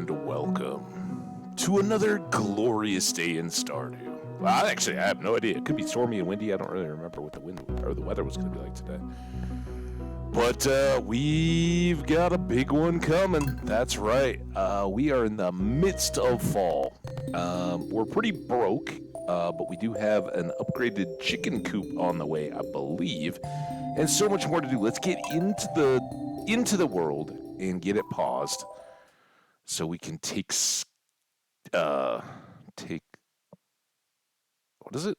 and welcome to another glorious day in Stardew. Well, actually, I have no idea. It could be stormy and windy. I don't really remember what the wind or the weather was going to be like today. But we've got a big one coming. That's right. We are in the midst of fall. We're pretty broke, but we do have an upgraded chicken coop on the way, I believe, and so much more to do. Let's get into the world and get it paused, so we can take what is it?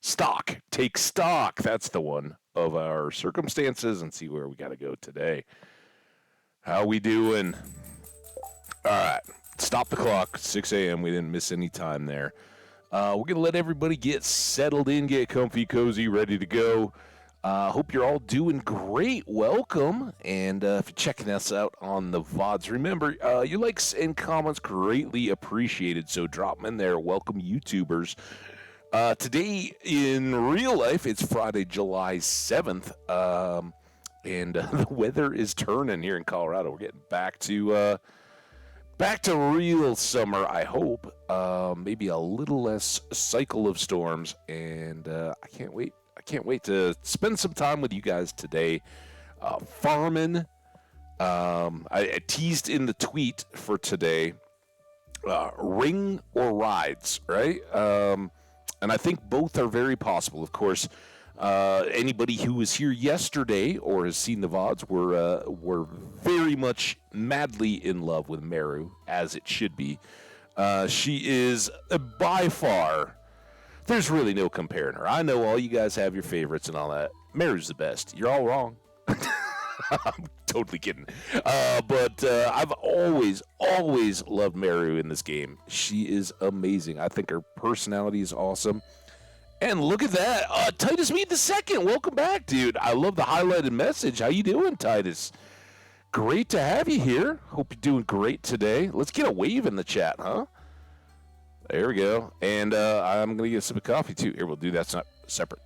Stock. Take stock. That's the one of our circumstances and see where we got to go today. How we doing? All right. Stop the clock. 6 a.m. We didn't miss any time there. We're going to let everybody get settled in, get comfy, cozy, ready to go. Hope you're all doing great. Welcome. And if you're checking us out on the VODs, remember, your likes and comments greatly appreciated. So drop them in there. Welcome, YouTubers. Today in real life, it's Friday, July 7th. And the weather is turning here in Colorado. We're getting back to real summer, I hope. Maybe a little less cycle of storms. And I can't wait. I can't wait to spend some time with you guys today. Farming. I teased in the tweet for today. Ring or rides, right? And I think both are very possible. Of course, anybody who was here yesterday or has seen the VODs were very much madly in love with Meru, as it should be. She is by far... There's really no comparing her. I know all you guys have your favorites and all that. Meru's the best. You're all wrong. I'm totally kidding. But I've always loved Meru in this game. She is amazing. I think her personality is awesome. And look at that. Titus Mead II. Welcome back, dude. I love the highlighted message. How you doing, Titus? Great to have you here. Hope you're doing great today. Let's get a wave in the chat, huh? There we go. And I'm going to get a sip of coffee, too. Here, we'll do that separate.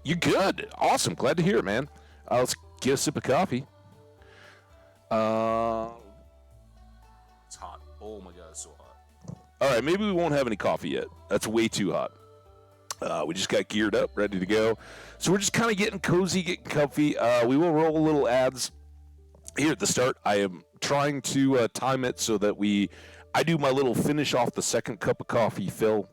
You good. Awesome. Glad to hear it, man. Let's get a sip of coffee. It's hot. Oh, my God, it's so hot. All right, maybe we won't have any coffee yet. That's way too hot. We just got geared up, ready to go. So we're just kind of getting cozy, getting comfy. We will roll a little ads here at the start. I am trying to time it so that I do my little finish off the second cup of coffee fill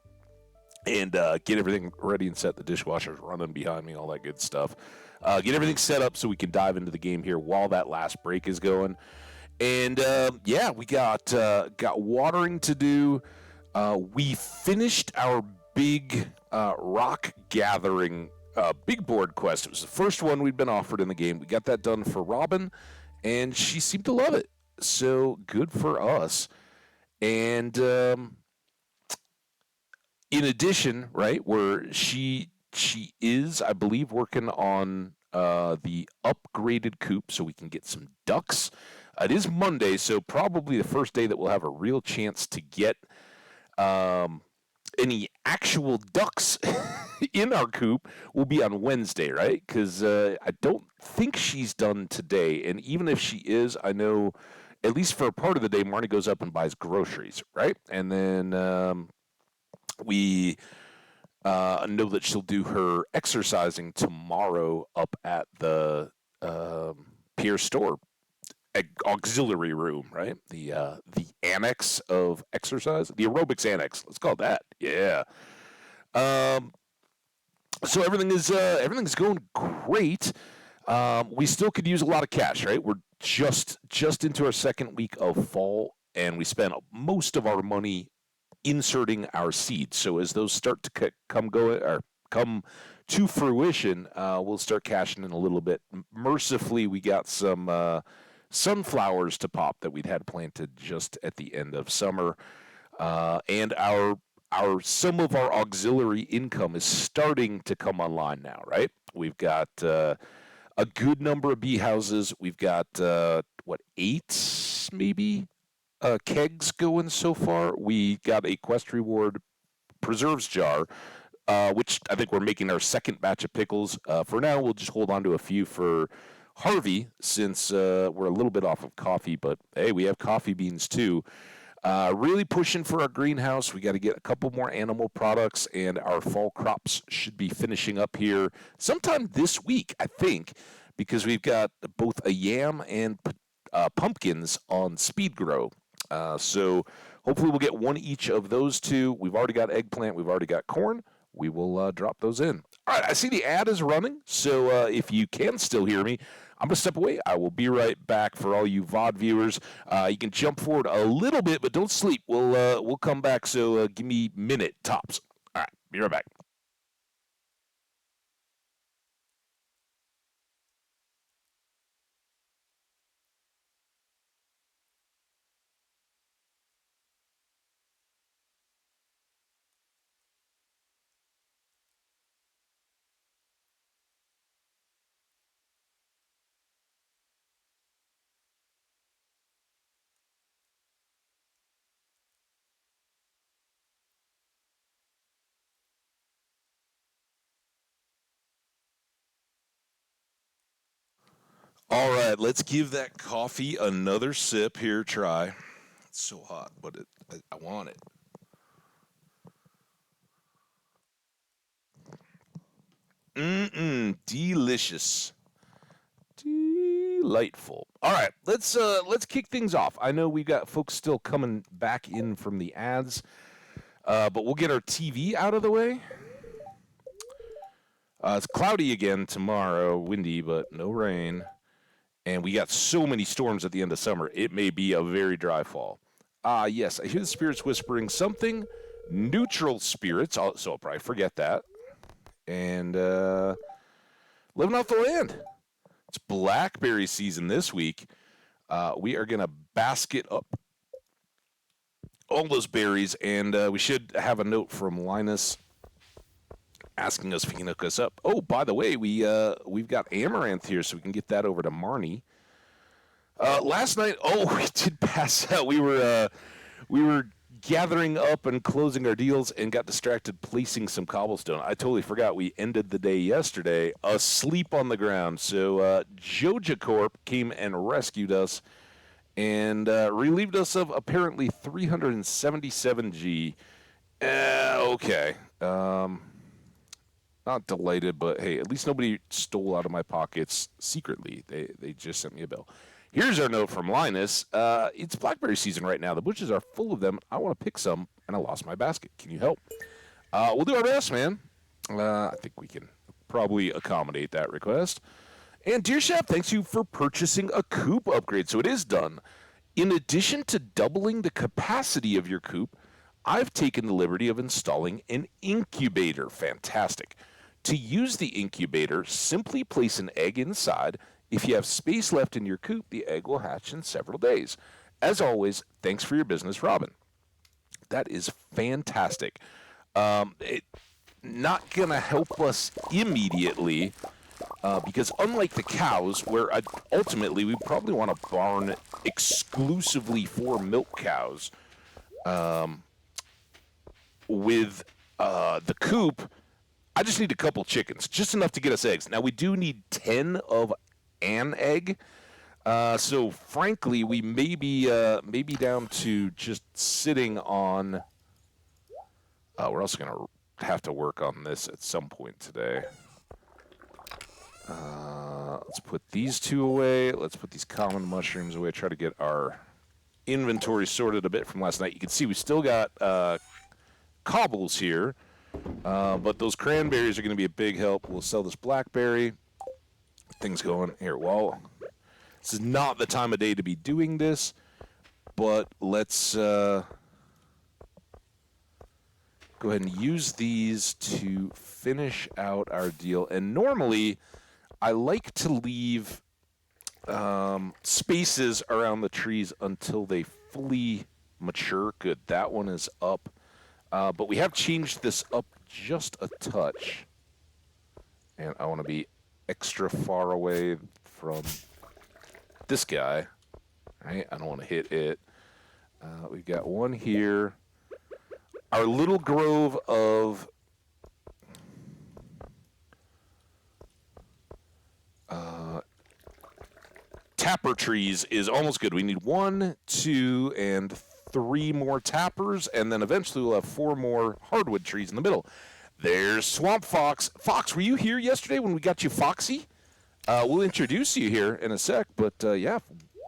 and get everything ready and set. The dishwasher's running behind me, all that good stuff. Get everything set up so we can dive into the game here while that last break is going. And yeah, we got watering to do. We finished our big rock gathering big board quest. It was the first one we'd been offered in the game. We got that done for Robin, and she seemed to love it. So good for us. And in addition, right, where she is, I believe, working on the upgraded coop so we can get some ducks. It is Monday, so probably the first day that we'll have a real chance to get any actual ducks in our coop will be on Wednesday, right? Because I don't think she's done today. And even if she is, I know at least for a part of the day, Marnie goes up and buys groceries, right? And then we know that she'll do her exercising tomorrow up at the Pierre store auxiliary room, right? The annex of exercise, the aerobics annex. Let's call it that. Yeah. So everything's going great. We still could use a lot of cash, right? We're just into our second week of fall, and we spent most of our money inserting our seeds. So as those start to come to fruition, we'll start cashing in a little bit. Mercifully, we got some sunflowers to pop that we'd had planted just at the end of summer, and some of our auxiliary income is starting to come online now. Right, we've got a good number of bee houses. We've got 8 maybe kegs going so far. We got a quest reward preserves jar, which I think we're making our second batch of pickles. For now, we'll just hold on to a few for Harvey, since we're a little bit off of coffee, but hey, we have coffee beans too. Really pushing for our greenhouse. We got to get a couple more animal products, and our fall crops should be finishing up here sometime this week, I think, because we've got both a yam and pumpkins on speed grow. So hopefully we'll get one each of those two. We've already got eggplant. We've already got corn. We will drop those in. All right, I see the ad is running, so if you can still hear me, I'm going to step away. I will be right back for all you VOD viewers. You can jump forward a little bit, but don't sleep. We'll come back, so give me a minute tops. All right, be right back. All right, let's give that coffee another sip here. Try. It's so hot, but I want it. Delicious. Delightful. All right, let's kick things off. I know we got folks still coming back in from the ads, but we'll get our TV out of the way. It's cloudy again tomorrow, windy, but no rain. And we got so many storms at the end of summer. It may be a very dry fall. Yes, I hear the spirits whispering something. Neutral spirits, so I'll probably forget that. And living off the land. It's blackberry season this week. We are going to basket up all those berries, and we should have a note from Linus asking us if he can hook us up. Oh, by the way, we've got amaranth here, so we can get that over to Marnie. Last night, we did pass out. We were gathering up and closing our deals and got distracted placing some cobblestone. I totally forgot we ended the day yesterday asleep on the ground. So Joja Corp came and rescued us and relieved us of apparently 377G. Okay. Not delighted, but hey, at least nobody stole out of my pockets secretly. They just sent me a bill. Here's our note from Linus. It's blackberry season right now. The bushes are full of them. I want to pick some, and I lost my basket. Can you help? We'll do our best, man. I think we can probably accommodate that request. And Dear Chef, thanks you for purchasing a coop upgrade. So it is done. In addition to doubling the capacity of your coop, I've taken the liberty of installing an incubator. Fantastic. To use the incubator, simply place an egg inside. If you have space left in your coop, the egg will hatch in several days. As always, thanks for your business, Robin. That is fantastic. Not going to help us immediately because unlike the cows, where ultimately we probably want a barn exclusively for milk cows, with the coop, I just need a couple chickens, just enough to get us eggs. Now, we do need 10 of an egg. So, frankly, we may be down to just sitting on... we're also going to have to work on this at some point today. Let's put these two away. Let's put these common mushrooms away. Try to get our inventory sorted a bit from last night. You can see we still got cobbles here, but those cranberries are going to be a big help. We'll sell this blackberry. Things going here. Well, this is not the time of day to be doing this, but let's go ahead and use these to finish out our deal. And normally, I like to leave spaces around the trees until they fully mature. Good, that one is up. But we have changed this up just a touch. And I want to be extra far away from this guy. Right? I don't want to hit it. We've got one here. Our little grove of tapper trees is almost good. We need 1, 2, and 3 more tappers, and then eventually we'll have 4 more hardwood trees in the middle. There's Swamp Fox. Fox, were you here yesterday when we got you Foxy? We'll introduce you here in a sec, but yeah,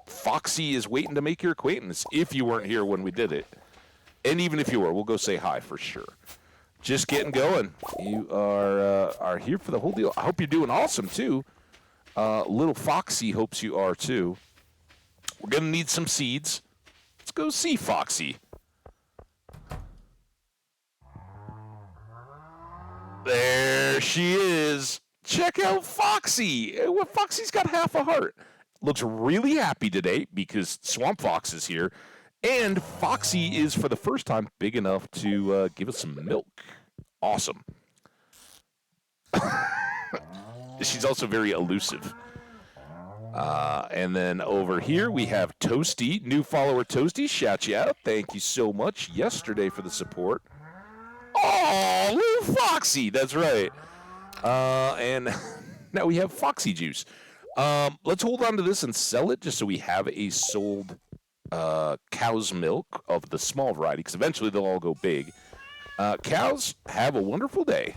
Foxy is waiting to make your acquaintance if you weren't here when we did it. And even if you were, we'll go say hi for sure. Just getting going. You are here for the whole deal. I hope you're doing awesome, too. Little Foxy hopes you are, too. We're going to need some seeds. Let's go see Foxy. There she is. Check out Foxy. Foxy's got half a heart. Looks really happy today because Swamp Fox is here. And Foxy is, for the first time, big enough to give us some milk. Awesome. She's also very elusive. And then over here, we have Toasty. New follower Toasty. Shout you out. Thank you so much yesterday for the support. Oh, little Foxy. That's right. And now we have Foxy Juice. Let's hold on to this and sell it just so we have a sold cow's milk of the small variety, because eventually they'll all go big. Cows, have a wonderful day.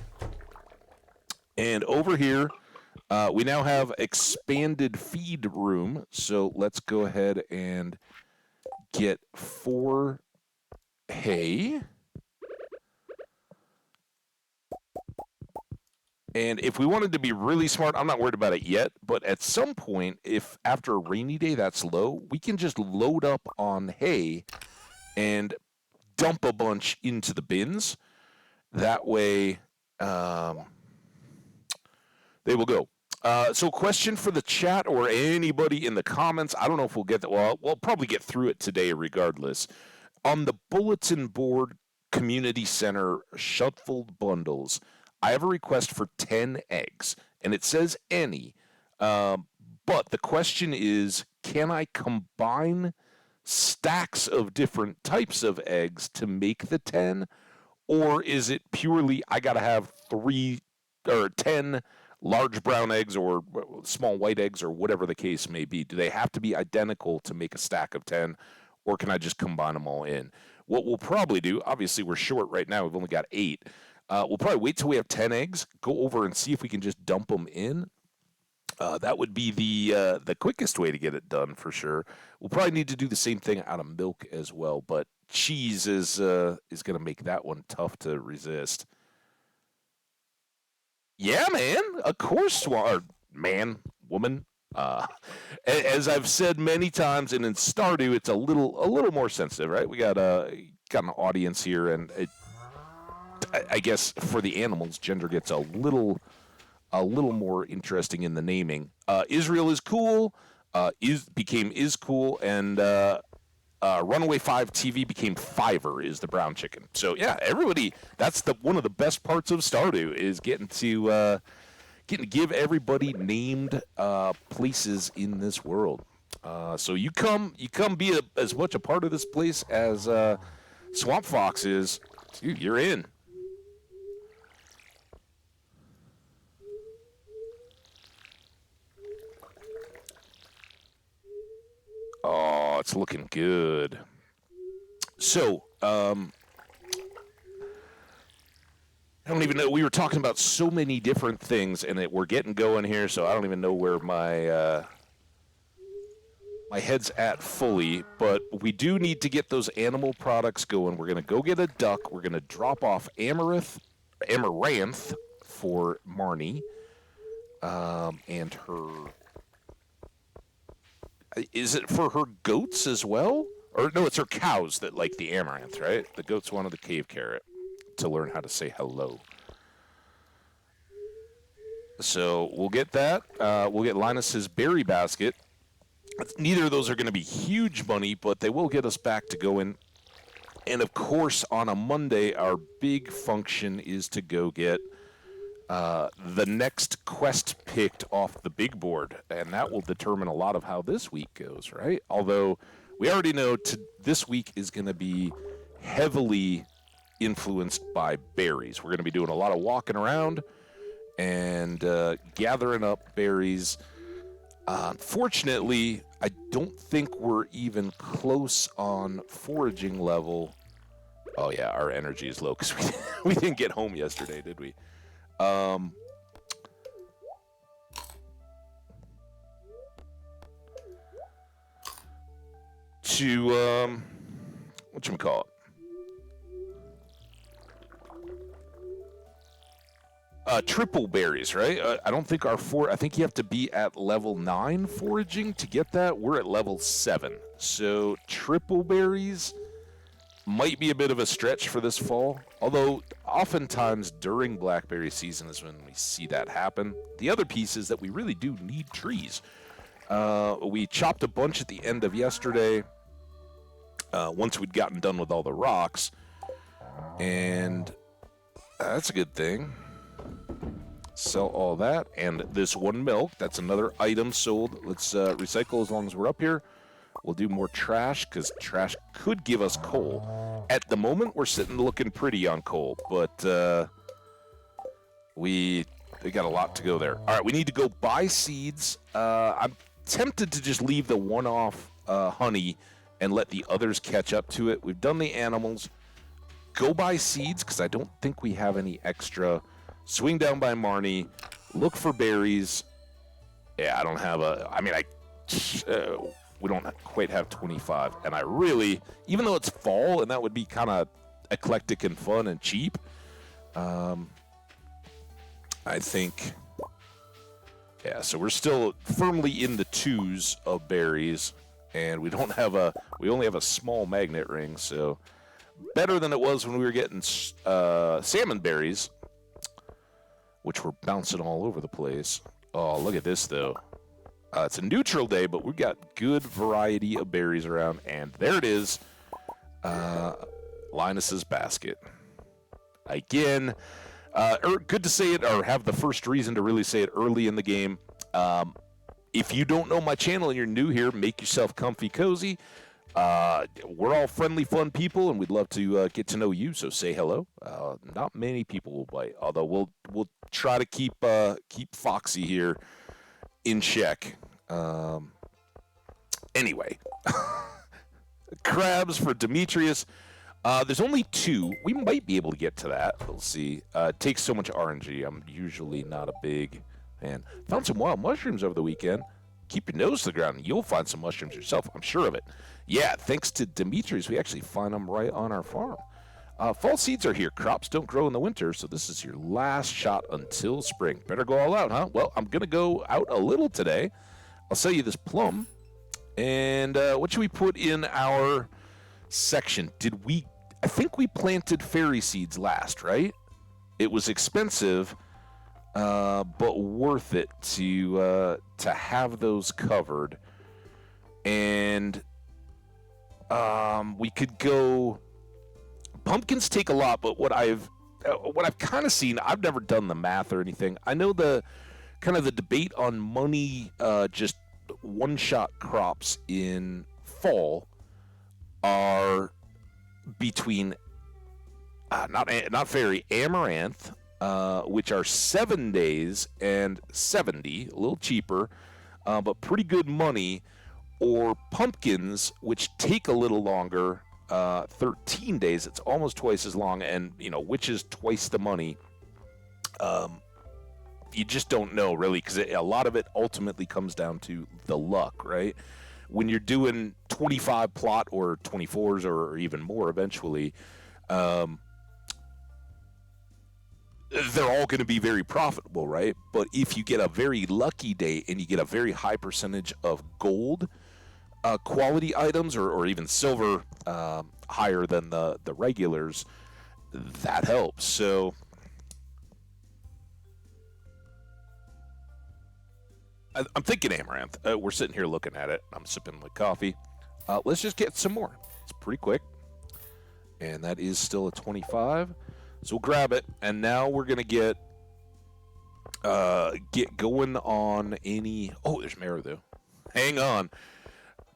And over here, we now have expanded feed room, so let's go ahead and get 4 hay. And if we wanted to be really smart, I'm not worried about it yet, but at some point, if after a rainy day that's low, we can just load up on hay and dump a bunch into the bins. That way, they will go. So question for the chat or anybody in the comments. I don't know if we'll get that. Well, we'll probably get through it today regardless. On the bulletin board community center shuffled bundles, I have a request for 10 eggs, and it says any. But the question is, can I combine stacks of different types of eggs to make the 10? Or is it purely, I got to have 3 or 10 large brown eggs or small white eggs or whatever the case may be? Do they have to be identical to make a stack of 10? Or can I just combine them all in? What we'll probably do, obviously we're short right now, we've only got 8. We'll probably wait till we have 10 eggs, go over and see if we can just dump them in. That would be the quickest way to get it done for sure. We'll probably need to do the same thing out of milk as well, but cheese is going to make that one tough to resist. Yeah, man. Of course, man, woman. As I've said many times, and in Stardew, it's a little more sensitive, right? We got an audience here, and I guess for the animals, gender gets a little more interesting in the naming. Israel is cool. Is cool, and Runaway 5 TV became Fiverr is the brown chicken. So yeah, everybody. That's one of the best parts of Stardew is getting to give everybody named places in this world. So you come be as much a part of this place as Swamp Fox is. Dude, you're in. Oh, it's looking good. So, I don't even know. We were talking about so many different things, and we're getting going here, so I don't even know where my head's at fully. But we do need to get those animal products going. We're going to go get a duck. We're going to drop off Amaranth for Marnie and her... Is it for her goats as well? Or no, it's her cows that like the amaranth, right? The goats wanted the cave carrot to learn how to say hello. So we'll get that. We'll get Linus's berry basket. Neither of those are going to be huge money, but they will get us back to going. And of course, on a Monday, our big function is to go get the next quest picked off the big board, and that will determine a lot of how this week goes, right? Although we already know this week is going to be heavily influenced by berries. We're going to be doing a lot of walking around and gathering up berries. Unfortunately, I don't think we're even close on foraging level. Oh yeah, our energy is low because we didn't get home yesterday, did we? Um, whatchamacallit? Triple berries, right? I don't think I think you have to be at level 9 foraging to get that. We're at level 7. So triple berries might be a bit of a stretch for this fall. Although, oftentimes during blackberry season is when we see that happen. The other piece is that we really do need trees. We chopped a bunch at the end of yesterday, once we'd gotten done with all the rocks. And that's a good thing. Sell all that, and this one milk, that's another item sold. Let's recycle as long as we're up here. We'll do more trash, because trash could give us coal. At the moment, we're sitting looking pretty on coal, but we got a lot to go there. All right, we need to go buy seeds. I'm tempted to just leave the one-off honey and let the others catch up to it. We've done the animals. Go buy seeds, because I don't think we have any extra. Swing down by Marnie, look for berries. Yeah, I don't have we don't quite have 25. And I really, even though it's fall and that would be kind of eclectic and fun and cheap, I think, yeah, so we're still firmly in the 2s of berries. And we only have a small magnet ring, so better than it was when we were getting salmon berries, which were bouncing all over the place. Oh, look at this, though. It's a neutral day, but we've got good variety of berries around. And there it is. Linus's basket. Again, good to say it, or have the first reason to really say it early in the game. If you don't know my channel and you're new here, make yourself comfy cozy. We're all friendly, fun people, and we'd love to get to know you. So say hello. Not many people will bite, although we'll try to keep Foxy here in check. Anyway, crabs for Demetrius. There's only 2. We might be able to get to that. We'll see. It takes so much RNG. I'm usually not a big fan. Found some wild mushrooms over the weekend. Keep your nose to the ground, and you'll find some mushrooms yourself. I'm sure of it. Yeah, thanks to Demetrius, we actually find them right on our farm. Fall seeds are here. Crops don't grow in the winter, so this is your last shot until spring. Better go all out, huh? Well, I'm going to go out a little today. I'll sell you this plum. And what should we put in our section? I think we planted fairy seeds last, right? It was expensive, but worth it to have those covered. And we could go. Pumpkins take a lot, but what I've kind of seen, I've never done the math or anything. I know the kind of the debate on money, just one-shot crops in fall are between not fairy, amaranth, which are 7 days and 70, a little cheaper, but pretty good money, or pumpkins, which take a little longer, 13 days. It's almost twice as long, and which is twice the money. You just don't know really, because a lot of it ultimately comes down to the luck, right? When you're doing 25 plot or 24s or even more eventually, they're all going to be very profitable, right? But if you get a very lucky day and you get a very high percentage of gold quality items, or even silver, higher than the regulars, that helps. So I'm thinking amaranth. We're sitting here looking at it. I'm sipping my coffee. Let's just get some more. It's pretty quick. And that is still a 25. So we'll grab it. And now we're going to get going on any... Oh, there's Mara, though. Hang on.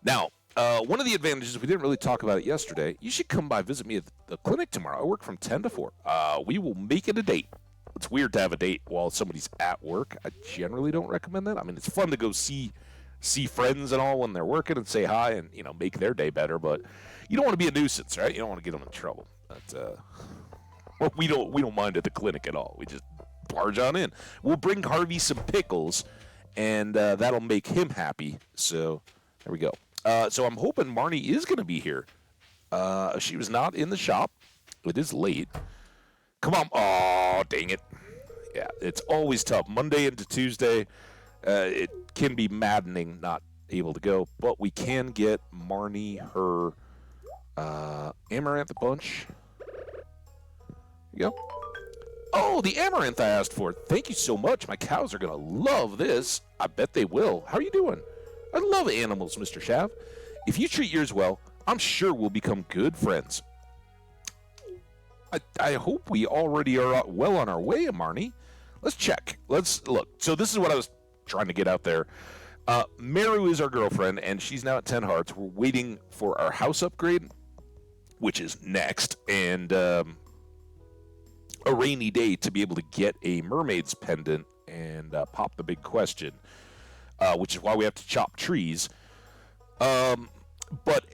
Now, one of the advantages, we didn't really talk about it yesterday, you should come by visit me at the clinic tomorrow. I work from 10 to 4. We will make it a date. It's weird to have a date while somebody's at work. I generally don't recommend that. I mean, it's fun to go see see friends and all when they're working and say hi and, make their day better. But you don't want to be a nuisance, right? You don't want to get them in trouble. But, well, we don't mind at the clinic at all. We just barge on in. We'll bring Harvey some pickles, and that'll make him happy. So there we go. So I'm hoping Marnie is going to be here. She was not in the shop. It is late. Come on. Oh, dang it. Yeah, it's always tough. Monday into Tuesday, it can be maddening not able to go. But we can get Marnie her amaranth bunch. Here you go. Oh, the amaranth I asked for. Thank you so much. My cows are going to love this. I bet they will. How are you doing? I love animals, Mr. Shav. If you treat yours well, I'm sure we'll become good friends. I hope we already are well on our way, Marnie. Let's check. Let's look. So this is what I was trying to get out there. Meru is our girlfriend, and she's now at 10 hearts. We're waiting for our house upgrade, which is next, and a rainy day to be able to get a mermaid's pendant and pop the big question, which is why we have to chop trees. But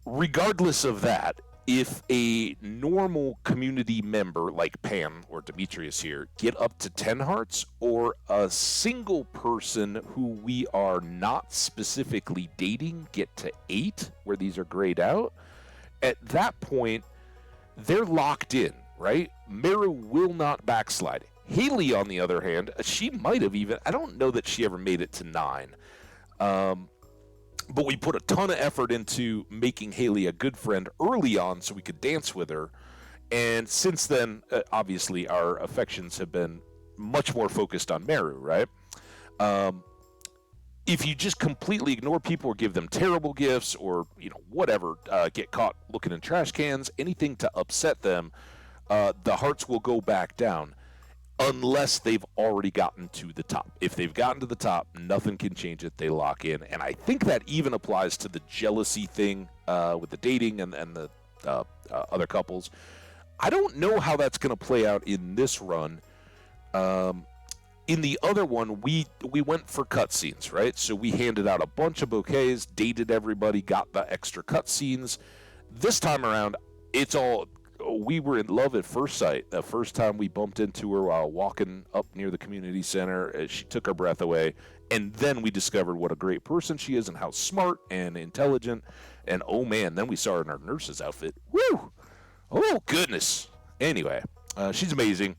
regardless of that, if a normal community member like Pam or Demetrius here get up to 10 hearts, or a single person who we are not specifically dating get to 8, where these are grayed out, at that point, they're locked in, right? Meru will not backslide. Haley, on the other hand, she might have even, I don't know that she ever made it to 9. But we put a ton of effort into making Haley a good friend early on so we could dance with her. And since then, obviously, our affections have been much more focused on Meru, right? If you just completely ignore people or give them terrible gifts or, whatever, get caught looking in trash cans, anything to upset them, the hearts will go back down. Unless they've already gotten to the top. If they've gotten to the top, nothing can change it. They lock in. And I think that even applies to the jealousy thing with the dating and the other couples. I don't know how that's going to play out in this run. In the other one, we went for cutscenes, right? So we handed out a bunch of bouquets, dated everybody, got the extra cutscenes. This time around, it's all... We were in love at first sight. The first time we bumped into her while walking up near the community center, she took our breath away. And then we discovered what a great person she is and how smart and intelligent. And oh man, then we saw her in our nurse's outfit. Woo! Oh goodness. Anyway, she's amazing.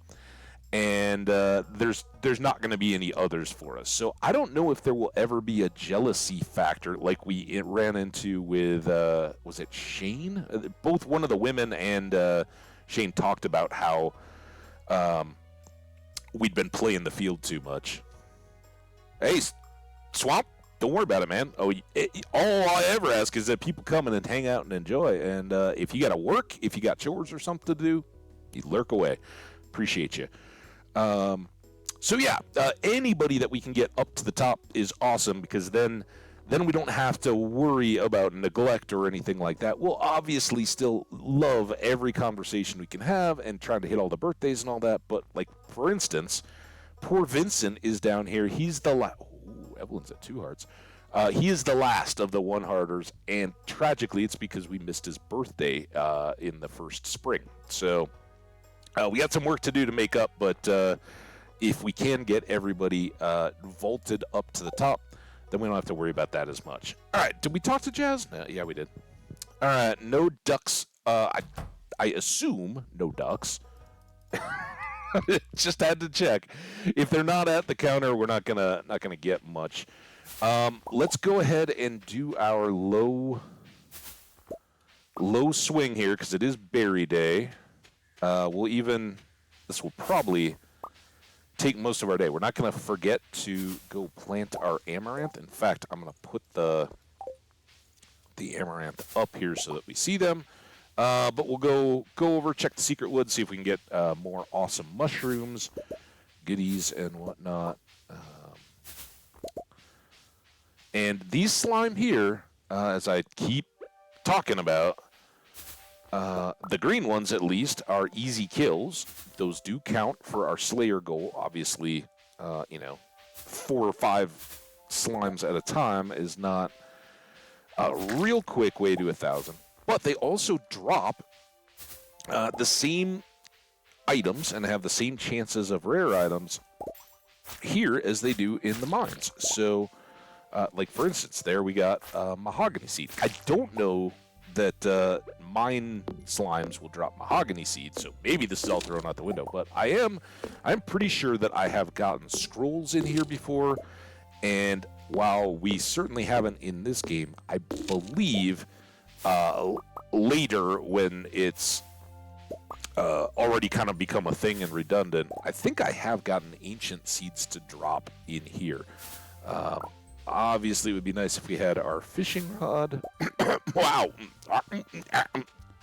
And there's not going to be any others for us. So I don't know if there will ever be a jealousy factor like we ran into with, was it Shane? Both one of the women and Shane talked about how we'd been playing the field too much. Hey, Swamp, don't worry about it, man. All I ever ask is that people come in and hang out and enjoy. And if you got to work, if you got chores or something to do, you lurk away. Appreciate you. So yeah, anybody that we can get up to the top is awesome, because then we don't have to worry about neglect or anything like that. We'll obviously still love every conversation we can have and trying to hit all the birthdays and all that. But like, for instance, poor Vincent is down here. He's the Evelyn's at 2 hearts. He is the last of the 1-hearters, and tragically, it's because we missed his birthday in the first spring. So. We got some work to do to make up, but if we can get everybody vaulted up to the top, then we don't have to worry about that as much. All right, did we talk to Jazz? Yeah, we did. All right, no ducks. I assume no ducks. Just had to check. If they're not at the counter, we're not gonna get much. Let's go ahead and do our low swing here, because it is berry day. This will probably take most of our day. We're not going to forget to go plant our amaranth. In fact, I'm going to put the amaranth up here so that we see them. But we'll go over, check the secret woods, see if we can get more awesome mushrooms, goodies, and whatnot. And these slime here, as I keep talking about, the green ones, at least, are easy kills. Those do count for our Slayer goal. Obviously, 4 or 5 slimes at a time is not a real quick way to 1,000. But they also drop the same items and have the same chances of rare items here as they do in the mines. So, like for instance, there we got mahogany seed. I don't know that mine slimes will drop mahogany seed, so maybe this is all thrown out the window. But I'm pretty sure that I have gotten scrolls in here before, and while we certainly haven't in this game, I believe later when it's already kind of become a thing and redundant, I think I have gotten ancient seeds to drop in here. Obviously, it would be nice if we had our fishing rod. Wow.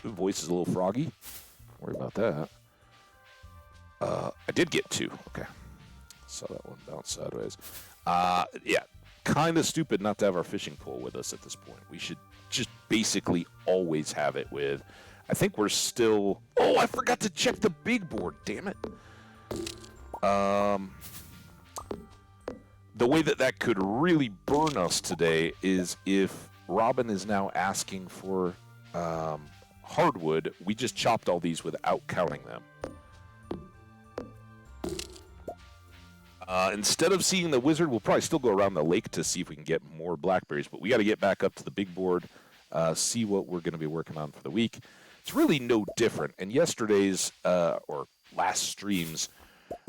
The voice is a little froggy. Don't worry about that. I did get 2. Okay. Saw that one bounce sideways. Yeah. Kind of stupid not to have our fishing pole with us at this point. We should just basically always have it with. I think we're still... Oh, I forgot to check the big board. Damn it. The way that could really burn us today is if Robin is now asking for hardwood. We just chopped all these without counting them. Instead of seeing the wizard, we'll probably still go around the lake to see if we can get more blackberries. But we got to get back up to the big board, see what we're going to be working on for the week. It's really no different. And yesterday's or last stream's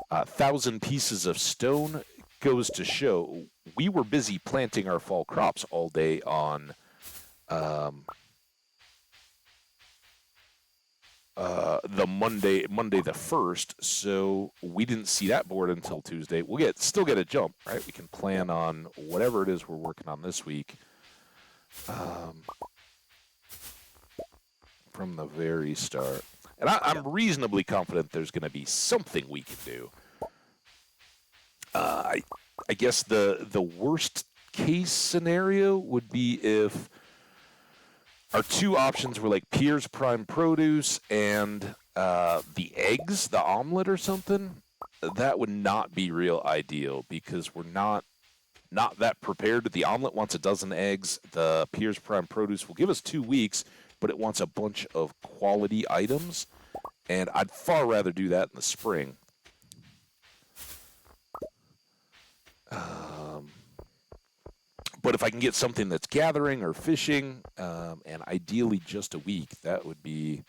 1,000 pieces of stone goes to show we were busy planting our fall crops all day on the Monday the 1st, so we didn't see that board until Tuesday. We'll still get a jump, right? We can plan on whatever it is we're working on this week from the very start. And I'm reasonably confident there's going to be something we can do. I guess the worst case scenario would be if our 2 options were like Pierre's Prime Produce and the eggs, the omelet or something. That would not be real ideal because we're not that prepared. The omelet wants a dozen eggs. The Pierre's Prime Produce will give us 2 weeks, but it wants a bunch of quality items, and I'd far rather do that in the spring. But if I can get something that's gathering or fishing, and ideally just a week, that would be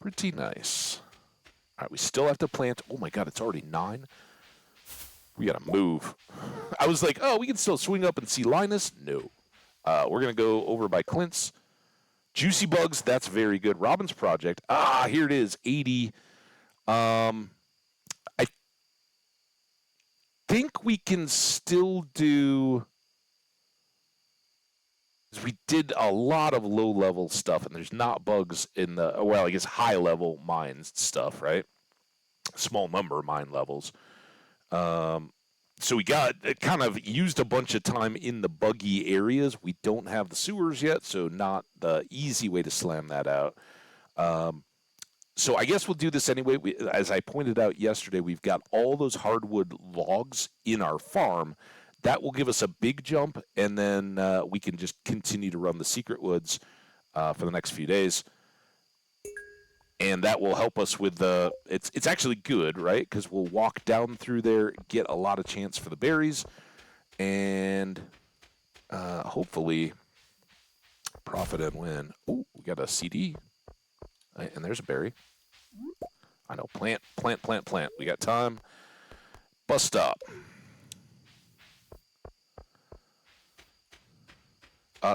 pretty nice. All right, we still have to plant. Oh my God, it's already 9. We gotta move. I was like, oh, we can still swing up and see Linus. No, we're gonna go over by Clint's. Juicy bugs, that's very good. Robin's project. Here it is, 80. I think we can still do. We did a lot of low-level stuff, and there's not bugs in the, well, I guess high-level mines stuff, right? Small number of mine levels. So we kind of used a bunch of time in the buggy areas. We don't have the sewers yet, so not the easy way to slam that out. So I guess we'll do this anyway. As I pointed out yesterday, we've got all those hardwood logs in our farm. That will give us a big jump, and then we can just continue to run the secret woods for the next few days. And that will help us with the... It's actually good, right? Because we'll walk down through there, get a lot of chance for the berries, and hopefully profit and win. Oh, we got a CD. And there's a berry. I know. Plant. We got time. Bus stop.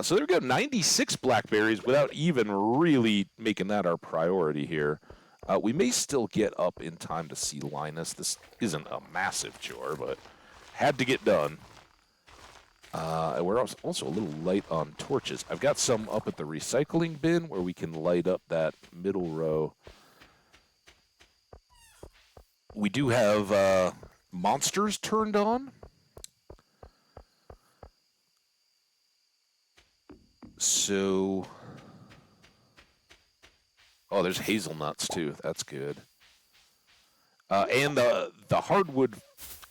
So there we go, 96 blackberries without even really making that our priority here. We may still get up in time to see Linus. This isn't a massive chore, but had to get done. And we're also a little light on torches. I've got some up at the recycling bin where we can light up that middle row. We do have monsters turned on. So, oh, there's hazelnuts too. That's good. And the hardwood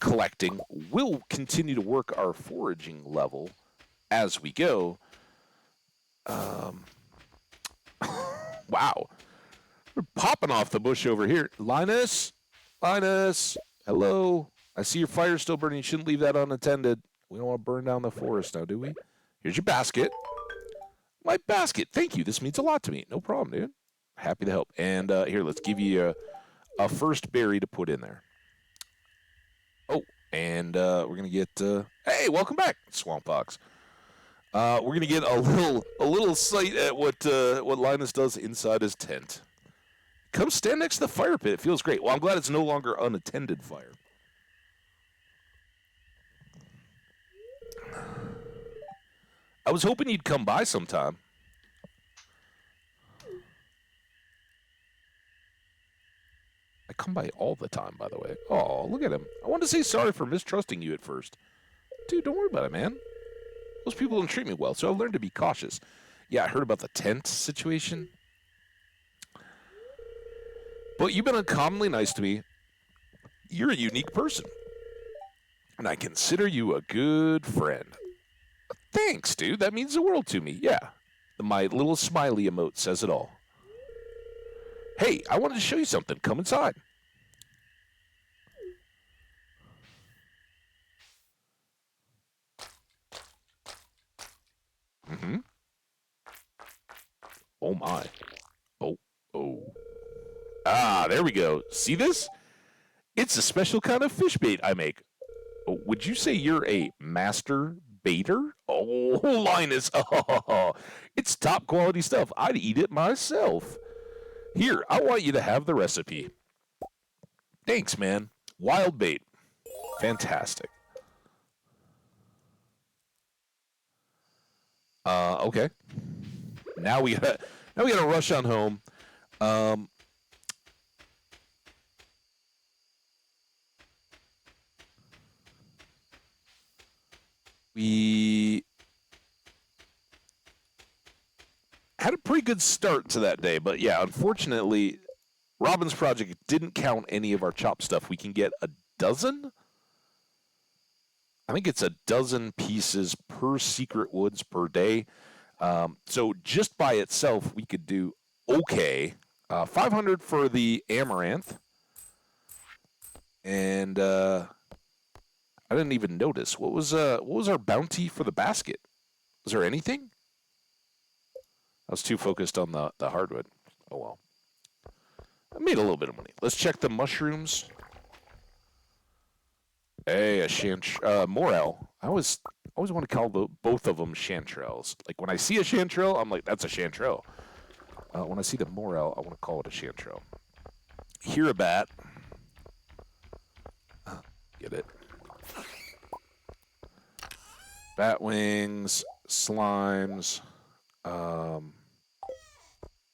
collecting. We'll continue to work our foraging level as we go. Wow. We're popping off the bush over here. Linus? Linus? Hello? I see your fire's still burning. You shouldn't leave that unattended. We don't want to burn down the forest now, do we? Here's your basket. My basket. Thank you. This means a lot to me. No problem, dude. Happy to help. And here, let's give you a first berry to put in there. Oh, and we're going to get... hey, welcome back, Swamp Fox. We're going to get a little sight at what Linus does inside his tent. Come stand next to the fire pit. It feels great. Well, I'm glad it's no longer unattended fire. I was hoping you'd come by sometime. I come by all the time, by the way. Oh, look at him. I wanted to say sorry for mistrusting you at first. Dude, don't worry about it, man. Those people don't treat me well, so I've learned to be cautious. Yeah, I heard about the tent situation. But you've been uncommonly nice to me. You're a unique person. And I consider you a good friend. Thanks, dude. That means the world to me. Yeah. My little smiley emote says it all. Hey, I wanted to show you something. Come inside. Mm-hmm. Oh, my. Oh. Ah, there we go. See this? It's a special kind of fish bait I make. Oh, would you say you're a master baiter? Oh, Linus. Oh, it's top quality stuff. I'd eat it myself. Here, I want you to have the recipe. Thanks, man. Wild bait. Fantastic. Okay. Now we gotta rush on home. We had a pretty good start to that day, but yeah, unfortunately, Robin's project didn't count any of our chop stuff. We can get a dozen? I think it's a dozen pieces per secret woods per day. So just by itself, we could do okay. 500 for the amaranth. And I didn't even notice. What was our bounty for the basket? Was there anything? I was too focused on the hardwood. Oh well. I made a little bit of money. Let's check the mushrooms. Hey, a morel. I always want to call both of them chanterelles. Like when I see a chanterelle, I'm like, that's a chanterelle. When I see the morel, I want to call it a chanterelle. Hear a bat. Get it. Bat wings, slimes.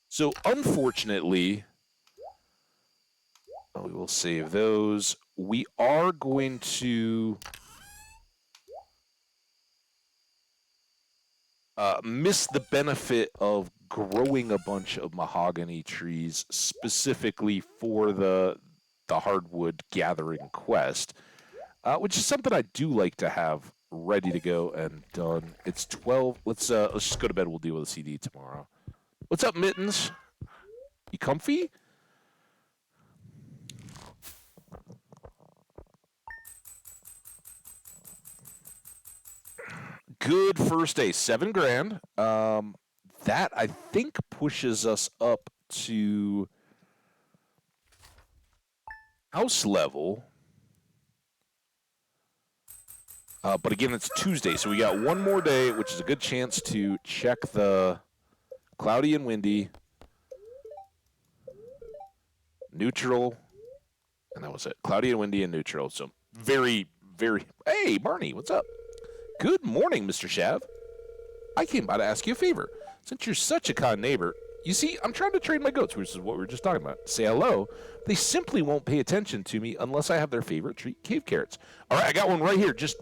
So unfortunately, we will save those. We are going to miss the benefit of growing a bunch of mahogany trees specifically for the hardwood gathering quest, which is something I do like to have ready to go and done. It's 12. Let's just go to bed. We'll deal with the CD tomorrow. What's up, Mittens? You comfy? Good first day, 7 grand. That I think pushes us up to house level. But again, it's Tuesday, so we got one more day, which is a good chance to check the cloudy and windy, neutral, and that was it. Cloudy and windy and neutral. So very, very. Hey, Barney, what's up? Good morning, Mr. Shav. I came by to ask you a favor. Since you're such a kind neighbor, you see, I'm trying to train my goats, which is what we were just talking about. Say hello. They simply won't pay attention to me unless I have their favorite treat, cave carrots. All right, I got one right here. Just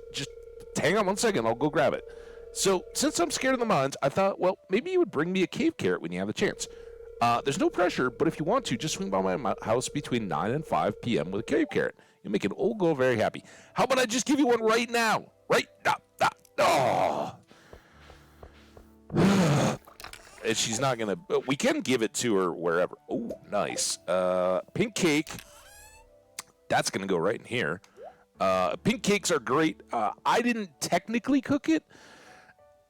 hang on one second. I'll go grab it. So, since I'm scared of the mines, I thought, well, maybe you would bring me a cave carrot when you have the chance. There's no pressure, but if you want to, just swing by my house between 9 and 5 p.m. with a cave carrot. You make an old girl very happy. How about I just give you one right now? Right now. Oh. And she's not going to... We can give it to her wherever. Oh, nice. Pink cake. That's going to go right in here. Pink cakes are great. I didn't technically cook it,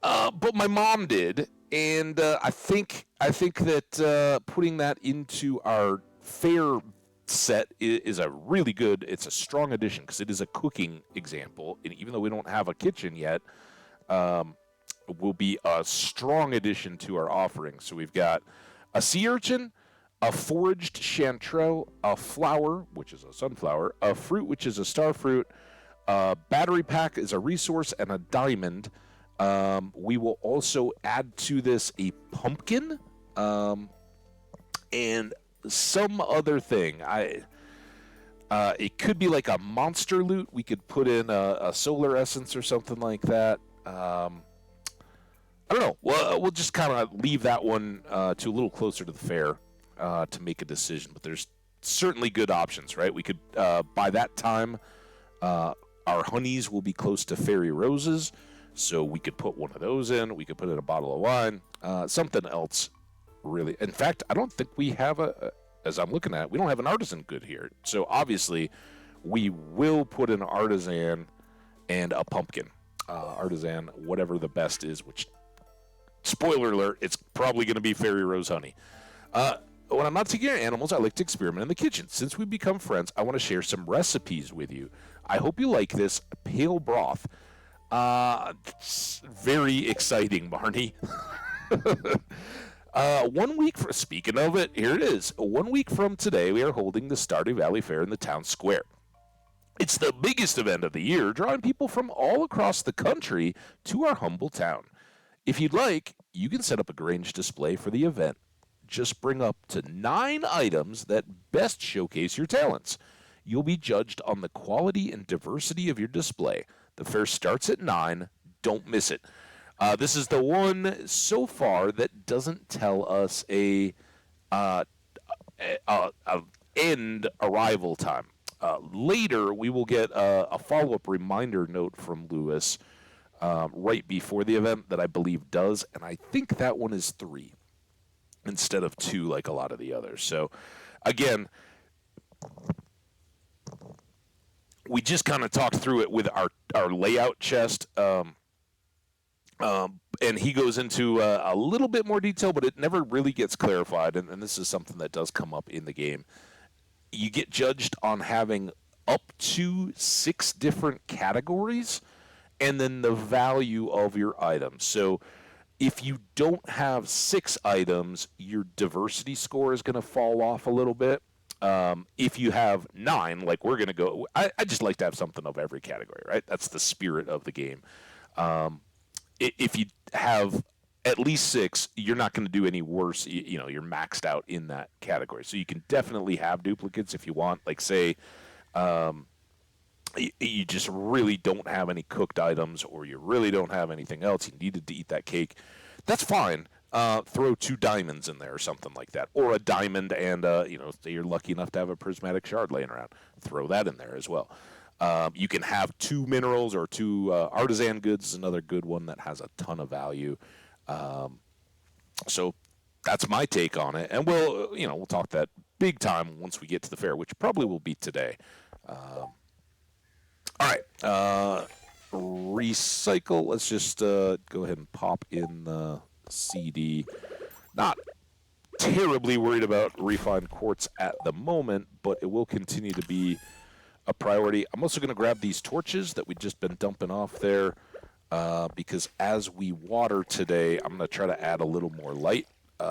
but my mom did. And I think that putting that into our fair set is a really good... It's a strong addition because it is a cooking example. And even though we don't have a kitchen yet... will be a strong addition to our offering. So we've got a sea urchin, a foraged chanterelle, a flower, which is a sunflower, a fruit, which is a star fruit, a battery pack is a resource, and a diamond. We will also add to this a pumpkin and some other thing. It could be like a monster loot. We could put in a solar essence or something like that. I don't know. We'll just kind of leave that one to a little closer to the fair to make a decision. But there's certainly good options, right? We could, by that time, our honeys will be close to fairy roses. So we could put one of those in. We could put in a bottle of wine. Something else, really. In fact, I don't think we have as I'm looking at it, we don't have an artisan good here. So obviously, we will put an artisan and a pumpkin. Artisan, whatever the best is, which... Spoiler alert, it's probably going to be fairy rose honey. When I'm not taking care of animals, I like to experiment in the kitchen. Since we've become friends, I want to share some recipes with you. I hope you like this pale broth. It's very exciting, Barney. 1 week from, speaking of it, here it is. 1 week from today, we are holding the Stardew Valley Fair in the town square. It's the biggest event of the year, drawing people from all across the country to our humble town. If you'd like, you can set up a Grange display for the event. Just bring up to 9 items that best showcase your talents. You'll be judged on the quality and diversity of your display. The fair starts at 9. Don't miss it. This is the one so far that doesn't tell us a end arrival time. Later, we will get a follow-up reminder note from Lewis right before the event that I believe does, and I think that one is 3 instead of 2 like a lot of the others. So, again, we just kind of talked through it with our layout chest, and he goes into a little bit more detail, but it never really gets clarified, and this is something that does come up in the game. You get judged on having up to 6 different categories, and then the value of your items. So if you don't have 6 items, your diversity score is going to fall off a little bit. If you have 9, like we're going to go, I just like to have something of every category, right? That's the spirit of the game. If you have at least 6, you're not going to do any worse. You know, you're maxed out in that category. So you can definitely have duplicates if you want. Like, say, you just really don't have any cooked items, or you really don't have anything else. You needed to eat that cake. That's fine. Throw 2 diamonds in there or something like that. Or a diamond and, say you're lucky enough to have a prismatic shard laying around. Throw that in there as well. You can have 2 minerals or 2 artisan goods is another good one that has a ton of value. So that's my take on it. And we'll talk that big time once we get to the fair, which probably will be today. All right. Recycle. Let's just go ahead and pop in the CD. Not terribly worried about refined quartz at the moment, but it will continue to be a priority. I'm also going to grab these torches that we've just been dumping off there because as we water today, I'm going to try to add a little more light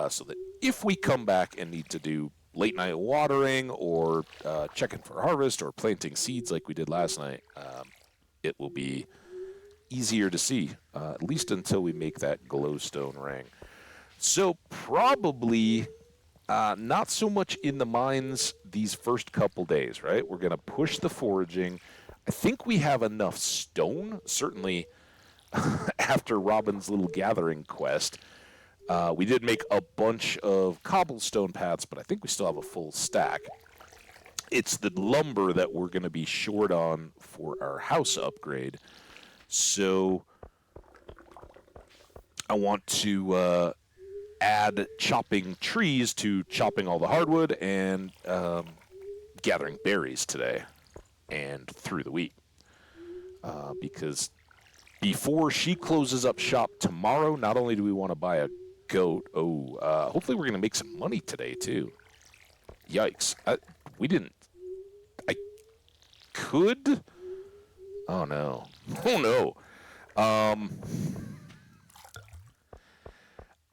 so that if we come back and need to do late night watering or checking for harvest or planting seeds like we did last night, it will be easier to see, at least until we make that glowstone ring. So probably not so much in the mines these first couple days, right? We're going to push the foraging. I think we have enough stone, certainly after Robin's little gathering quest. We did make a bunch of cobblestone paths, but I think we still have a full stack. It's the lumber that we're going to be short on for our house upgrade. So I want to add chopping trees to chopping all the hardwood and gathering berries today and through the week. Because before she closes up shop tomorrow, not only do we want to buy a goat, hopefully we're going to make some money today too. Yikes. We didn't. I could. Oh no. Oh no.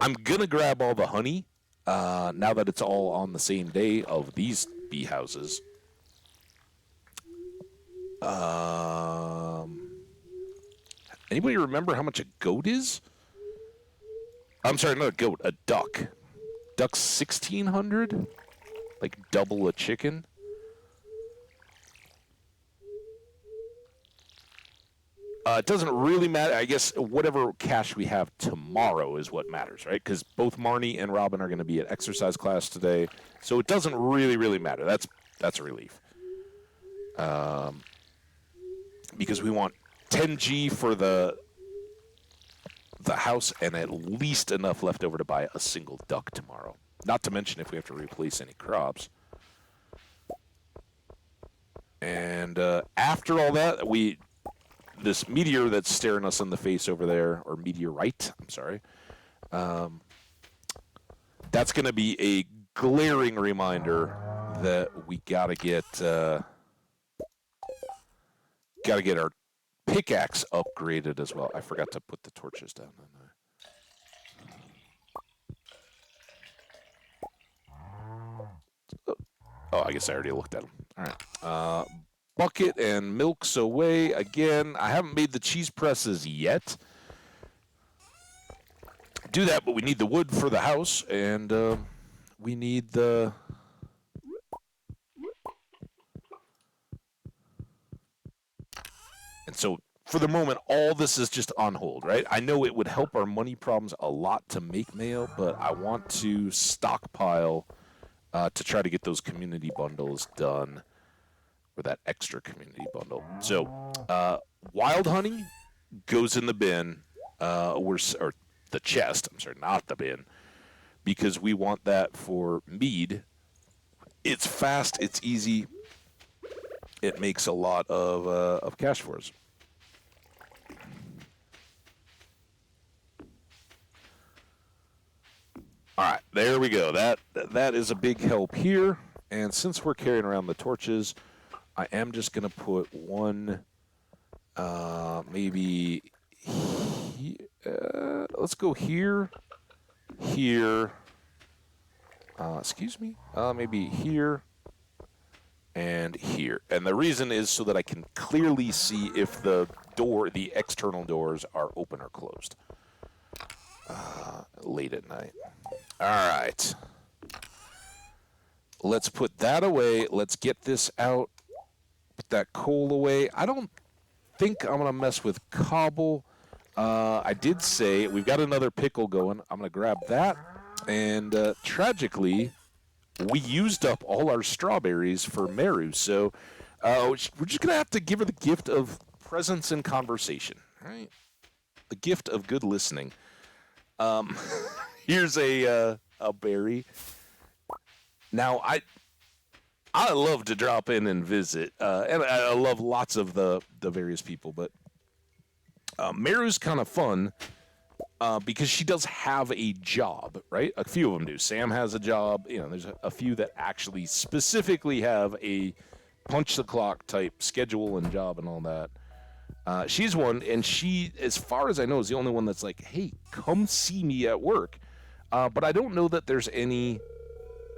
I'm going to grab all the honey now that it's all on the same day of these bee houses. Anybody remember how much a goat is? I'm sorry, not a goat, a duck. Duck's 1,600? Like double a chicken? It doesn't really matter. I guess whatever cash we have tomorrow is what matters, right? Because both Marnie and Robin are going to be at exercise class today, so it doesn't really matter. That's a relief. Because we want 10G for the house and at least enough left over to buy a single duck tomorrow. Not to mention if we have to replace any crops. And after all that, this meteor that's staring us in the face over there, or meteorite, I'm sorry, that's going to be a glaring reminder that we got to get our pickaxe upgraded as well. I forgot to put the torches down, didn't I? Oh, I guess I already looked at them. All right. Bucket and milk's away. Again, I haven't made the cheese presses yet. Do that, but we need the wood for the house, and we need the... And so, for the moment, all this is just on hold, right? I know it would help our money problems a lot to make mayo, but I want to stockpile to try to get those community bundles done, or that extra community bundle. So, wild honey goes in the bin, or the chest, I'm sorry, not the bin, because we want that for mead. It's fast, it's easy, it makes a lot of cash for us. All right, there we go. That is a big help here. And since we're carrying around the torches, I am just going to put one, maybe, let's go here, excuse me, maybe here, and here. And the reason is so that I can clearly see if the external doors are open or closed late at night. All right. Let's put that away. Let's get this out. Put that coal away. I don't think I'm going to mess with cobble. I did say we've got another pickle going. I'm going to grab that. And tragically, we used up all our strawberries for Meru. So we're just going to have to give her the gift of presence and conversation. Right? The gift of good listening. Here's a berry. Now, I love to drop in and visit, and I love lots of the various people, but Meru's kind of fun because she does have a job, right? A few of them do. Sam has a job. You know, there's a few that actually specifically have a punch-the-clock type schedule and job and all that. She's one, and she, as far as I know, is the only one that's like, hey, come see me at work. But I don't know that there's any...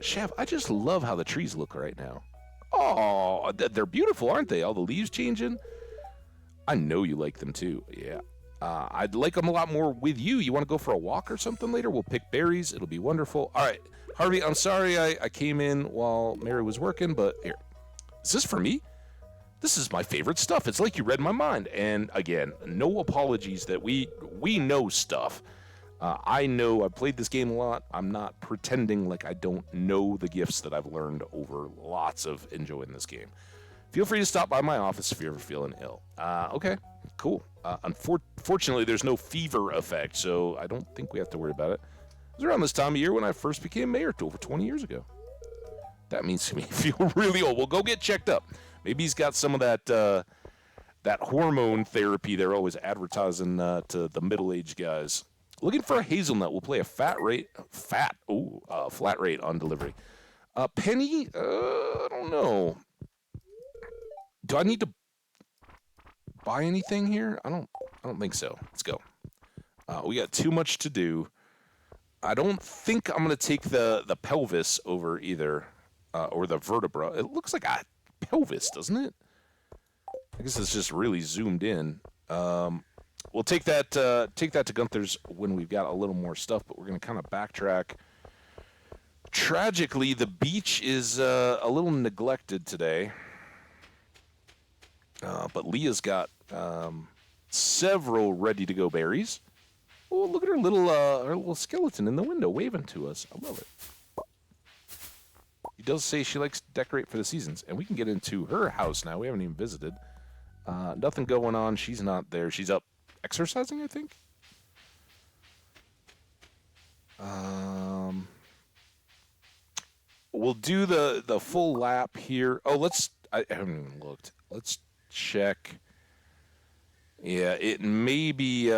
Chef, I just love how the trees look right now. Oh, they're beautiful, aren't they? All the leaves changing. I know you like them too. Yeah. I'd like them a lot more with you. You want to go for a walk or something later? We'll pick berries. It'll be wonderful. All right. Harvey, I'm sorry I came in while Mary was working, but here. Is this for me? This is my favorite stuff. It's like you read my mind. And again, no apologies that we know stuff. I know I've played this game a lot. I'm not pretending like I don't know the gifts that I've learned over lots of enjoying this game. Feel free to stop by my office if you're ever feeling ill. Okay, cool. Unfortunately, there's no fever effect, so I don't think we have to worry about it. It was around this time of year when I first became mayor over 20 years ago. That means me feel really old. Well, go get checked up. Maybe he's got some of that hormone therapy they're always advertising to the middle-aged guys. Looking for a hazelnut. We'll play a flat rate on delivery. Penny, I don't know. Do I need to buy anything here? I don't think so. Let's go. We got too much to do. I don't think I'm gonna take the pelvis over either, or the vertebra. It looks like a pelvis, doesn't it? I guess it's just really zoomed in. We'll take that to Gunther's when we've got a little more stuff, but we're gonna kind of backtrack. Tragically, the beach is a little neglected today. But Leah's got several ready-to-go berries. Oh, look at her little skeleton in the window waving to us. I love it. He does say she likes to decorate for the seasons, and we can get into her house now. We haven't even visited. Nothing going on. She's not there. She's up exercising, I think. We'll do the full lap here. Oh, I haven't even looked. Let's check. Yeah, it may be.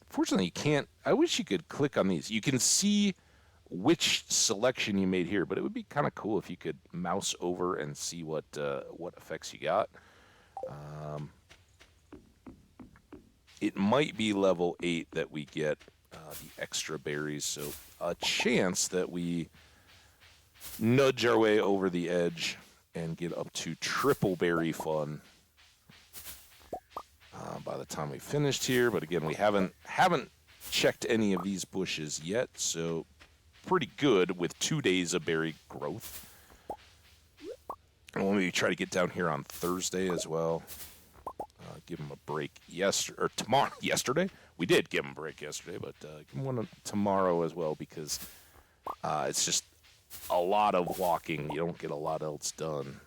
Fortunately, you can't. I wish you could click on these. You can see which selection you made here, but it would be kind of cool if you could mouse over and see what effects you got. It might be level 8 that we get the extra berries, so a chance that we nudge our way over the edge and get up to triple berry fun by the time we finished here. But again, we haven't checked any of these bushes yet, so pretty good with 2 days of berry growth. And we'll maybe try to get down here on Thursday as well. Give him a break tomorrow. Yesterday we did give him a break yesterday, but give him one tomorrow as well, because it's just a lot of walking. You don't get a lot else done,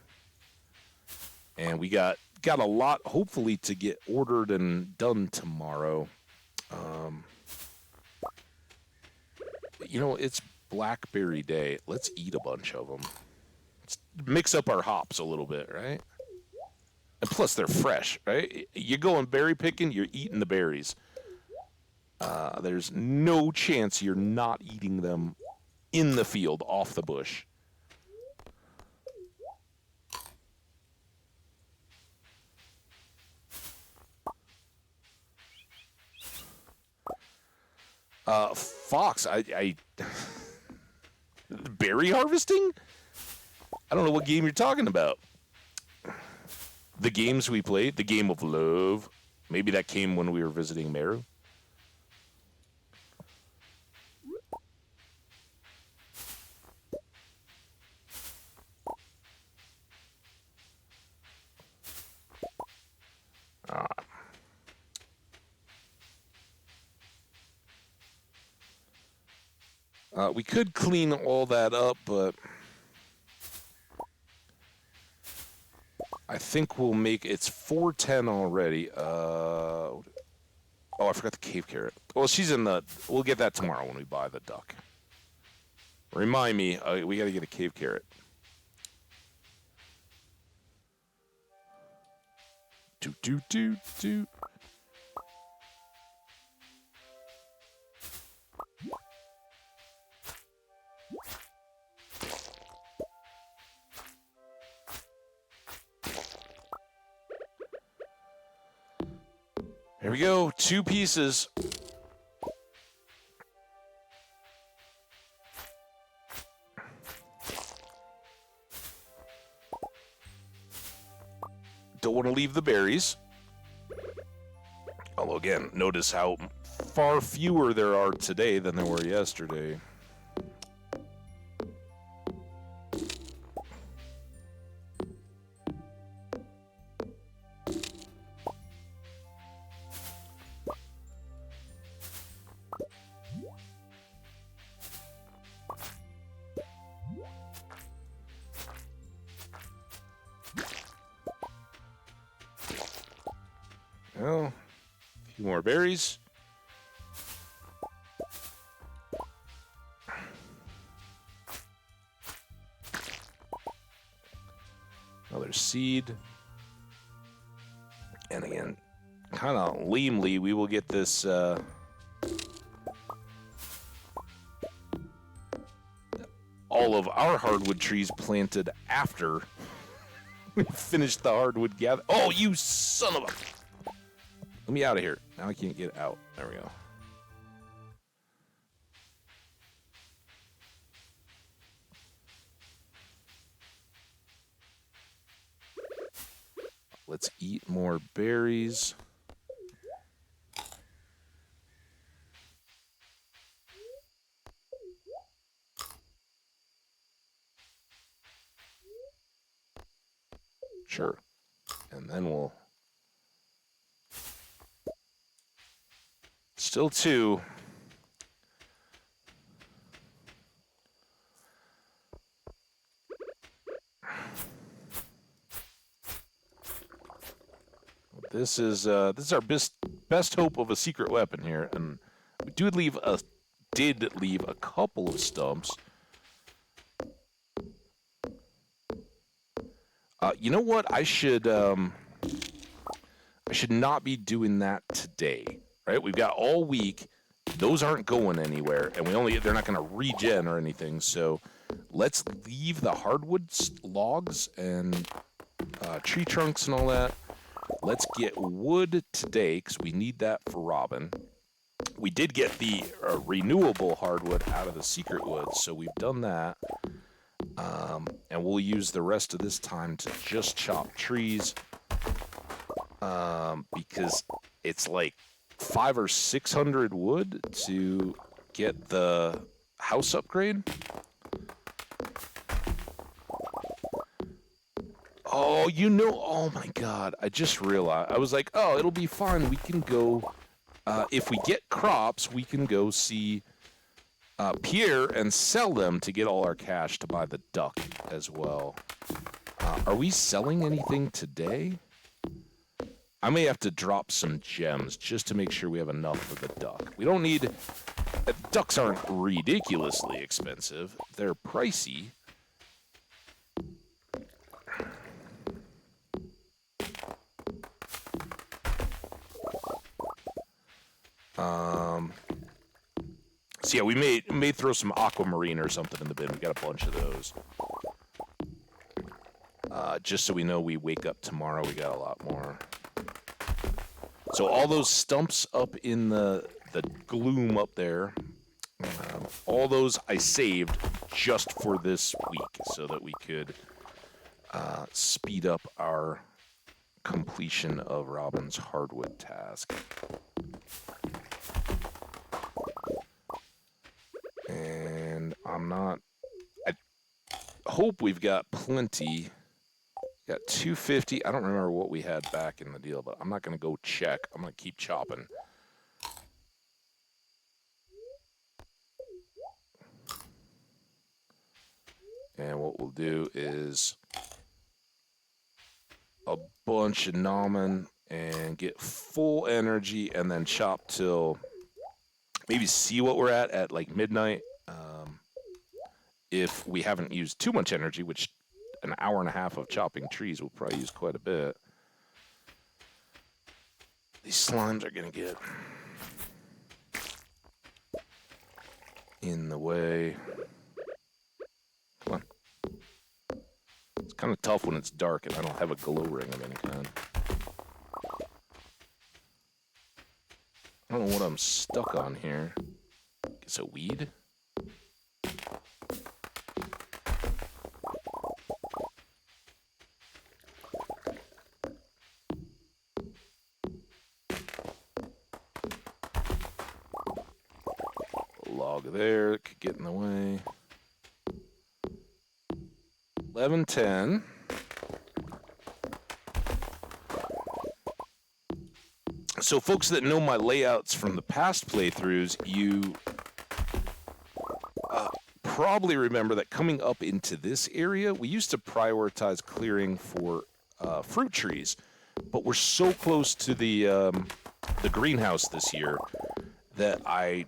and we got a lot hopefully to get ordered and done tomorrow. It's Blackberry Day. Let's eat a bunch of them. Let's mix up our hops a little bit, right? And plus, they're fresh, right? You're going berry picking, you're eating the berries. There's no chance you're not eating them in the field, off the bush. Fox, berry harvesting? I don't know what game you're talking about. The games we played, the game of love. Maybe that came when we were visiting Meru. We could clean all that up, but I think we'll make it's 4:10 already. Oh, I forgot the cave carrot. Well, we'll get that tomorrow when we buy the duck. Remind me, we got to get a cave carrot. Do. Here we go, 2 pieces. Don't want to leave the berries. Although, again, notice how far fewer there are today than there were yesterday. 2 more berries. Another seed. And again, kind of lamely, we will get this all of our hardwood trees planted after we finished the hardwood gather. Oh, you son of a... Let me out of here. Now I can't get out. There we go. Let's eat more berries. Sure. And then we'll... Still 2. This is our best hope of a secret weapon here, and we did leave a couple of stumps. You know what? I should not be doing that today, right? We've got all week. Those aren't going anywhere, and they're not going to regen or anything. So let's leave the hardwood logs and tree trunks and all that. Let's get wood today, because we need that for Robin. We did get the renewable hardwood out of the secret woods, so we've done that. And we'll use the rest of this time to just chop trees, because it's like 500 or 600 wood to get the house upgrade. Oh, oh my God, I just realized. I was like, oh, it'll be fine. We can go, if we get crops, we can go see Pierre and sell them to get all our cash to buy the duck as well. Are we selling anything today? I may have to drop some gems just to make sure we have enough for the duck. We don't need... ducks aren't ridiculously expensive. They're pricey. So yeah, we may throw some aquamarine or something in the bin. We got a bunch of those. Just so we know we wake up tomorrow, we got a lot more. So all those stumps up in the gloom up there, all those I saved just for this week so that we could speed up our completion of Robin's hardwood task. And I hope we've got plenty. Got 250. I don't remember what we had back in the deal, but I'm not going to go check. I'm going to keep chopping. And what we'll do is a bunch of Namen and get full energy and then chop till maybe see what we're at like midnight. If we haven't used too much energy, which an hour and a half of chopping trees will probably use quite a bit. These slimes are going to get in the way. Come on. It's kind of tough when it's dark and I don't have a glow ring of any kind. I don't know what I'm stuck on here. It's a weed? Log there, it could get in the way. 11:10. So folks that know my layouts from the past playthroughs, you probably remember that coming up into this area, we used to prioritize clearing for fruit trees, but we're so close to the the greenhouse this year that I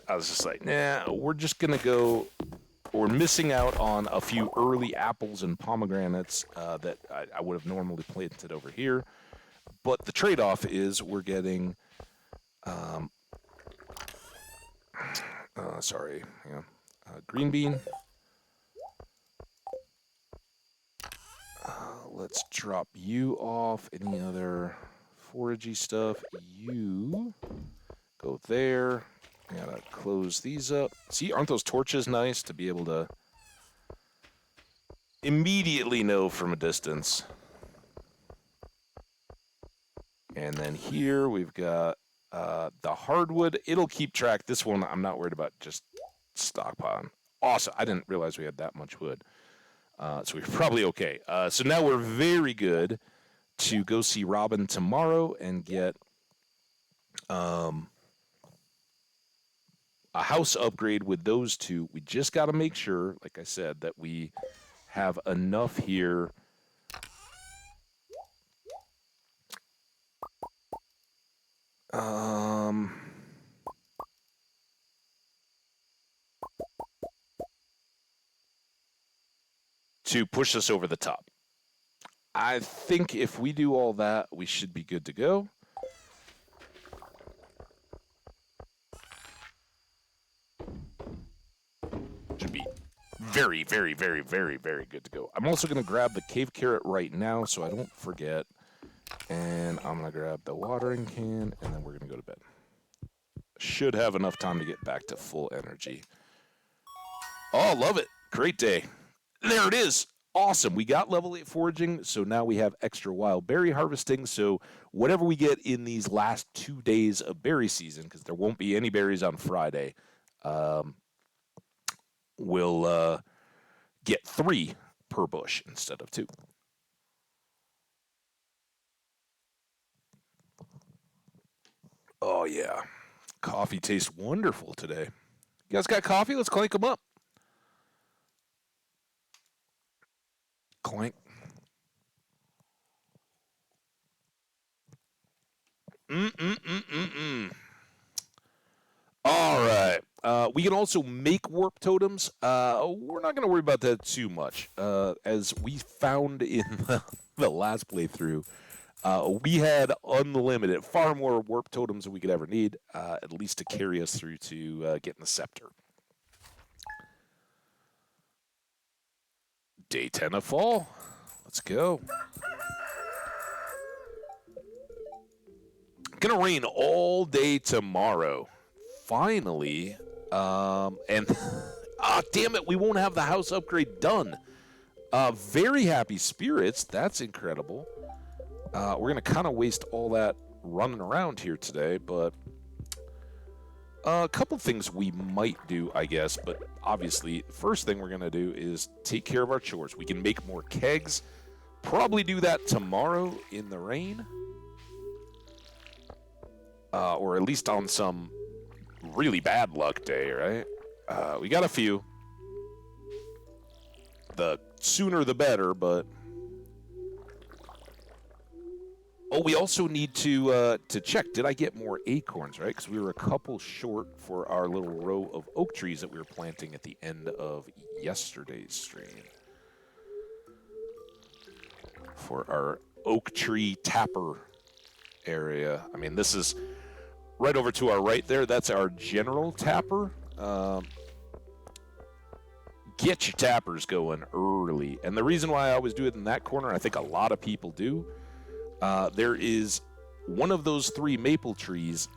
was just like, nah, we're just going to go. We're missing out on a few early apples and pomegranates that I would have normally planted over here. But the trade-off is we're getting, sorry, yeah, green bean. Let's drop you off. Any other foragey stuff? You go there. I gotta close these up. See, aren't those torches nice to be able to immediately know from a distance? And then here we've got the hardwood. It'll keep track. This one I'm not worried about just stockpiling. Awesome. I didn't realize we had that much wood. So we're probably okay. So now we're very good to go see Robin tomorrow and get a house upgrade with those two. We just got to make sure, like I said, that we have enough here. To push us over the top. I think if we do all that, we should be good to go. Should be very, very, very, very, very good to go. I'm also going to grab the cave carrot right now so I don't forget. And I'm going to grab the watering can, and then we're going to go to bed. Should have enough time to get back to full energy. Oh, love it. Great day. There it is. Awesome. We got level 8 foraging, so now we have extra wild berry harvesting. So whatever we get in these last 2 days of berry season, because there won't be any berries on Friday, we'll get 3 per bush instead of 2. Oh, yeah. Coffee tastes wonderful today. You guys got coffee? Let's clank them up. Clank. All right. We can also make warp totems. We're not going to worry about that too much. As we found in the last playthrough, we had unlimited, far more warp totems than we could ever need, at least to carry us through to getting the scepter. Day 10 of fall. Let's go. Gonna rain all day tomorrow. Finally. And damn it, we won't have the house upgrade done. Very happy spirits. That's incredible. We're gonna kind of waste all that running around here today, but a couple things we might do, I guess. But obviously, first thing we're gonna do is take care of our chores. We can make more kegs. Probably do that tomorrow in the rain. Or at least on some really bad luck day, right? We got a few. The sooner the better, but... Oh, we also need to check. Did I get more acorns, right? Because we were a couple short for our little row of oak trees that we were planting at the end of yesterday's stream. For our oak tree tapper area. I mean, this is right over to our right there. That's our general tapper. Get your tappers going early. And the reason why I always do it in that corner, I think a lot of people do, there is one of those 3 maple trees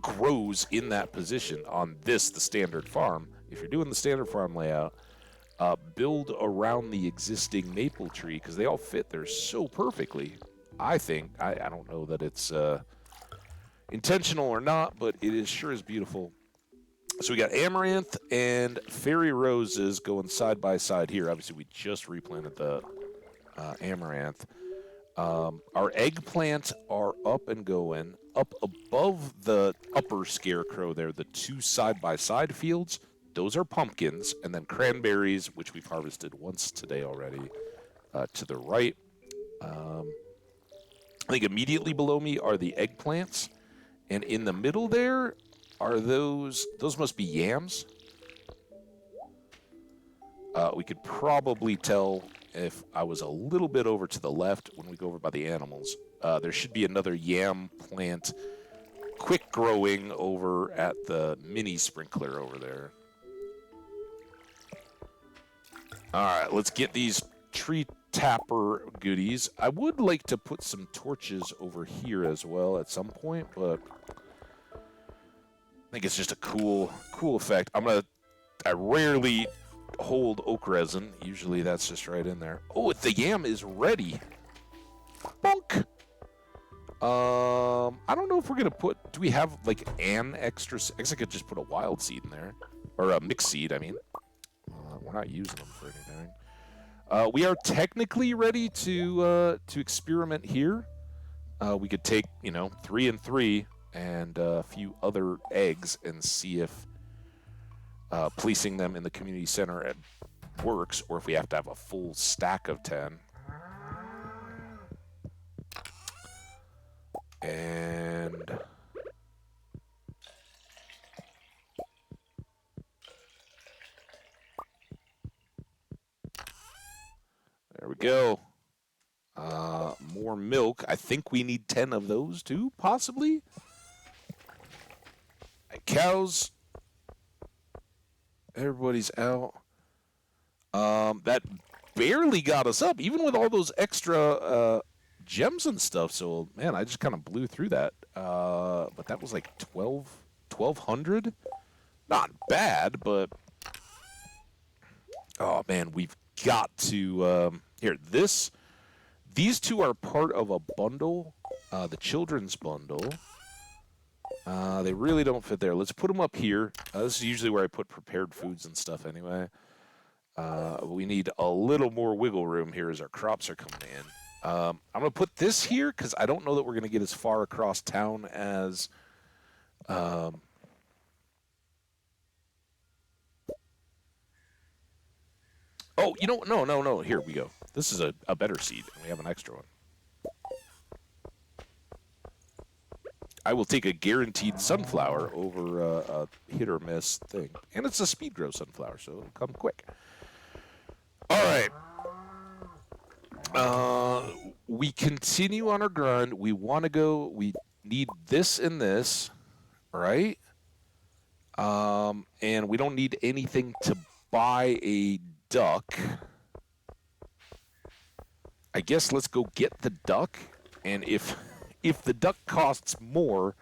grows in that position on this, the standard farm. If you're doing the standard farm layout, build around the existing maple tree because they all fit there so perfectly. I think. I don't know that it's intentional or not, but it is sure is beautiful. So we got amaranth and fairy roses going side by side here. Obviously, we just replanted the amaranth. Our eggplant are up and going. Up above the upper scarecrow there, the 2 side-by-side fields, those are pumpkins. And then cranberries, which we've harvested once today already, to the right. I think immediately below me are the eggplants, and in the middle there are those must be yams. We could probably tell if I was a little bit over to the left when we go over by the animals. There should be another yam plant quick growing over at the mini sprinkler over there. All right, let's get these tree tapper goodies. I would like to put some torches over here as well at some point, but I think it's just a cool effect. I rarely hold oak resin. Usually that's just right in there. Oh, the yam is ready. Bonk. I don't know if we're gonna put. Do we have like an extra? I guess I could just put a wild seed in there, or a mixed seed. I mean, we're not using them for anything. We are technically ready to experiment here. We could take 3 and 3 and a few other eggs and see if placing them in the community center works, or if we have to have a full stack of 10. And there we go. More milk. I think we need 10 of those too, possibly. Cows. Everybody's out. That barely got us up, even with all those extra gems and stuff. So, man, I just kind of blew through that. But that was like 1,200. Not bad, but oh man, we've got to here. These two are part of a bundle, the children's bundle. They really don't fit there. Let's put them up here. This is usually where I put prepared foods and stuff anyway. We need a little more wiggle room here as our crops are coming in. I'm going to put this here because I don't know that we're going to get as far across town as... Oh, no. Here we go. This is a better seed, and we have an extra one. I will take a guaranteed sunflower over a hit or miss thing. And it's a speed grow sunflower, so it'll come quick. All right. We continue on our grind. We want to go. We need this and this, right? And we don't need anything to buy a duck. I guess let's go get the duck, and if the duck costs more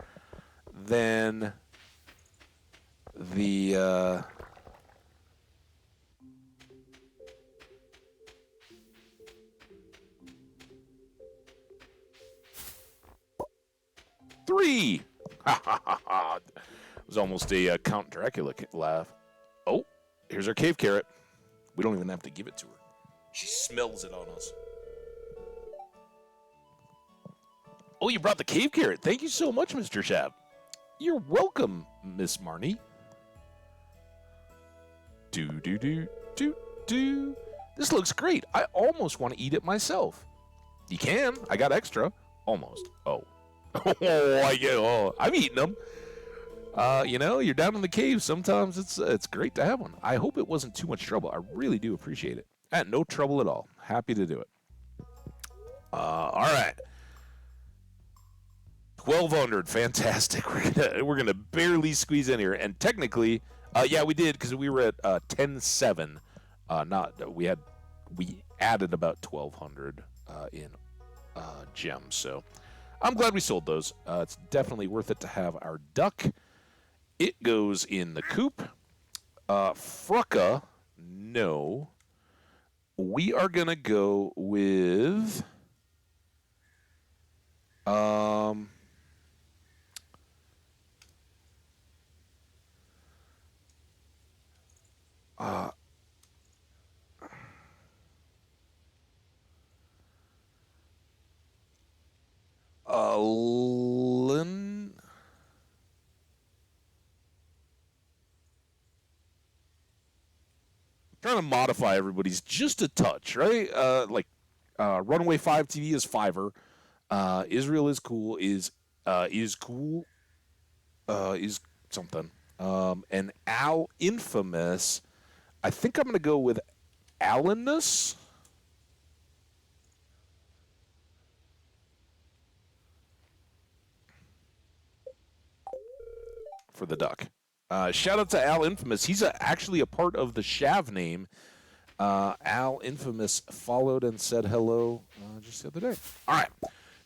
than the three. It was almost a Count Dracula laugh. Oh, here's our cave carrot. We don't even have to give it to her. She smells it on us. Oh, you brought the cave carrot. Thank you so much, Mr. Shab. You're welcome, Miss Marnie. Do. This looks great. I almost want to eat it myself. You can. I got extra. Almost. Oh. I'm eating them. You're down in the cave. Sometimes it's great to have one. I hope it wasn't too much trouble. I really do appreciate it. No trouble at all. Happy to do it. All right. 1,200. Fantastic. We're gonna barely squeeze in here. And technically, yeah, we did because we were at 10.7. We added about 1,200 in gems. So I'm glad we sold those. It's definitely worth it to have our duck. It goes in the coop. Frucka, no. We are gonna go with Lynn. Trying to modify everybody's just a touch, right? Runaway 5 TV is Fiverr. Israel is cool. Is cool. Is something. And Al Infamous. I think I'm gonna go with Alanus for the duck. Shout out to Al Infamous. He's actually a part of the Shav name. Al Infamous followed and said hello just the other day. All right.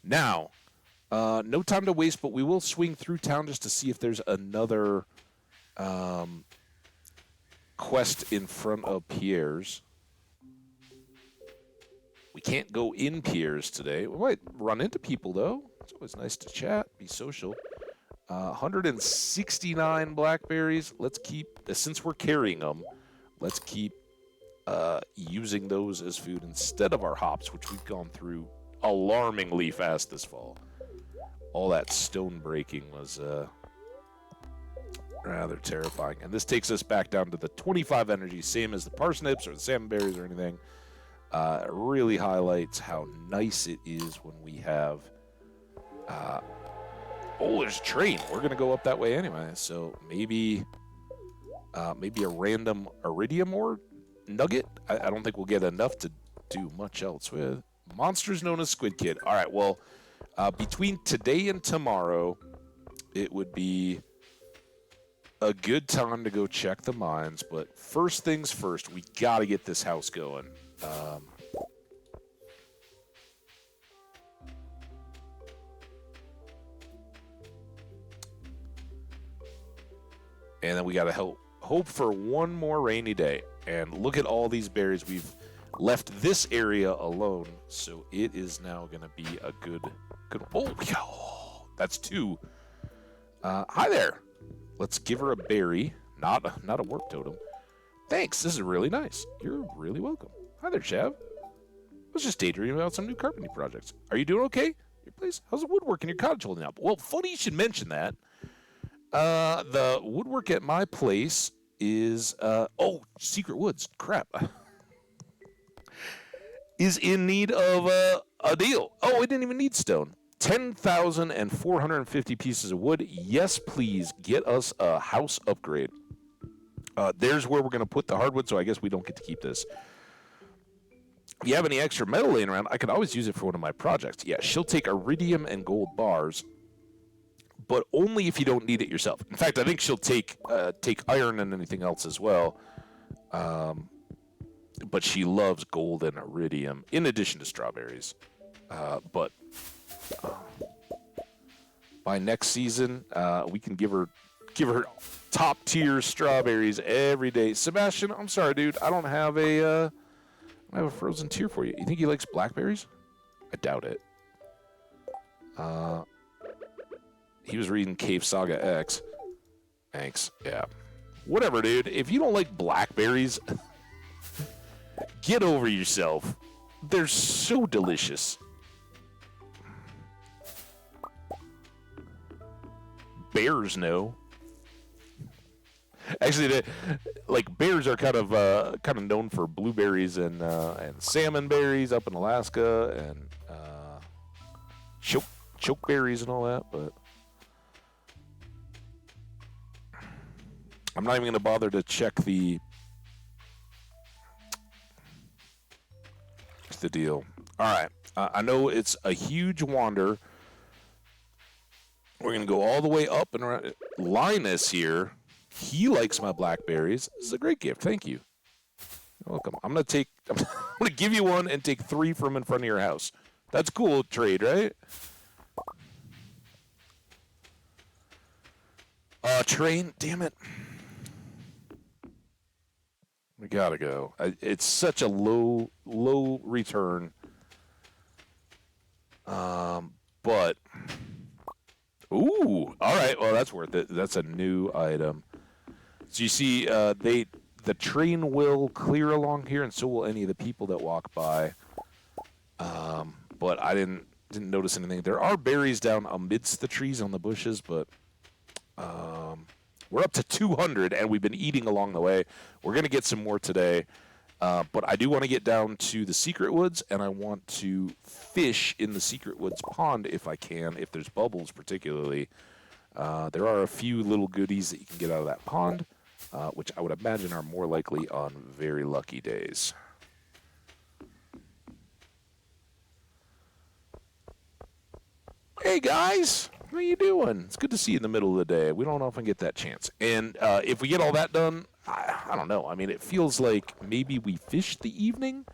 Now, no time to waste, but we will swing through town just to see if there's another quest in front of Pierre's. We can't go in Pierre's today. We might run into people, though. It's always nice to chat, be social. 169 blackberries. Let's keep, since we're carrying them, let's keep using those as food instead of our hops, which we've gone through alarmingly fast this fall. All that stone breaking was rather terrifying. And this takes us back down to the 25 energy, same as the parsnips or the salmon berries or anything. It really highlights how nice it is when we have... oh, there's a train. We're going to go up that way anyway. So maybe a random iridium ore nugget. I don't think we'll get enough to do much else with. Monsters known as Squid Kid. All right, well, between today and tomorrow, it would be a good time to go check the mines. But first things first, we got to get this house going. And then we got to hope for one more rainy day. And look at all these berries. We've left this area alone, so it is now going to be a good. Oh, that's two. Hi there. Let's give her a berry, not a warp totem. Thanks. This is really nice. You're really welcome. Hi there, Shav. I was just daydreaming about some new carpentry projects. Are you doing okay? Your place? How's the woodwork in your cottage holding up? Well, funny you should mention that. The woodwork at my place is, oh, Secret Woods, crap, is in need of a deal. Oh, it didn't even need stone. 10,450 pieces of wood. Yes, please, get us a house upgrade. There's where we're going to put the hardwood, so I guess we don't get to keep this. If you have any extra metal laying around, I could always use it for one of my projects. Yeah, she'll take iridium and gold bars, but only if you don't need it yourself. In fact, I think she'll take iron and anything else as well. But she loves gold and iridium, in addition to strawberries. But by next season, we can give her top tier strawberries every day. Sebastian, I'm sorry, dude. I don't have a frozen tier for you. You think he likes blackberries? I doubt it. He was reading Cave Saga X. Thanks. Yeah. Whatever, dude. If you don't like blackberries, get over yourself. They're so delicious. Bears know. Actually, bears are kind of known for blueberries and salmon berries up in Alaska and chokeberries and all that, but I'm not even going to bother to check the deal. All right. I know it's a huge wander. We're going to go all the way up and around. Linus here, he likes my blackberries. This is a great gift. Thank you. You're welcome. I'm going to give you one and take 3 from in front of your house. That's cool trade, right? Train, damn it. We gotta go. It's such a low return. But ooh, all right. Well, that's worth it. That's a new item. So you see, the train will clear along here, and so will any of the people that walk by. But I didn't notice anything. There are berries down amidst the trees on the bushes, but we're up to 200, and we've been eating along the way. We're gonna get some more today. But I do want to get down to the Secret Woods, and I want to fish in the Secret Woods pond if I can, if there's bubbles particularly. There are a few little goodies that you can get out of that pond, which I would imagine are more likely on very lucky days. Hey guys, how you doing? It's good to see you in the middle of the day. We don't often get that chance. And if we get all that done, I don't know. I mean, it feels like maybe we fished the evening.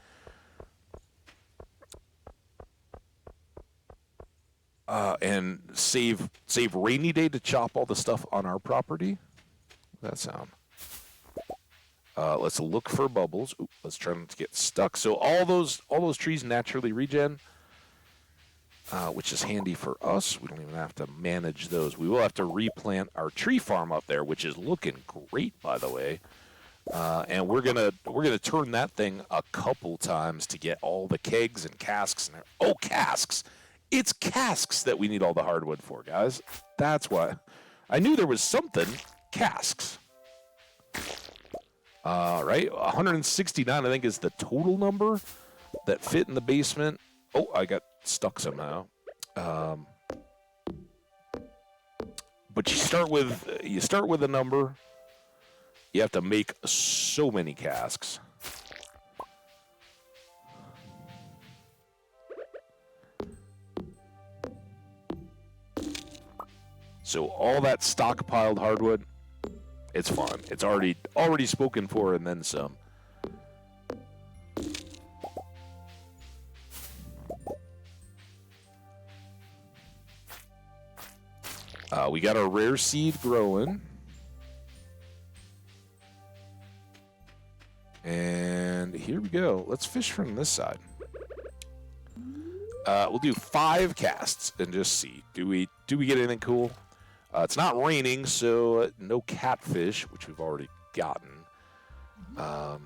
And save rainy day to chop all the stuff on our property. How's that sound? Let's look for bubbles. Ooh, let's try not to get stuck. So all those trees naturally regen, which is handy for us. We don't even have to manage those. We will have to replant our tree farm up there, which is looking great, by the way. And we're gonna turn that thing a couple times to get all the kegs and casks and casks. It's casks that we need all the hardwood for, guys. That's why. I knew there was something. Casks. Right? 169, I think, is the total number that fit in the basement. Oh, I got stuck somehow. But you start with a number. You have to make so many casks. So all that stockpiled hardwood, it's fine. It's already spoken for and then some. We got our rare seed growing. And here we go. Let's fish from this side. We'll do 5 casts and just see. Do we get anything cool? It's not raining, so no catfish, which we've already gotten. But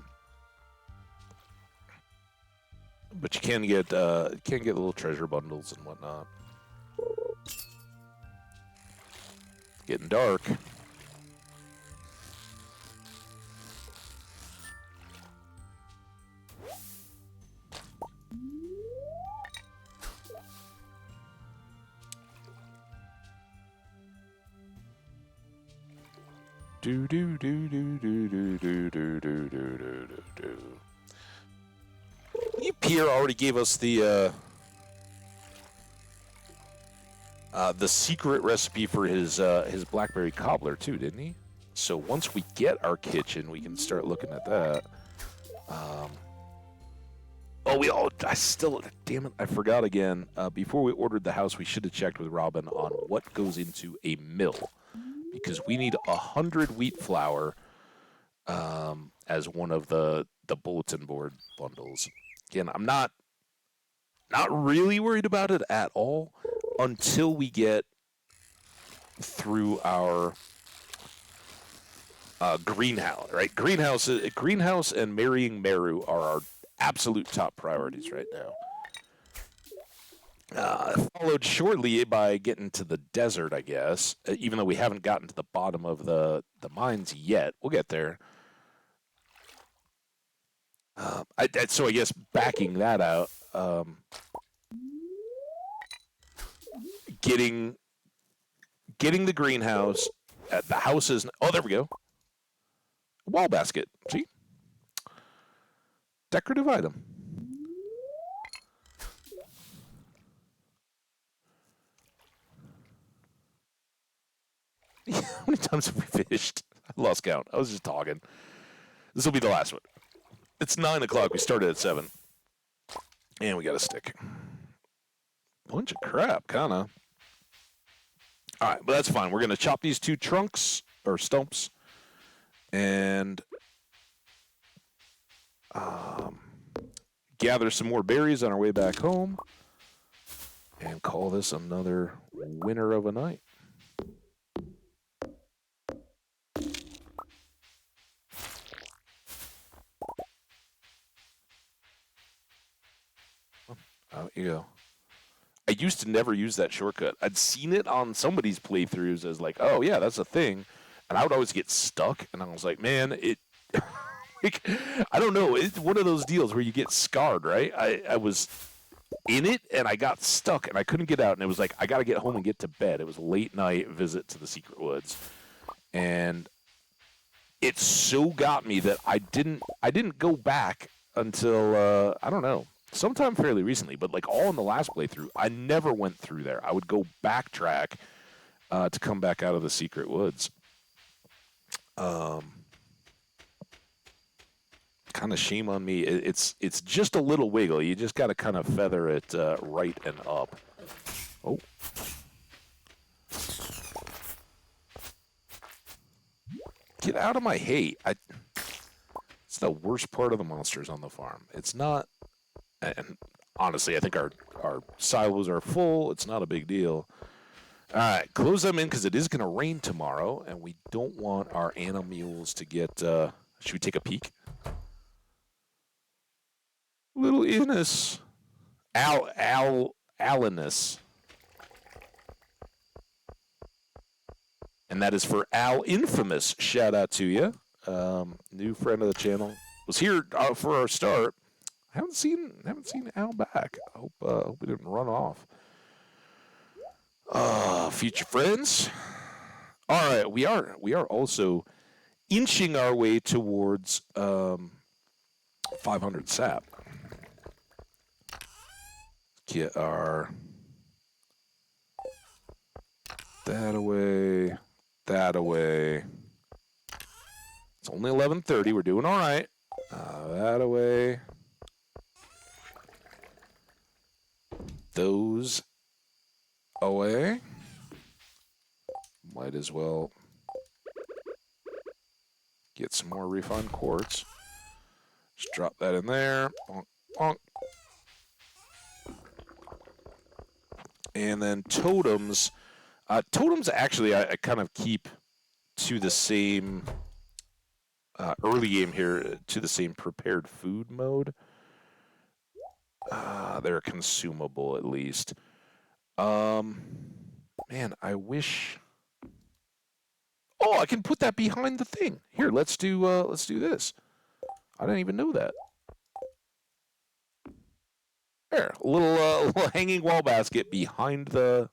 you can get little treasure bundles and whatnot. Getting dark. Do do do do do do do do do do do. Pierre already gave us the secret recipe for his blackberry cobbler too, didn't he? So once we get our kitchen, we can start looking at that. Damn it, I forgot again. Before we ordered the house, we should have checked with Robin on what goes into a mill, because we need 100 wheat flour as one of the bulletin board bundles. Again, I'm not really worried about it at all until we get through our greenhouse, right? Greenhouse and marrying Meru are our absolute top priorities right now. Followed shortly by getting to the desert, I guess, even though we haven't gotten to the bottom of the mines yet. We'll get there. So I guess backing that out, getting the greenhouse, the house is... Oh, there we go. Wall basket. See? Decorative item. How many times have we fished? I lost count. I was just talking. This will be the last one. It's 9 o'clock. We started at 7. And we got a stick. Bunch of crap, kind of. All right, but that's fine. We're going to chop these 2 trunks, or stumps, and gather some more berries on our way back home, and call this another winner of a night. Out you go. I used to never use that shortcut. I'd seen it on somebody's playthroughs as like, oh yeah, that's a thing. And I would always get stuck, and I was like, man, like, I don't know. It's one of those deals where you get scarred, right? I was in it and I got stuck and I couldn't get out, and it was like I got to get home and get to bed. It was a late night visit to the secret woods, and it so got me that I didn't go back until I don't know, sometime fairly recently, but like all in the last playthrough, I never went through there. I would go backtrack to come back out of the secret woods. Um, Kind of shame on me. It's just a little wiggle. You just got to kind of feather it right and up. Oh, get out of my hay! It's the worst part of the monsters on the farm. It's not, and honestly, I think our silos are full. It's not a big deal. All right, close them in because it is going to rain tomorrow, and we don't want our animals to get. Should we take a peek? Little Innis, Alanus, and that is for Al Infamous. Shout out to you, new friend of the channel. Was here for our start. Haven't seen Al back. Hope we didn't run off. Future friends. All right, we are also inching our way towards 500 sap. Get our that away, that away. It's only 11:30. We're doing all right. That away. Those away. Might as well get some more refined quartz. Just drop that in there. Bonk, bonk. And then totems. Totems, actually, I kind of keep to the same early game here, to the same prepared food mode. They're consumable, at least. Man, I wish. Oh, I can put that behind the thing. Here, let's do this. I didn't even know that. There, a little hanging wall basket behind the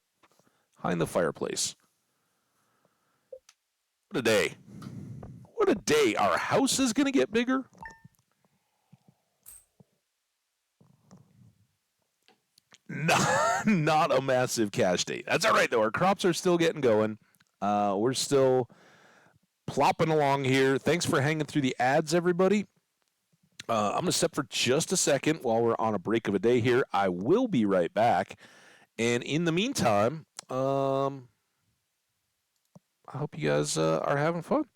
fireplace. What a day! What a day! Our house is gonna get bigger. Not a massive cash date. That's all right though. Our crops are still getting going. We're still plopping along here. Thanks for hanging through the ads, everybody. I'm gonna step for just a second while we're on a break of a day here. I will be right back. And in the meantime, I hope you guys are having fun.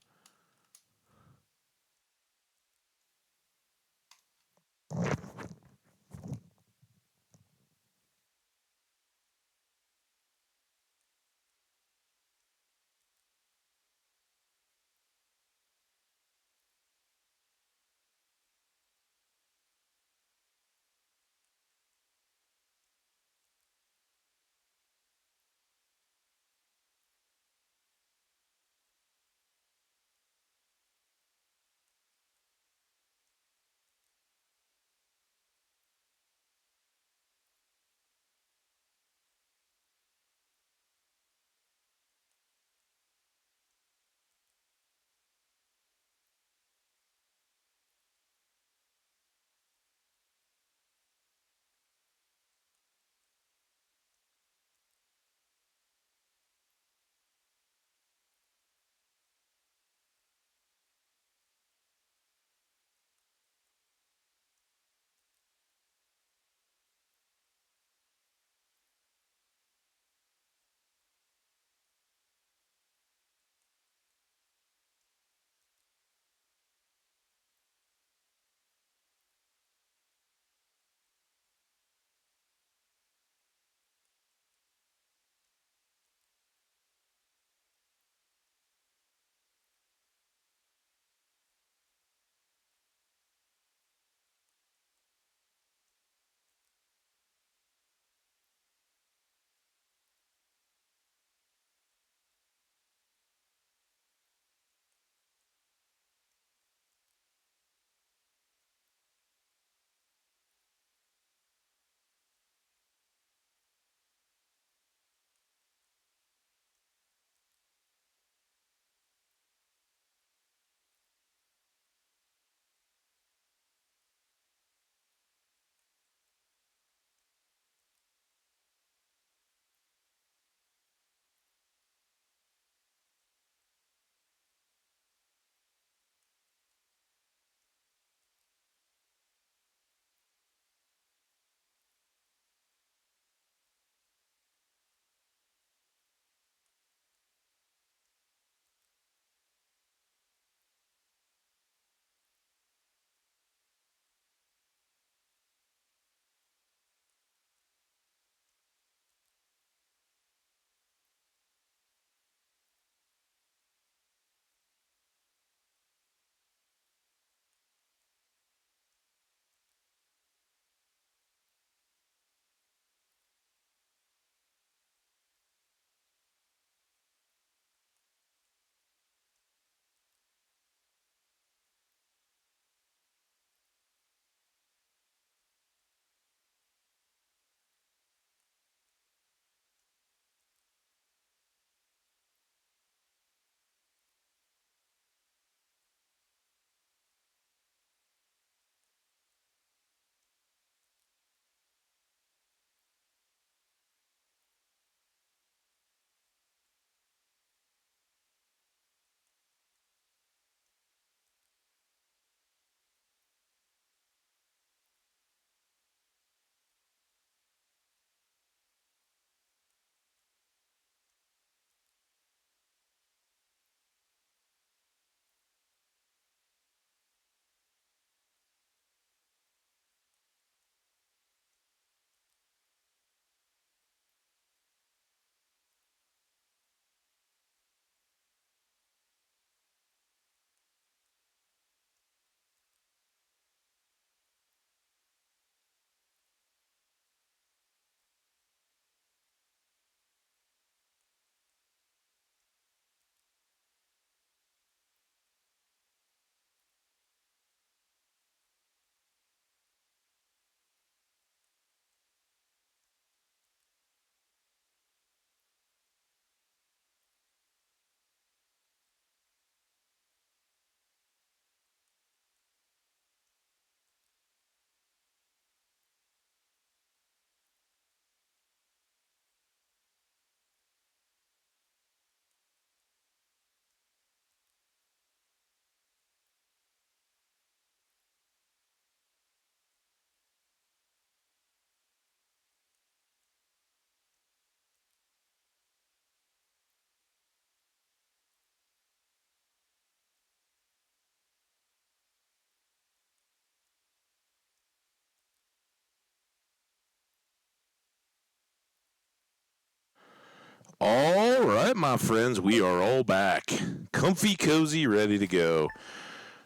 All right, my friends, we are all back. Comfy, cozy, ready to go.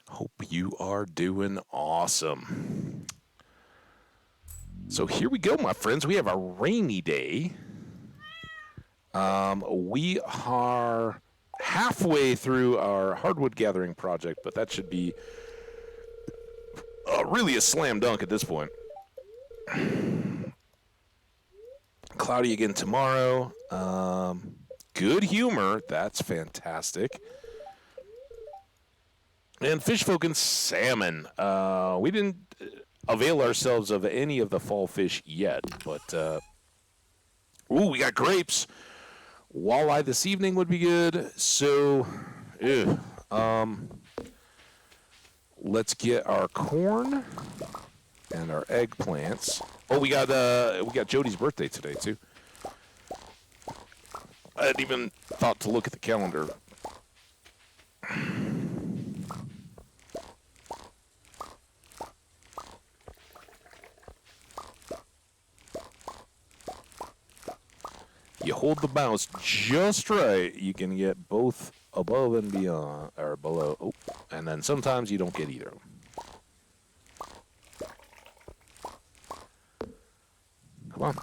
Hope you are doing awesome. So here we go, my friends. We have a rainy day. We are halfway through our hardwood gathering project, but that should be really a slam dunk at this point. Cloudy again tomorrow. Good humor. That's fantastic. And fish folk and salmon. We didn't avail ourselves of any of the fall fish yet, but ooh, we got grapes. Walleye this evening would be good. So, let's get our corn and our eggplants. Oh, we got Jody's birthday today too. I hadn't even thought to look at the calendar. You hold the bounce just right, you can get both above and beyond, or below. Oh, and then sometimes you don't get either of them. Come on.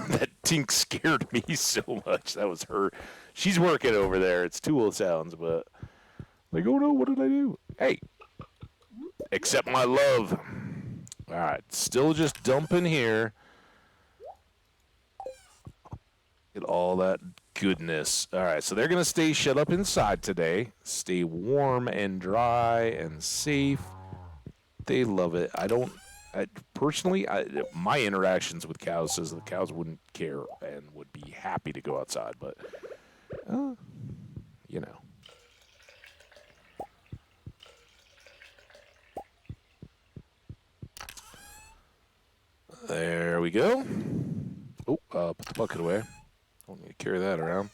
That tink scared me so much. That was her. She's working over there. It's Tool sounds, but like, oh no, what did I do? Hey, accept my love. All right, still just dumping here. Get all that goodness. All right, so they're going to stay shut up inside today. Stay warm and dry and safe. They love it. Personally, my interactions with cows says the cows wouldn't care and would be happy to go outside, but, you know. There we go. Oh, put the bucket away. Don't need to carry that around.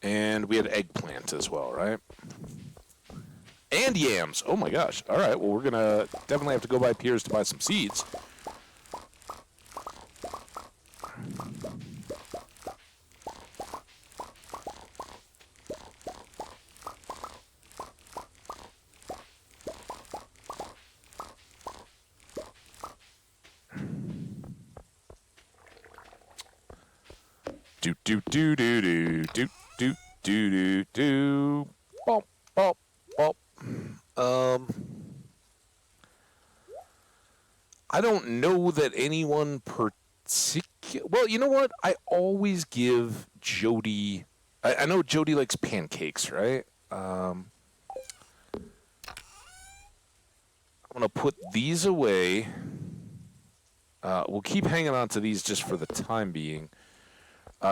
And we had eggplant as well, right? And yams. Oh my gosh. All right. Well, we're going to definitely have to go by Pierre's to buy some seeds. Do do do do do do do do do do. Bop bop bop. I don't know that anyone particular. Well, you know what? I always give Jody. I know Jody likes pancakes, right? I'm gonna put these away. We'll keep hanging on to these just for the time being.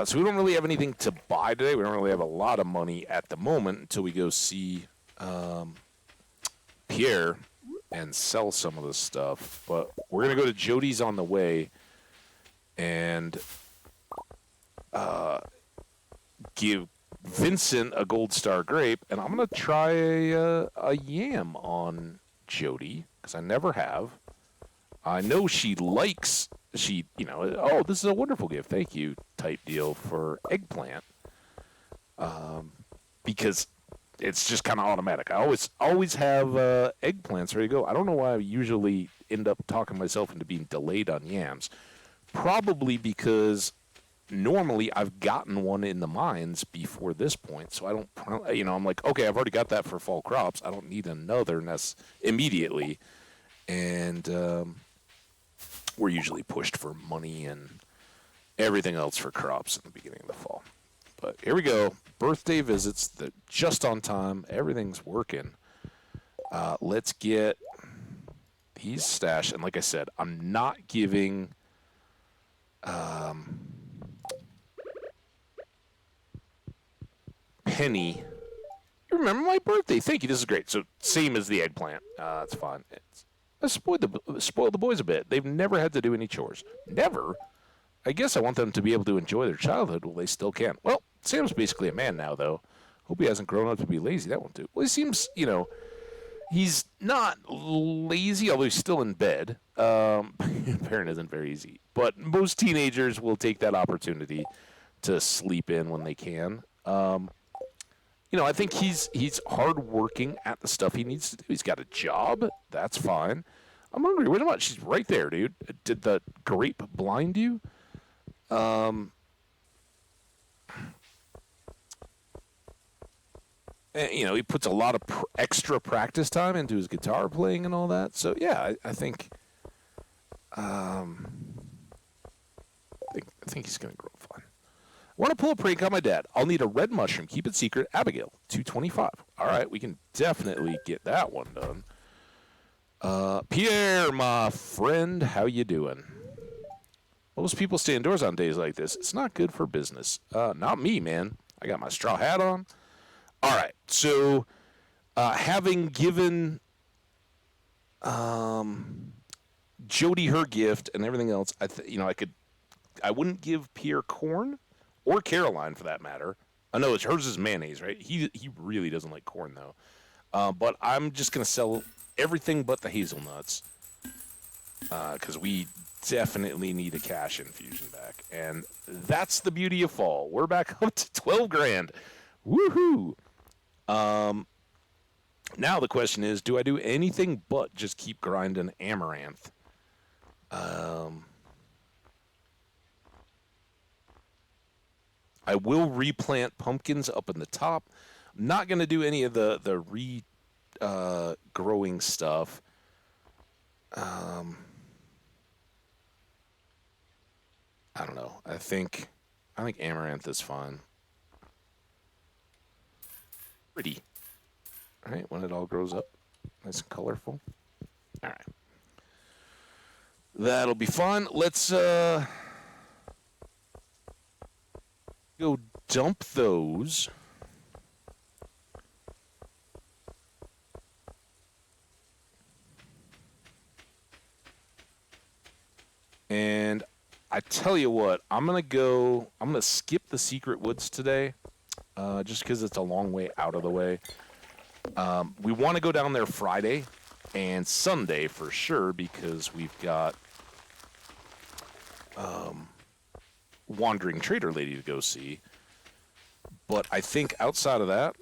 So we don't really have anything to buy today. We don't really have a lot of money at the moment until we go see Pierre and sell some of this stuff. But we're going to go to Jody's on the way and give Vincent a gold star grape. And I'm going to try a yam on Jody because I never have. I know she likes... oh, this is a wonderful gift, thank you, type deal for eggplant. Because it's just kind of automatic. I always have eggplants ready to go. I don't know why I usually end up talking myself into being delayed on yams. Probably because normally I've gotten one in the mines before this point, so I don't, I'm like, okay, I've already got that for fall crops. I don't need another immediately. And... we're usually pushed for money and everything else for crops in the beginning of the fall. But here we go. Birthday visits, just on time. Everything's working. Let's get these stashed. And like I said, I'm not giving... Penny... You remember my birthday. Thank you. This is great. So same as the eggplant. That's fine. Let's spoil the boys a bit. They've never had to do any chores. Never? I guess I want them to be able to enjoy their childhood while they still can. Well, Sam's basically a man now, though. Hope he hasn't grown up to be lazy. That won't do. Well, he seems, He's not lazy, although he's still in bed. Parent isn't very easy, but most teenagers will take that opportunity to sleep in when they can. I think he's hardworking at the stuff he needs to do. He's got a job. That's fine. I'm hungry. Wait a minute. She's right there, dude. Did the grape blind you? And, he puts a lot of extra practice time into his guitar playing and all that. So yeah, I think, I think he's gonna grow fine. I want to pull a prank on my dad. I'll need a red mushroom. Keep it secret. Abigail, 225. All right, we can definitely get that one done. Pierre, my friend, how you doing? Most people stay indoors on days like this. It's not good for business. Not me, man. I got my straw hat on. All right, so having given Jody her gift and everything else, I wouldn't give Pierre corn or Caroline for that matter. I know hers is mayonnaise, right? He really doesn't like corn though. But I'm just gonna sell everything but the hazelnuts because we definitely need a cash infusion back, and that's the beauty of fall. We're back up to 12 grand. Woohoo! Now the question is, do I do anything but just keep grinding amaranth? I will replant pumpkins up in the top. I'm not going to do any of the growing stuff. I don't know. I think amaranth is fine. Pretty. All right, when it all grows up, nice and colorful. All right. That'll be fun. Let's go dump those. And I tell you what, I'm going to skip the secret woods today, just because it's a long way out of the way. We want to go down there Friday and Sunday for sure, because we've got Wandering Trader Lady to go see. But I think outside of that,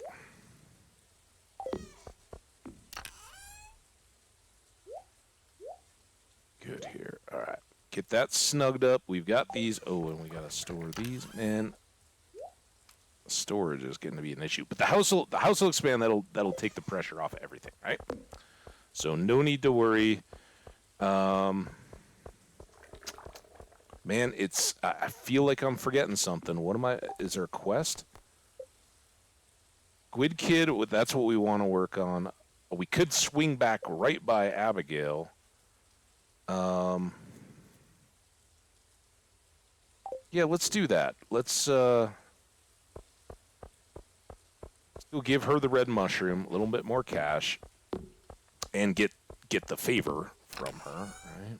good here. All right. Get that snugged up. We've got these. Oh, and we got to store these. Man, storage is going to be an issue. But the house will expand. That'll take the pressure off of everything, right? So no need to worry. Man, I feel like I'm forgetting something. Is there a quest? Squid Kid, that's what we want to work on. We could swing back right by Abigail. Yeah, let's do that. Let's go give her the red mushroom, a little bit more cash, and get the favor from her, right?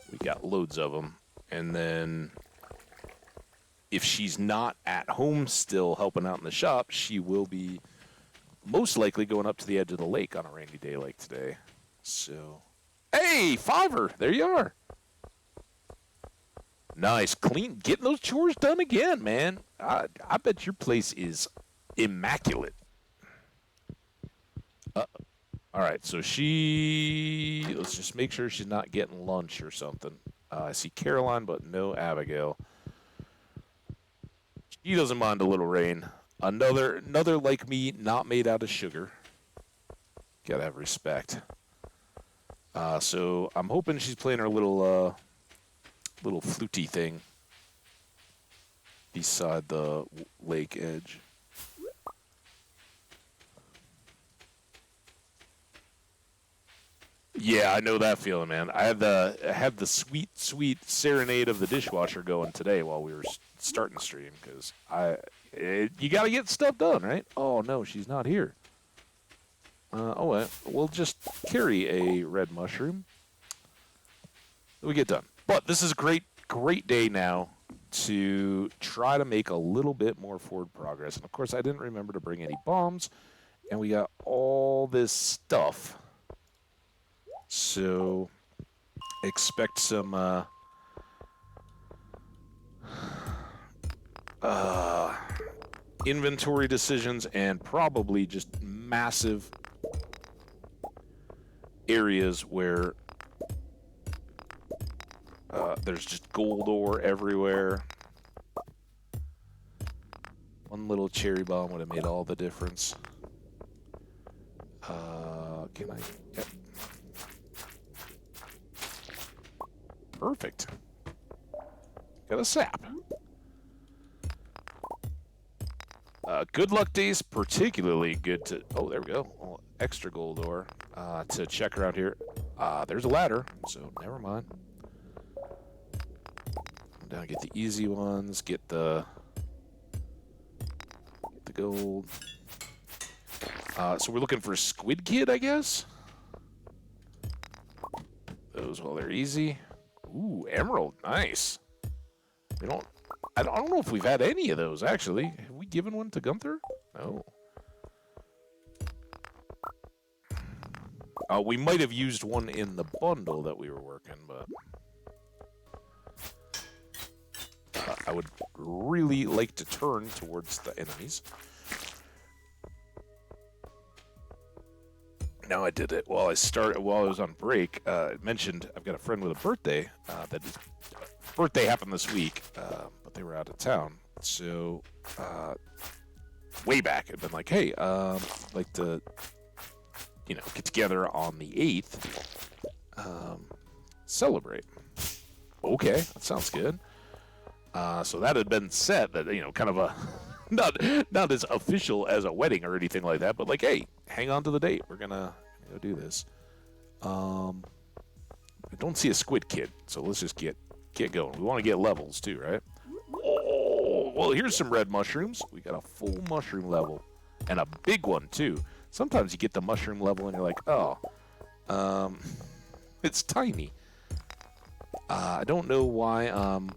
We got loads of them. And then if she's not at home still helping out in the shop, she will be most likely going up to the edge of the lake on a rainy day like today. So, hey, Fiver, there you are. Nice, clean, getting those chores done again, man. I bet your place is immaculate. All right, so let's just make sure she's not getting lunch or something. I see Caroline, but no Abigail. She doesn't mind a little rain. Another like me, not made out of sugar. Gotta have respect. So I'm hoping she's playing her little fluty thing beside the lake edge. Yeah, I know that feeling, man. I had the sweet serenade of the dishwasher going today while we were starting the stream, because you got to get stuff done, right? Oh no, she's not here. Oh well, we'll just carry a red mushroom. We get done. But this is a great day now to try to make a little bit more forward progress. And of course, I didn't remember to bring any bombs. and we got all this stuff. So expect some inventory decisions and probably just massive areas where there's just gold ore everywhere. One little cherry bomb would have made all the difference. Can I? Yep. Perfect. Got a sap. Good luck days, particularly good to... Oh, there we go. Oh, extra gold ore to check around here. There's a ladder, so never mind. Come down, get the easy ones, get the gold. So we're looking for a squid kid, I guess? Those, well, they're easy. Ooh, emerald, nice. I don't know if we've had any of those, actually. Have we given one to Gunther? No. We might have used one in the bundle that we were working, but... I would really like to turn towards the enemies. Now I did it while I was on break. I mentioned I've got a friend with a birthday. His birthday happened this week, but they were out of town. So way back, I'd been like, "Hey, I'd like to, get together on the 8th, celebrate." Okay, that sounds good. So that had been set. That kind of a not as official as a wedding or anything like that, but like, hey, hang on to the date. We're gonna go do this. I don't see a squid kid, so let's just get going. We want to get levels too, right? Oh, well, here's some red mushrooms. We got a full mushroom level and a big one too. Sometimes you get the mushroom level and you're like, oh, it's tiny. I don't know why I'm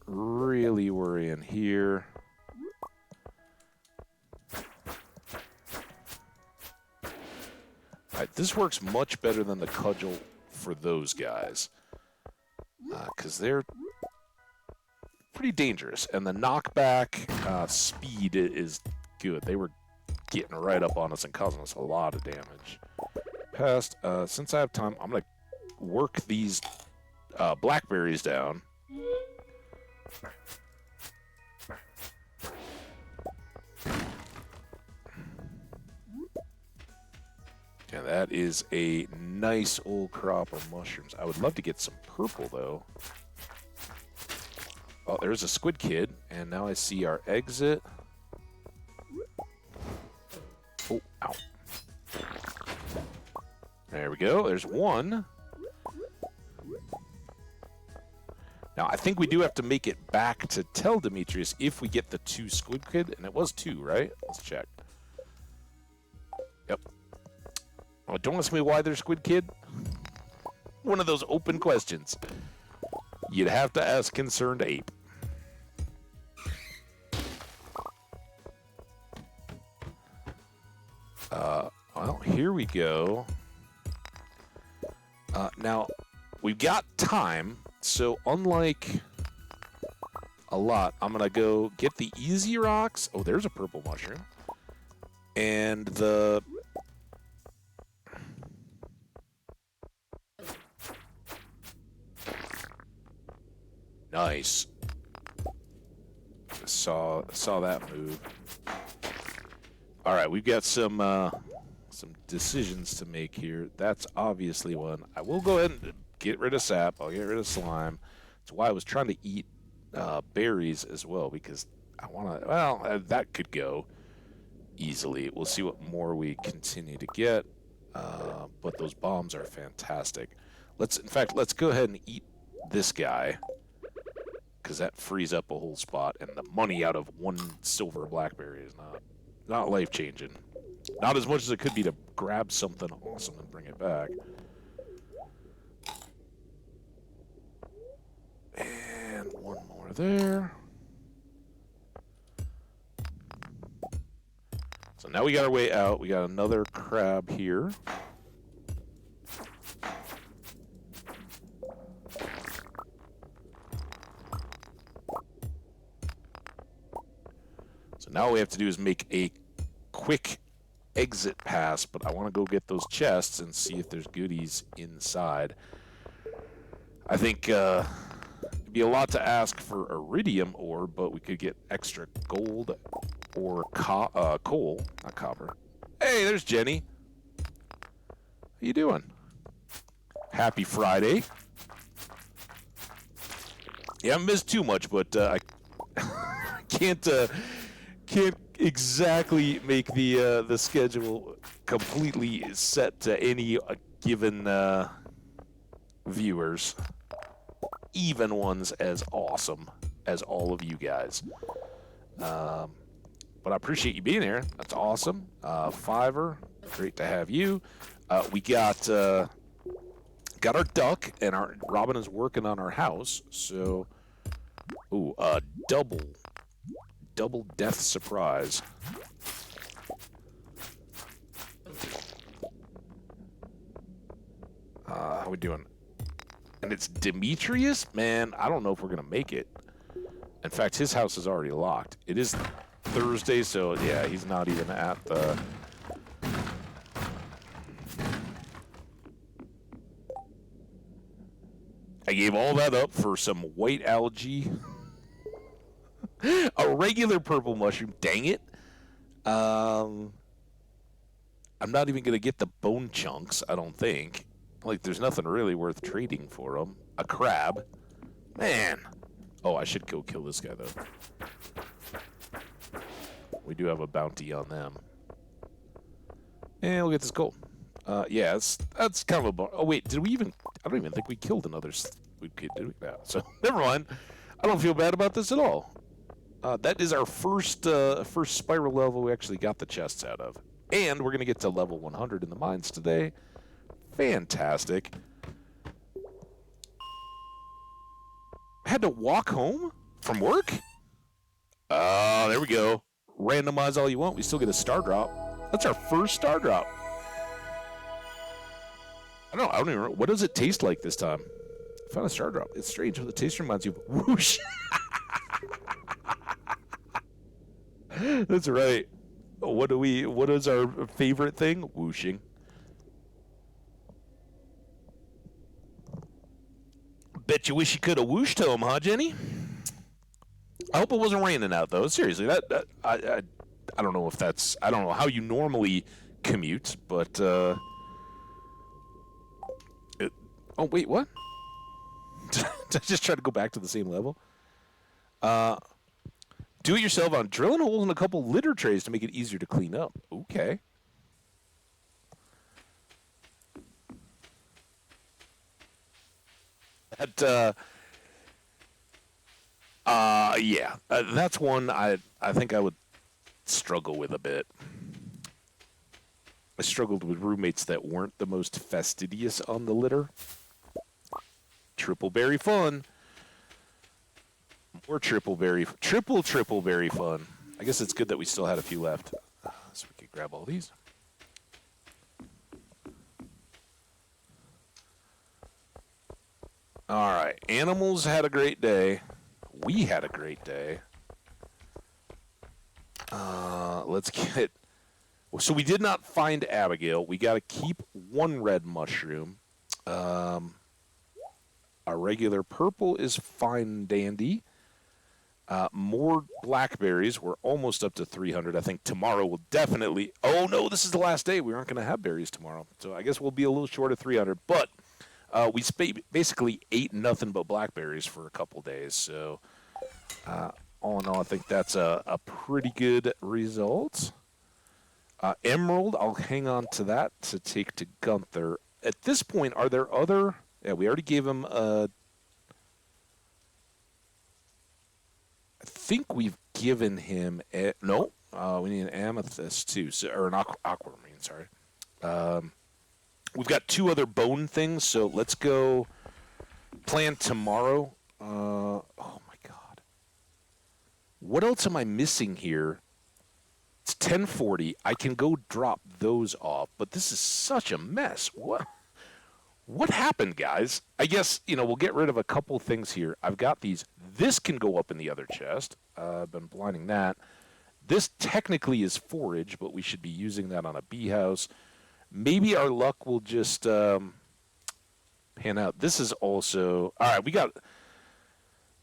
really worrying here. Alright, this works much better than the cudgel for those guys. Because they're pretty dangerous. And the knockback speed is good. They were getting right up on us and causing us a lot of damage. Past, since I have time, I'm going to work these blackberries down. Yeah, that is a nice old crop of mushrooms. I would love to get some purple, though. Oh, there's a squid kid, and now I see our exit. Oh, ow. There we go. There's one. Now, I think we do have to make it back to tell Demetrius if we get the 2 squid kid, and it was 2, right? Let's check. Yep. Oh, don't ask me why they're squid kid. One of those open questions. You'd have to ask Concerned Ape. Well, here we go. Now, we've got time, so unlike a lot, I'm going to go get the easy rocks. Oh, there's a purple mushroom. And the... Nice. Saw that move. All right, we've got some decisions to make here. That's obviously one. I will go ahead and get rid of sap. I'll get rid of slime. That's why I was trying to eat berries as well, because I want to. Well, that could go easily. We'll see what more we continue to get. But those bombs are fantastic. In fact, let's go ahead and eat this guy, because that frees up a whole spot, and the money out of 1 silver blackberry is not life-changing. Not as much as it could be to grab something awesome and bring it back. And one more there. So now we got our way out. We got another crab here. So now all we have to do is make a quick exit pass, but I want to go get those chests and see if there's goodies inside. I think it'd be a lot to ask for iridium ore, but we could get extra gold or coal, not copper. Hey, there's Jenny. How you doing? Happy Friday. Yeah, I haven't missed too much, but I can't exactly make the schedule completely set to any given viewers, even ones as awesome as all of you guys. But I appreciate you being here. That's awesome. Fiverr, great to have you. We got our duck, and our Robin is working on our house. So, ooh, double death surprise. How we doing? And it's Demetrius? Man, I don't know if we're going to make it. In fact, his house is already locked. It is Thursday, so yeah, he's not even at the... I gave all that up for some white algae. A regular purple mushroom. Dang it. I'm not even going to get the bone chunks, I don't think. Like, there's nothing really worth trading for them. A crab. Man. Oh, I should go kill this guy, though. We do have a bounty on them. And we'll get this gold. Yeah, that's kind of a... Oh, wait, did we even... I don't even think we killed another... We did that. So, never mind. I don't feel bad about this at all. That is our first spiral level we actually got the chests out of. And we're going to get to level 100 in the mines today. Fantastic. Had to walk home from work? There we go. Randomize all you want. We still get a star drop. That's our first star drop. I don't even remember. What does it taste like this time? I found a star drop. It's strange. The taste reminds you of whoosh. That's right. What is our favorite thing? Whooshing. Bet you wish you could have whooshed to him, huh, Jenny? I hope it wasn't raining out, though. Seriously, I don't know if that's... I don't know how you normally commute, but... oh, wait, what? Did I just try to go back to the same level? Do it yourself on drilling holes in a couple litter trays to make it easier to clean up. Okay. Yeah, that's one I think I would struggle with a bit. I struggled with roommates that weren't the most fastidious on the litter. Triple berry fun. Or triple berry fun. I guess it's good that we still had a few left. So we could grab all these. All right. Animals had a great day. We had a great day. Let's get... So we did not find Abigail. We got to keep one red mushroom. Our regular purple is fine and dandy. More blackberries. We're almost up to 300. I think tomorrow will definitely... Oh, no, this is the last day. We aren't going to have berries tomorrow. So I guess we'll be a little short of 300. But we basically ate nothing but blackberries for a couple days. So all in all, I think that's a pretty good result. Emerald, I'll hang on to that to take to Gunther. At this point, are there other... Yeah, we already gave him I think we've given him... No, we need an amethyst too, so, or an aquamarine, sorry. We've got two other bone things, so let's go plan tomorrow. Oh, my God. What else am I missing here? It's 10:40. I can go drop those off, but this is such a mess. What happened, guys? I guess, we'll get rid of a couple things here. I've got these. This can go up in the other chest. I've been blinding that. This technically is forage, but we should be using that on a bee house. Maybe our luck will just pan out. This is also... All right, we got...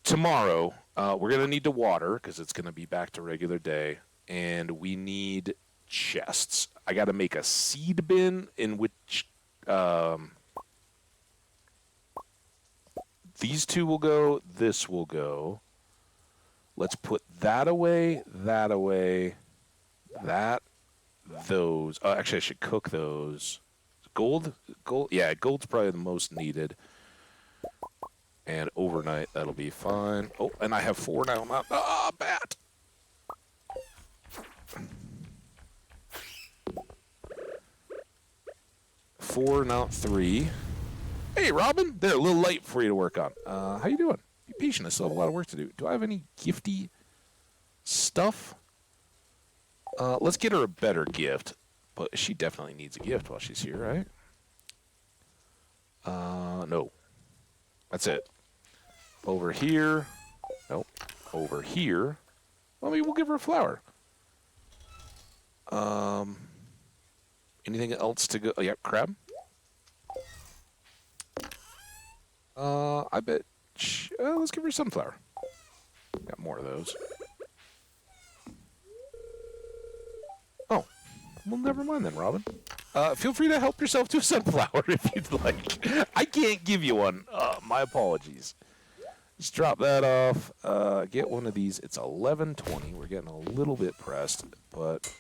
Tomorrow, we're going to need to water because it's going to be back to regular day. And we need chests. I got to make a seed bin in which... these two will go. This will go. Let's put that away, that, those. Actually, I should cook those. Gold? Yeah, gold's probably the most needed. And overnight, that'll be fine. Oh, and I have 4 now. Bat! Four, now 3. Hey, Robin! They're a little late for you to work on. How you doing? Be patient. I still have a lot of work to do. Do I have any gifty stuff? Let's get her a better gift. But she definitely needs a gift while she's here, right? No. That's it. Over here. Nope. Over here. Well, maybe we'll give her a flower. Anything else to go? Oh, yeah, crab. I bet... let's give her sunflower. Got more of those. Oh. Well, never mind then, Robin. Feel free to help yourself to a sunflower if you'd like. I can't give you one. My apologies. Just drop that off. Get one of these. It's 11:20. We're getting a little bit pressed, but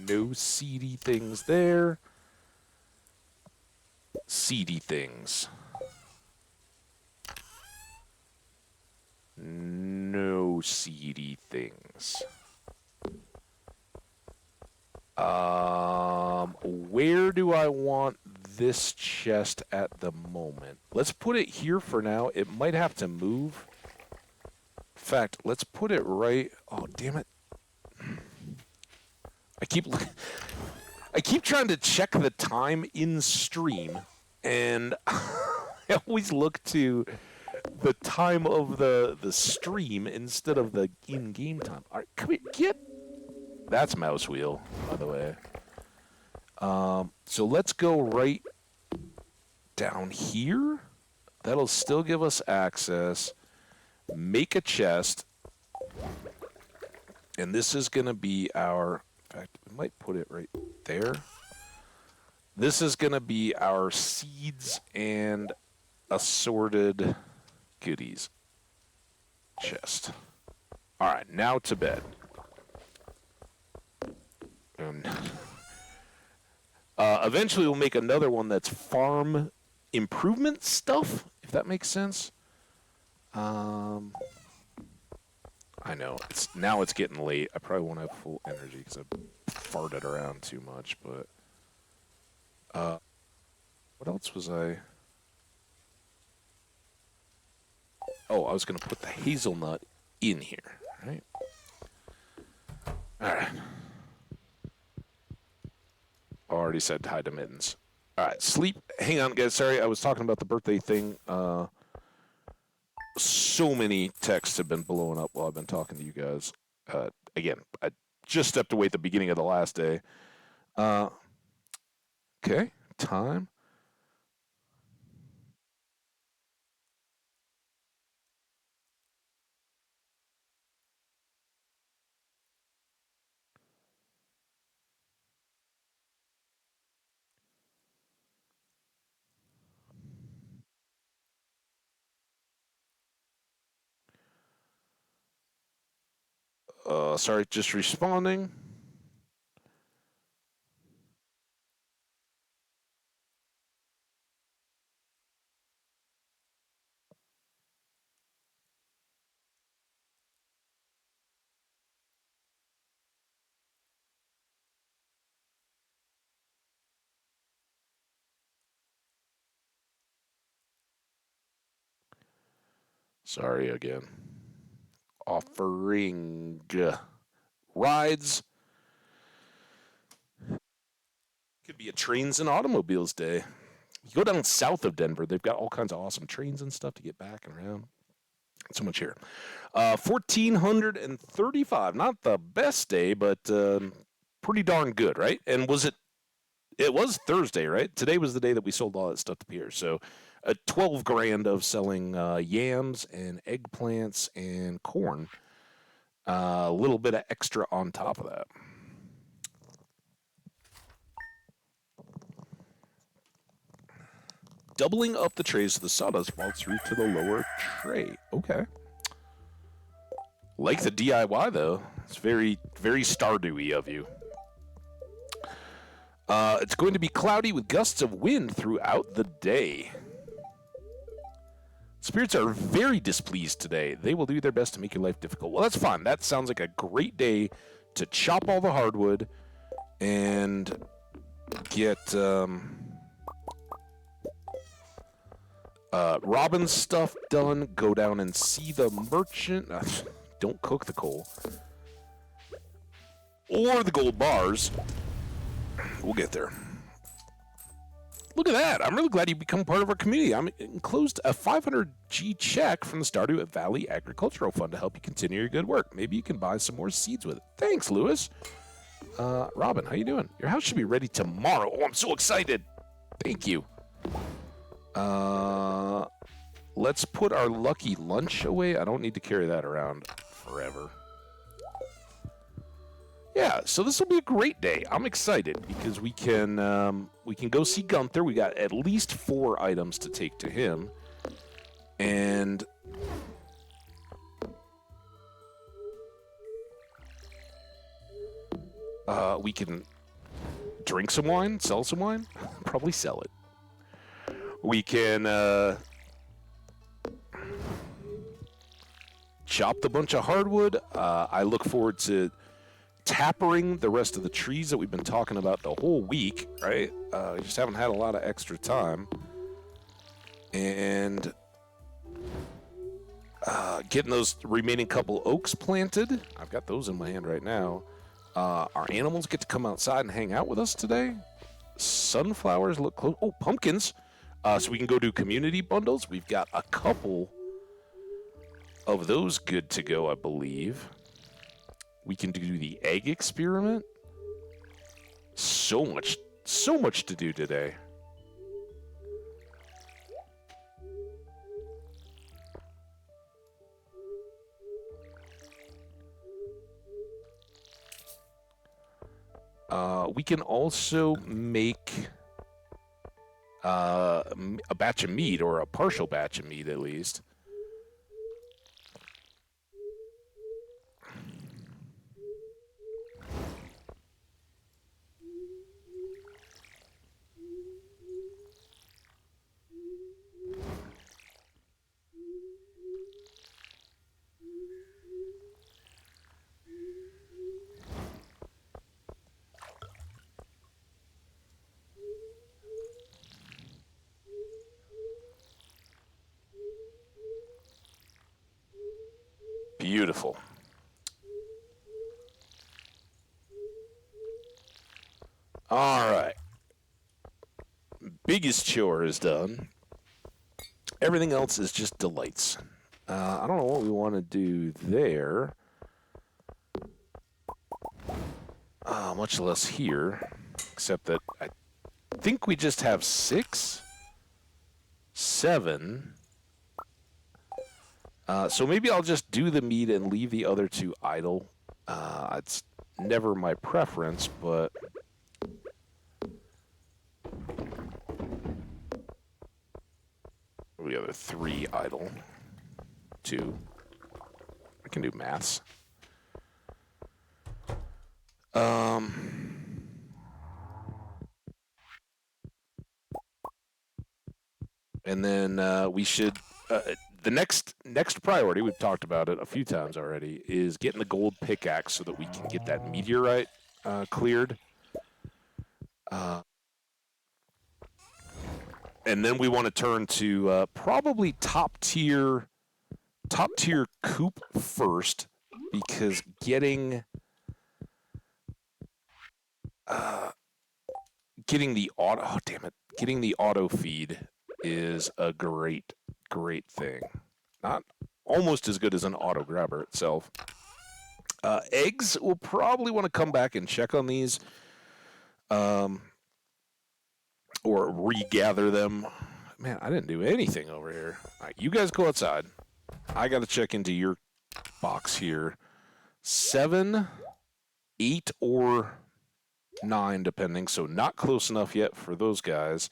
no seedy things there. Seedy things. No seedy things. Where do I want this chest at the moment? Let's put it here for now. It might have to move. In fact, let's put it right... Oh, damn it. I keep trying to check the time in stream, and I always look to the time of the stream instead of the in-game time. All right, come here, get... That's mouse wheel, by the way. So let's go right down here. That'll still give us access. Make a chest. And this is going to be our... In fact, we might put it right there. This is going to be our seeds and assorted goodies chest. All right, now to bed. Eventually, we'll make another one that's farm improvement stuff, if that makes sense. I know. Now it's getting late. I probably won't have full energy because I've farted around too much, but... what else was I... Oh, I was going to put the hazelnut in here, right? All right. Already said hi to Mittens. All right, sleep. Hang on, guys. Sorry, I was talking about the birthday thing. So many texts have been blowing up while I've been talking to you guys. Again, I just stepped away at the beginning of the last day. Okay, time. Sorry, just responding. Sorry again. offering rides. Could be a trains and automobiles day. You go down south of Denver, they've got all kinds of awesome trains and stuff to get back and around. So much here. 1,435. Not the best day, but pretty darn good, right? And it was Thursday, right? Today was the day that we sold all that stuff to Pierre. So 12 grand of selling yams and eggplants and corn. A little bit of extra on top of that. Doubling up the trays so the sawdust falls through to the lower tray. Okay. Like the DIY, though. It's very, very Stardewy of you. It's going to be cloudy with gusts of wind throughout the day. Spirits are very displeased today. They will do their best to make your life difficult. Well, that's fine. That sounds like a great day to chop all the hardwood and get Robin's stuff done. Go down and see the merchant. Don't cook the coal. Or the gold bars. We'll get there. Look at that. I'm really glad you become part of our community. I'm enclosed a 500G check from the Stardew Valley Agricultural Fund to help you continue your good work. Maybe you can buy some more seeds with it. Thanks, Lewis. Robin, how you doing? Your house should be ready tomorrow. Oh, I'm so excited. Thank you. Let's put our lucky lunch away. I don't need to carry that around forever. Yeah, so this will be a great day. I'm excited because we can go see Gunther. We got at least 4 items to take to him, and we can drink some wine, sell some wine, probably sell it. We can chop a bunch of hardwood. I look forward to tappering the rest of the trees that we've been talking about the whole week, right? We just haven't had a lot of extra time. And getting those remaining couple oaks planted. I've got those in my hand right now. Our animals get to come outside and hang out with us today. Sunflowers look close. Oh, pumpkins. So we can go do community bundles. We've got a couple of those good to go, I believe. We can do the egg experiment. So much to do today. We can also make a batch of meat, or a partial batch of meat at least. Beautiful. All right. Biggest chore is done. Everything else is just delights. I don't know what we want to do there. Much less here. Except that I think we just have 6, 7. So maybe I'll just do the meat and leave the other 2 idle. It's never my preference, but the other 3 idle. 2. I can do maths. And then we should... the next priority, we've talked about it a few times already, is getting the gold pickaxe so that we can get that meteorite cleared. And then we want to turn to probably top tier top tier coop first because getting the auto. Oh, damn it! Getting the auto feed is a great thing. Not almost as good as an auto grabber itself. Eggs, we'll probably want to come back and check on these, or regather them. Man, I didn't do anything over here. All right, you guys go outside. I got to check into your box here. 7, 8, or 9, depending. So not close enough yet for those guys.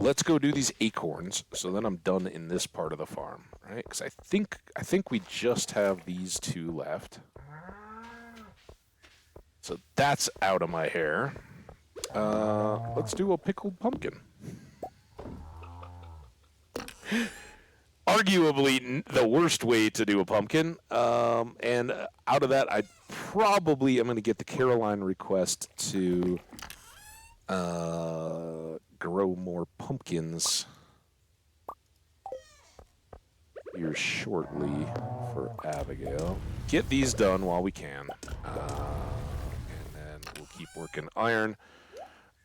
Let's go do these acorns. So then I'm done in this part of the farm, right? Because I think we just have these 2 left. So that's out of my hair. Let's do a pickled pumpkin. Arguably the worst way to do a pumpkin. And out of that, I'm going to get the Caroline request to grow more pumpkins here shortly for Abigail. Get these done while we can. And then we'll keep working iron.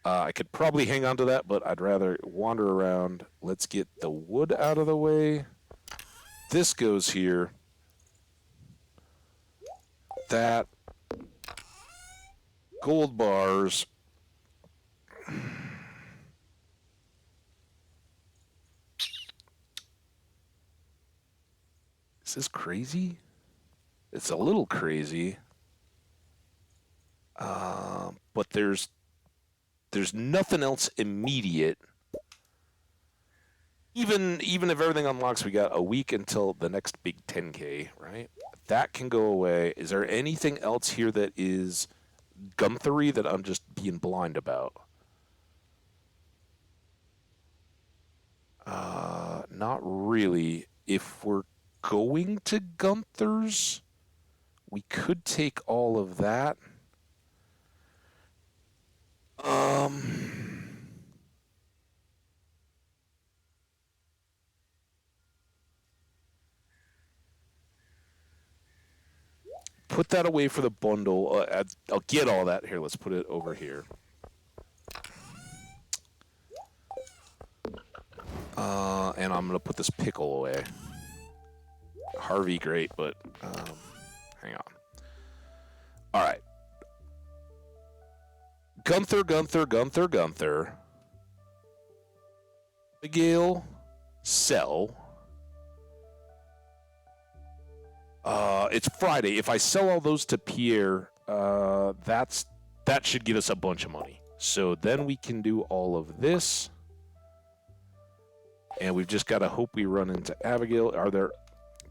I could probably hang on to that, but I'd rather wander around. Let's get the wood out of the way. This goes here. That. Gold bars. Is this crazy? It's a little crazy. But there's nothing else immediate. Even if everything unlocks, we got a week until the next big 10K, right? That can go away. Is there anything else here that is Gunthery that I'm just being blind about? Not really. If we're going to Gunther's, we could take all of that. Put that away for the bundle. I'll get all that. Here, let's put it over here. And I'm going to put this pickle away. Harvey, great, but hang on. All right. Gunther. Abigail, sell. It's Friday. If I sell all those to Pierre, that should get us a bunch of money. So then we can do all of this. And we've just got to hope we run into Abigail.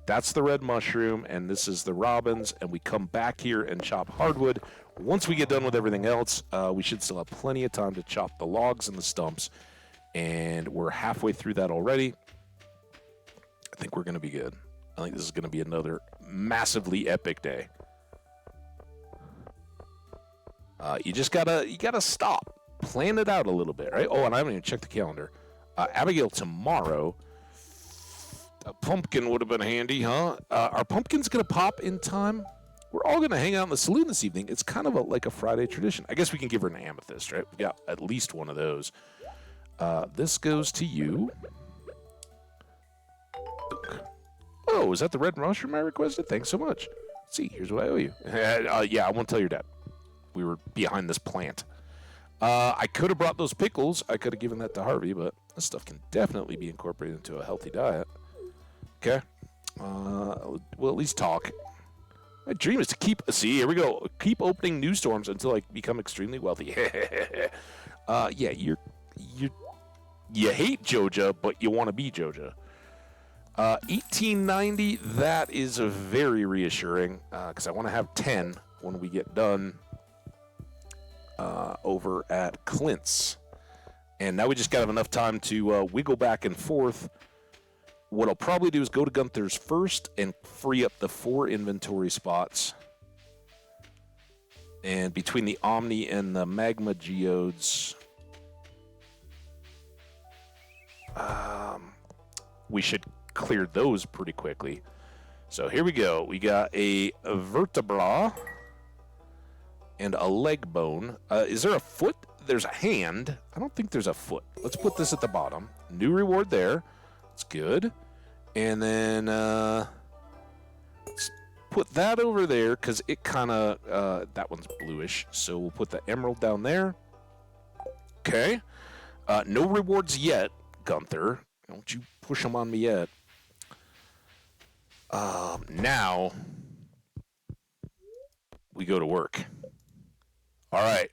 That's the red mushroom, and this is the robins, and we come back here and chop hardwood. Once we get done with everything else, we should still have plenty of time to chop the logs and the stumps, and we're halfway through that already. I think we're going to be good. I think this is going to be another massively epic day. You gotta stop, plan it out a little bit, right? Oh, and I haven't even checked the calendar. Abigail tomorrow. A pumpkin would have been handy, huh? Are pumpkins going to pop in time? We're all going to hang out in the saloon this evening. It's kind of like a Friday tradition. I guess we can give her an amethyst, right? We got at least one of those. This goes to you. Oh, is that the red mushroom I requested? Thanks so much. Let's see, here's what I owe you. Yeah, I won't tell your dad. We were behind this plant. I could have brought those pickles. I could have given that to Harvey, but this stuff can definitely be incorporated into a healthy diet. Okay. We'll at least talk. My dream is to here we go. Keep opening new storms until I become extremely wealthy. Yeah, you hate Joja, but you want to be Joja. 1890, that is very reassuring, because I want to have 10 when we get done over at Clint's. And now we just got to have enough time to wiggle back and forth. What I'll probably do is go to Gunther's first and free up the 4 inventory spots. And between the Omni and the Magma Geodes, we should clear those pretty quickly. So here we go. We got a vertebra and a leg bone. Is there a foot? There's a hand. I don't think there's a foot. Let's put this at the bottom. New reward there. It's good. And then let's put that over there because it kind of, that one's bluish. So we'll put the emerald down there. Okay. No rewards yet, Gunther. Don't you push them on me yet. Now we go to work. All right.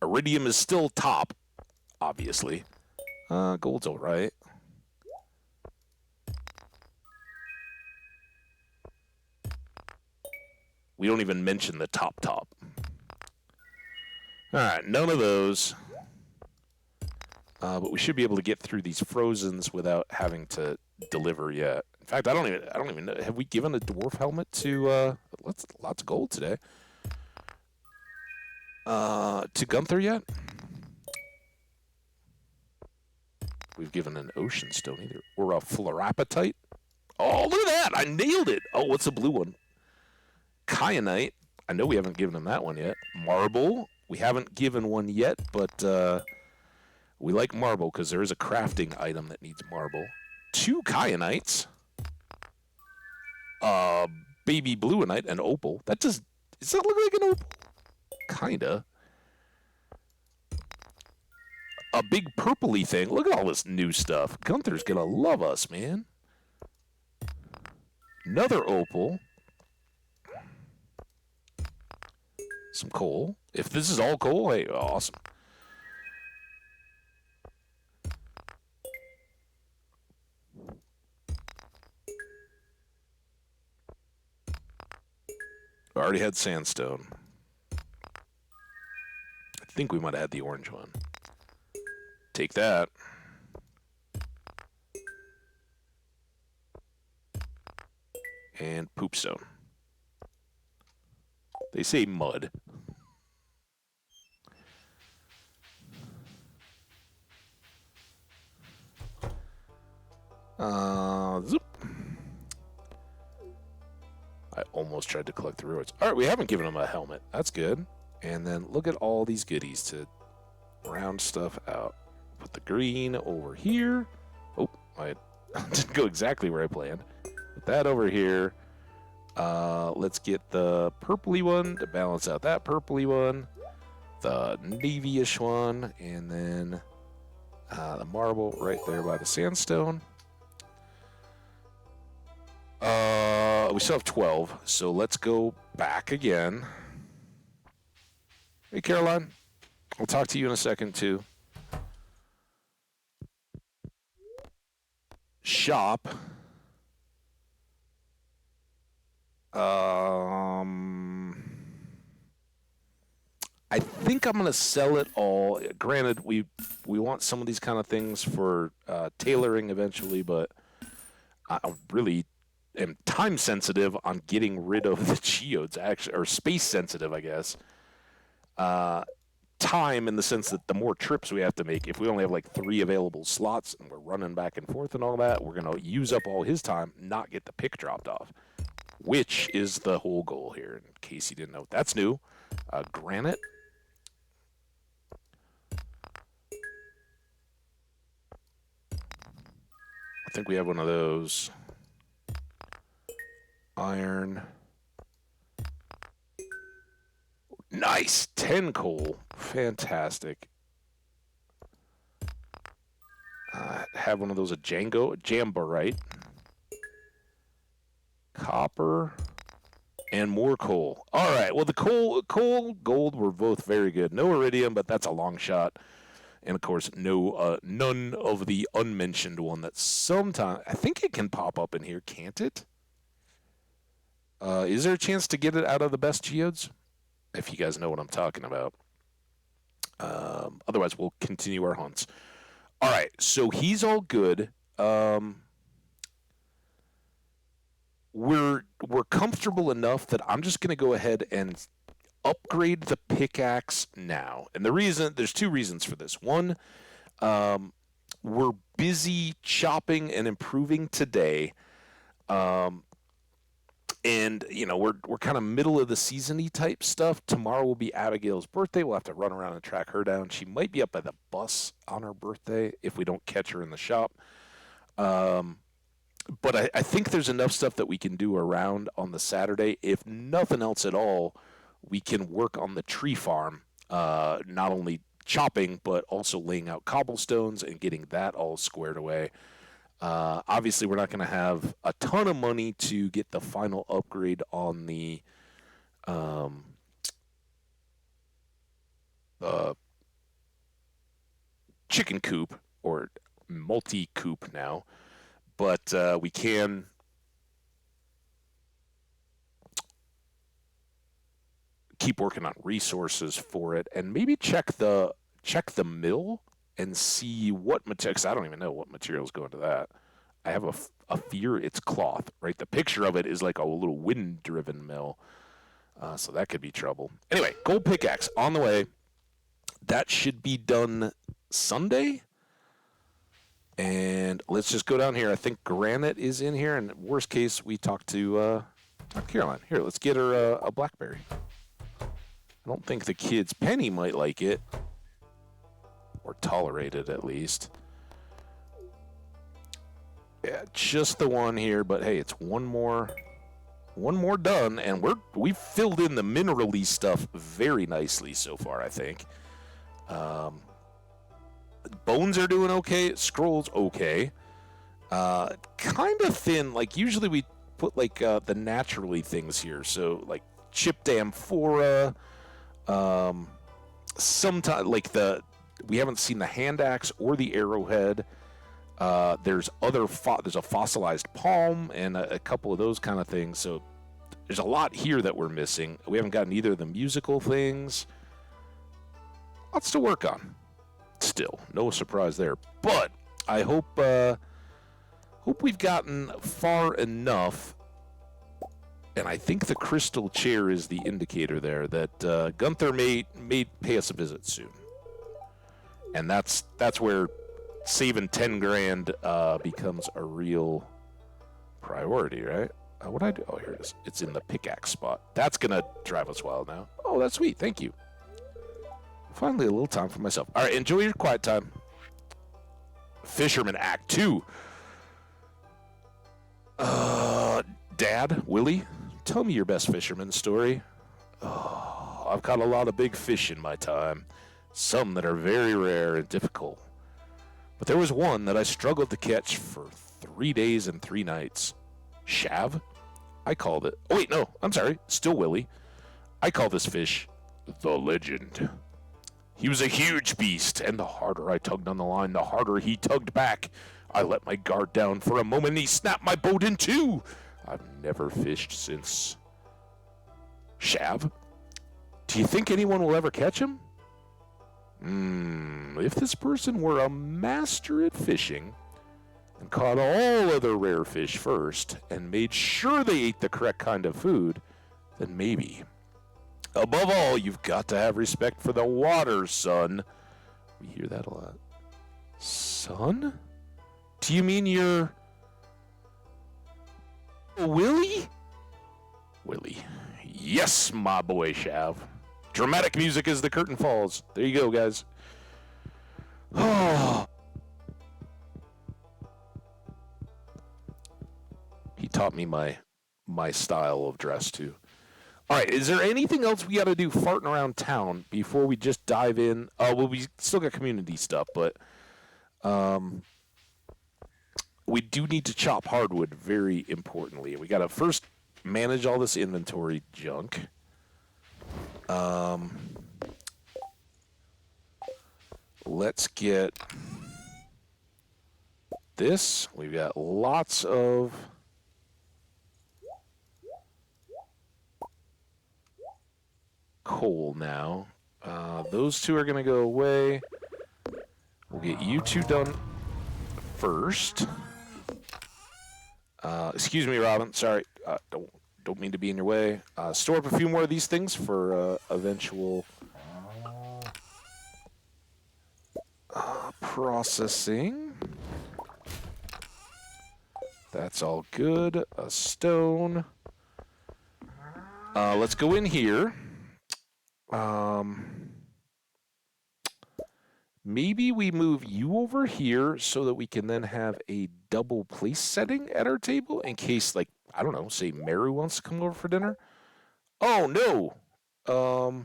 Iridium is still top, obviously. Gold's all right. We don't even mention the top. All right, none of those. But we should be able to get through these frozens without having to deliver yet. In fact, I don't even know. Have we given a dwarf helmet to lots of gold today? To Gunther yet? We've given an ocean stone either. Or a fluorapatite. Oh, look at that! I nailed it! Oh, what's the blue one? Kyanite. I know we haven't given him that one yet. Marble. We haven't given one yet, but we like marble because there is a crafting item that needs marble. 2 kyanites. Baby bluenite and opal. Does that look like an opal? Kinda. A big purpley thing. Look at all this new stuff. Gunther's gonna love us, man. Another opal. Some coal. If this is all coal, hey, awesome. I already had sandstone. I think we might have had the orange one. Take that. And poopstone. They say mud. Zoop. I almost tried to collect the rewards. All right, we haven't given him a helmet. That's good. And then look at all these goodies to round stuff out. Put the green over here. Oh, I didn't go exactly where I planned. Put that over here. Let's get the purpley one to balance out that purpley one. The navy-ish one. And then the marble right there by the sandstone. We still have 12, so let's go back again. Hey, Caroline. I'll talk to you in a second, too. Shop. I think I'm going to sell it all. Granted, we want some of these kind of things for tailoring eventually, but I really am time sensitive on getting rid of the geodes, actually, or space sensitive, I guess. Time in the sense that the more trips we have to make, if we only have like 3 available slots and we're running back and forth and all that, we're going to use up all his time, not get the pick dropped off, which is the whole goal here, in case you didn't know. That's new. Granite. I think we have one of those. Iron. Nice! 10 coal. Fantastic. Have one of those, a Jamborite. Copper. And more coal. All right. Well, the coal, gold were both very good. No iridium, but that's a long shot. And, of course, none of the unmentioned one that sometimes... I think it can pop up in here, can't it? Is there a chance to get it out of the best geodes? If you guys know what I'm talking about. Otherwise, we'll continue our hunts. All right, so he's all good. We're comfortable enough that I'm just going to go ahead and upgrade the pickaxe now. And there's 2 reasons for this. One, we're busy chopping and improving today. Um, and we're kind of middle of the season-y type stuff. Tomorrow will be Abigail's birthday. We'll have to run around and track her down. She might be up by the bus on her birthday if we don't catch her in the shop. Um, but I think there's enough stuff that we can do around on the Saturday. If nothing else at all, we can work on the tree farm. Not only chopping, but also laying out cobblestones and getting that all squared away. Obviously, we're not going to have a ton of money to get the final upgrade on the um, uh, chicken coop or multi-coop now, but we can keep working on resources for it and maybe check the mill and see what material. 'Cause I don't even know what materials go into that. I have a fear it's cloth, right? The picture of it is like a little wind-driven mill, so that could be trouble. Anyway, gold pickaxe on the way. That should be done Sunday. And let's just go down here. I think Granite is in here, and worst case, we talk to Caroline. Here, let's get her a blackberry. I don't think the kids, Penny might like it, or tolerate it at least. Yeah, just the one here, but hey, it's one more done, and we've filled in the mineral-y stuff very nicely so far, I think. Bones are doing okay. Scrolls okay. Kind of thin. Like usually we put like the naturally things here. So like chipped amphora. Sometimes like we haven't seen the hand axe or the arrowhead. There's a fossilized palm and a couple of those kind of things. So there's a lot here that we're missing. We haven't gotten either of the musical things. Lots to work on. Still, no surprise there. But I hope we've gotten far enough. And I think the crystal chair is the indicator there that Gunther may pay us a visit soon. And that's where saving 10 grand becomes a real priority, right? What do I do? Oh, here it is. It's in the pickaxe spot. That's going to drive us wild now. Oh, that's sweet. Thank you. Finally, a little time for myself. All right, enjoy your quiet time. Fisherman Act 2. Dad, Willie, tell me your best fisherman story. Oh, I've caught a lot of big fish in my time. Some that are very rare and difficult. But there was one that I struggled to catch for 3 days and 3 nights. Shav? I called it. Oh, wait, no. I'm sorry. Still Willie. I call this fish the Legend. He was a huge beast, and the harder I tugged on the line, the harder he tugged back. I let my guard down for a moment, and he snapped my boat in two. I've never fished since. Shav? Do you think anyone will ever catch him? If this person were a master at fishing and caught all other rare fish first and made sure they ate the correct kind of food, then maybe. Above all, you've got to have respect for the water, son. We hear that a lot. Son? Do you mean you're... Willie? Willie. Yes, my boy, Shav. Dramatic music as the curtain falls. There you go, guys. Oh. He taught me my style of dress, too. All right, is there anything else we got to do farting around town before we just dive in? Well, we still got community stuff, but we do need to chop hardwood very importantly. We got to first manage all this inventory junk. Let's get this. We've got lots of... coal now. Those two are going to go away. We'll get you two done first. Excuse me, Robin. Sorry. Don't mean to be in your way. Store up a few more of these things for eventual processing. That's all good. A stone. Let's go in here. Maybe we move you over here so that we can then have a double place setting at our table in case, like, I don't know, say Meru wants to come over for dinner. Oh, no. All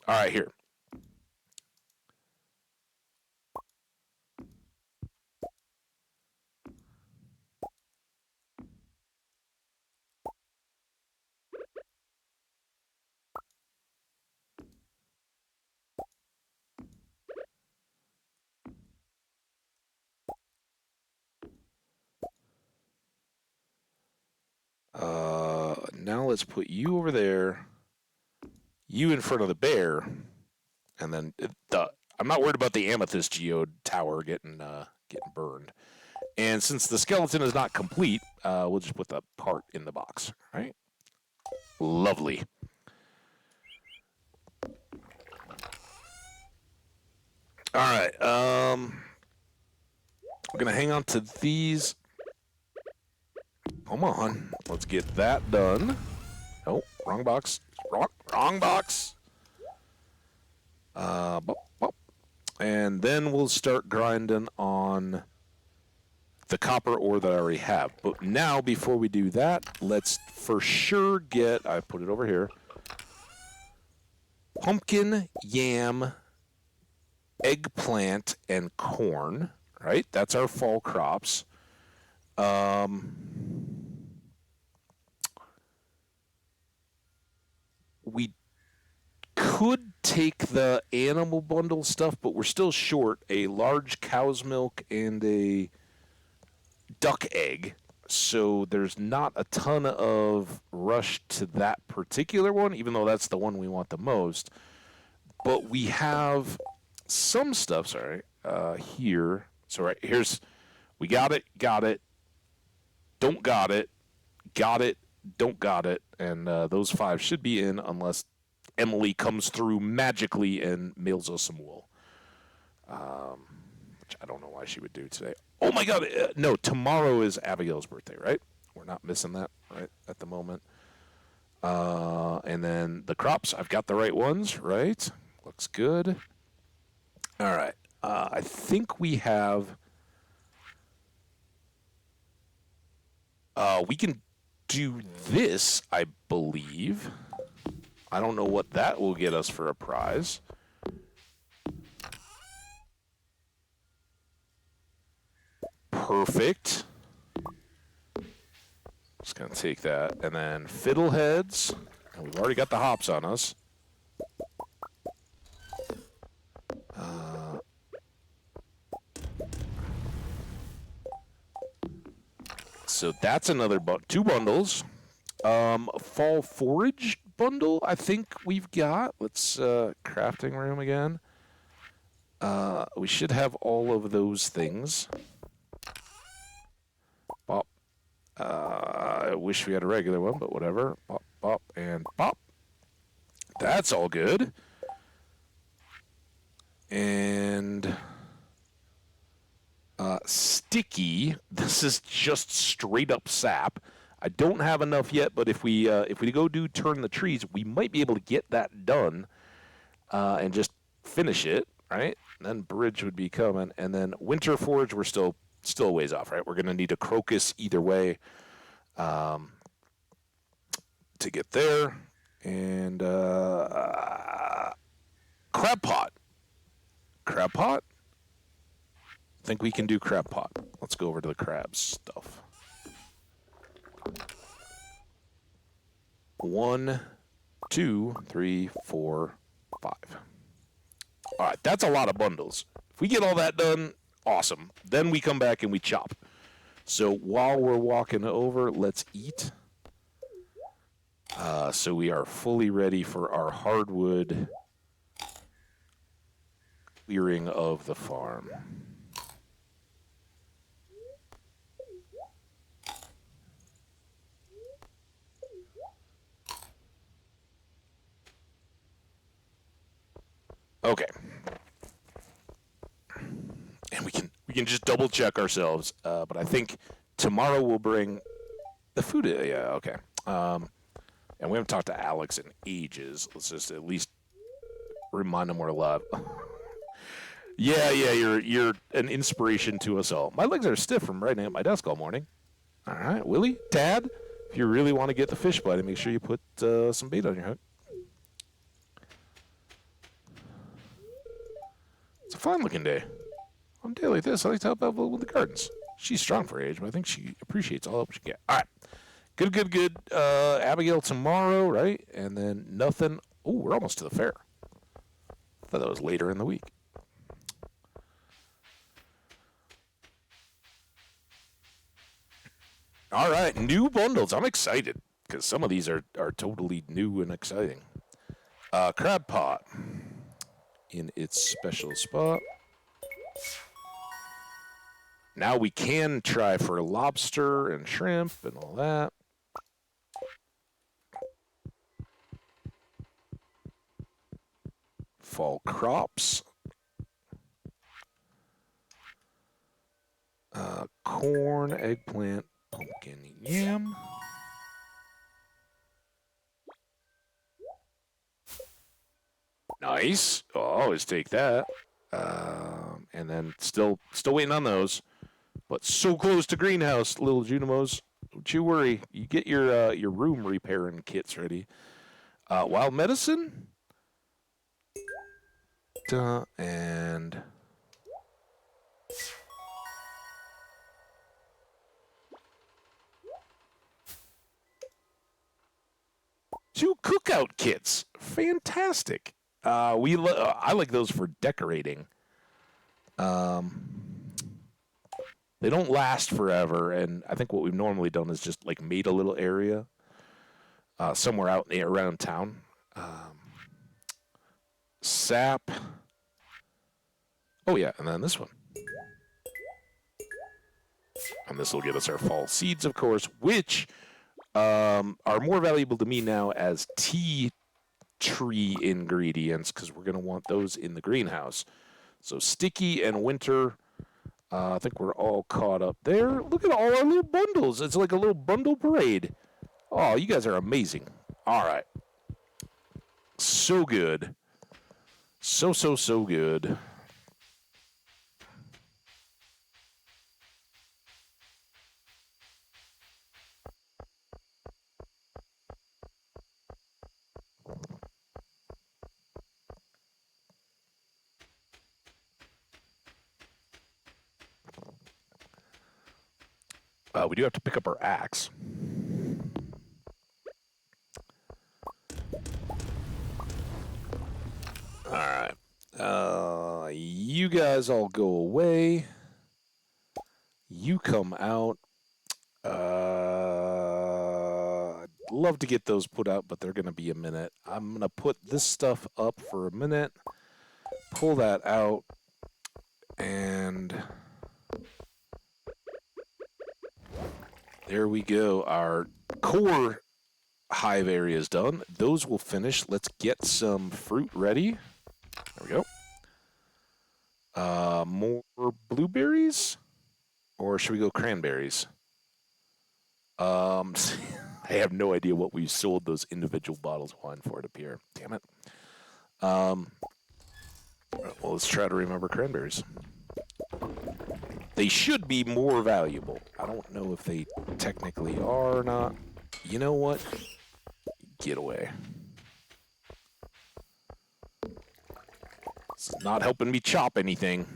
right, here. Now let's put you over there, you in front of the bear, and then I'm not worried about the amethyst geode tower getting burned. And since the skeleton is not complete, we'll just put the part in the box, right? Lovely. All right. I'm gonna hang on to these. Come on, let's get that done. Oh, wrong box. Wrong box. Bop, bop. And then we'll start grinding on the copper ore that I already have. But now, before we do that, let's for sure get, I put it over here, pumpkin, yam, eggplant, and corn, right? That's our fall crops. We could take the animal bundle stuff, but we're still short a large cow's milk and a duck egg. So there's not a ton of rush to that particular one, even though that's the one we want the most. But we have some stuff, here. So right here's, we got it, don't got it, don't got it, and those 5 should be in unless Emily comes through magically and mails us some wool. Which I don't know why she would do today. Oh my god, no, tomorrow is Abigail's birthday, right? We're not missing that, right, at the moment. And then the crops, I've got the right ones, right? Looks good. All right. I think we have... we can do this, I believe. I don't know what that will get us for a prize. Perfect. Just going to take that. And then fiddleheads. And we've already got the hops on us. So that's another 2 bundles. Fall forage bundle, I think we've got. Let's crafting room again. We should have all of those things. Bop. I wish we had a regular one, but whatever. Bop, bop, and bop. That's all good. And sticky. This is just straight up sap. I don't have enough yet, but if we go do turn the trees, we might be able to get that done and just finish it, right? And then bridge would be coming, and then winter forage we're still a ways off, right? We're going to need a crocus either way to get there, and crab pot. Crab pot. Think we can do crab pot. Let's go over to the crab stuff. 1, 2, 3, 4, 5. All right, that's a lot of bundles. If we get all that done, awesome. Then we come back and we chop. So while we're walking over, let's eat. So we are fully ready for our hardwood clearing of the farm. Okay. And we can just double check ourselves, but I think tomorrow we'll bring the food. Yeah, okay. And we haven't talked to Alex in ages. Let's just at least remind him we're alive. Yeah, you're an inspiration to us all. My legs are stiff from riding at my desk all morning. All right, Willie, Tad, if you really want to get the fish bite, make sure you put some bait on your hook. It's a fine-looking day. On a day like this, I like to help out with the gardens. She's strong for her age, but I think she appreciates all help she can get. All right. Good. Abigail tomorrow, right? And then nothing. Oh, we're almost to the fair. I thought that was later in the week. All right, new bundles. I'm excited because some of these are totally new and exciting. Crab pot in its special spot. Now we can try for lobster and shrimp and all that. Fall crops. Corn, eggplant, pumpkin, yam. Nice. I'll always take that. And then still waiting on those. But so close to greenhouse, little Junimos. Don't you worry. You get your room repairing kits ready. Wild medicine. And two cookout kits. Fantastic. I like those for decorating. They don't last forever, and I think what we've normally done is just like made a little area somewhere out around town. Sap. Oh yeah, and then this one. And this will get us our fall seeds, of course, which are more valuable to me now as tea tree ingredients because we're going to want those in the greenhouse. So sticky and winter. I think we're all caught up there. Look at all our little bundles. It's like a little bundle parade. Oh, you guys are amazing. All right. So good. So good. We do have to pick up our axe. All right. You guys all go away. You come out. I'd love to get those put out, but they're going to be a minute. I'm going to put this stuff up for a minute. Pull that out. And there we go. Our core hive area is done. Those will finish. Let's get some fruit ready. There we go. More blueberries? Or should we go cranberries? I have no idea what we sold those individual bottles of wine for, it appear. Damn it. Well, let's try to remember cranberries. They should be more valuable. I don't know if they technically are or not. You know what? Get away. This is not helping me chop anything.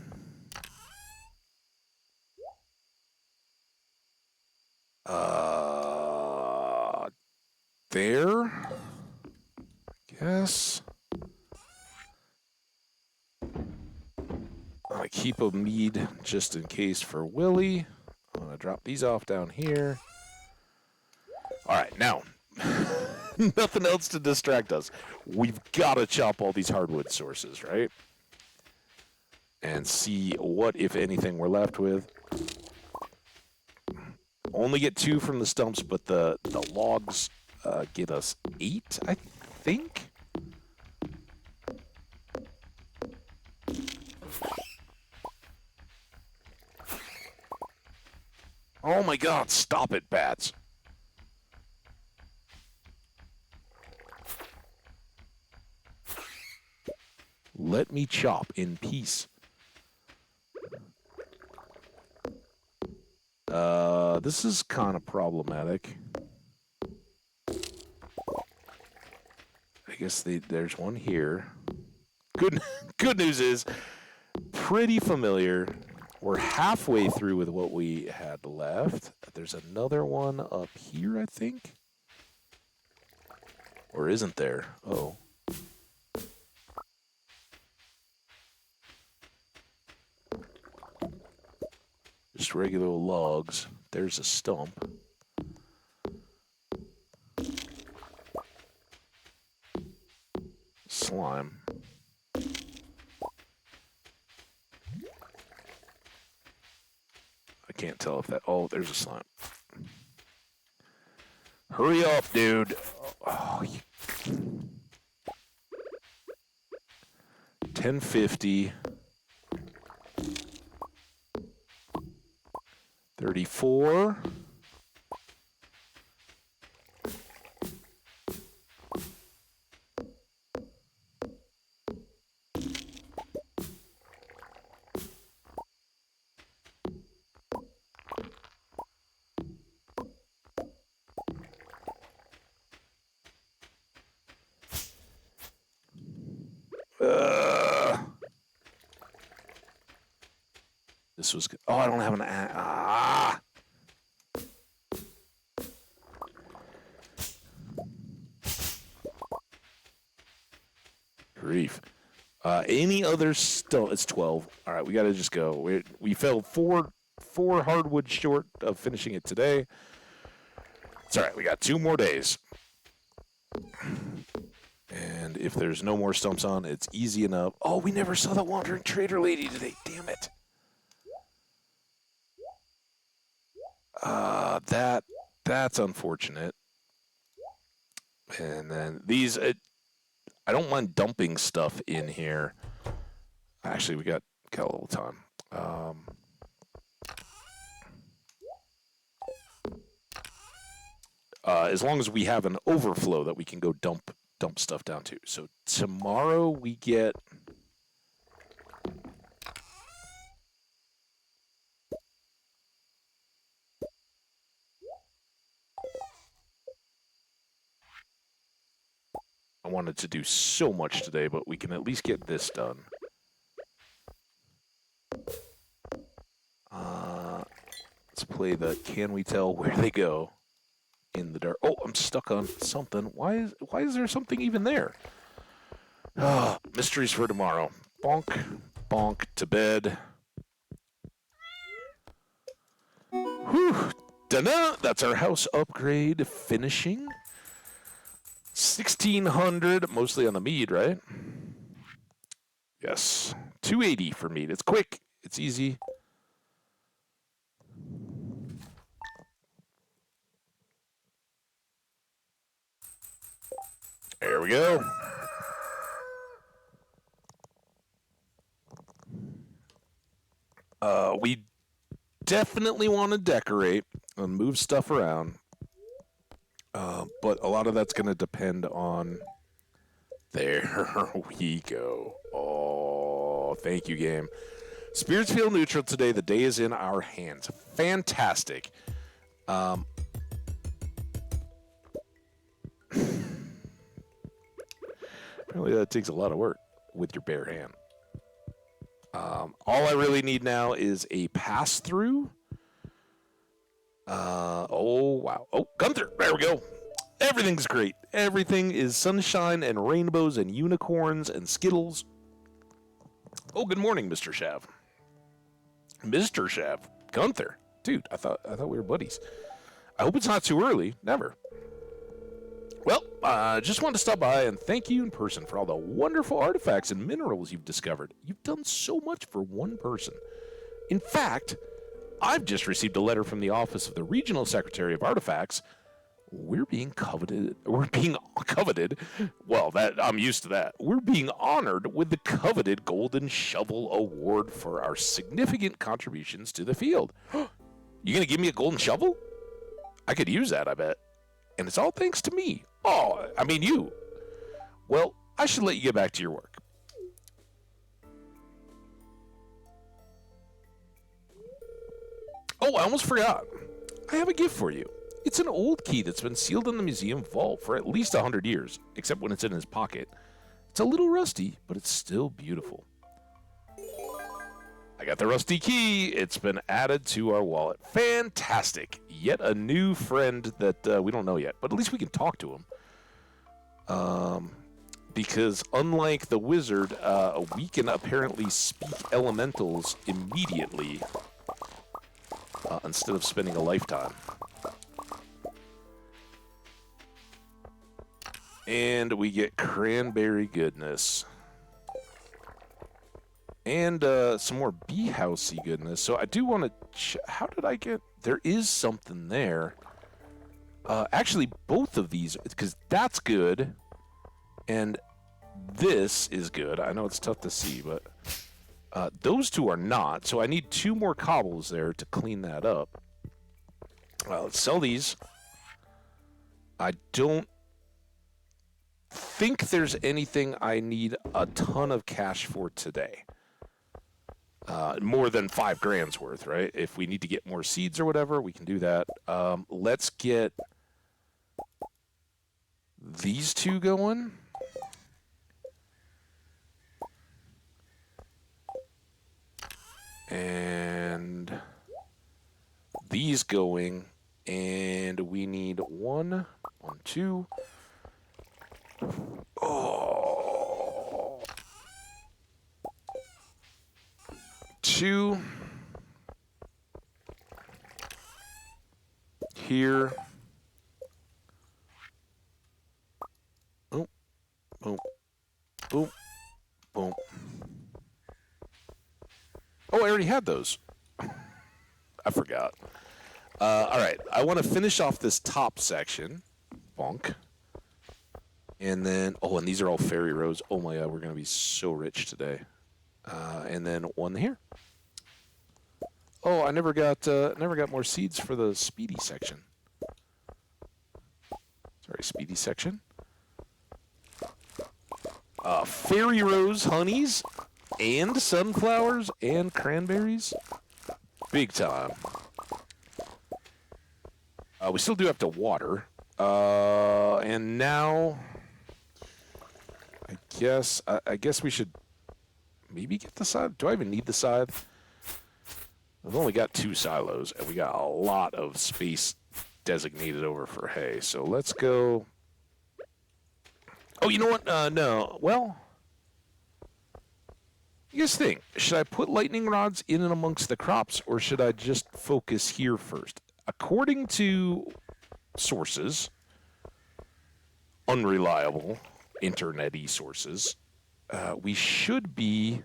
There. Guess. I keep a mead just in case for Willie. I'm going to drop these off down here. All right, now, nothing else to distract us. We've got to chop all these hardwood sources, right? And see what, if anything, we're left with. Only get 2 from the stumps, but the logs get us 8, I think. Oh my god, stop it, bats. Let me chop in peace. This is kind of problematic. I guess there's one here. Good news is, pretty familiar. We're halfway through with what we had left. There's another one up here, I think. Or isn't there? Oh. Just regular logs. There's a stump. Slime. I can't tell if that... Oh, there's a slime. Hurry up, dude. Oh, 1050. 34. This was good. Oh, I don't have an... Ah! Grief. Any other still? It's 12. All right, we got to just go. We fell four hardwood short of finishing it today. It's all right. We got 2 more days. And if there's no more stumps on, it's easy enough. Oh, we never saw that wandering trader lady today. Damn it. That's unfortunate. And then these... I don't mind dumping stuff in here. Actually, we got a little time. As long as we have an overflow that we can go dump stuff down to. So tomorrow we get... I wanted to do so much today, but we can at least get this done. Let's play the Can We Tell Where They Go in the dark. Oh, I'm stuck on something. Why is there something even there? Mysteries for tomorrow. Bonk, bonk, to bed. Whew. Da-na! That's our house upgrade finishing. 1,600, mostly on the mead, right? Yes. 280 for mead. It's quick. It's easy. There we go. We definitely want to decorate and move stuff around. But a lot of that's going to depend on... There we go. Oh, thank you, game. Spirits feel neutral today. The day is in our hands. Fantastic. Apparently that takes a lot of work with your bare hand. All I really need now is a pass-through. Oh, wow. Oh, Gunther. There we go. Everything's great. Everything is sunshine and rainbows and unicorns and Skittles. Oh, good morning, Mr. Shav. Mr. Shav. Gunther. Dude, I thought we were buddies. I hope it's not too early. Never. Well, just wanted to stop by and thank you in person for all the wonderful artifacts and minerals you've discovered. You've done so much for one person. In fact, I've just received a letter from the office of the Regional Secretary of Artifacts. We're being coveted. Well, I'm used to that. We're being honored with the coveted Golden Shovel Award for our significant contributions to the field. You gonna give me a golden shovel? I could use that, I bet. And it's all thanks to me. Oh, I mean you. Well, I should let you get back to your work. Oh, I almost forgot. I have a gift for you. It's an old key that's been sealed in the museum vault for at least 100 years, except when it's in his pocket. It's a little rusty, but it's still beautiful. I got the rusty key. It's been added to our wallet. Fantastic. Yet a new friend that we don't know yet, but at least we can talk to him. Because unlike the wizard, we can apparently speak elementals immediately instead of spending a lifetime. And we get cranberry goodness. And some more bee housey goodness. So I do want to... How did I get... There is something there. Actually, both of these, because that's good. And this is good. I know it's tough to see, but those two are not. So I need 2 more cobbles there to clean that up. Let's sell these. I don't think there's anything I need a ton of cash for today. More than 5 grand's worth, right? If we need to get more seeds or whatever, we can do that. Let's get these 2 going. And these going. And we need 1, 2. Oh. 2 here. Boom, boom, boom, boom. Oh, I already had those. I forgot. All right, I want to finish off this top section. Bonk. And then, oh, and these are all fairy rows. Oh my God, we're going to be so rich today. And then 1 here. Oh, I never got more seeds for the speedy section. Sorry, speedy section. Fairy rose honeys and sunflowers and cranberries. Big time. We still do have to water. And now, I guess we should maybe get the scythe. Do I even need the scythe? I've only got 2 silos, and we got a lot of space designated over for hay. So let's go. Oh, you know what? No. Well, you guys think, should I put lightning rods in and amongst the crops, or should I just focus here first? According to sources, unreliable internet-y sources, we should be...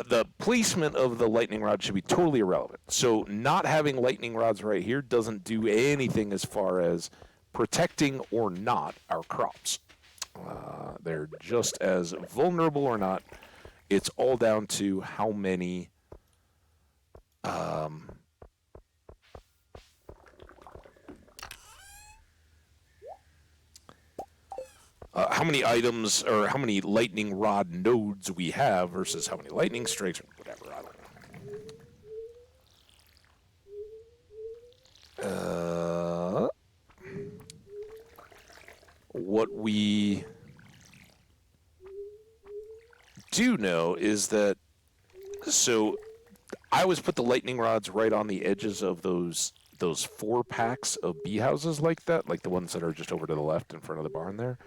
the placement of the lightning rod should be totally irrelevant. So not having lightning rods right here doesn't do anything as far as protecting or not our crops. They're just as vulnerable or not. It's all down to how many... how many items or how many lightning rod nodes we have versus how many lightning strikes or whatever. I don't know. What we do know is that, so I always put the lightning rods right on the edges of those 4 packs of bee houses like that, like the ones that are just over to the left in front of the barn there.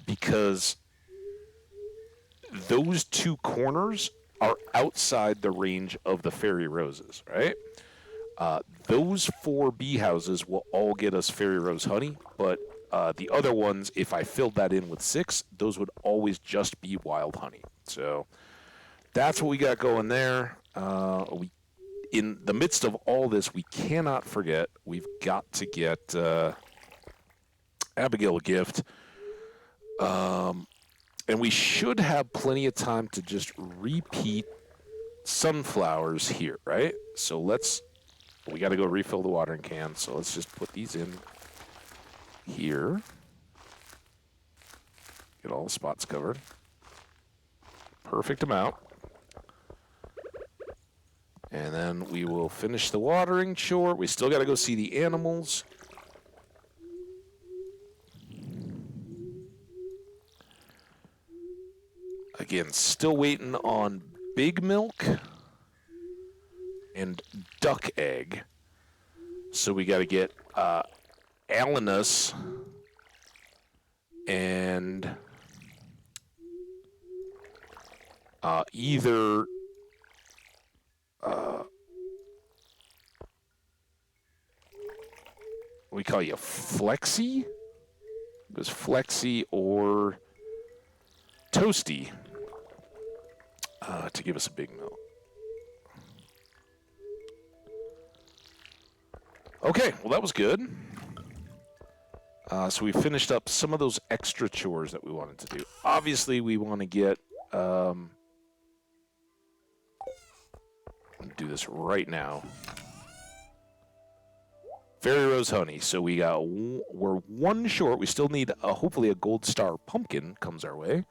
Because those 2 corners are outside the range of the fairy roses, right? Those 4 bee houses will all get us fairy rose honey, but the other ones, if I filled that in with 6, those would always just be wild honey. So that's what we got going there. In the midst of all this, we cannot forget, we've got to get Abigail a gift. And we should have plenty of time to just repeat sunflowers here, right? So we got to go refill the watering can. So let's just put these in here. Get all the spots covered. Perfect amount. And then we will finish the watering chore. We still got to go see the animals. Again, still waiting on Big Milk and Duck Egg. So we got to get Alanus and either we call you Flexi? It was Flexi or Toasty to give us a Big Milk. Okay, well that was good. So we finished up some of those extra chores that we wanted to do. Obviously, we want to get... do this right now. Fairy Rose Honey. So we're one short. We still need hopefully a gold star pumpkin comes our way.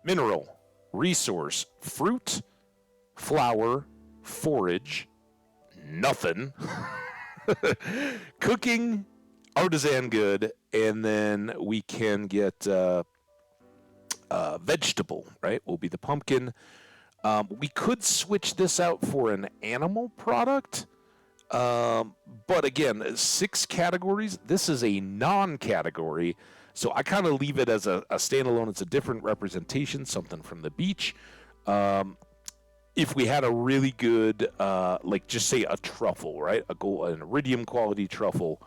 Mineral, resource, fruit, flower, forage, nothing. Cooking, artisan good, and then we can get vegetable, right? Will be the pumpkin. We could switch this out for an animal product, but again, 6 categories. This is a non-category, so I kind of leave it as a standalone. It's a different representation, something from the beach. If we had a really good, like just say a truffle, right? An iridium quality truffle,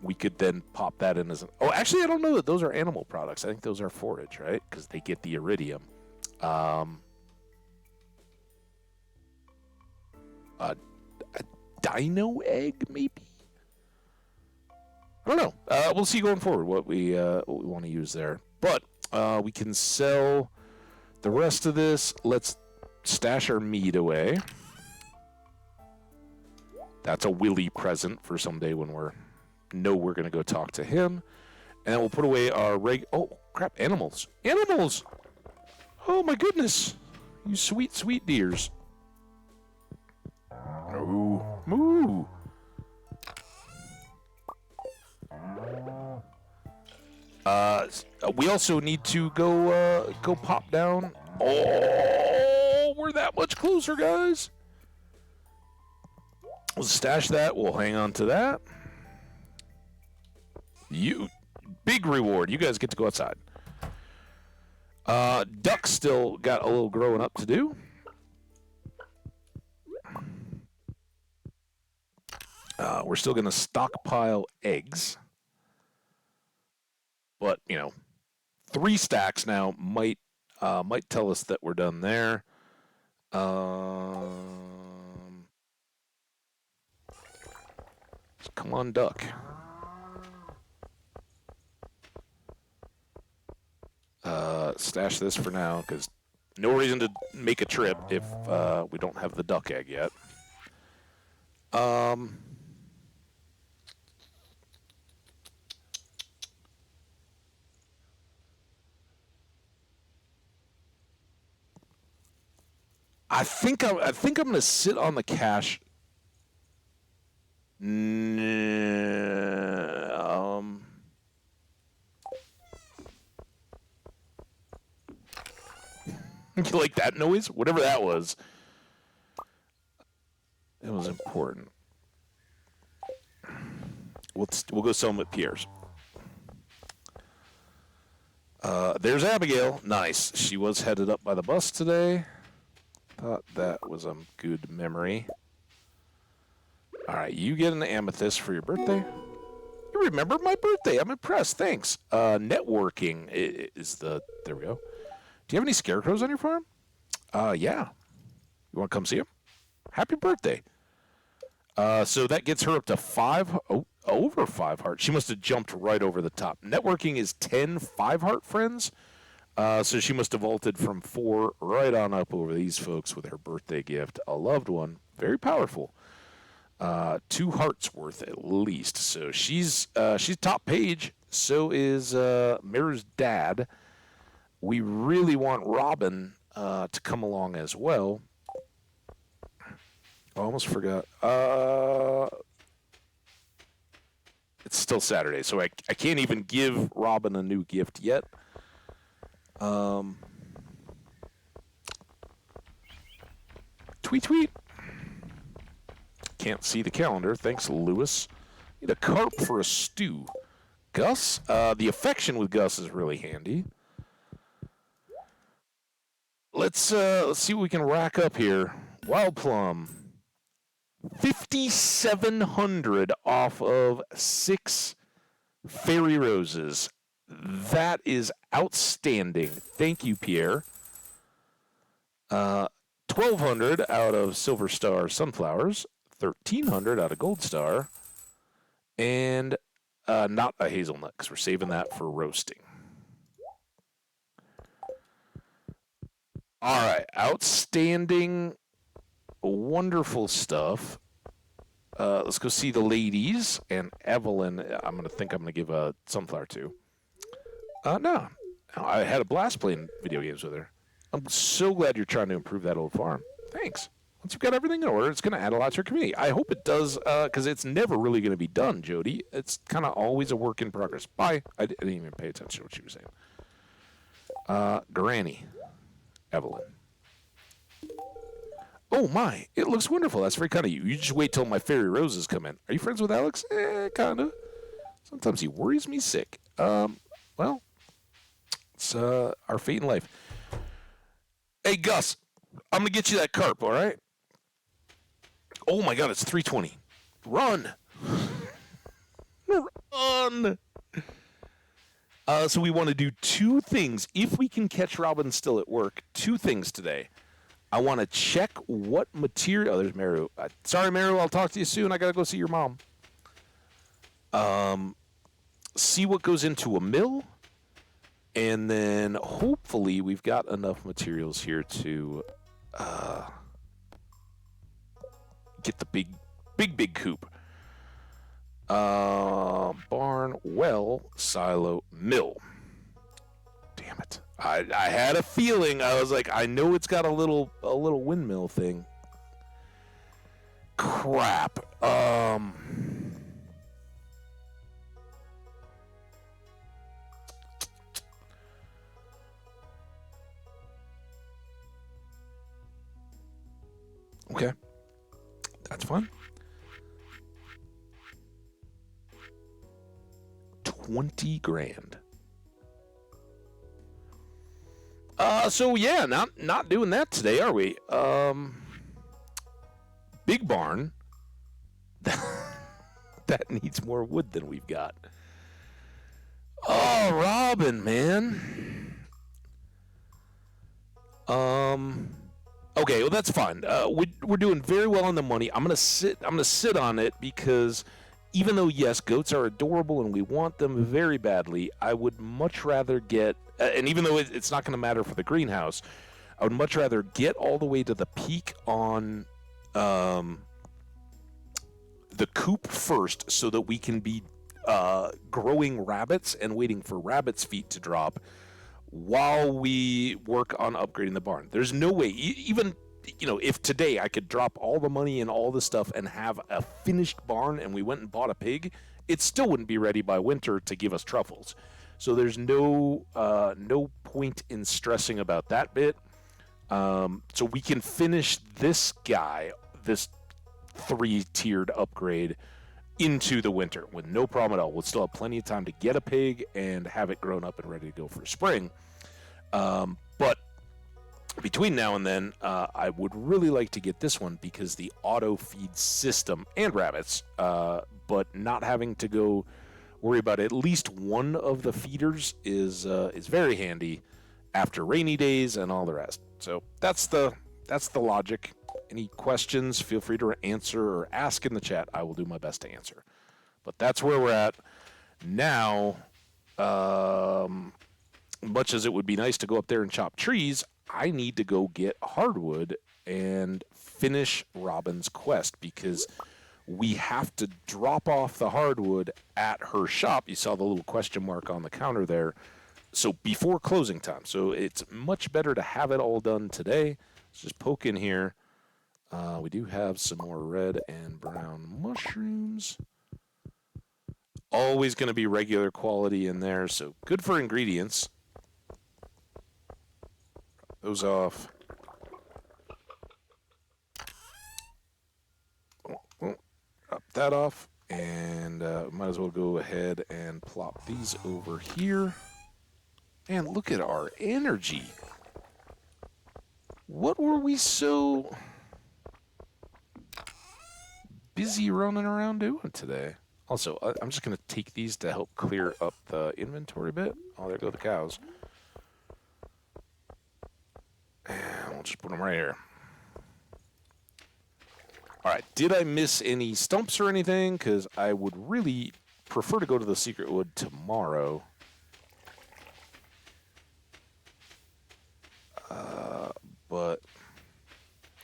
we could then pop that in as oh, actually, I don't know that those are animal products. I think those are forage, right? Because they get the iridium. A dino egg, maybe? I don't know. We'll see going forward what we want to use there. But we can sell the rest of this. Let's stash our meat away. That's a Willy present for someday when we're going to go talk to him. And then we'll put away our oh, crap, animals. Animals! Oh, my goodness. You sweet, sweet dears. Moo. Moo. We also need to go pop down. Oh, we're that much closer, guys. We'll stash that. We'll hang on to that. Big reward. You guys get to go outside. Duck still got a little growing up to do. We're still going to stockpile eggs. But, 3 stacks now might tell us that we're done there. Come on, duck. Stash this for now, because no reason to make a trip if we don't have the duck egg yet. I think I'm going to sit on the cash. You like that noise? Whatever that was. It was important. We'll go sell them at Pierre's. There's Abigail. Nice. She was headed up by the bus today. Thought that was a good memory. All right, you get an amethyst for your birthday. You remember my birthday. I'm impressed. Thanks. Networking is the... There we go. Do you have any scarecrows on your farm? Yeah. You want to come see them? Happy birthday. So that gets her up to 5... Oh, over 5 hearts. She must have jumped right over the top. Networking is 10 5-heart friends. So she must have vaulted from 4 right on up over these folks with her birthday gift, a loved one, very powerful. 2 hearts worth at least. So she's top page. So is Mira's dad. We really want Robin to come along as well. I almost forgot. It's still Saturday, so I can't even give Robin a new gift yet. Tweet. Can't see the calendar. Thanks, Lewis. Need a carp for a stew. Gus? The affection with Gus is really handy. Let's see what we can rack up here. Wild Plum. 5,700 off of 6 fairy roses. That is outstanding. Thank you, Pierre. 1,200 out of Silver Star sunflowers. 1,300 out of Gold Star. And not a hazelnut, because we're saving that for roasting. All right, outstanding, wonderful stuff. Let's go see the ladies. And Evelyn, I'm going to give a sunflower to. No, I had a blast playing video games with her. I'm so glad you're trying to improve that old farm. Thanks. Once you've got everything in order, it's going to add a lot to your community. I hope it does, because it's never really going to be done, Jody. It's kind of always a work in progress. Bye. I didn't even pay attention to what she was saying. Granny. Evelyn. Oh, my. It looks wonderful. That's very kind of you. You just wait till my fairy roses come in. Are you friends with Alex? Kind of. Sometimes he worries me sick. Well, it's our fate in life. Hey, Gus, I'm going to get you that carp, all right? Oh, my God, it's 3:20. Run. Run. So we want to do 2 things. If we can catch Robin still at work, 2 things today. I want to check what material... Oh, there's Maru. Sorry, Maru, I'll talk to you soon. I got to go see your mom. See what goes into a mill. And then hopefully we've got enough materials here to get the big coop. Barn, well, silo, mill. Damn it. I had a feeling. I was like, I know it's got a little windmill thing. Crap. Okay. That's fine. 20 grand. So yeah, not doing that today, are we? Big barn. That needs more wood than we've got. Oh, Robin, man. Okay, well that's fine. We're doing very well on the money. I'm gonna sit on it because even though yes, goats are adorable and we want them very badly, I would much rather get. And even though it's not going to matter for the greenhouse, I would much rather get all the way to the peak on the coop first, so that we can be growing rabbits and waiting for rabbits' feet to drop while we work on upgrading the barn. There's no way, even if today I could drop all the money and all the stuff and have a finished barn and we went and bought a pig, it still wouldn't be ready by winter to give us truffles. So there's no point in stressing about that bit. So we can finish this guy, this 3-tiered upgrade, into the winter with no problem at all. We'll still have plenty of time to get a pig and have it grown up and ready to go for spring. But between now and then, I would really like to get this one because the auto feed system and rabbits, but not having to go worry about at least one of the feeders is very handy after rainy days and all the rest. So that's the logic. Any questions, feel free to answer or ask in the chat. I will do my best to answer. But that's where we're at. Now, much as it would be nice to go up there and chop trees, I need to go get hardwood and finish Robin's quest because we have to drop off the hardwood at her shop. You saw the little question mark on the counter there. So before closing time. So it's much better to have it all done today. Let's just poke in here. We do have some more red and brown mushrooms. Always going to be regular quality in there, so good for ingredients. Those off. Drop that off, and might as well go ahead and plop these over here. And look at our energy. What were we so busy running around doing today? Also, I'm just going to take these to help clear up the inventory bit. Oh, there go the cows. And we'll just put them right here. All right, did I miss any stumps or anything? Because I would really prefer to go to the secret wood tomorrow. But,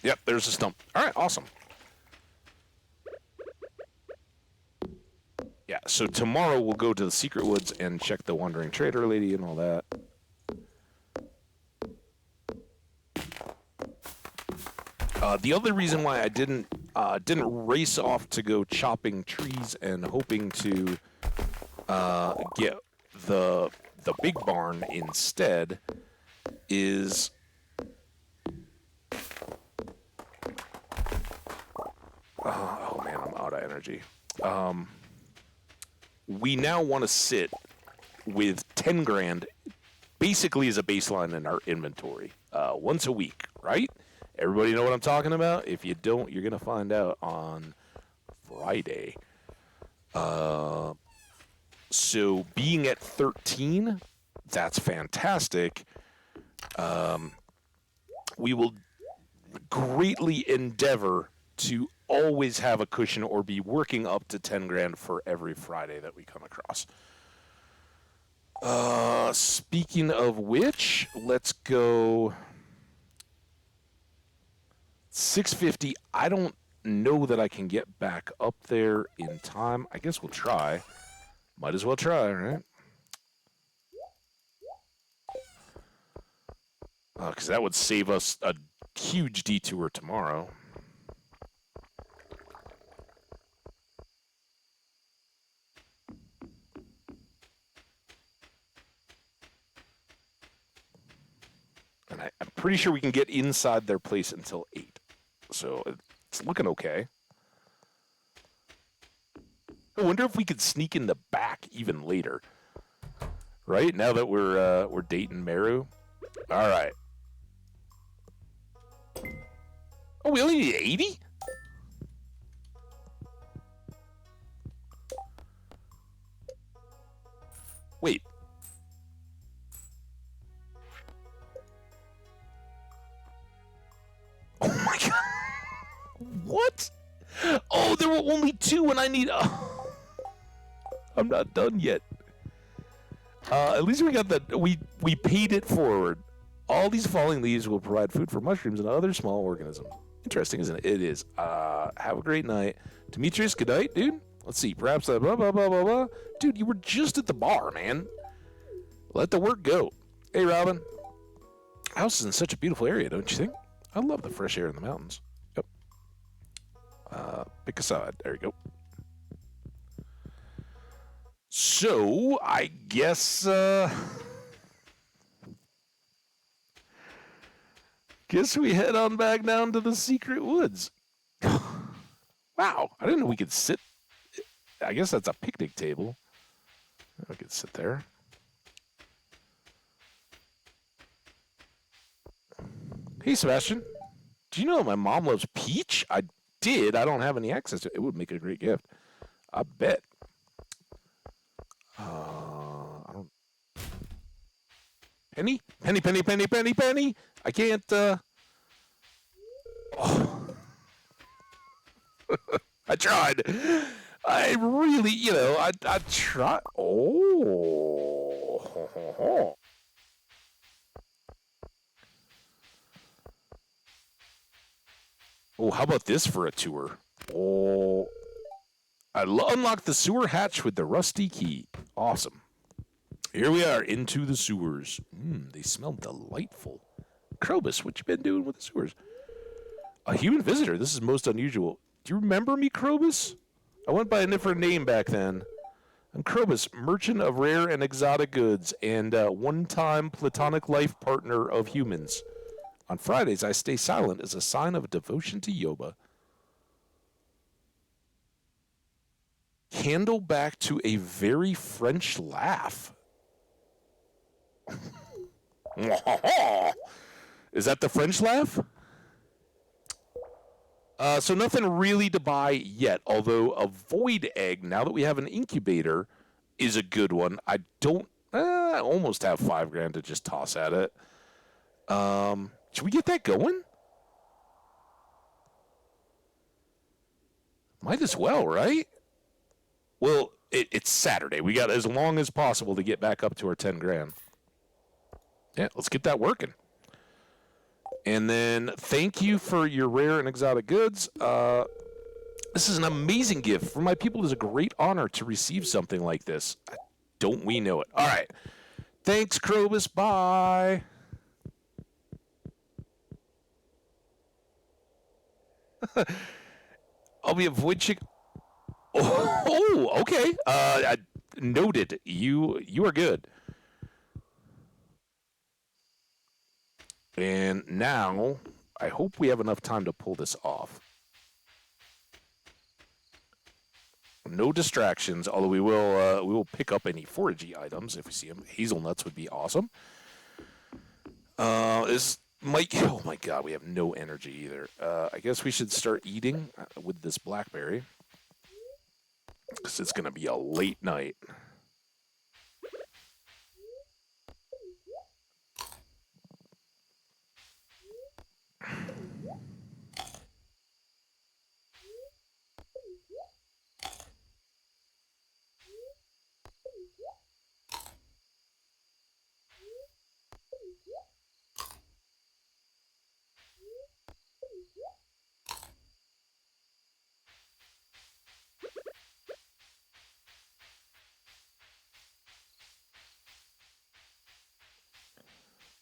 yep, there's a stump. All right, awesome. Yeah, so tomorrow we'll go to the secret woods and check the wandering trader lady and all that. The other reason why I didn't race off to go chopping trees and hoping to get the big barn instead is oh man, I'm out of energy. We now want to sit with 10 grand basically as a baseline in our inventory once a week, right? Everybody know what I'm talking about? If you don't, you're going to find out on Friday. So being at 13, that's fantastic. We will greatly endeavor to always have a cushion or be working up to 10 grand for every Friday that we come across. Speaking of which, let's go 650. I don't know that I can get back up there in time. I guess we'll try. Might as well try, right? Because that would save us a huge detour tomorrow. And I'm pretty sure we can get inside their place until 8. So it's looking okay. I wonder if we could sneak in the back even later. Right? Now that we're dating Meru. All right. Oh, we only need 80? Wait. Oh my god. What? Oh, there were only 2 and I need... I'm not done yet. At least we got that. We paid it forward. All these falling leaves will provide food for mushrooms and other small organisms. Interesting, isn't it? It is. Have a great night. Demetrius, good night, dude. Let's see. Perhaps blah, blah, blah, blah, blah. Dude, you were just at the bar, man. Let the work go. Hey, Robin. House is in such a beautiful area, don't you think? I love the fresh air in the mountains. Yep. Pick a side. There you go. So, I guess we head on back down to the secret woods. Wow, I didn't know we could sit. I guess that's a picnic table. I could sit there. Hey, Sebastian. Do you know my mom loves peach? I did. I don't have any access to it. It would make a great gift. I bet. I don't. Penny? Penny, penny, penny, penny, penny. I can't, Oh. I tried. I really, I tried. Oh. Oh, how about this for a tour? Oh, unlock the sewer hatch with the rusty key. Awesome. Here we are into the sewers. They smell delightful. Krobus, what you been doing with the sewers? A human visitor. This is most unusual. Do you remember me, Krobus? I went by a different name back then. I'm Krobus, merchant of rare and exotic goods, and one-time platonic life partner of humans. On Fridays, I stay silent as a sign of devotion to Yoba. Candle back to a very French laugh. Is that the French laugh? So nothing really to buy yet, although a void egg, now that we have an incubator, is a good one. I almost have $5,000 to just toss at it. Should we get that going? Might as well, right? Well, it's Saturday. We got as long as possible to get back up to our $10,000. Yeah, let's get that working. And then thank you for your rare and exotic goods. This is an amazing gift. For my people, it is a great honor to receive something like this. Don't we know it? All right. Thanks, Krobus. Bye. I'll be a void chick. Oh, okay. Noted. You are good. And now, I hope we have enough time to pull this off. No distractions, although we will pick up any foragey items if we see them. Hazelnuts would be awesome. Is Mike? Oh my God, we have no energy either. I guess we should start eating with this blackberry because it's gonna be a late night.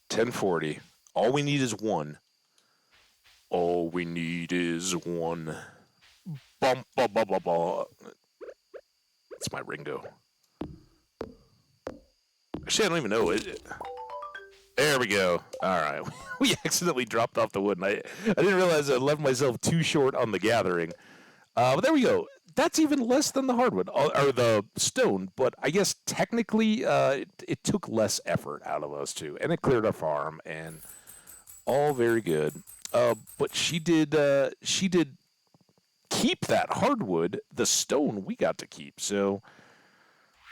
$10.40. All we need is one. All we need is one. Bum, bum, bum, bum, bum. That's my Ringo. Actually, I don't even know it. There we go. All right. We accidentally dropped off the wood, and I didn't realize I left myself too short on the gathering. But there we go. That's even less than the hardwood, or the stone, but I guess technically it took less effort out of us, too. And it cleared our farm, and all very good. But she did keep that hardwood. The stone we got to keep, so...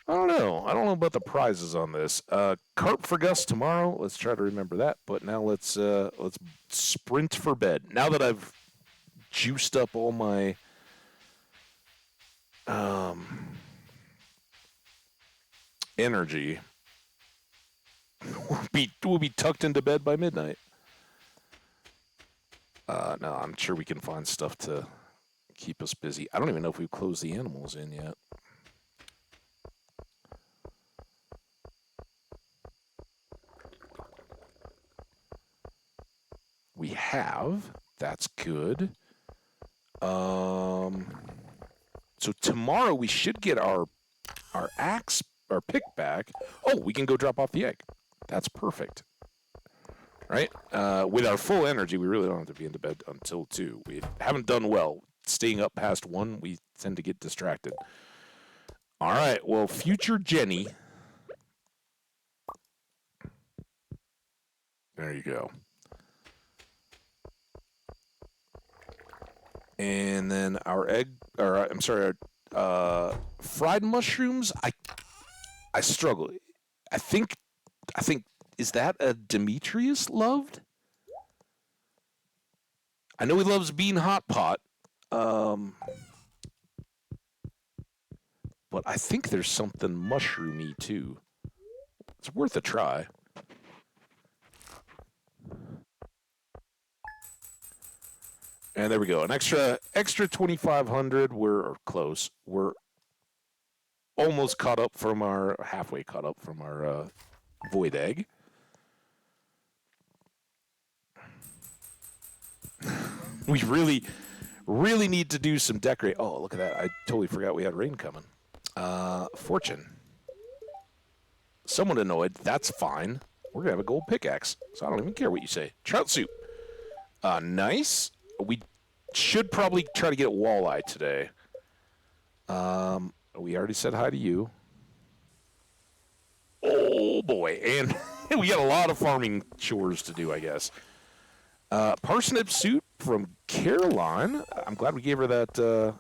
I don't know. I don't know about the prizes on this. Carp for Gus tomorrow. Let's try to remember that. But now let's sprint for bed. Now that I've juiced up all my energy, we'll be tucked into bed by midnight. No, I'm sure we can find stuff to keep us busy. I don't even know if we've closed the animals in yet. We have. That's good. So tomorrow we should get our axe, our pick back. Oh, we can go drop off the egg. That's perfect. Right? With our full energy, we really don't have to be into bed until 2. We haven't done well. Staying up past 1, we tend to get distracted. All right. Well, future Jenny. There you go. And then our egg, or I'm sorry, our fried mushrooms. I struggle. I think, is that a Demetrius loved? I know he loves bean hot pot. But I think there's something mushroomy too. It's worth a try. And there we go. An extra 2,500. We're close. We're almost caught up from our halfway caught up from our void egg. We really need to do some decorate. Oh, look at that! I totally forgot we had rain coming. Fortune. Someone annoyed. That's fine. We're gonna have a gold pickaxe, so I don't even care what you say. Trout soup. Nice. We should probably try to get walleye today. We already said hi to you. Oh boy, and we got a lot of farming chores to do, I guess. Parsnip soup from Caroline. I'm glad we gave her that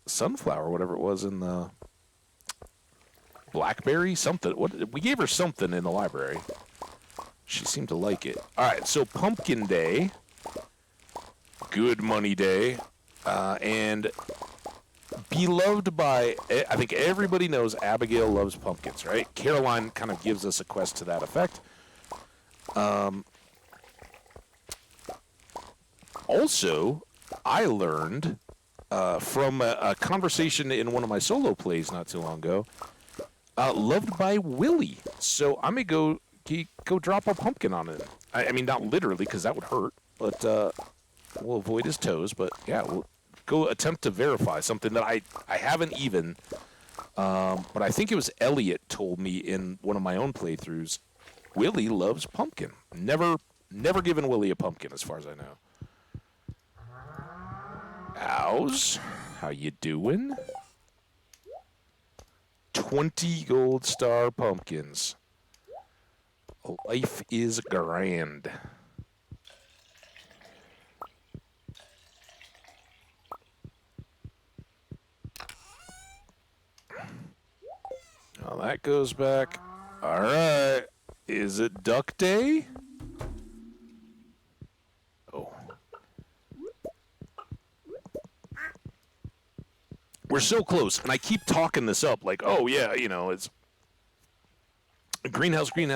sunflower, whatever it was in the blackberry something. What we gave her something in the library. She seemed to like it. All right, so pumpkin day, good money day, and beloved by, I think everybody knows Abigail loves pumpkins, right? Caroline kind of gives us a quest to that effect. Also, I learned from a conversation in one of my solo plays not too long ago, loved by Willie. So I may go drop a pumpkin on it. I mean, not literally, because that would hurt, but we'll avoid his toes. But yeah, we'll go attempt to verify something that I haven't even, but I think it was Elliot told me in one of my own playthroughs, Willie loves pumpkin. Never given Willie a pumpkin, as far as I know. Ows, how you doing? 20 gold star pumpkins. Life is grand. Well, that goes back. All right. Is it duck day? Oh. We're so close, and I keep talking this up like, oh, yeah, you know, it's greenhouse. We're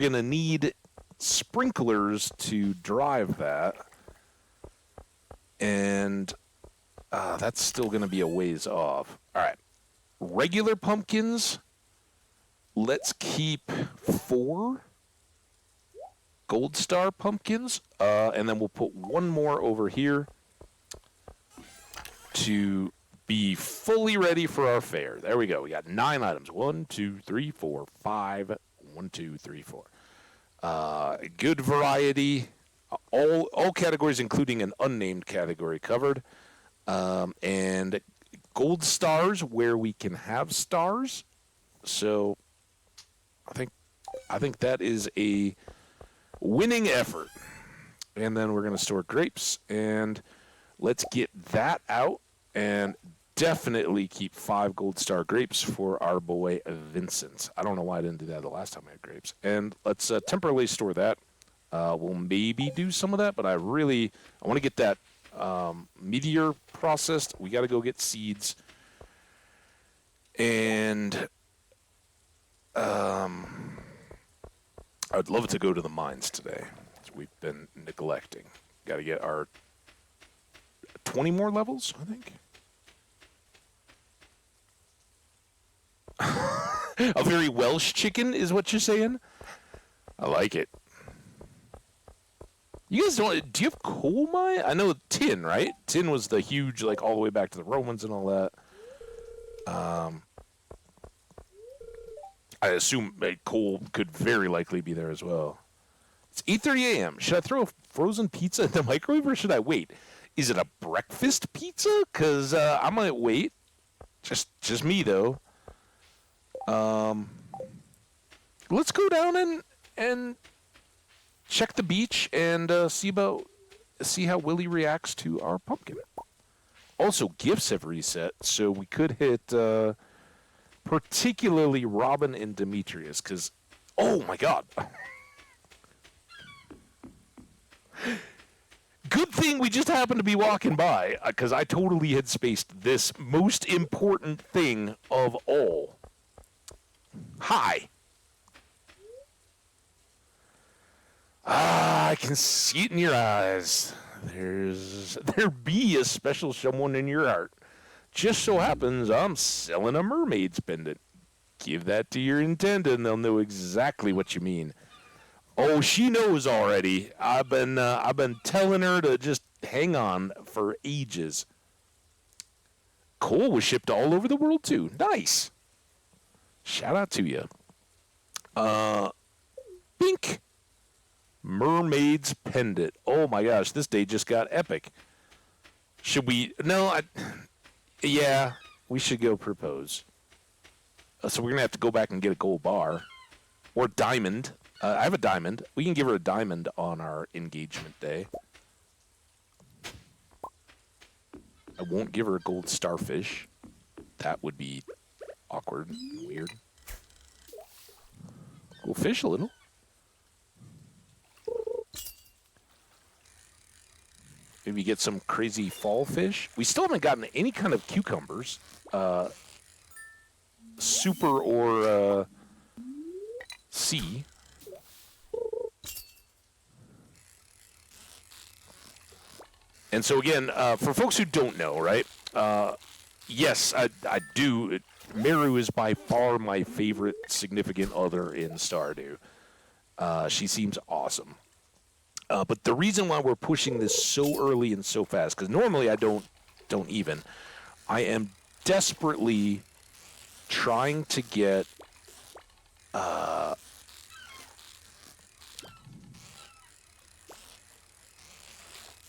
going to need sprinklers to drive that, and that's still going to be a ways off. All right. Regular pumpkins, let's keep 4 gold star pumpkins, and then we'll put one more over here to be fully ready for our fair. There we go. We got 9 items. 1, 2, 3, 4, 5. 1, 2, 3, 4. Good variety. All categories, including an unnamed category, covered. And gold stars where we can have stars. So I think that is a winning effort. And then we're going to store grapes, and let's get that out, and definitely keep 5 gold star grapes for our boy Vincent. I don't know why I didn't do that the last time I had grapes. And let's temporarily store that. We'll maybe do some of that, but I want to get that meteor processed. We got to go get seeds. And I'd love to go to the mines today. We've been neglecting. Got to get our 20 more levels, I think. A very Welsh chicken is what you're saying? I like it. You guys do you have coal mine? I know tin, right? Tin was the huge, like, all the way back to the Romans and all that. I assume coal could very likely be there as well. It's 8:30 a.m. Should I throw a frozen pizza in the microwave, or should I wait? Is it a breakfast pizza? Because I might wait. Just me, though. Let's go down and check the beach and see how Willie reacts to our pumpkin. Also, gifts have reset, so we could hit particularly Robin and Demetrius, because, oh my god. Good thing we just happened to be walking by, because I totally had spaced this most important thing of all. Hi. I can see it in your eyes. There be a special someone in your heart. Just so happens I'm selling a mermaid's pendant. Give that to your intended and they'll know exactly what you mean. Oh, she knows already. I've been telling her to just hang on for ages. Coal was shipped all over the world too. Nice. Shout out to you. Bink. Mermaid's pendant. Oh my gosh, this day just got epic. Should we? No, yeah, we should go propose. So we're going to have to go back and get a gold bar. Or diamond. I have a diamond. We can give her a diamond on our engagement day. I won't give her a gold starfish. That would be awkward and weird. We'll fish a little. Maybe get some crazy fall fish. We still haven't gotten any kind of cucumbers. Super or sea. And so again, for folks who don't know, right? Yes, I do. Meru is by far my favorite significant other in Stardew. She seems awesome. But the reason why we're pushing this so early and so fast, because normally I don't even. I am desperately trying to get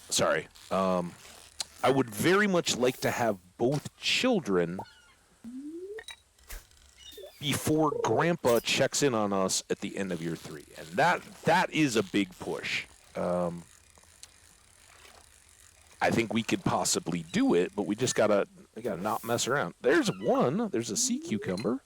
sorry. I would very much like to have both children before Grandpa checks in on us at the end of year 3. And that is a big push. I think we could possibly do it, but we gotta not mess around. There's one. There's a sea cucumber.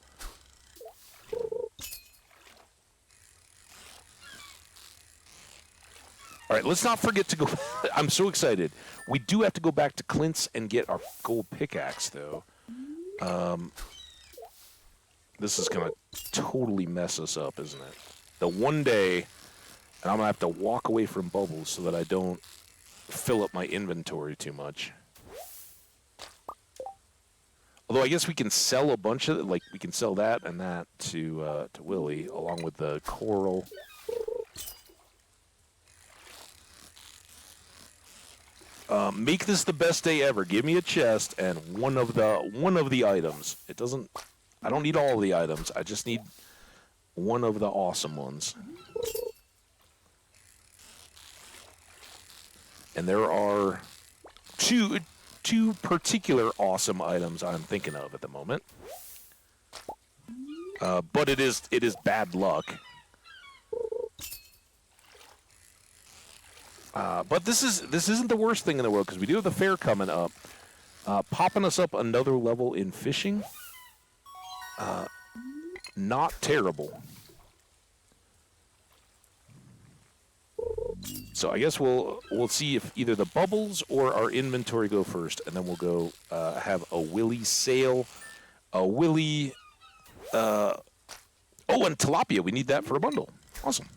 All right, let's not forget to go. I'm so excited. We do have to go back to Clint's and get our gold pickaxe, though. This is going to totally mess us up, isn't it? The one day, and I'm going to have to walk away from bubbles so that I don't fill up my inventory too much. Although I guess we can sell a bunch of it. Like, we can sell that and that to Willie, along with the coral. Make this the best day ever. Give me a chest and one of the items. It doesn't. I don't need all of the items. I just need one of the awesome ones. And there are two particular awesome items I'm thinking of at the moment. But it is bad luck. But this isn't the worst thing in the world, because we do have the fair coming up. Popping us up another level in fishing. Not terrible. So I guess we'll see if either the bubbles or our inventory go first, and then we'll go have a Willy sale. A Willy... oh, and tilapia. We need that for a bundle. Awesome.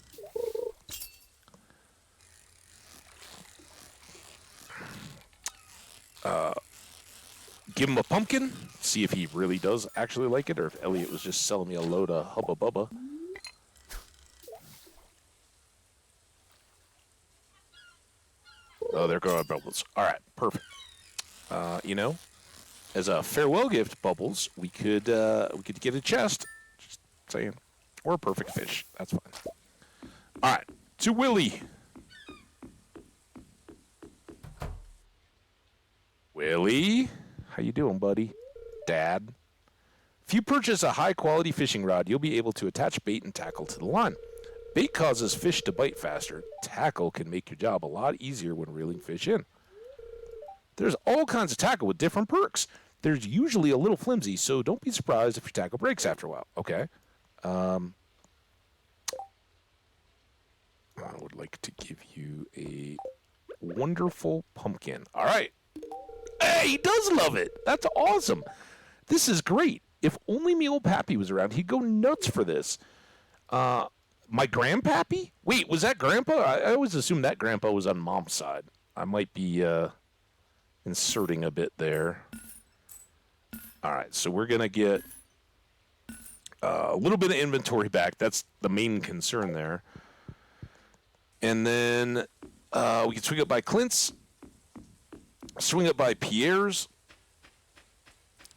Give him a pumpkin, see if he really does actually like it, or if Elliot was just selling me a load of Hubba Bubba. Oh, there go our bubbles. All right, perfect. You know, as a farewell gift, Bubbles, we could get a chest. Just saying, or a perfect fish. That's fine. All right, to Willie. Willie, how you doing, buddy? Dad. If you purchase a high-quality fishing rod, you'll be able to attach bait and tackle to the line. Bait causes fish to bite faster. Tackle can make your job a lot easier when reeling fish in. There's all kinds of tackle with different perks. There's usually a little flimsy, so don't be surprised if your tackle breaks after a while. Okay. I would like to give you a wonderful pumpkin. All right. Hey, he does love it. That's awesome. This is great. If only me old Pappy was around, he'd go nuts for this. My grandpappy? Wait, was that grandpa? I always assumed that grandpa was on mom's side. I might be inserting a bit there. All right, so we're going to get a little bit of inventory back. That's the main concern there. And then we can swing up by Clint's, swing up by Pierre's.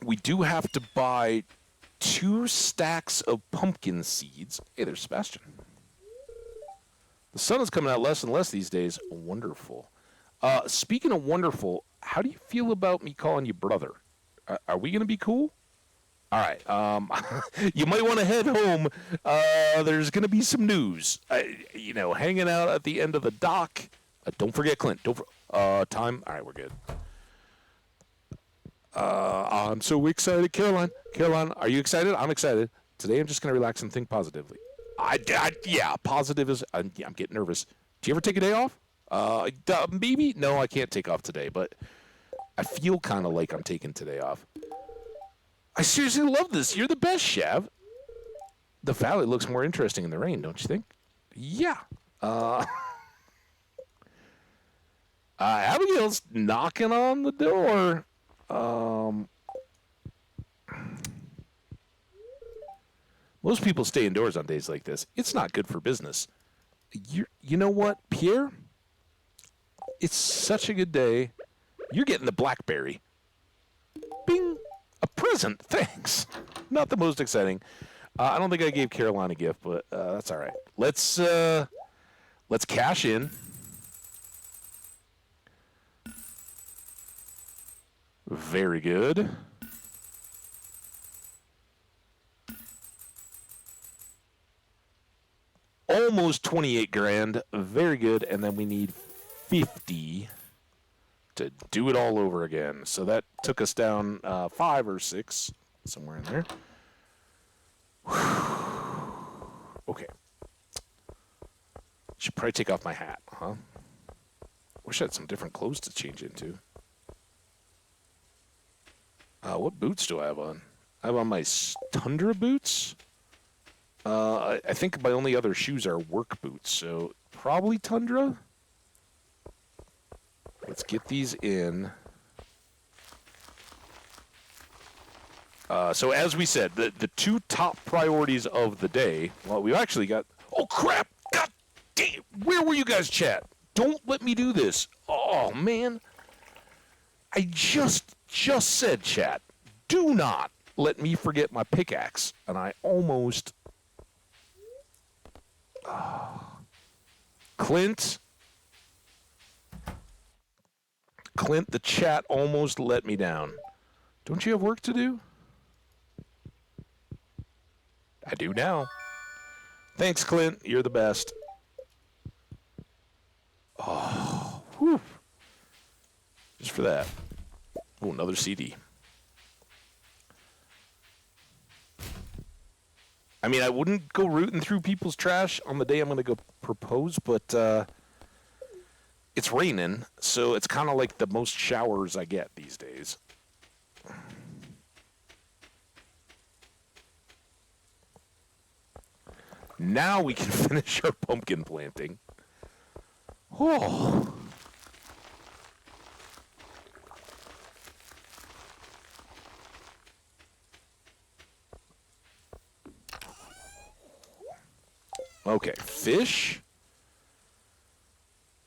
We do have to buy 2 stacks of pumpkin seeds. Hey, there's Sebastian. The sun is coming out less and less these days. Wonderful. Speaking of wonderful, how do you feel about me calling you brother? Are we going to be cool? All right. You might want to head home. There's going to be some news. Hanging out at the end of the dock. Don't forget Clint. Time. All right, we're good. I'm so excited. Caroline, are you excited? I'm excited. Today I'm just going to relax and think positively. Yeah, positive is... I'm getting nervous. Do you ever take a day off? Maybe? No, I can't take off today, but I feel kind of like I'm taking today off. I seriously love this. You're the best, Shav. The valley looks more interesting in the rain, don't you think? Yeah. Abigail's knocking on the door. Most people stay indoors on days like this. It's not good for business. You know what, Pierre? It's such a good day. You're getting the BlackBerry. Bing! A present, thanks. Not the most exciting. I don't think I gave Caroline a gift, but that's all right. Let's cash in. Very good. Almost 28 grand. Very good. And then we need 50 to do it all over again. So that took us down 5 or 6, somewhere in there. Okay. Should probably take off my hat, huh? Wish I had some different clothes to change into. What boots do I have on? I have on my Tundra boots. I think my only other shoes are work boots, so probably Tundra. Let's get these in. So as we said, the 2 top priorities of the day, well, we've actually got... Oh, crap! God damn! Where were you guys, chat? Don't let me do this. Oh, man. I just said, chat, do not let me forget my pickaxe. And I almost... Clint, the chat almost let me down. Don't you have work to do? I do now. Thanks, Clint. You're the best. Oh, whew. Just for that. Oh, another CD. I mean, I wouldn't go rooting through people's trash on the day I'm going to go propose, but it's raining, so it's kind of like the most showers I get these days. Now we can finish our pumpkin planting. Oh. Okay, fish.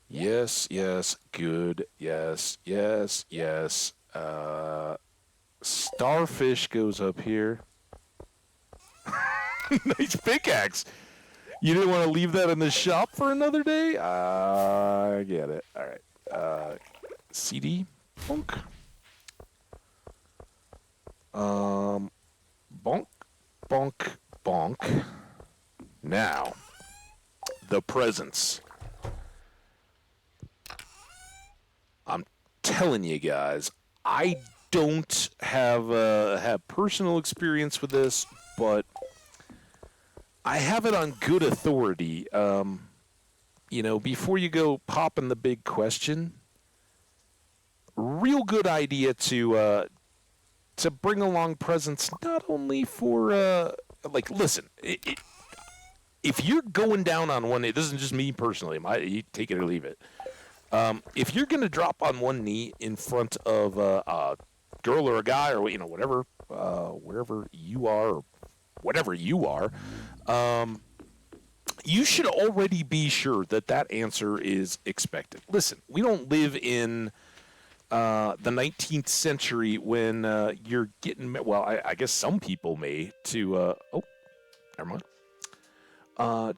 Yes, yes, good. Yes, yes, yes. Starfish goes up here. Nice pickaxe. You didn't want to leave that in the shop for another day? I get it. All right. CD. Bonk. Bonk. Bonk. Bonk. Now, the presents. I'm telling you guys, I don't have personal experience with this, but I have it on good authority. Before you go popping the big question, real good idea to bring along presents not only for listen. if you're going down on one knee, this isn't just me personally. You take it or leave it. If you're going to drop on one knee in front of a girl or a guy or whatever, wherever you are, or whatever you are, you should already be sure that that answer is expected. Listen, we don't live in the 19th century when you're getting. Well, I guess some people may to. Never mind.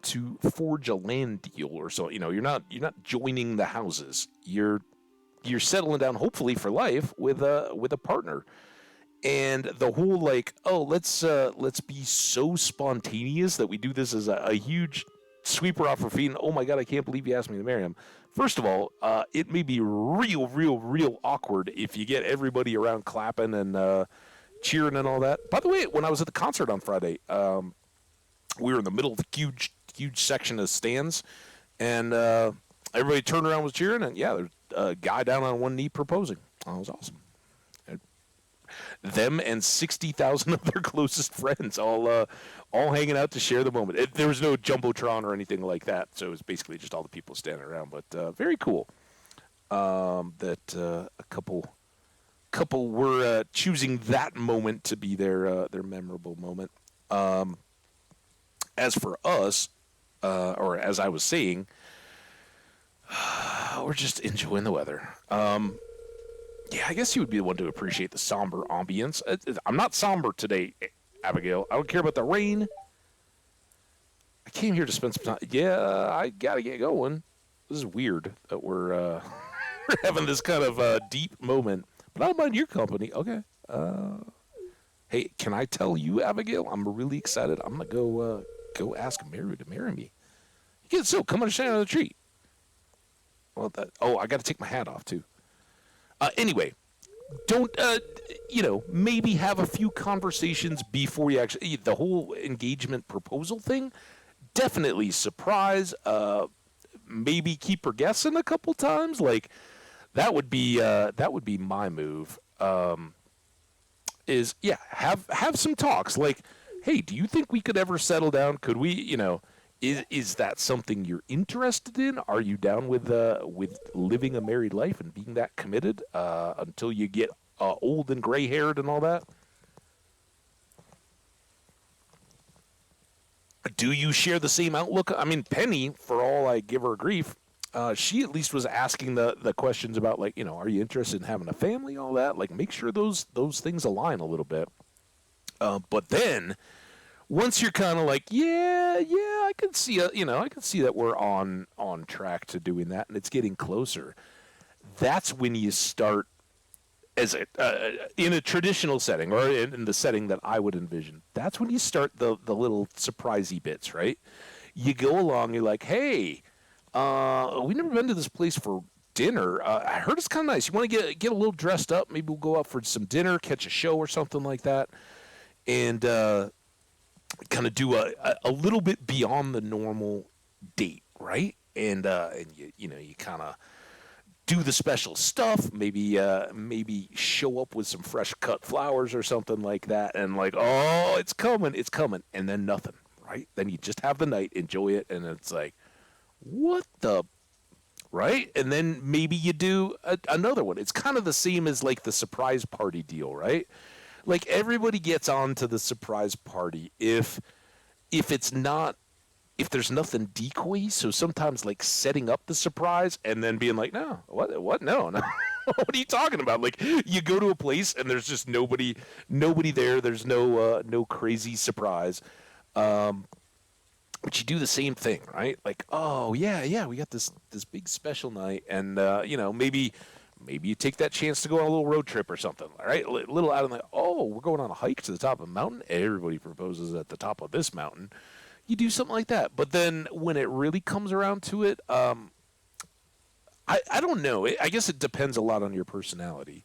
To forge a land deal or so. You're not joining the houses. You're settling down, hopefully for life, with a partner. And the whole like, oh, let's be so spontaneous that we do this as a huge sweeper off our feet. And, oh my God, I can't believe you asked me to marry him. First of all, it may be real awkward if you get everybody around clapping and cheering and all that. By the way, when I was at the concert on Friday, we were in the middle of a huge section of stands, and everybody turned around and was cheering. And yeah, there's a guy down on one knee proposing. That was awesome. Them and 60,000 of their closest friends all hanging out to share the moment. There was no jumbotron or anything like that, so it was basically just all the people standing around. But very cool that a couple were choosing that moment to be their memorable moment. As for us, or as I was saying, we're just enjoying the weather. Yeah, I guess you would be the one to appreciate the somber ambience. I'm not somber today, Abigail. I don't care about the rain. I came here to spend some time. Yeah, I gotta get going. This is weird that we're we're having this kind of deep moment, but I don't mind your company. Okay. Hey, can I tell you, Abigail? I'm really excited. I'm gonna go ask Mary to marry me. Yeah, so come on and stand on the tree. Well, I got to take my hat off too. Anyway, don't maybe have a few conversations before you actually the whole engagement proposal thing. Definitely surprise. Maybe keep her guessing a couple times. Like that would be my move. Is yeah, have some talks. Like, hey, do you think we could ever settle down? Could we? Is that something you're interested in? Are you down with living a married life and being that committed until you get old and gray-haired and all that? Do you share the same outlook? I mean, Penny, for all I give her grief, she at least was asking the questions about like, are you interested in having a family, all that? Like, make sure those things align a little bit. But then once you're kind of like, yeah, I can see I can see that we're on track to doing that, and it's getting closer. That's when you start as in a traditional setting or in the setting that I would envision. That's when you start the little surprisey bits, right? You go along, you're like, hey, we've never been to this place for dinner. I heard it's kind of nice. You want to get a little dressed up? Maybe we'll go out for some dinner, catch a show or something like that, and kind of do a little bit beyond the normal date, right? And you kind of do the special stuff. Maybe show up with some fresh cut flowers or something like that, and like, oh, it's coming, and then nothing, right? Then you just have the night, enjoy it, and it's like, what the, right? And then maybe you do another one. It's kind of the same as like the surprise party deal, right? Like everybody gets on to the surprise party if it's not if there's nothing decoy. So sometimes like setting up the surprise and then being like, no, what, no. What are you talking about? Like you go to a place and there's just nobody there. There's no crazy surprise. But you do the same thing, right? Like, oh yeah, we got this big special night, and maybe you take that chance to go on a little road trip or something, all right? A little out of the, oh, we're going on a hike to the top of a mountain. Everybody proposes at the top of this mountain. You do something like that. But then when it really comes around to it, I don't know. I guess it depends a lot on your personality.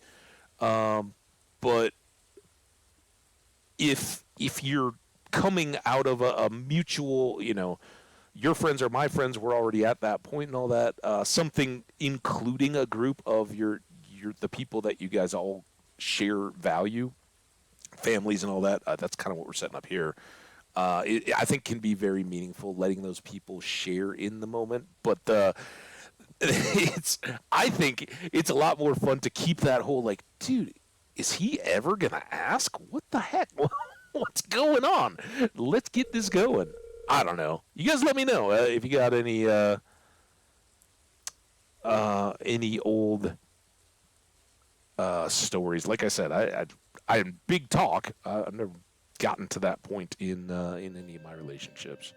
But if you're coming out of a mutual, your friends are my friends, we're already at that point and all that, something including a group of the people that you guys all share value, families and all that, that's kind of what we're setting up here. I think can be very meaningful, letting those people share in the moment. But the it's I think it's a lot more fun to keep that whole like, dude, is he ever gonna ask? What the heck? What's going on? Let's get this going. I don't know. You guys let me know if you got any old stories. Like I said, I'm big talk. I've never gotten to that point in any of my relationships.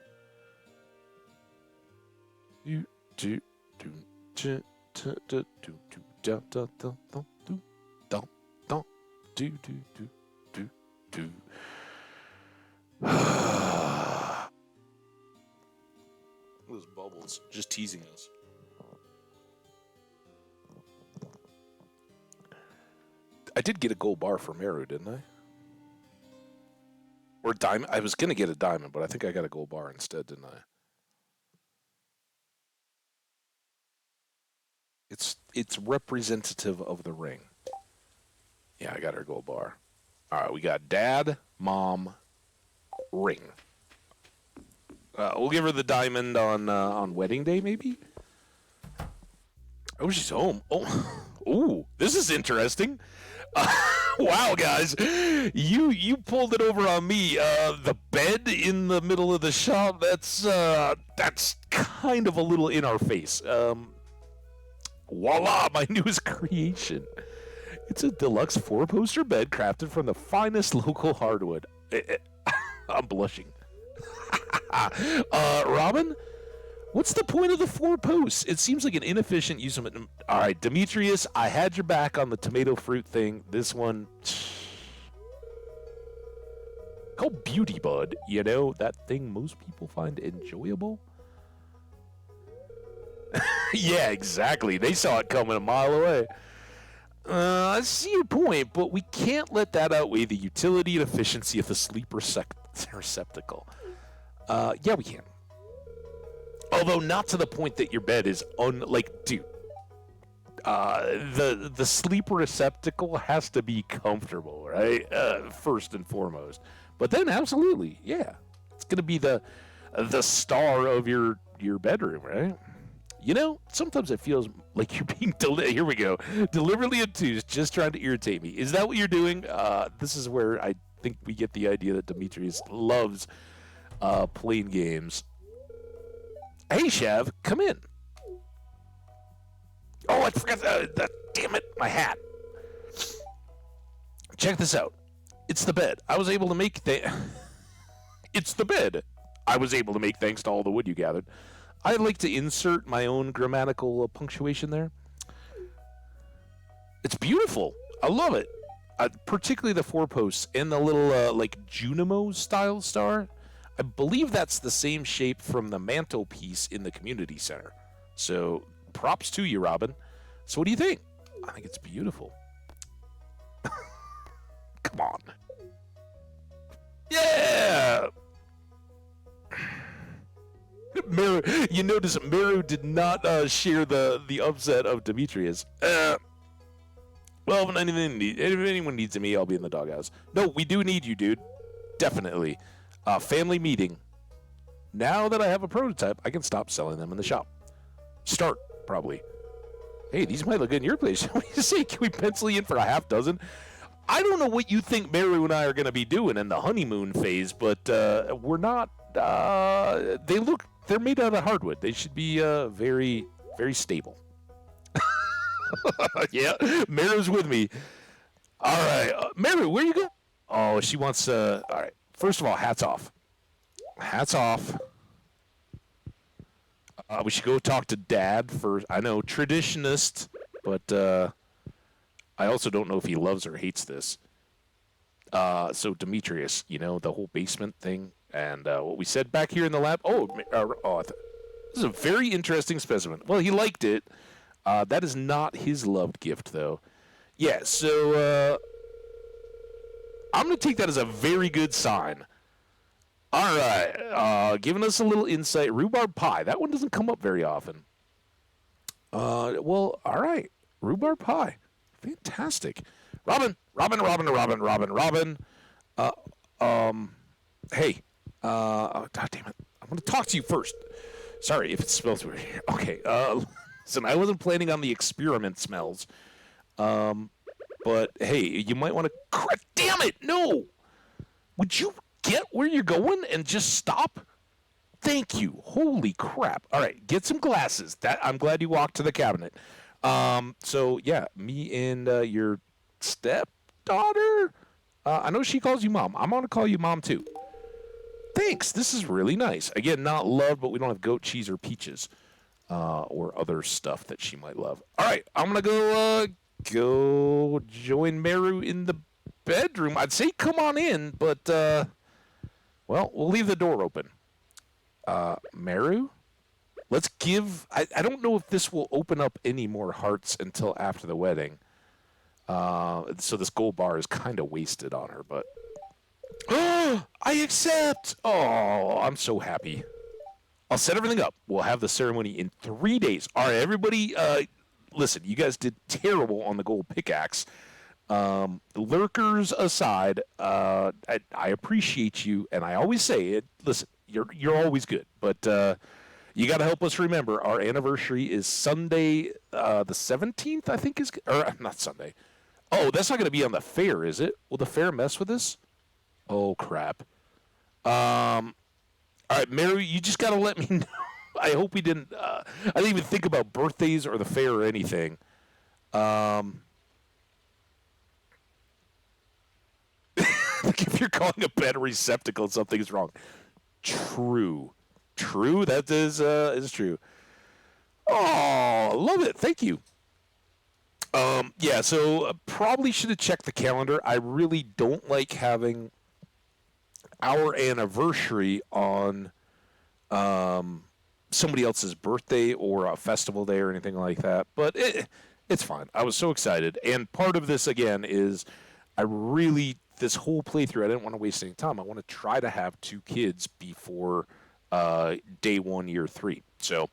Do do do do do do do do do do do do do do do do do do. Those bubbles just teasing us. I did get a gold bar for Meru, didn't I? Or diamond. I was gonna get a diamond, but I think I got a gold bar instead, didn't I? It's representative of the ring. Yeah, I got her gold bar. All right, we got dad, mom, ring. We'll give her the diamond on wedding day, maybe. Oh, she's home. Oh, ooh, this is interesting. Wow, guys, you pulled it over on me. The bed in the middle of the shop. That's kind of a little in our face. Voila, my newest creation. It's a deluxe 4-poster bed crafted from the finest local hardwood. I'm blushing. Robin, what's the point of the 4 posts? It seems like an inefficient use of it. All right, Demetrius, I had your back on the tomato fruit thing. This one, called Beauty Bud. You know, that thing most people find enjoyable. Yeah, exactly. They saw it coming a mile away. I see your point, but we can't let that outweigh the utility and efficiency of the sleep receptacle. Yeah, we can. Although not to the point that your bed is dude. The sleep receptacle has to be comfortable, right? First and foremost. But then, absolutely, yeah, it's gonna be the star of your bedroom, right? You know, sometimes it feels like you're being here we go, deliberately obtuse, just trying to irritate me. Is that what you're doing? This is where I think we get the idea that Demetrius loves playing games. Hey, Shav, come in. Oh, I forgot that. Damn it, my hat. Check this out. It's the bed. I was able to make It's the bed. I was able to make thanks to all the wood you gathered. I'd like to insert my own grammatical punctuation there. It's beautiful. I love it. Particularly the 4 posts and the little like Junimo style star. I believe that's the same shape from the mantelpiece in the community center. So props to you, Robin. So what do you think? I think it's beautiful. Come on. Yeah! Meru, you notice Meru did not share the upset of Demetrius. Well, if anyone needs me, I'll be in the doghouse. No, we do need you, dude. Definitely. Family meeting. Now that I have a prototype, I can stop selling them in the shop. Start, probably. Hey, these might look good in your place. What do you say? Can we pencil you in for a half dozen? I don't know what you think Meru and I are going to be doing in the honeymoon phase, but we're not. They're made out of hardwood. They should be very, very stable. Yeah, Meru's with me. All right, Meru, where you go? Oh, she wants. All right. First of all, hats off. Hats off. We should go talk to Dad first. I know, traditionist, but I also don't know if he loves or hates this. So Demetrius, you know, the whole basement thing, and what we said back here in the lab. This is a very interesting specimen. Well, he liked it. That is not his loved gift, though. Yeah, so I'm going to take that as a very good sign. All right, giving us a little insight. Rhubarb pie. That one doesn't come up very often. Well, all right. Rhubarb pie. Fantastic. Robin. Hey, Oh, God damn it. I'm going to talk to you first. Sorry if it smells weird here. Okay. Listen, I wasn't planning on the experiment smells. But hey, you might want to. Damn it! No! Would you get where you're going and just stop? Thank you. Holy crap. All right, get some glasses. I'm glad you walked to the cabinet. So yeah, me and your stepdaughter. I know she calls you mom. I'm gonna call you mom too. Thanks. This is really nice. Again, not loved, but we don't have goat cheese or peaches or other stuff that she might love. All right, I'm gonna go join Meru in the bedroom. I'd say come on in, but well, we'll leave the door open. Meru? Let's give... I don't know if this will open up any more hearts until after the wedding. So this gold bar is kind of wasted on her, but... I accept! Oh, I'm so happy. I'll set everything up. We'll have the ceremony in 3 days. All right, everybody, listen, you guys did terrible on the gold pickaxe. Lurkers aside, I appreciate you, and I always say it. Listen, you're always good, but you got to help us remember our anniversary is Sunday, the 17th. I think is or not Sunday. Oh, that's not going to be on the fair, is it? Will the fair mess with this? Oh crap. All right, Mary, you just got to let me know. I hope we didn't. I didn't even think about birthdays or the fair or anything. If you're calling a bed receptacle, something is wrong. True. That is true. Oh, love it. Thank you. Yeah. So probably should have checked the calendar. I really don't like having our anniversary on somebody else's birthday or a festival day or anything like that. But it's fine. I was so excited, and part of this again is I really. This whole playthrough, I didn't want to waste any time. I want to try to have 2 kids before day 1, year 3. So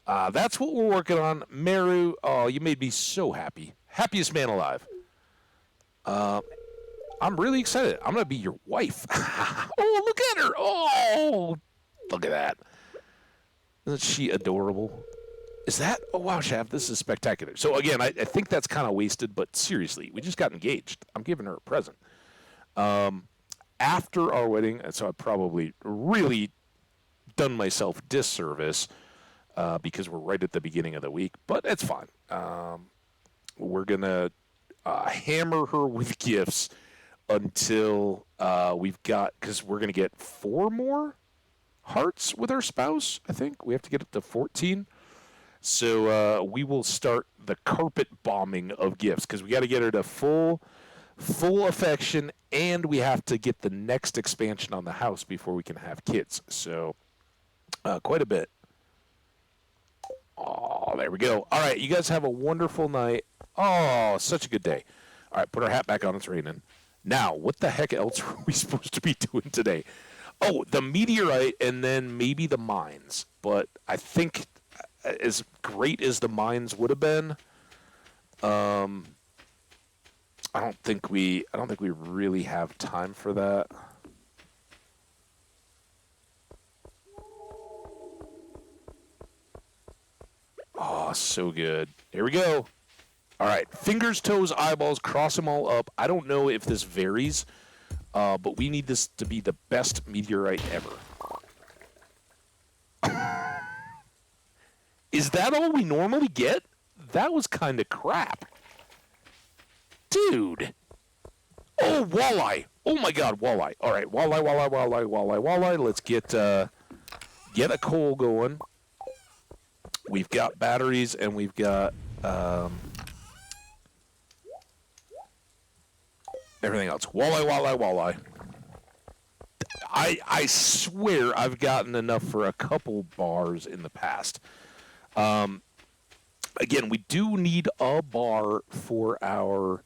that's what we're working on. Meru, oh, you made me so happy. Happiest man alive. I'm really excited. I'm going to be your wife. Oh, look at her. Oh, look at that. Isn't she adorable? Is that? Oh, wow, Shav, this is spectacular. So, again, I think that's kind of wasted, but seriously, we just got engaged. I'm giving her a present. After our wedding, and so I've probably really done myself disservice because we're right at the beginning of the week, but it's fine. We're going to hammer her with gifts until we've got, because we're going to get 4 more hearts with our spouse, I think. We have to get up to 14. So we will start the carpet bombing of gifts because we got to get her to full affection, and we have to get the next expansion on the house before we can have kids. So, quite a bit. Oh, there we go. All right, you guys have a wonderful night. Oh, such a good day. All right, put our hat back on. It's raining. Now, what the heck else are we supposed to be doing today? Oh, the meteorite and then maybe the mines. But I think as great as the mines would have been, I don't think we really have time for that. Oh, so good. Here we go. All right, fingers, toes, eyeballs, cross them all up. I don't know if this varies, but we need this to be the best meteorite ever. Is that all we normally get? That was kind of crap. Dude. Oh, walleye. Oh, my God, walleye. All right, walleye. Let's get a coal going. We've got batteries, and we've got everything else. Walleye. I swear I've gotten enough for a couple bars in the past. Again, we do need a bar for our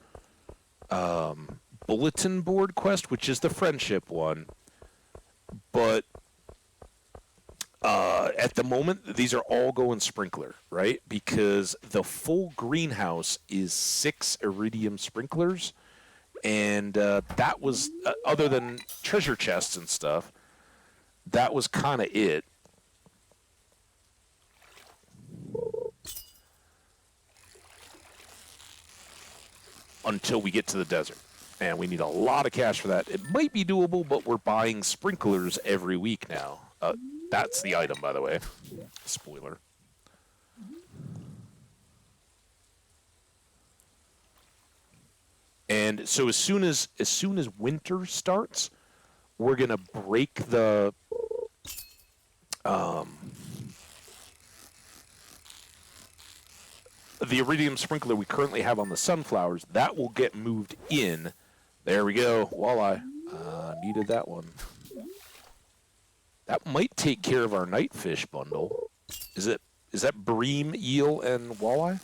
bulletin board quest, which is the friendship one. But at the moment, these are all going sprinkler, right? Because the full greenhouse is 6 iridium sprinklers. And that was, other than treasure chests and stuff, that was kind of it. Until we get to the desert. And we need a lot of cash for that. It might be doable, but we're buying sprinklers every week now. That's the item, by the way. Spoiler. And so as soon as winter starts, we're gonna break the iridium sprinkler we currently have on the sunflowers. That will get moved in. There we go. Walleye. Needed that one. That might take care of our nightfish bundle. Is that bream, eel, and walleye?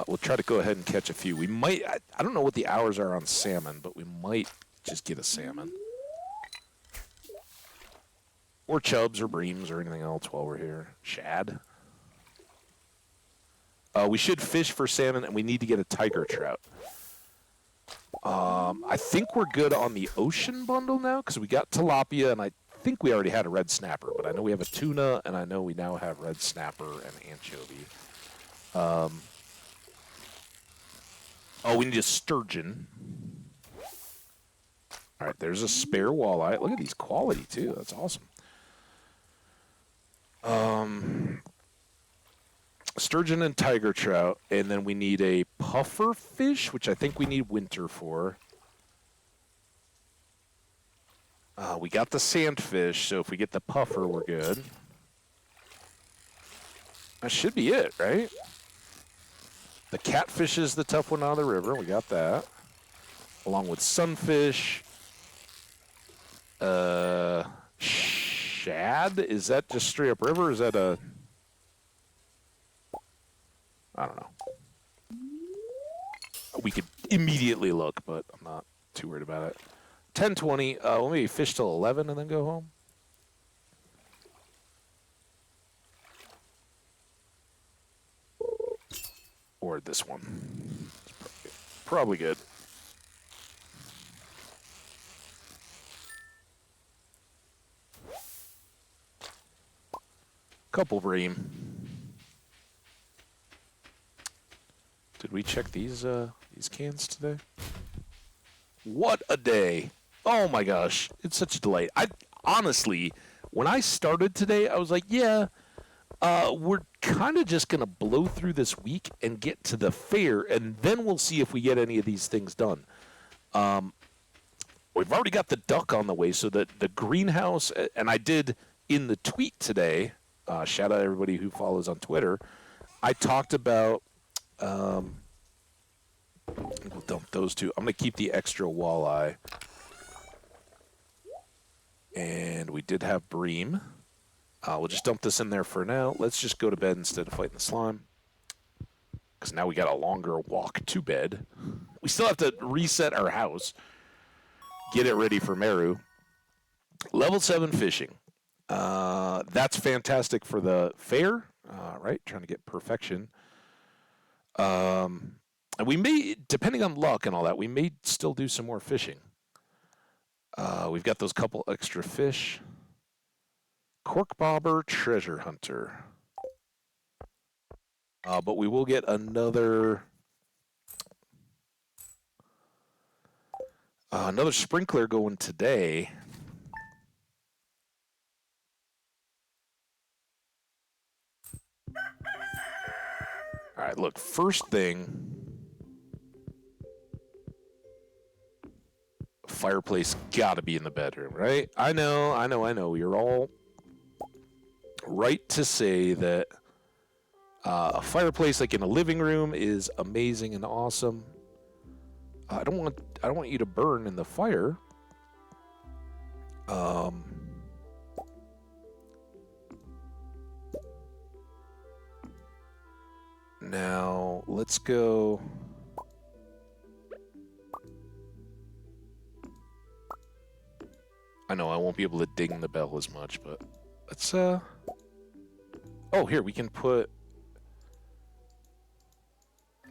We'll try to go ahead and catch a few. We might, I don't know what the hours are on salmon, but we might just get a salmon. Or chubs or breams or anything else while we're here. Shad. We should fish for salmon, and we need to get a tiger trout. I think we're good on the ocean bundle now, because we got tilapia, and I think we already had a red snapper, but I know we have a tuna, and I know we now have red snapper and anchovy. We need a sturgeon. All right, there's a spare walleye. Look at these quality, too. That's awesome. Sturgeon and tiger trout, and then we need a puffer fish, which I think we need winter for. We got the sandfish, so if we get the puffer, we're good. That should be it, right? The catfish is the tough one out of the river. We got that. Along with sunfish. Shad? Is that just straight up river? Or is that a... I don't know. We could immediately look, but I'm not too worried about it. 10:20. We'll maybe fish till 11 and then go home. Or this one. Probably good. Couple bream. Did we check these cans today? What a day. Oh my gosh. It's such a delight. Honestly, when I started today, I was like, yeah, we're kind of just going to blow through this week and get to the fair, and then we'll see if we get any of these things done. We've already got the duck on the way, so that the greenhouse, and I did in the tweet today, shout out everybody who follows on Twitter, I talked about, we'll dump those two. I'm going to keep the extra walleye. And we did have bream. We'll just dump this in there for now. Let's just go to bed instead of fighting the slime. Because now we got a longer walk to bed. We still have to reset our house. Get it ready for Meru. Level 7 fishing. That's fantastic for the fair, right? Trying to get perfection. And we may, depending on luck and all that, we may still do some more fishing. We've got those couple extra fish. Cork bobber, treasure hunter. But we will get another sprinkler going today. All right, look, first thing, fireplace gotta be in the bedroom, right? I know. You're all right to say that a fireplace like in a living room is amazing and awesome. I don't want you to burn in the fire. Now let's go. I know I won't be able to ding the bell as much, but let's oh, here we can put.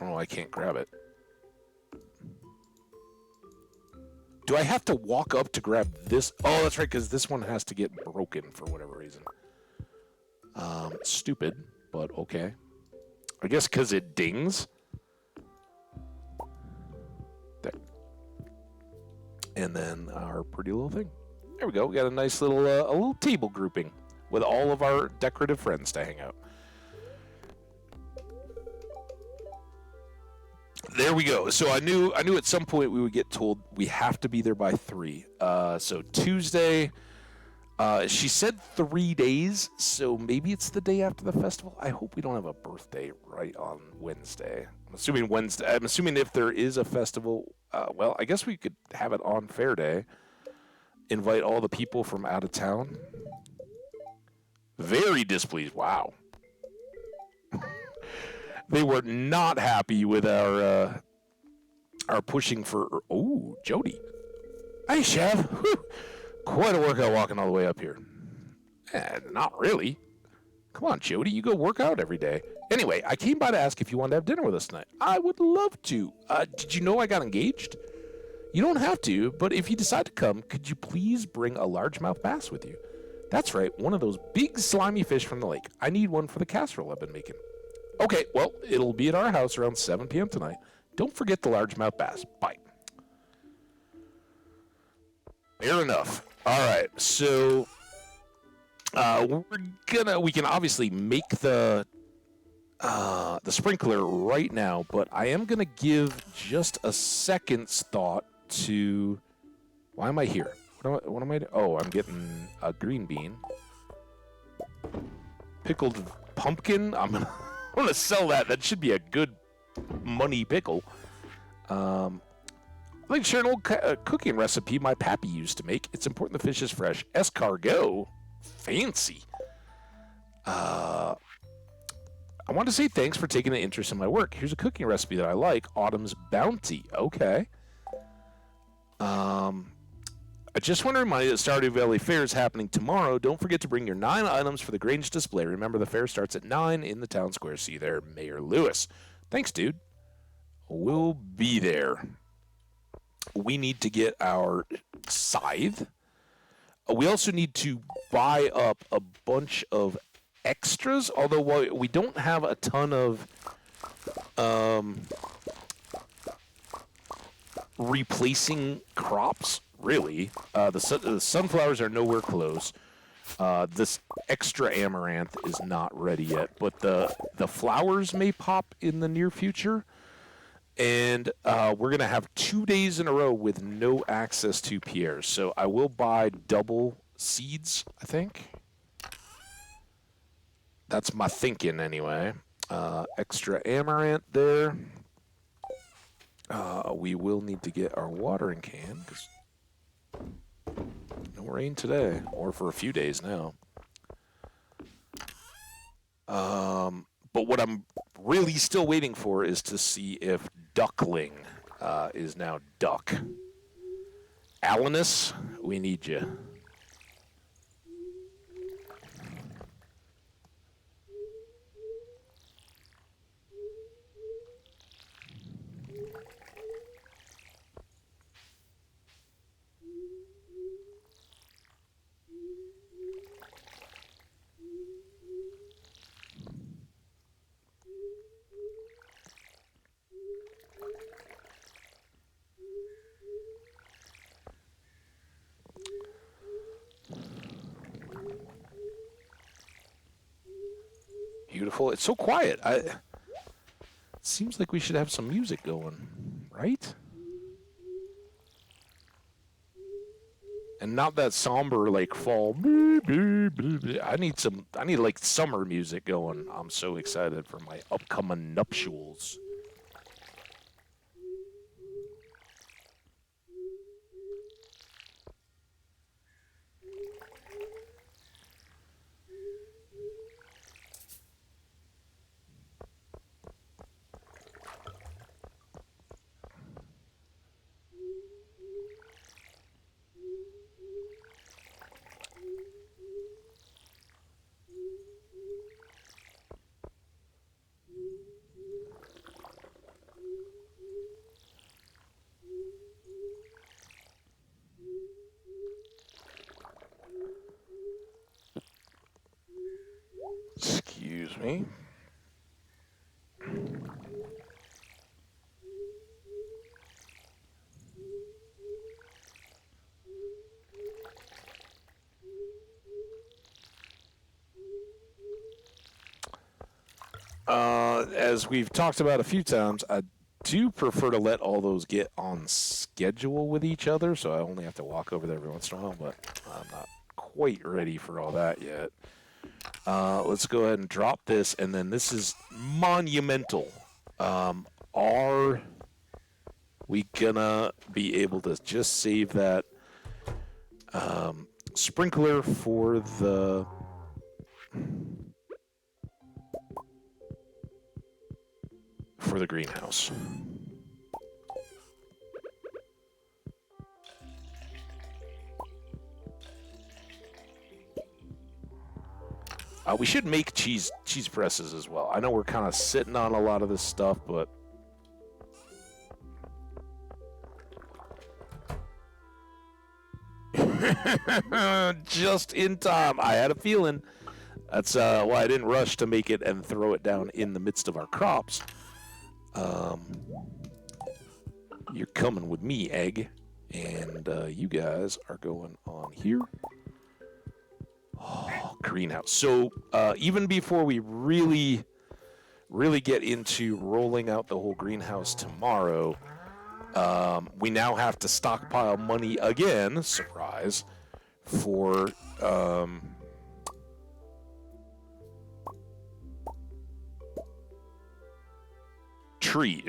Oh, I can't grab it. Do I have to walk up to grab this? Oh, that's right, because this one has to get broken for whatever reason. Stupid, but okay. I guess because it dings. There. And then our pretty little thing. There we go. We got a nice little a little table grouping with all of our decorative friends to hang out. There we go. So I knew at some point we would get told we have to be there by 3. So Tuesday, she said 3 days, so maybe it's the day after the festival. I hope we don't have a birthday right on Wednesday. I'm assuming Wednesday. I'm assuming if there is a festival, well, I guess we could have it on Fair Day. Invite all the people from out of town. Very displeased. Wow. They were not happy with our pushing for. Oh, Jody. Hey, Chev. Whew. Quite a workout walking all the way up here. Not really. Come on, Jody. You go work out every day. Anyway, I came by to ask if you wanted to have dinner with us tonight. I would love to. Did you know I got engaged? You don't have to, but if you decide to come, could you please bring a largemouth bass with you? That's right, one of those big slimy fish from the lake. I need one for the casserole I've been making. Okay, well, it'll be at our house around 7 p.m. tonight. Don't forget the largemouth bass. Bye. Fair enough. All right, so we can obviously make the sprinkler right now, but I am gonna give just a second's thought to. Why am I here? What am I doing? Oh, I'm getting a green bean, pickled pumpkin. I'm gonna sell that. That should be a good money pickle. I'd like to share an old cooking recipe my pappy used to make. It's important the fish is fresh. Escargot, fancy. I want to say thanks for taking an interest in my work. Here's a cooking recipe that I like. Autumn's Bounty. Okay. I just want to remind you that Stardew Valley Fair is happening tomorrow. Don't forget to bring your 9 items for the Grange display. Remember, the fair starts at 9 in the town square. See you there, Mayor Lewis. Thanks, dude. We'll be there. We need to get our scythe. We also need to buy up a bunch of extras, although we don't have a ton of replacing crops, really. The sunflowers are nowhere close. This extra amaranth is not ready yet, but the flowers may pop in the near future. And we're going to have 2 days in a row with no access to Pierre's. So I will buy double seeds, I think. That's my thinking, anyway. Extra amaranth there. We will need to get our watering can, because no rain today, or for a few days now. But what I'm really still waiting for is to see if Duckling is now Duck. Alanus, we need you. Beautiful. It's so quiet. It seems like we should have some music going, right? And not that somber like fall. I need like summer music going. I'm so excited for my upcoming nuptials. Excuse me. As we've talked about a few times, I do prefer to let all those get on schedule with each other, so I only have to walk over there every once in a while, but I'm not quite ready for all that yet. Let's go ahead and drop this, and then this is monumental. Are we gonna be able to just save that sprinkler for the... for the greenhouse? We should make cheese presses as well. I know we're kind of sitting on a lot of this stuff, but just in time. I had a feeling. That's why I didn't rush to make it and throw it down in the midst of our crops. You're coming with me, egg, and you guys are going on here. Oh, greenhouse. So even before we really get into rolling out the whole greenhouse tomorrow, we now have to stockpile money again, surprise, for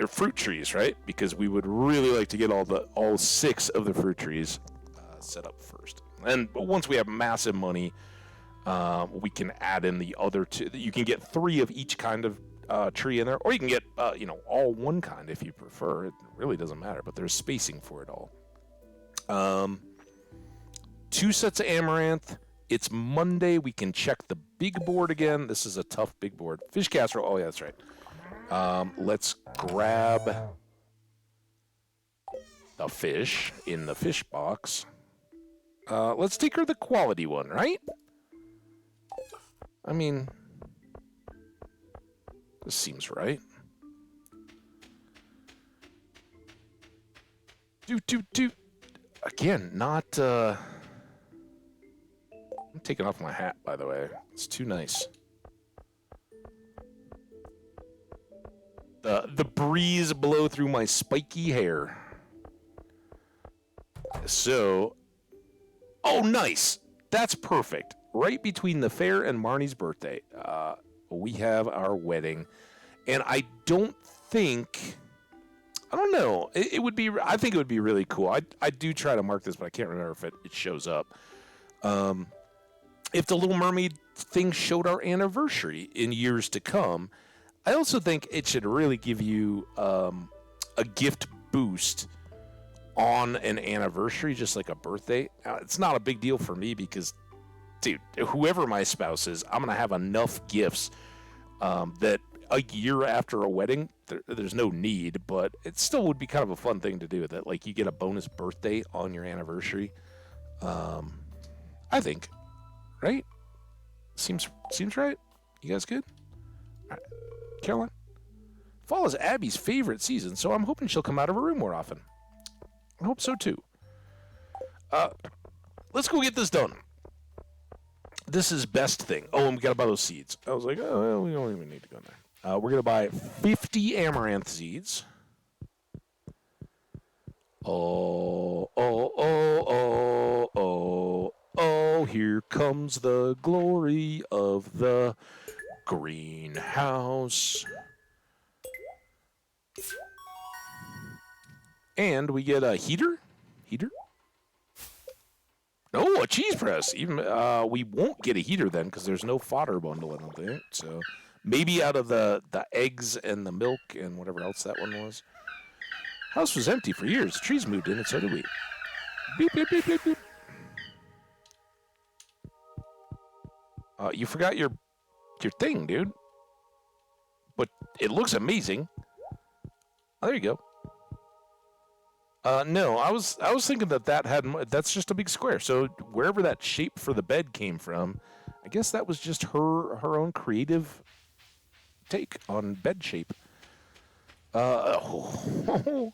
fruit trees, right? Because we would really like to get all 6 of the fruit trees set up first. And once we have massive money, we can add in the other 2. You can get 3 of each kind of tree in there, or you can get all one kind if you prefer. It really doesn't matter, but there's spacing for it all. 2 sets of amaranth. It's Monday. We can check the big board again. This is a tough big board. Fish casserole. Oh yeah, that's right. Let's grab the fish in the fish box. Let's take her the quality one, right? I mean, this seems right. Again, not, I'm taking off my hat, by the way. It's too nice. The breeze blow through my spiky hair. So, oh, nice. That's perfect. Right between the fair and Marnie's birthday, we have our wedding. And I don't know. I think it would be really cool. I do try to mark this, but I can't remember if it shows up. If the Little Mermaid thing showed our anniversary in years to come, I also think it should really give you a gift boost on an anniversary, just like a birthday. Now, it's not a big deal for me because, dude, whoever my spouse is, I'm going to have enough gifts that a year after a wedding, there's no need, but it still would be kind of a fun thing to do, that like you get a bonus birthday on your anniversary. I think, right? Seems right? You guys good? All right. Caroline? Fall is Abby's favorite season, so I'm hoping she'll come out of her room more often. I hope so too. Let's go get this done. This is best thing. Oh, and we got to buy those seeds. I was like, oh, well, we don't even need to go in there. We're going to buy 50 amaranth seeds. Oh, here comes the glory of the greenhouse. And we get a heater. No, a cheese press. Even we won't get a heater then because there's no fodder bundle, I don't think. So maybe out of the eggs and the milk and whatever else that one was. House was empty for years. The trees moved in, and so did we. Beep, beep, beep, beep, beep. You forgot your thing, dude. But it looks amazing. Oh, there you go. No, I was thinking that's just a big square. So wherever that shape for the bed came from, I guess that was just her own creative take on bed shape. Hi,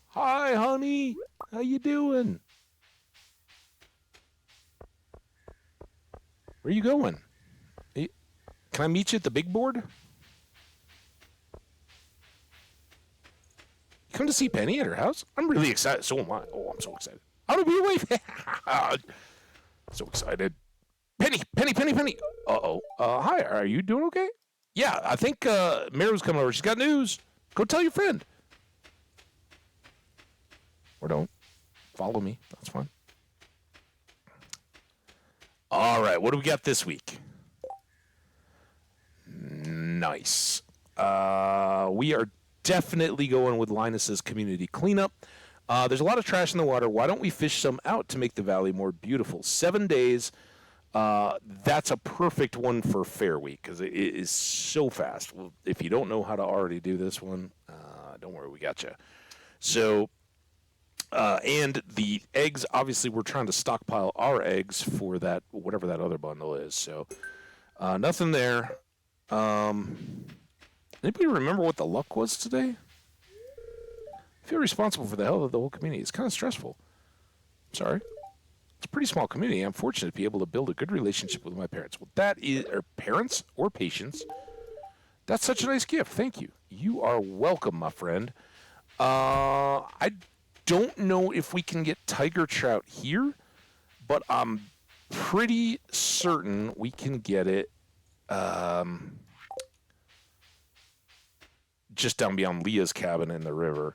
honey. How you doing? Where you going? Can I meet you at the big board? You come to see Penny at her house? I'm really excited. So am I. Oh, I'm so excited. I'm gonna be away. So excited. Penny. Uh-oh. Hi, are you doing okay? Yeah, I think Mary's coming over. She's got news. Go tell your friend. Or don't. Follow me. That's fine. All right, what do we got this week? Nice. We are definitely going with Linus's community cleanup. There's a lot of trash in the water. Why don't we fish some out to make the valley more beautiful? 7 days. That's a perfect one for Fair Week because it is so fast. Well, if you don't know how to already do this one, don't worry, we got you. So, and the eggs, obviously, we're trying to stockpile our eggs for that, whatever that other bundle is. So, nothing there. Anybody remember what the luck was today? I feel responsible for the health of the whole community. It's kind of stressful. Sorry. It's a pretty small community. I'm fortunate to be able to build a good relationship with my parents. Well, that is, or parents or patients. That's such a nice gift. Thank you. You are welcome, my friend. I don't know if we can get tiger trout here, but I'm pretty certain we can get it just down beyond Leah's cabin in the river.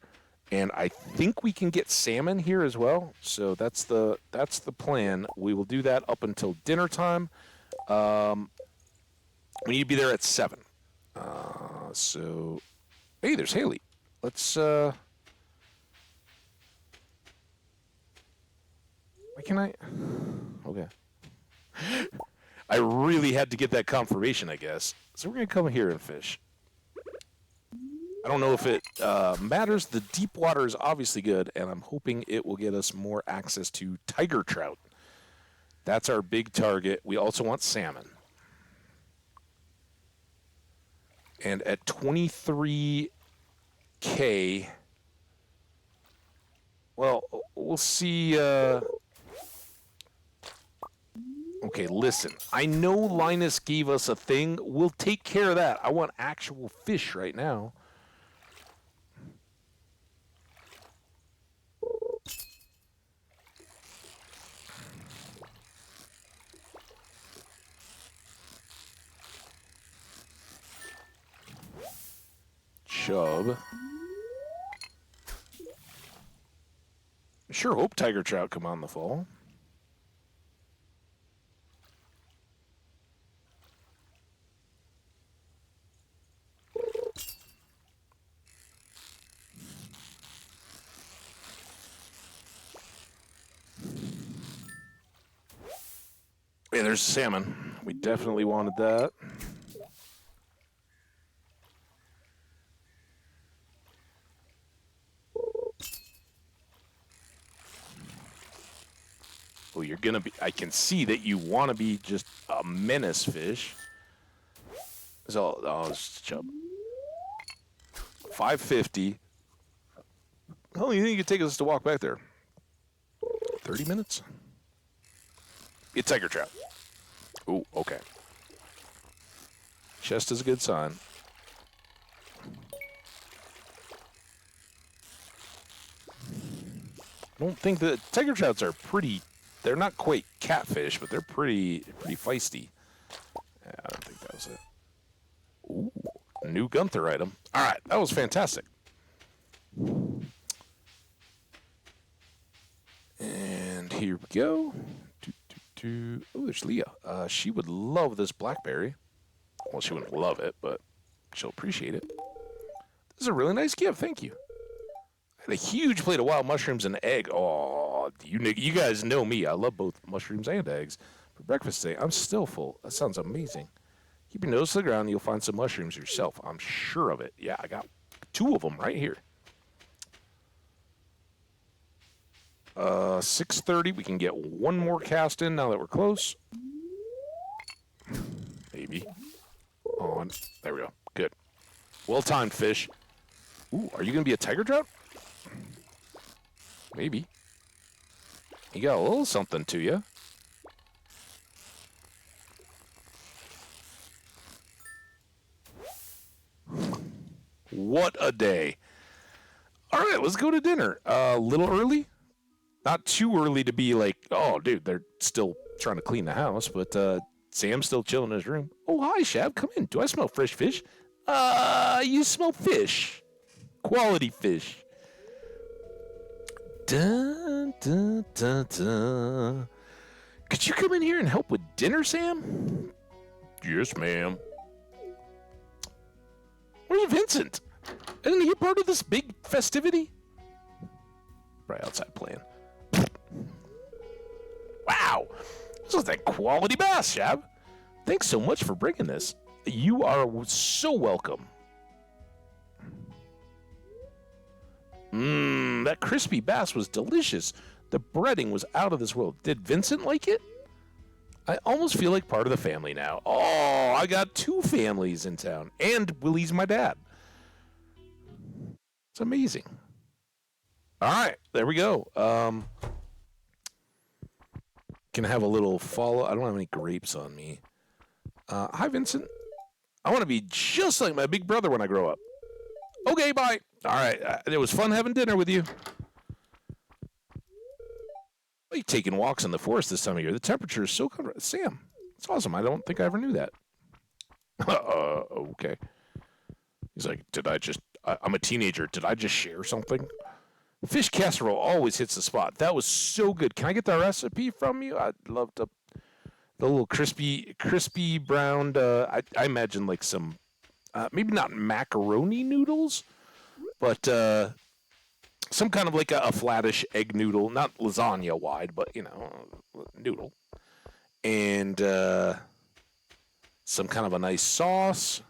And I think we can get salmon here as well. So that's the plan. We will do that up until dinner time. We need to be there at 7. So, hey, there's Haley. Let's, why can I? Okay. I really had to get that confirmation, I guess. So we're going to come here and fish. I don't know if it matters. The deep water is obviously good, and I'm hoping it will get us more access to tiger trout. That's our big target. We also want salmon. And at 23K, well, we'll see. Okay, listen. I know Linus gave us a thing. We'll take care of that. I want actual fish right now. Chub. Sure hope tiger trout come out in the fall. Yeah, there's salmon. We definitely wanted that. Oh, you're gonna be. I can see that you want to be just a menace fish. So, it's chub. 550. How long do you think it could take us to walk back there? 30 minutes? Get tiger trout. Oh, okay. Chest is a good sign. I don't think the tiger trouts are pretty. They're not quite catfish, but they're pretty feisty. Yeah, I don't think that was it. Ooh, new Gunther item. All right, that was fantastic. And here we go. Oh, there's Leah. She would love this blackberry. Well, she wouldn't love it, but she'll appreciate it. This is a really nice gift. Thank you. I had a huge plate of wild mushrooms and egg. Oh, you guys know me. I love both mushrooms and eggs. For breakfast today, I'm still full. That sounds amazing. Keep your nose to the ground and you'll find some mushrooms yourself. I'm sure of it. Yeah, I got 2 of them right here. 6:30. We can get 1 more cast in now that we're close. Maybe. On. There we go. Good. Well-timed fish. Ooh, are you going to be a tiger trout? Maybe. You got a little something to you. What a day. All right, let's go to dinner. A little early. Not too early to be like, oh, dude, they're still trying to clean the house, but Sam's still chilling in his room. Oh, hi, Shab. Come in. Do I smell fresh fish? You smell fish. Quality fish. Dun, dun, dun, dun. Could you come in here and help with dinner, Sam? Yes, ma'am. Where's Vincent? Isn't he part of this big festivity? Right outside playing. Wow. This is that quality bass, Shab. Thanks so much for bringing this. You are so welcome. That crispy bass was delicious. The breading was out of this world. Did Vincent like it? I almost feel like part of the family now. Oh, I got 2 families in town. And Willie's my dad. It's amazing. All right, there we go. Can have a little follow. I don't have any grapes on me. Hi, Vincent. I want to be just like my big brother when I grow up. Okay, bye. All right, it was fun having dinner with you. I like taking walks in the forest this time of year. The temperature is so good. Sam, it's awesome. I don't think I ever knew that. Okay. He's like, I'm a teenager. Did I just share something? Fish casserole always hits the spot. That was so good. Can I get the recipe from you? I'd love to. The little crispy browned, I imagine like some, maybe not macaroni noodles, but some kind of like a flattish egg noodle, not lasagna wide, but, noodle. And some kind of a nice sauce,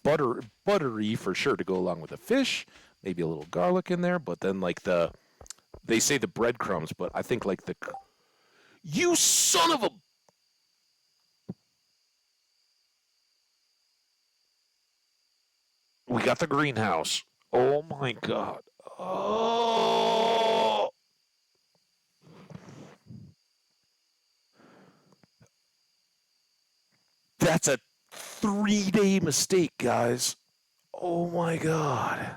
buttery for sure to go along with the fish, maybe a little garlic in there, but then like they say the breadcrumbs, but I think like you son of a... We got the greenhouse. Oh my God. Oh. That's a 3-day mistake, guys. Oh my God.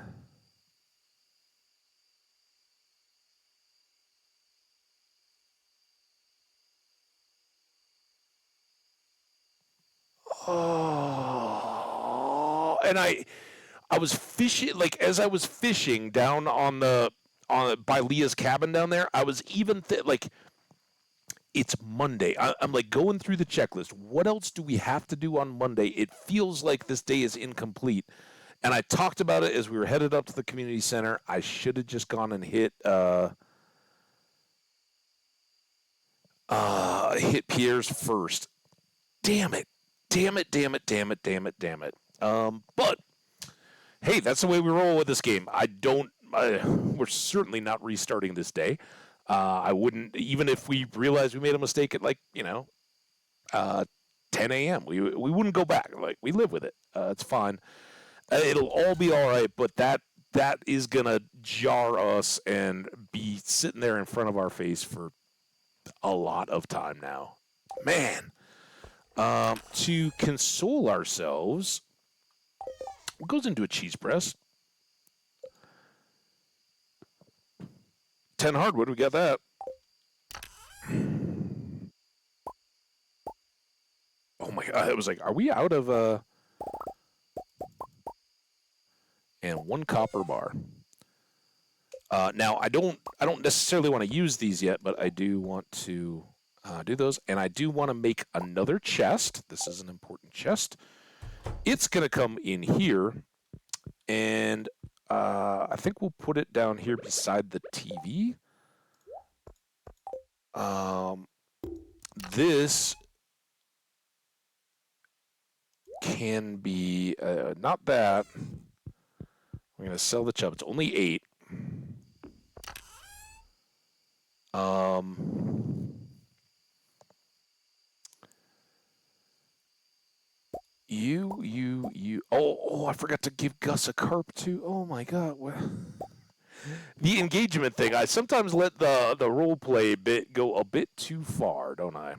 Oh. And I was fishing, like as I was fishing down on by Leah's cabin down there, I was even like, it's Monday. I'm like going through the checklist. What else do we have to do on Monday? It feels like this day is incomplete. And I talked about it as we were headed up to the community center. I should have just gone and hit Pierre's first. Damn it. Damn it, damn it, damn it, damn it, damn it. But hey, that's the way we roll with this game. We're certainly not restarting this day. I wouldn't, even if we realized we made a mistake at 10 a.m. We wouldn't go back. Like, we live with it. It's fine. It'll all be all right. But that is gonna jar us and be sitting there in front of our face for a lot of time now, man. To console ourselves, what goes into a cheese press? 10 hardwood. We got that. Oh my God! It was like, are we out of and 1 copper bar. Now I don't necessarily want to use these yet, but I do want to do those, and I do want to make another chest. This is an important chest. It's gonna come in here, and I think we'll put it down here beside the TV. This can be not that. We're gonna sell the chub. It's only 8. You. Oh, I forgot to give Gus a carp too. Oh my God. The engagement thing. I sometimes let the role play bit go a bit too far, don't I?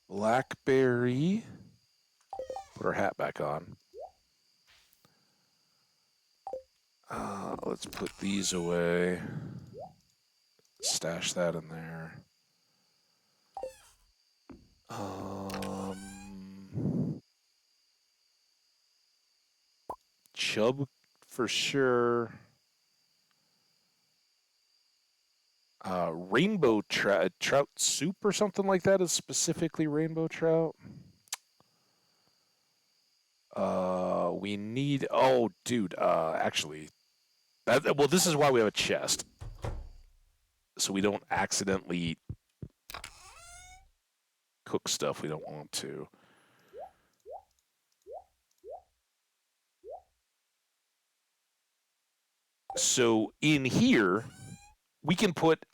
Blackberry. Put our hat back on. Let's put these away. Stash that in there. Chub for sure. Rainbow trout soup or something like that is specifically rainbow trout. We need. Oh, dude. Actually, well, this is why we have a chest, so we don't accidentally cook stuff we don't want to. So in here, we can put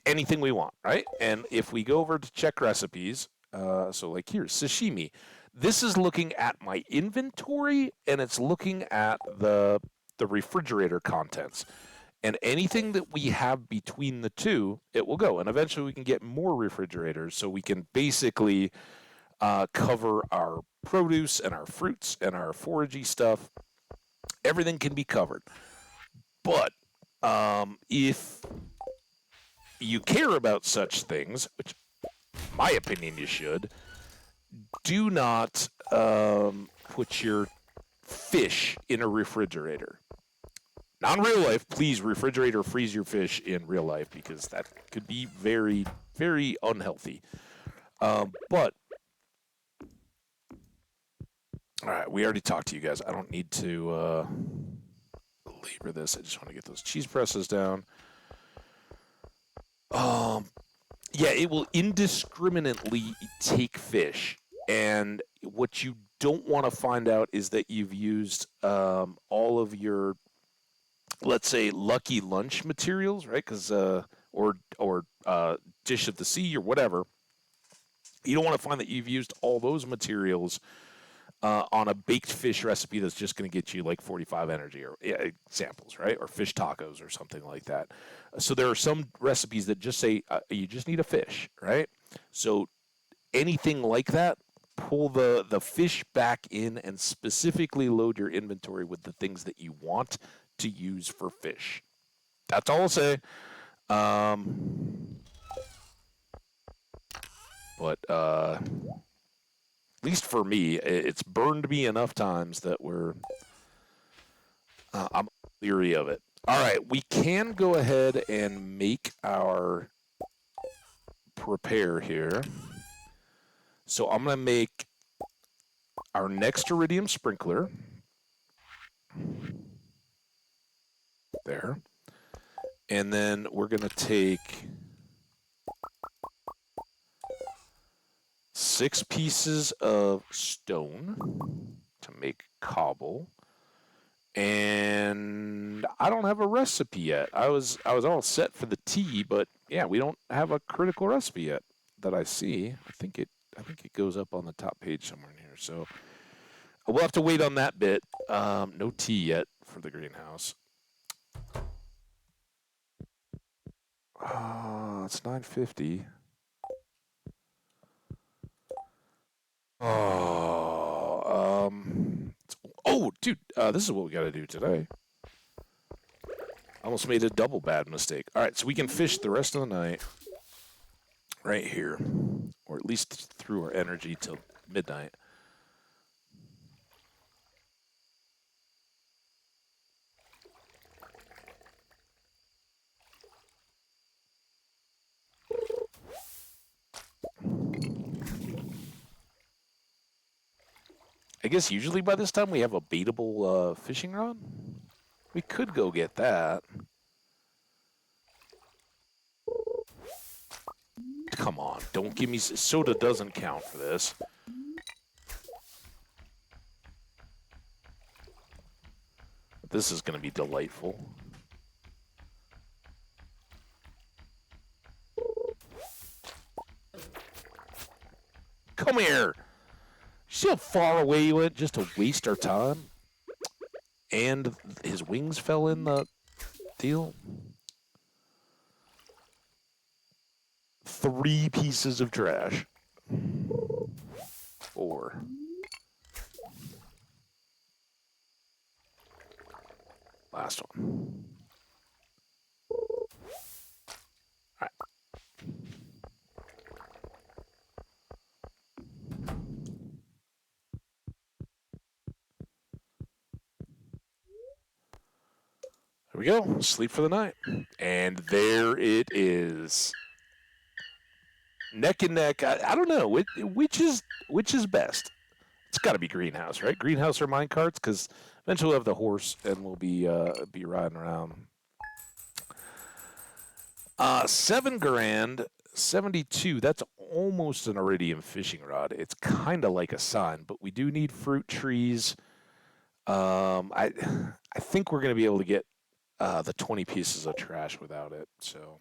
anything we want, right? And if we go over to check recipes, so like here, sashimi. This is looking at my inventory, and it's looking at the refrigerator contents. And anything that we have between the two, it will go. And eventually we can get more refrigerators, so we can basically cover our produce and our fruits and our foragey stuff. Everything can be covered. But if you care about such things, which, my opinion, you should, do not put your fish in a refrigerator. Not in real life. Please refrigerate or freeze your fish in real life, because that could be very, very unhealthy. But, all right, we already talked to you guys. I don't need to labor this. I just want to get those cheese presses down. Yeah, it will indiscriminately take fish. And what you don't want to find out is that you've used all of your, let's say, lucky lunch materials, right? Because or dish of the sea or whatever. You don't want to find that you've used all those materials on a baked fish recipe that's just going to get you like 45 energy or examples, right? Or fish tacos or something like that. So there are some recipes that just say you just need a fish, right? So anything like that, pull the fish back in and specifically load your inventory with the things that you want to use for fish. That's all I'll say. But at least for me, it's burned me enough times that I'm leery of it. All right, we can go ahead and make our prepare here. So I'm going to make our next iridium sprinkler. There. And then we're going to take 6 pieces of stone to make cobble. And I don't have a recipe yet. I was all set for the tea, but yeah, we don't have a critical recipe yet that I see. I think it goes up on the top page somewhere in here. So we'll have to wait on that bit. No tea yet for the greenhouse. It's 9:50. Oh, dude, this is what we got to do today. Almost made a double bad mistake. All right, so we can fish the rest of the night right here, or at least through our energy till midnight. I guess usually by this time we have a baitable fishing rod. We could go get that. Come on, don't give me... Soda doesn't count for this. This is going to be delightful. Come here. See how far away he went just to waste our time? And his wings fell in the deal. 3 pieces of trash. 4. Last one. All right. There we go. Sleep for the night. And there it is. Neck and neck. I don't know. Which is best? It's got to be greenhouse, right? Greenhouse or mine carts, because eventually we'll have the horse and we'll be riding around. 7 grand, 72. That's almost an iridium fishing rod. It's kind of like a sign, but we do need fruit trees. I think we're gonna be able to get the 20 pieces of trash without it. So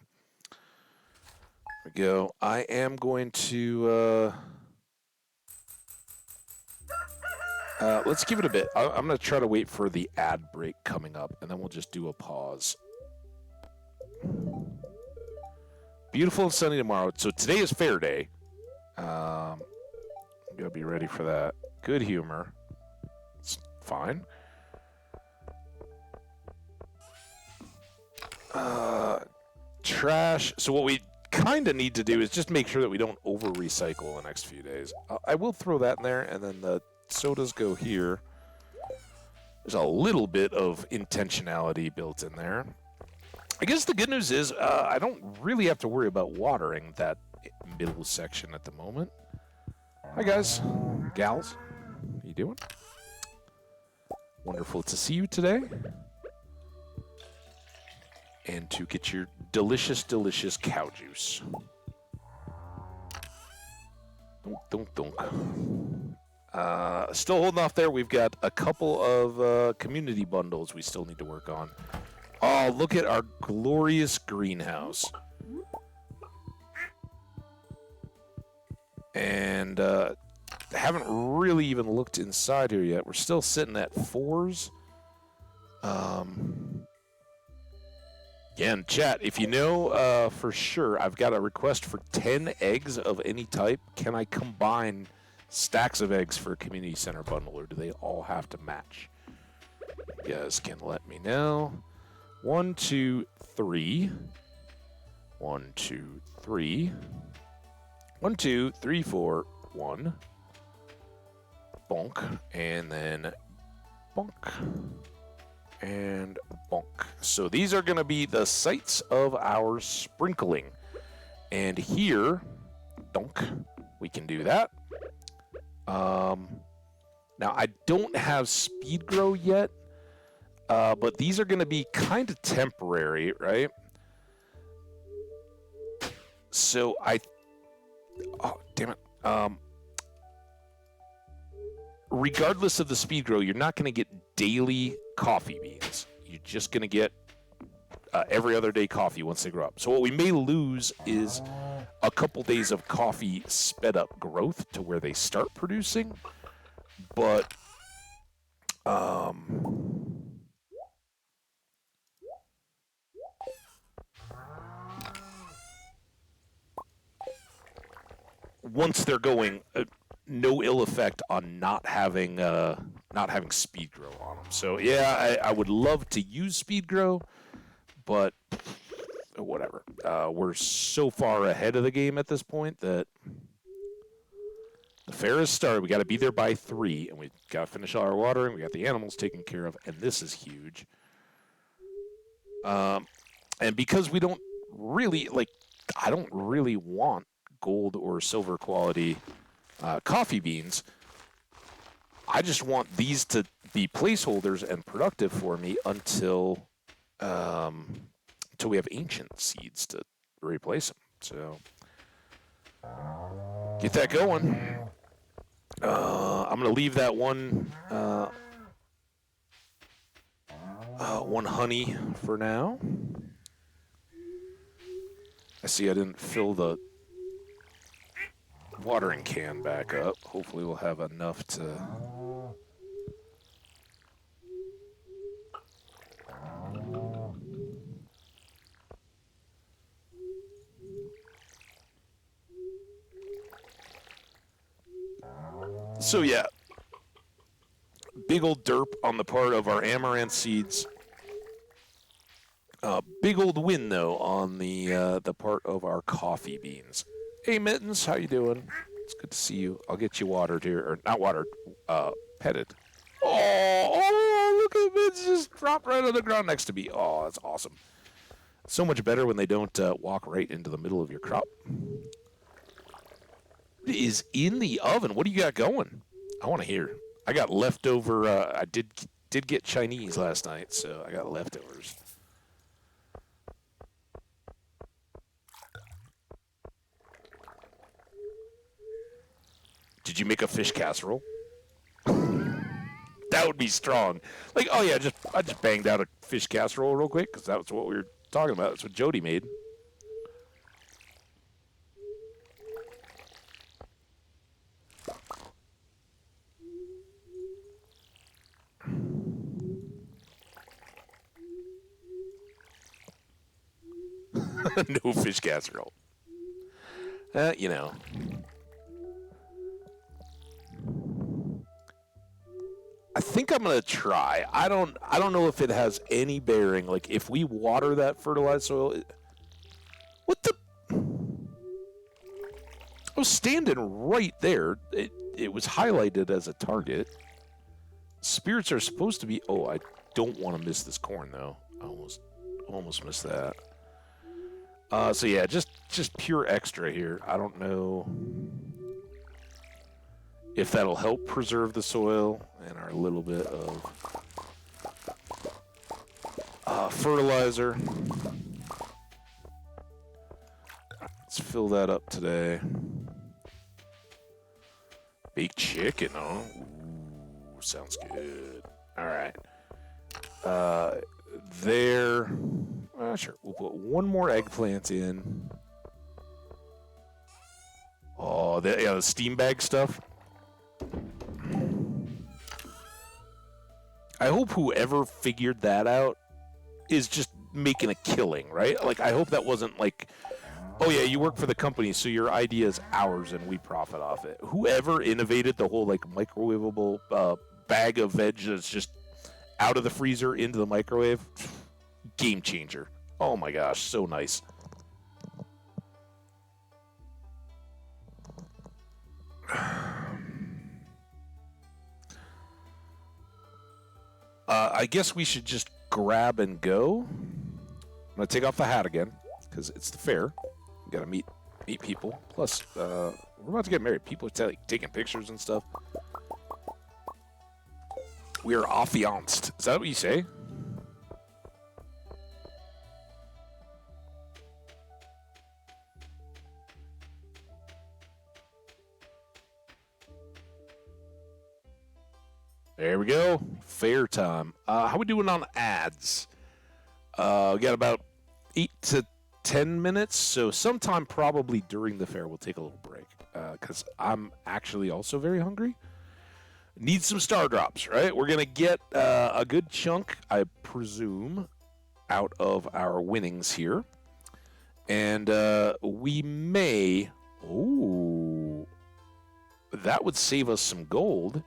there we go. I am going to. Let's give it a bit. I'm going to try to wait for the ad break coming up, and then we'll just do a pause. Beautiful and sunny tomorrow. So today is fair day. I'm going to be ready for that. Good humor. It's fine. Trash. So what we kind of need to do is just make sure that we don't over-recycle the next few days. I will throw that in there, and then the sodas go here. There's a little bit of intentionality built in there. I guess the good news is I don't really have to worry about watering that middle section at the moment. Hi guys, gals, how you doing? Wonderful to see you today. And to get your delicious, delicious cow juice. Dunk, dunk, dunk. Still holding off there. We've got a couple of community bundles we still need to work on. Oh, look at our glorious greenhouse. And haven't really even looked inside here yet. We're still sitting at 4s. Again, chat, if you know for sure, I've got a request for 10 eggs of any type. Can I combine stacks of eggs for a community center bundle, or do they all have to match? You guys can let me know. 1, 2, 3. 1, 2, 3. 1, 2, 3, 4, 1. Bonk. And then bonk. And bonk. So these are going to be the sites of our sprinkling. And here, donk, we can do that. Now, I don't have speed grow yet, but these are going to be kind of temporary, right? So oh, damn it. Regardless of the speed grow, you're not going to get daily coffee beans. You're just going to get every other day coffee once they grow up. So what we may lose is a couple days of coffee sped up growth to where they start producing. But once they're going, no ill effect on not having speed grow on them. So yeah, I would love to use speed grow, but whatever. We're so far ahead of the game at this point that the fair is started. We got to be there by 3, and we got to finish all our watering. We got the animals taken care of, and this is huge. And because we don't really I don't really want gold or silver quality coffee beans. I just want these to be placeholders and productive for me until we have ancient seeds to replace them. So get that going. I'm gonna leave that one honey for now. I see I didn't fill the watering can back up. Hopefully we'll have enough to... So yeah, big old derp on the part of our amaranth seeds. Big old win though on the part of our coffee beans. Hey Mittens, how you doing? It's good to see you. I'll get you watered here, or not watered, petted. Oh, look at Mittens just dropped right on the ground next to me. Oh, that's awesome. So much better when they don't walk right into the middle of your crop. What is in the oven? What do you got going? I want to hear. I got leftover. I did get Chinese last night, so I got leftovers. Did you make a fish casserole? That would be strong. Like, oh yeah, I just banged out a fish casserole real quick because that was what we were talking about. That's what Jody made. No fish casserole. You know. I think I'm gonna try. I don't know if it has any bearing. Like if we water that fertilized soil, what the? I was standing right there. It was highlighted as a target. Spirits are supposed to be. Oh, I don't want to miss this corn though. I almost missed that. So yeah, just pure extra here. I don't know if that'll help preserve the soil and our little bit of fertilizer. Let's fill that up today. Baked chicken, oh, ooh, sounds good. All right. There. Sure, we'll put one more eggplant in. Oh, the steam bag stuff. I hope whoever figured that out is just making a killing, right? Like, I hope that wasn't like, oh yeah, you work for the company, so your idea is ours and we profit off it. Whoever innovated the whole, like, microwavable bag of veg that's just out of the freezer into the microwave, game changer. Oh my gosh, so nice. I guess we should just grab and go. I'm gonna take off the hat again because it's the fair. We gotta meet people. Plus, we're about to get married. People are taking pictures and stuff. We are affianced. Is that what you say? There we go. Fair time. How we doing on ads? We got about 8 to 10 minutes, so sometime probably during the fair we'll take a little break because I'm actually also very hungry. Need some star drops, right? We're going to get a good chunk, I presume, out of our winnings here. And we may... Ooh. That would save us some gold.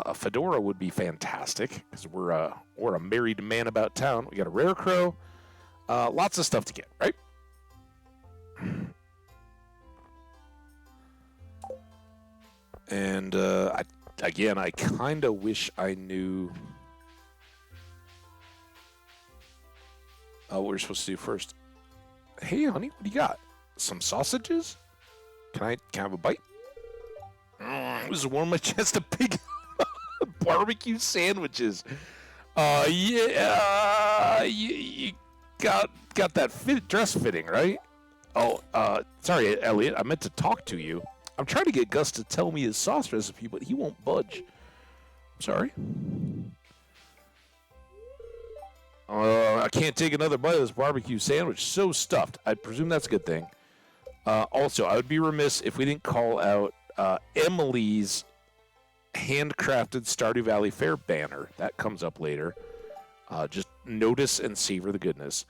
A fedora would be fantastic because we're a married man about town. We got a rare crow, lots of stuff to get, right? And I kind of wish I knew what we're supposed to do first. Hey, honey, what do you got? Some sausages? Can I have a bite? This is warm my chest of pig. Barbecue sandwiches. Yeah, you got that dress fitting, right? Oh, sorry, Elliot. I meant to talk to you. I'm trying to get Gus to tell me his sauce recipe, but he won't budge. I'm sorry. can't take another bite of this barbecue sandwich. So stuffed. I presume that's a good thing. Also, I would be remiss if we didn't call out Emily's handcrafted Stardew Valley Fair banner. That comes up later. Just notice and savor the goodness.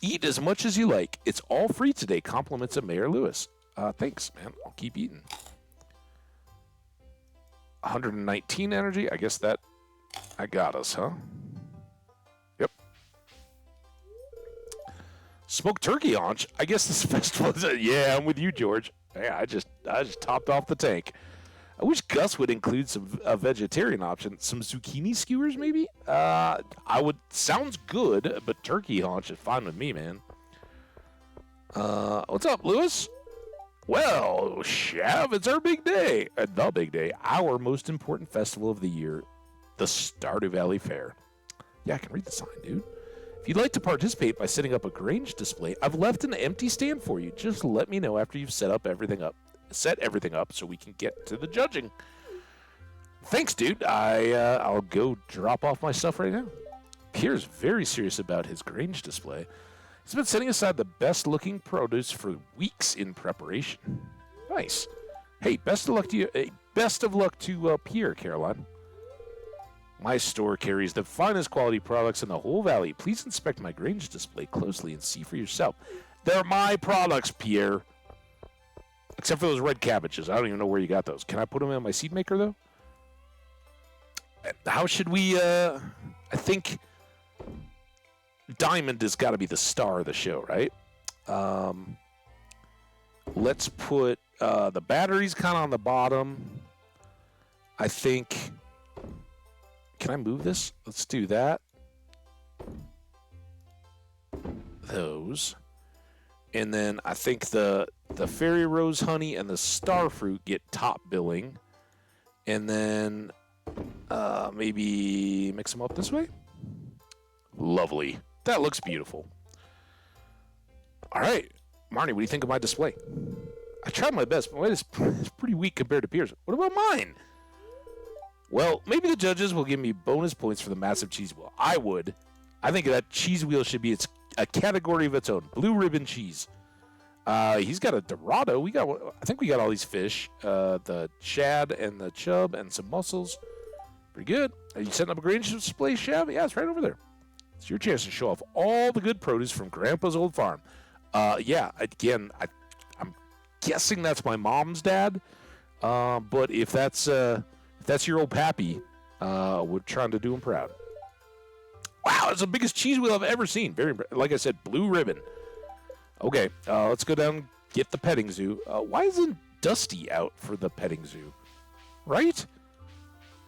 Eat as much as you like. It's all free today. Compliments of Mayor Lewis. Thanks, man. I'll keep eating. 119 energy. I guess that got us, huh? Yep. Smoked turkey haunch. I guess this festival is. Yeah, I'm with you, George. Yeah, I just topped off the tank. I wish Gus would include a vegetarian option. Some zucchini skewers, maybe? I would. Sounds good, but turkey haunch is fine with me, man. What's up, Lewis? Well, Shav, it's our big day. The big day. Our most important festival of the year, the Stardew Valley Fair. Yeah, I can read the sign, dude. If you'd like to participate by setting up a Grange display, I've left an empty stand for you. Just let me know after you've set everything up so we can get to the judging. Thanks, dude. I'll go drop off my stuff right now. Pierre's very serious about his Grange display. He's been setting aside the best-looking produce for weeks in preparation. Nice. Hey, best of luck to you. Best of luck to Pierre, Caroline. My store carries the finest quality products in the whole valley. Please inspect my Grange display closely and see for yourself. They're my products, Pierre. Except for those red cabbages. I don't even know where you got those. Can I put them in my seed maker, though? How should we, I think Diamond has got to be the star of the show, right? Let's put the batteries kind of on the bottom. I think... Can I move this? Let's do that. Those. And then I think the fairy rose honey and the star fruit get top billing. And then maybe mix them up this way. Lovely. That looks beautiful. All right. Marnie, what do you think of my display? I tried my best, but it's pretty weak compared to Pierre's. What about mine? Well, maybe the judges will give me bonus points for the massive cheese wheel. I would. I think that cheese wheel should be a category of its own. Blue ribbon cheese. He's got a Dorado. I think we got all these fish. The shad and the chub and some mussels. Pretty good. Are you setting up a Grange display, Shav? Yeah, it's right over there. It's your chance to show off all the good produce from Grandpa's old farm. Yeah, again, I'm guessing that's my mom's dad. But if that's your old pappy, we're trying to do him proud. Wow, it's the biggest cheese wheel I've ever seen. Very, like I said, blue ribbon. Okay, let's go down and get the petting zoo. Why isn't Dusty out for the petting zoo? Right?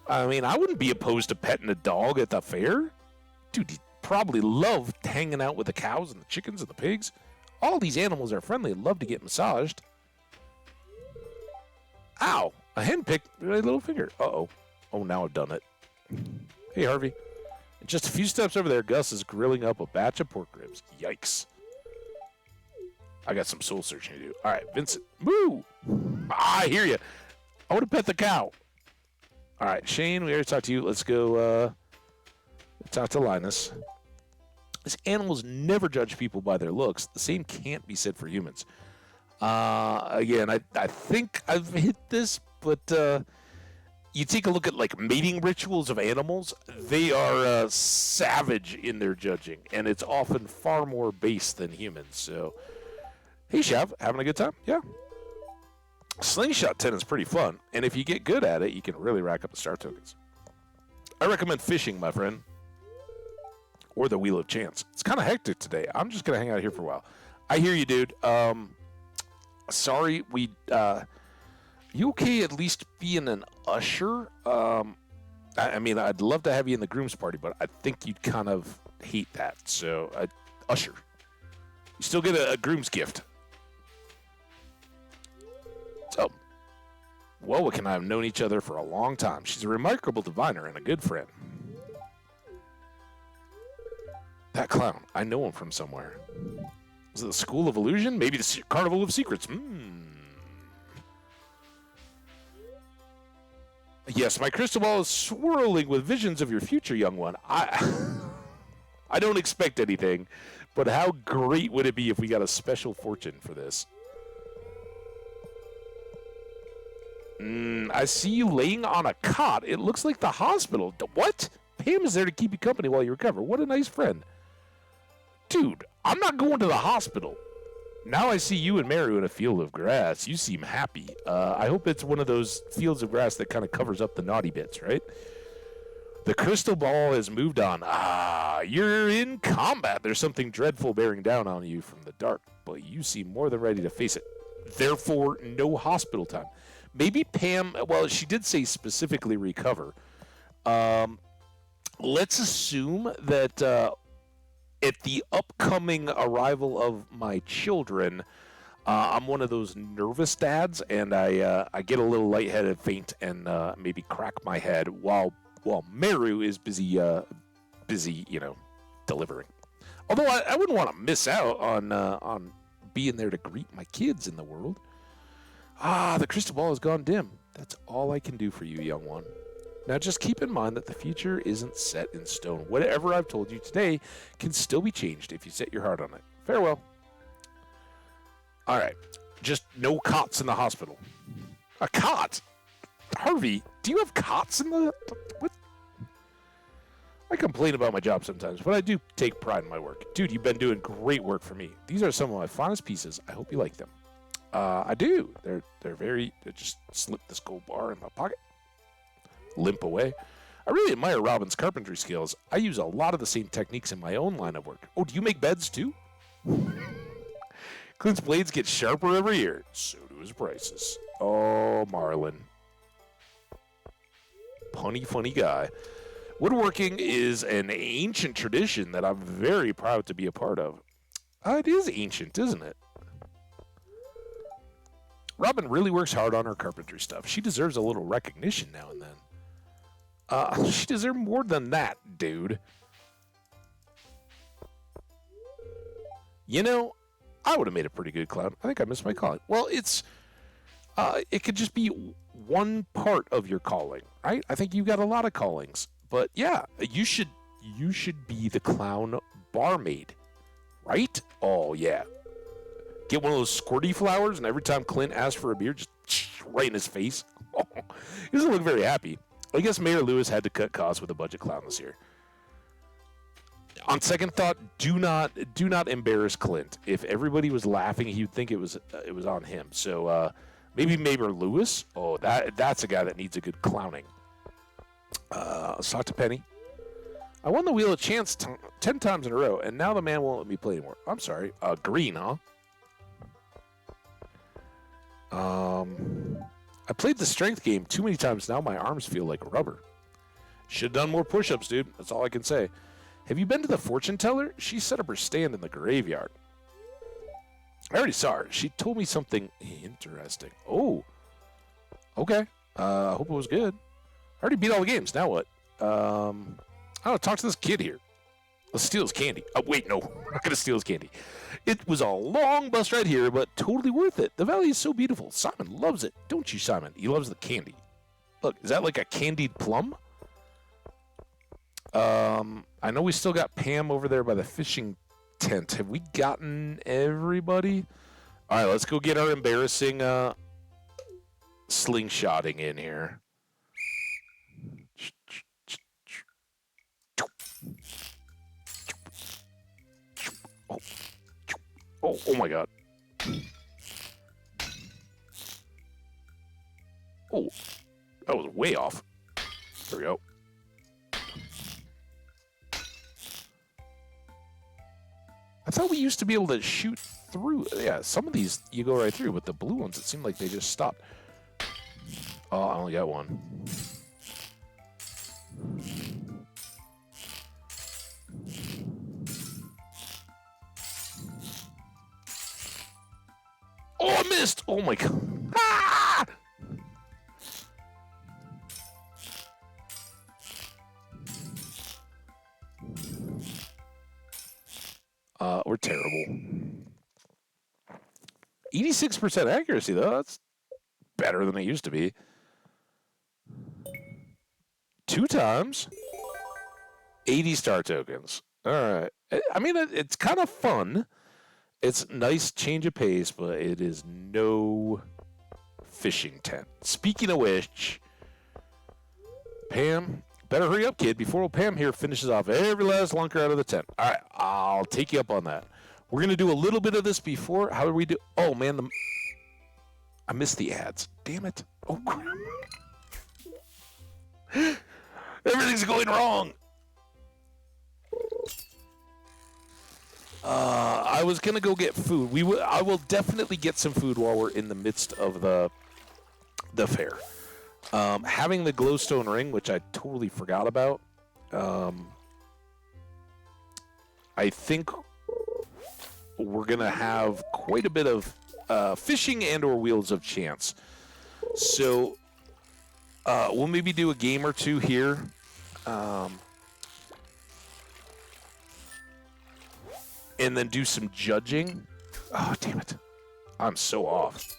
I mean, I wouldn't be opposed to petting a dog at the fair. Dude, he probably loved hanging out with the cows and the chickens and the pigs. All these animals are friendly and love to get massaged. Ow! A hen picked my little finger. Uh-oh. Oh, now I've done it. Hey, Harvey. Just a few steps over there, Gus is grilling up a batch of pork ribs. Yikes. I got some soul searching to do. All right, Vincent. Moo! I hear you. I want to pet the cow. All right, Shane, we already talked to you. Let's go talk to Linus. These animals never judge people by their looks. The same can't be said for humans. Again, I think I've hit this, but you take a look at like mating rituals of animals. They are savage in their judging, and it's often far more base than humans. So, hey, Shav, having a good time? Yeah. Slingshot 10 is pretty fun, and if you get good at it, you can really rack up the star tokens. I recommend fishing, my friend, or the Wheel of Chance. It's kind of hectic today. I'm just gonna hang out here for a while. I hear you, dude. Sorry, you okay at least being an usher? I mean, I'd love to have you in the groom's party, but I think you'd kind of hate that. So, usher. You still get a groom's gift. So, Wowick and I have known each other for a long time. She's a remarkable diviner and a good friend. That clown, I know him from somewhere. Was it the School of Illusion? Maybe the Carnival of Secrets. Yes, my crystal ball is swirling with visions of your future, young one. I don't expect anything, but how great would it be if we got a special fortune for this? I see you laying on a cot. It looks like the hospital. What? Pam is there to keep you company while you recover. What a nice friend. Dude, I'm not going to the hospital. Now I see you and Mary in a field of grass. You seem happy. I hope it's one of those fields of grass that kind of covers up the naughty bits, right? The crystal ball has moved on. You're in combat. There's something dreadful bearing down on you from the dark, but you seem more than ready to face it. Therefore, no hospital time. Maybe Pam, well, she did say specifically recover. Let's assume that at the upcoming arrival of my children, I'm one of those nervous dads, and I get a little lightheaded, faint, and maybe crack my head while Meru is busy, delivering. Although I wouldn't want to miss out on being there to greet my kids in the world. The crystal ball has gone dim. That's all I can do for you, young one. Now just keep in mind that the future isn't set in stone. Whatever I've told you today can still be changed if you set your heart on it. Farewell. All right. Just no cots in the hospital. A cot? Harvey, do you have cots in the... What? I complain about my job sometimes, but I do take pride in my work. Dude, you've been doing great work for me. These are some of my finest pieces. I hope you like them. I do. They're very... They just slip this gold bar in my pocket. Limp away. I really admire Robin's carpentry skills. I use a lot of the same techniques in my own line of work. Oh, do you make beds too? Clint's blades get sharper every year. So do his prices. Oh, Marlin. Punny, funny guy. Woodworking is an ancient tradition that I'm very proud to be a part of. It is ancient, isn't it? Robin really works hard on her carpentry stuff. She deserves a little recognition now and then. She deserves more than that, dude. You know, I would have made a pretty good clown. I think I missed my calling. Well, it could just be one part of your calling, right? I think you've got a lot of callings. But yeah, you should be the clown barmaid, right? Oh, yeah. Get one of those squirty flowers, and every time Clint asks for a beer, just right in his face. Oh, he doesn't look very happy. I guess Mayor Lewis had to cut costs with a budget clown this year. On second thought, do not embarrass Clint. If everybody was laughing, he would think it was on him. So maybe Mayor Lewis. Oh, that's a guy that needs a good clowning. Let's talk to Penny. I won the Wheel of Chance 10 times in a row, and now the man won't let me play anymore. I'm sorry. Green, huh? I played the strength game too many times now. My arms feel like rubber. Should have done more push-ups, dude. That's all I can say. Have you been to the fortune teller? She set up her stand in the graveyard. I already saw her. She told me something interesting. Oh. Okay. I hope it was good. I already beat all the games. Now what? I don't know. Talk to this kid here. Let's steal his candy. Oh, wait, no. We're not going to steal his candy. It was a long bus ride here, but totally worth it. The valley is so beautiful. Simon loves it. Don't you, Simon? He loves the candy. Look, is that like a candied plum? I know we still got Pam over there by the fishing tent. Have we gotten everybody? All right, let's go get our embarrassing slingshotting in here. Oh my God. Oh, that was way off. There we go. I thought we used to be able to shoot through. Yeah, some of these you go right through, but the blue ones, it seemed like they just stopped. Oh, I only got one. Oh, I missed! Oh my God. Ah! We're terrible. 86% accuracy, though. That's better than it used to be. 2 times. 80 star tokens. All right. I mean, it's kind of fun. It's nice change of pace, but it is no fishing tent. Speaking of which, Pam, better hurry up, kid, before old Pam here finishes off every last lunker out of the tent. All right, I'll take you up on that. We're going to do a little bit of this before. How do we do? Oh, man, I missed the ads. Damn it. Oh, crap. Everything's going wrong. I was going to go get food. I will definitely get some food while we're in the midst of the fair. Having the glowstone ring, which I totally forgot about, I think we're going to have quite a bit of fishing and or Wheels of Chance. So we'll maybe do a game or two here. And then do some judging. Oh, damn it. I'm so off.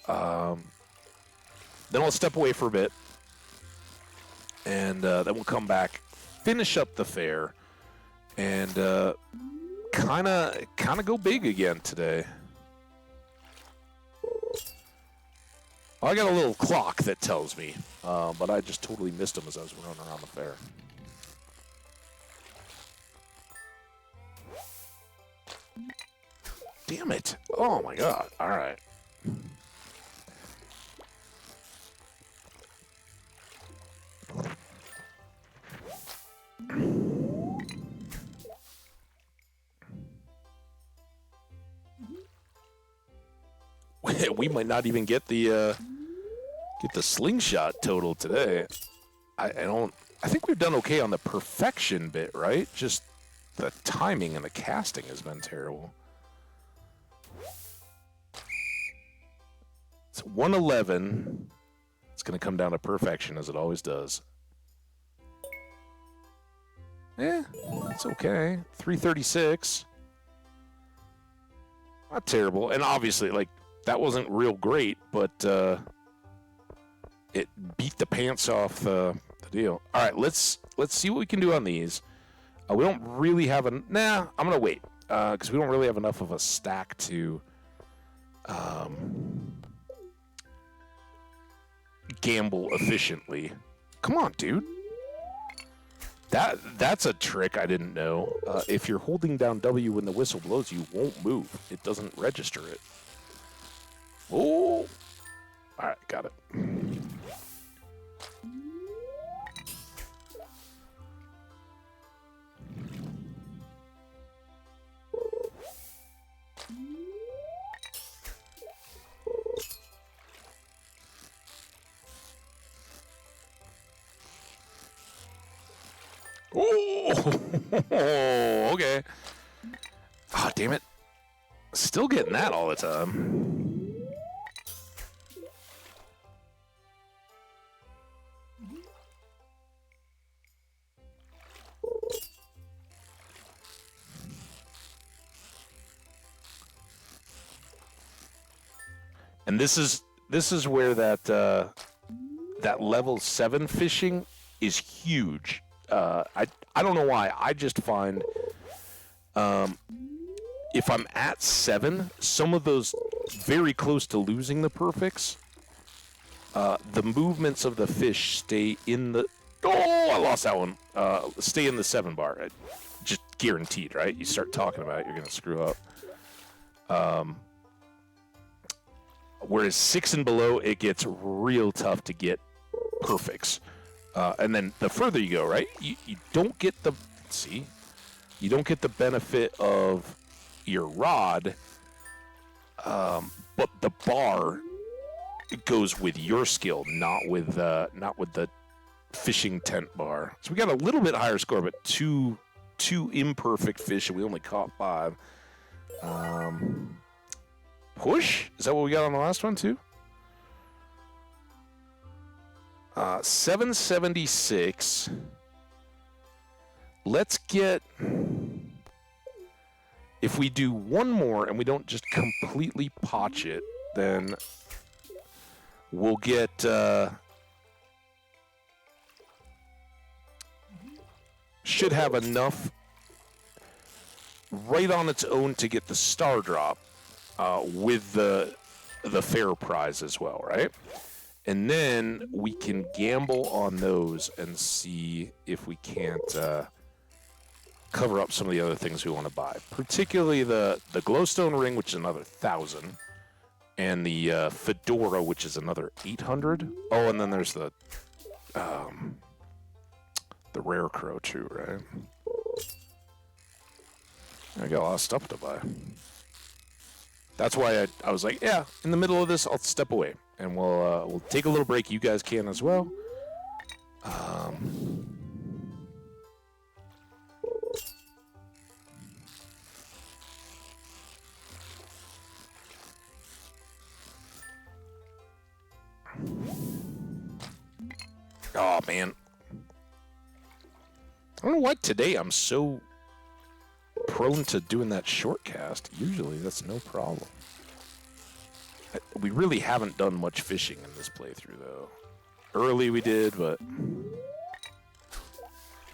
Then I'll step away for a bit. And then we'll come back, finish up the fair, and kind of go big again today. I got a little clock that tells me, but I just totally missed him as I was running around the fair. Damn it. Oh, my God. All right. We might not even get the slingshot total today. I think we've done okay on the perfection bit, right? Just the timing and the casting has been terrible. It's 111. It's going to come down to perfection, as it always does. It's okay. 336. Not terrible. And obviously, like, that wasn't real great, but it beat the pants off the deal. All right, let's see what we can do on these. We don't really have a... Nah, I'm going to wait, because we don't really have enough of a stack to... gamble efficiently. Come on, dude. That's a trick I didn't know. If you're holding down W when the whistle blows, you won't move. It doesn't register it. Oh! Alright, got it. Oh, okay. Oh, damn it. Still getting that all the time. And this is where that level 7 fishing is huge. I don't know why. I just find if I'm at 7, some of those very close to losing the perfects, the movements of the fish stay in the... Oh, I lost that one. Stay in the 7 bar. Just guaranteed, right? You start talking about it, you're going to screw up. Whereas 6 and below, it gets real tough to get perfects. And then the further you go, right, you don't get the... See? You don't get the benefit of your rod, but the bar goes with your skill, not with the fishing tent bar. So we got a little bit higher score, but two imperfect fish, and we only caught 5. Push? Is that what we got on the last one too? 776. Let's get... If we do one more and we don't just completely potch it, then we'll get... should have enough right on its own to get the star drop with the fair prize as well, right? And then we can gamble on those and see if we can't cover up some of the other things we want to buy, particularly the glowstone ring, which is another 1,000, and the fedora, which is another 800. Oh, and then there's the rare crow too, right? I got a lot of stuff to buy. That's why I was like, yeah, in the middle of this, I'll step away, and we'll take a little break. You guys can as well. Oh, man. I don't know why today I'm so prone to doing that short cast. Usually that's no problem. We really haven't done much fishing in this playthrough, though. Early we did, but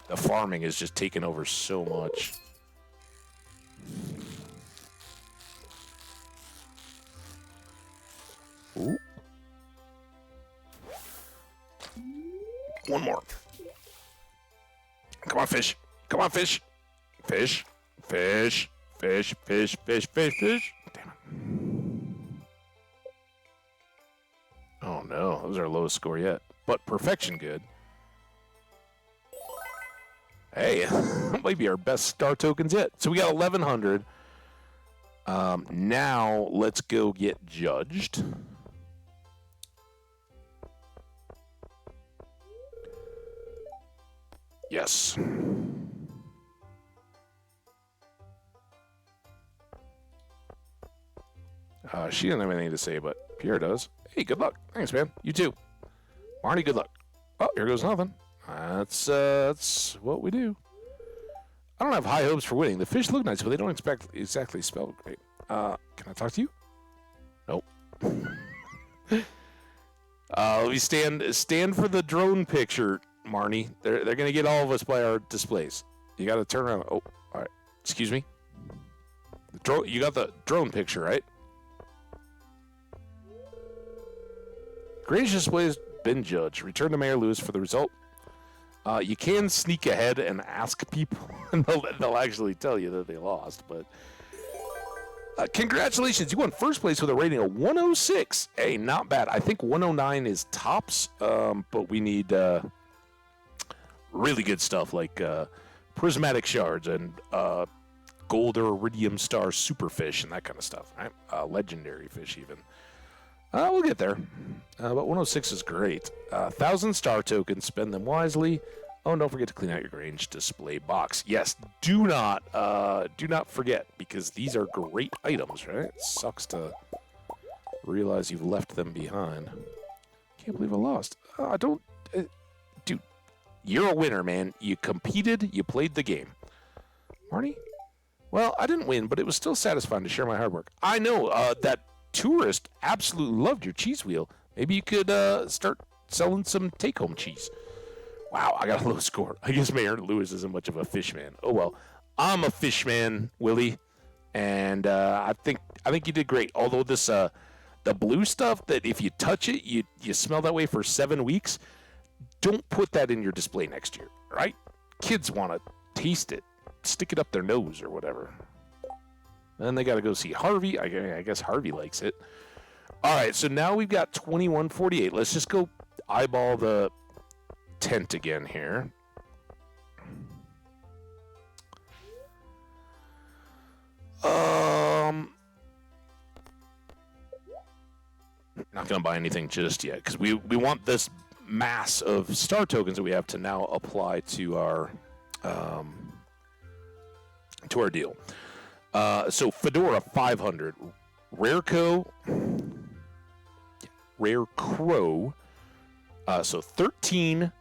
the farming is just taking over so much. Ooh. One more. Come on, fish. Come on, fish. Fish. Fish. Fish. Fish. Fish. Fish. Fish. Damn it. Oh, no. That was our lowest score yet. But perfection good. Hey, that might be our best star tokens yet. So we got 1,100. Now, let's go get judged. Yes. She didn't have anything to say, but Pierre does. Hey, good luck. Thanks, man. You too. Marnie, good luck. Oh, here goes nothing. That's what we do. I don't have high hopes for winning. The fish look nice, but they don't exactly spell great. Can I talk to you? Nope. Let me stand for the drone picture, Marnie. They're gonna get all of us by our displays. You got to turn around. Oh, all right. Excuse me. You got the drone picture, right? Grange display has been judged. Return to Mayor Lewis for the result. You can sneak ahead and ask people, and they'll actually tell you that they lost. But congratulations, you won first place with a rating of 106. Hey, not bad. I think 109 is tops, but we need really good stuff like prismatic shards and gold or iridium star superfish and that kind of stuff. Right? Legendary fish even. We'll get there. But 106 is great. 1,000 star tokens. Spend them wisely. Oh, and don't forget to clean out your Grange display box. Yes, do not forget, because these are great items, right? It sucks to realize you've left them behind. Can't believe I lost. Dude, you're a winner, man. You competed. You played the game. Marnie? Well, I didn't win, but it was still satisfying to share my hard work. I know that tourist absolutely loved your cheese wheel. Maybe you could start selling some take-home cheese. Wow, I got a low score. I guess Mayor Lewis isn't much of a fish man. Oh well, I'm a fish man, Willie, and I think you did great. Although this the blue stuff that if you touch it, you smell that way for 7 weeks. Don't put that in your display next year, right? Kids want to taste it, stick it up their nose or whatever. Then they got to go see Harvey. I guess Harvey likes it. All right, so now we've got 2148. Let's just go eyeball the tent again here. Not going to buy anything just yet because we want this mass of star tokens that we have to now apply to our deal. So Fedora 500, Rare Crow, so 13,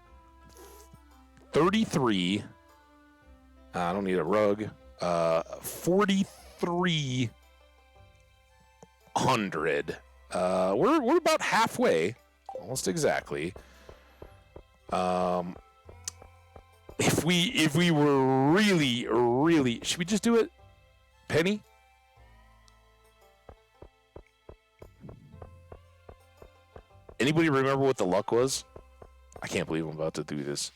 33, I don't need a rug, 4,300. We're about halfway, almost exactly. If we were really, should we just do it? Penny? Anybody remember what the luck was? I can't believe I'm about to do this.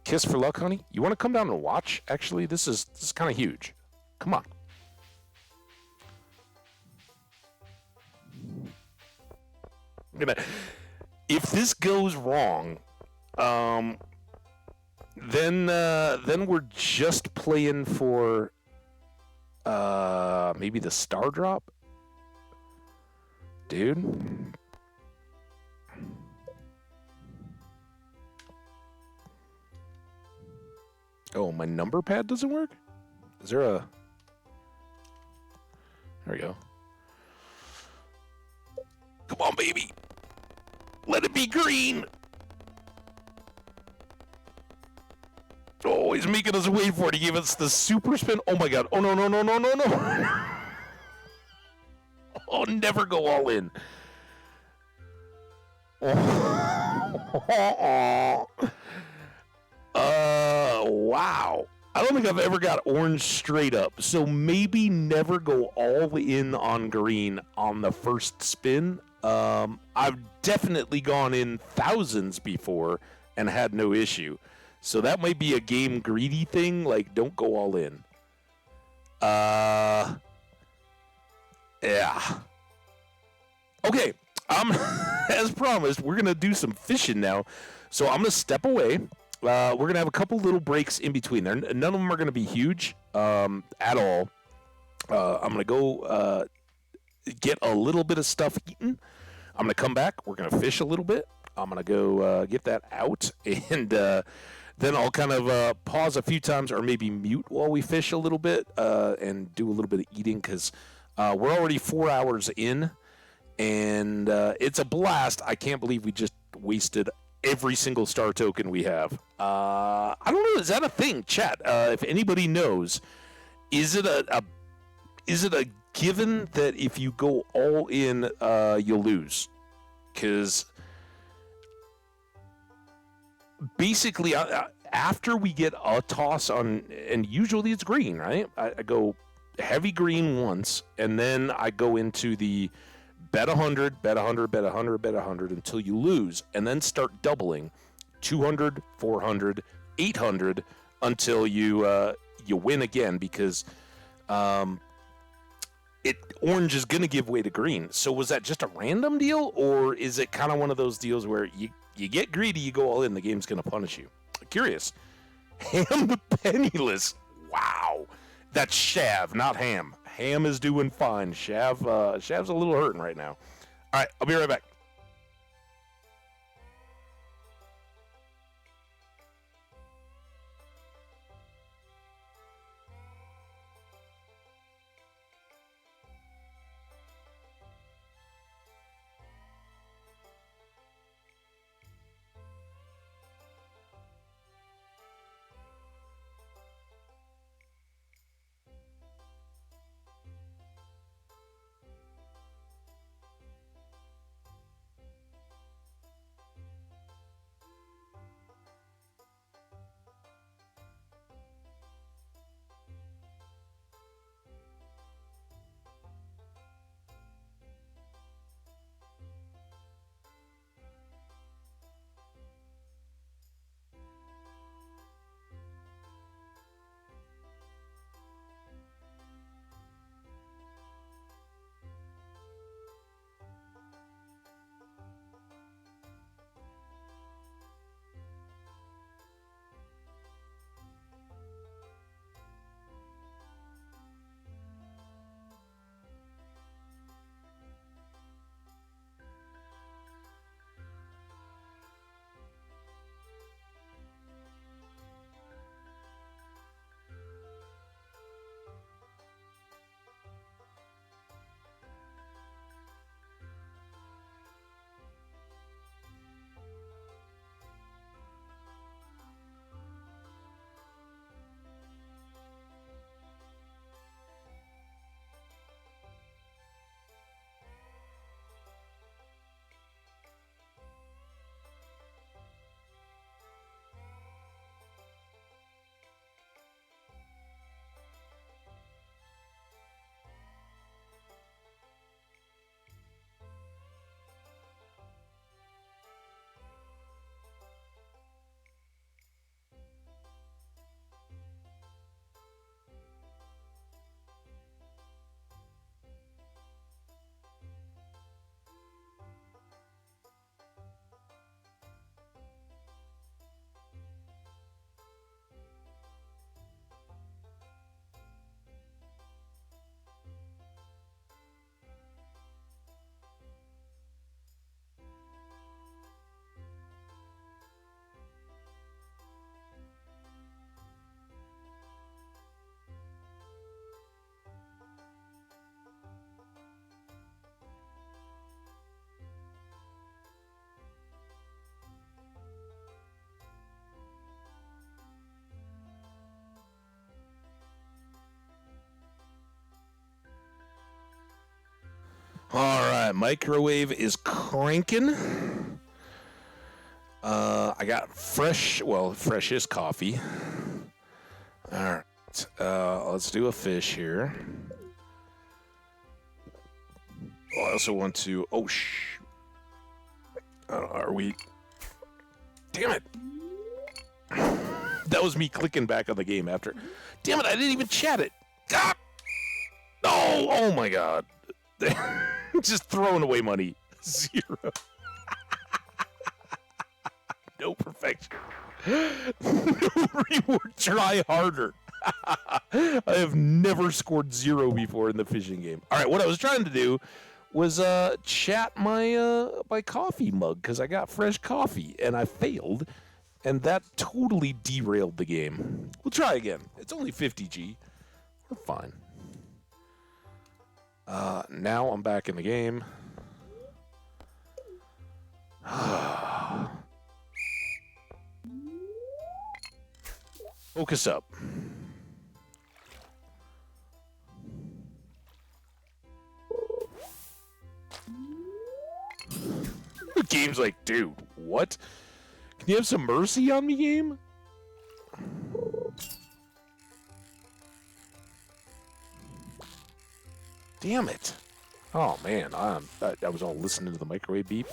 Kiss for luck, honey? You want to come down and watch? Actually, this is kind of huge. Come on. If this goes wrong, then we're just playing for maybe the star drop, dude. Oh, my number pad doesn't work? Is there a... There we go. Come on, baby. Let it be green. Oh, he's making us wait for it. He gave us the super spin. Oh, my God. Oh, no, no, no, no, no, no. Oh, never go all in. Oh. Wow. I don't think I've ever got orange straight up. So maybe never go all in on green on the first spin. I've definitely gone in thousands before and had no issue. So that might be a game greedy thing. Like, don't go all in. Yeah. Okay. As promised, we're going to do some fishing now. So I'm going to step away. We're going to have a couple little breaks in between there. None of them are going to be huge at all. I'm going to go get a little bit of stuff eaten. I'm going to come back. We're going to fish a little bit. I'm going to go get that out. And then I'll kind of pause a few times or maybe mute while we fish a little bit and do a little bit of eating because we're already 4 hours in. And it's a blast. I can't believe we just wasted every single star token we have. I don't know. Is that a thing, chat? If anybody knows, is it a given that if you go all in, you'll lose? Because basically, after we get a toss on, and usually it's green, right? I go heavy green once, and then I go into the bet 100, bet 100, bet 100, bet 100 until you lose, and then start doubling 200, 400, 800 until you win again because orange is going to give way to green. So was that just a random deal, or is it kind of one of those deals where you get greedy, you go all in, the game's going to punish you? Curious. Ham the Penniless. Wow. That's Shav, not Ham. Ham is doing fine. Shav's a little hurting right now. All right, I'll be right back. microwave is cranking. I got freshest coffee. All right, let's do a fish here. I also want to. Oh are we? Damn it! That was me clicking back on the game after. Damn it! I didn't even chat it. Ah! No! Oh my god! Just throwing away money. 0. No perfection. No reward. Try harder. I have never scored 0 before in the fishing game. All right, what I was trying to do was chat my my coffee mug because I got fresh coffee and I failed, and that totally derailed the game. We'll try again. It's only 50G. We're fine. Now I'm back in the game. Focus up. The game's like, dude, what? Can you have some mercy on me, game? Damn it. Oh, man. I was all listening to the microwave beep.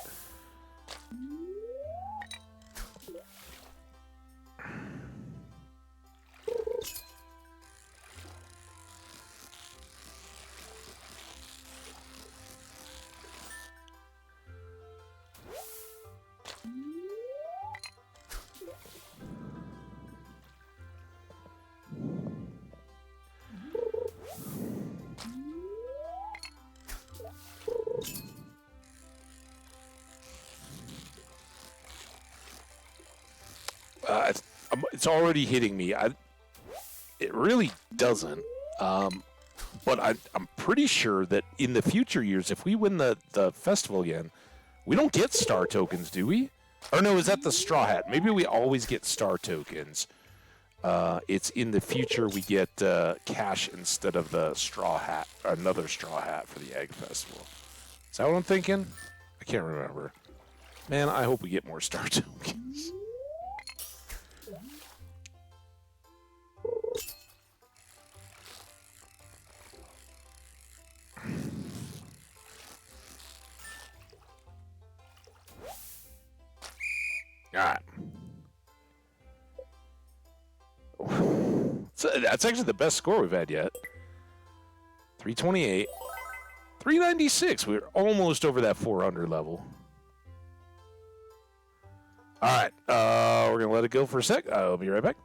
It's already hitting me. It really doesn't. But I'm pretty sure that in the future years, if we win the festival again, we don't get star tokens, do we? Or no, is that the straw hat? Maybe we always get star tokens. It's in the future we get cash instead of the straw hat, another straw hat for the egg festival. Is that what I'm thinking? I can't remember. Man, I hope we get more star tokens. Alright. So that's actually the best score we've had yet. 328. 396. We're almost over that 400 level. Alright. We're going to let it go for a sec. I'll be right back.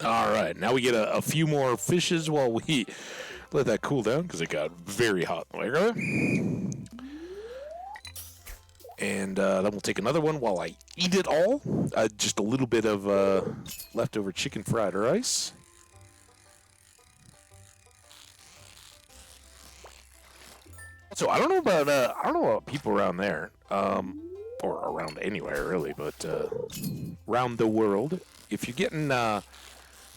All right, now we get a few more fishes while we let that cool down because it got very hot in the microwave. And then we'll take another one while I eat it all. Just a little bit of leftover chicken fried rice. So I don't know about people around there, or around anywhere really, but around the world. If you're getting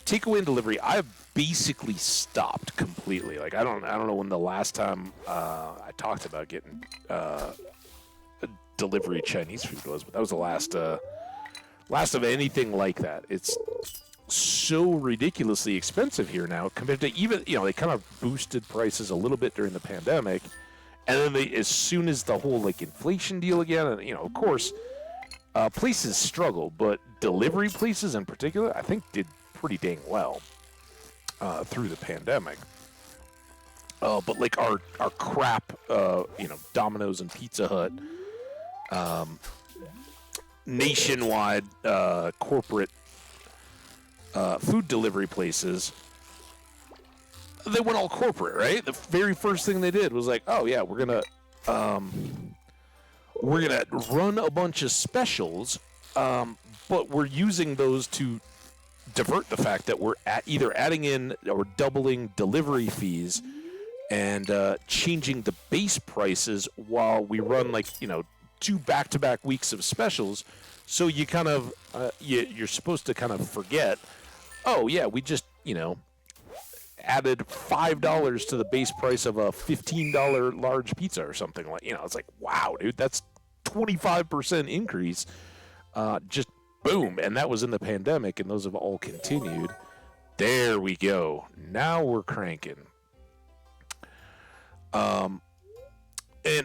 takeaway and delivery, I've basically stopped completely. Like I don't know when the last time I talked about getting delivery Chinese food was, but that was the last of anything like that. It's so ridiculously expensive here now compared to even, they kind of boosted prices a little bit during the pandemic, and then as soon as the whole like inflation deal again, and of course places struggle, but delivery places in particular, I think, did pretty dang well through the pandemic. But like our crap, Domino's and Pizza Hut, nationwide corporate food delivery places, they went all corporate, right? The very first thing they did was like, oh yeah, we're gonna run a bunch of specials, but we're using those to divert the fact that we're either adding in or doubling delivery fees and changing the base prices while we run two back-to-back weeks of specials. So you kind of you're supposed to kind of forget, oh yeah, we just added $5 to the base price of a $15 large pizza or something like. It's like, wow, dude, that's 25% increase. Just boom, and that was in the pandemic, and those have all continued. There we go. Now we're cranking. And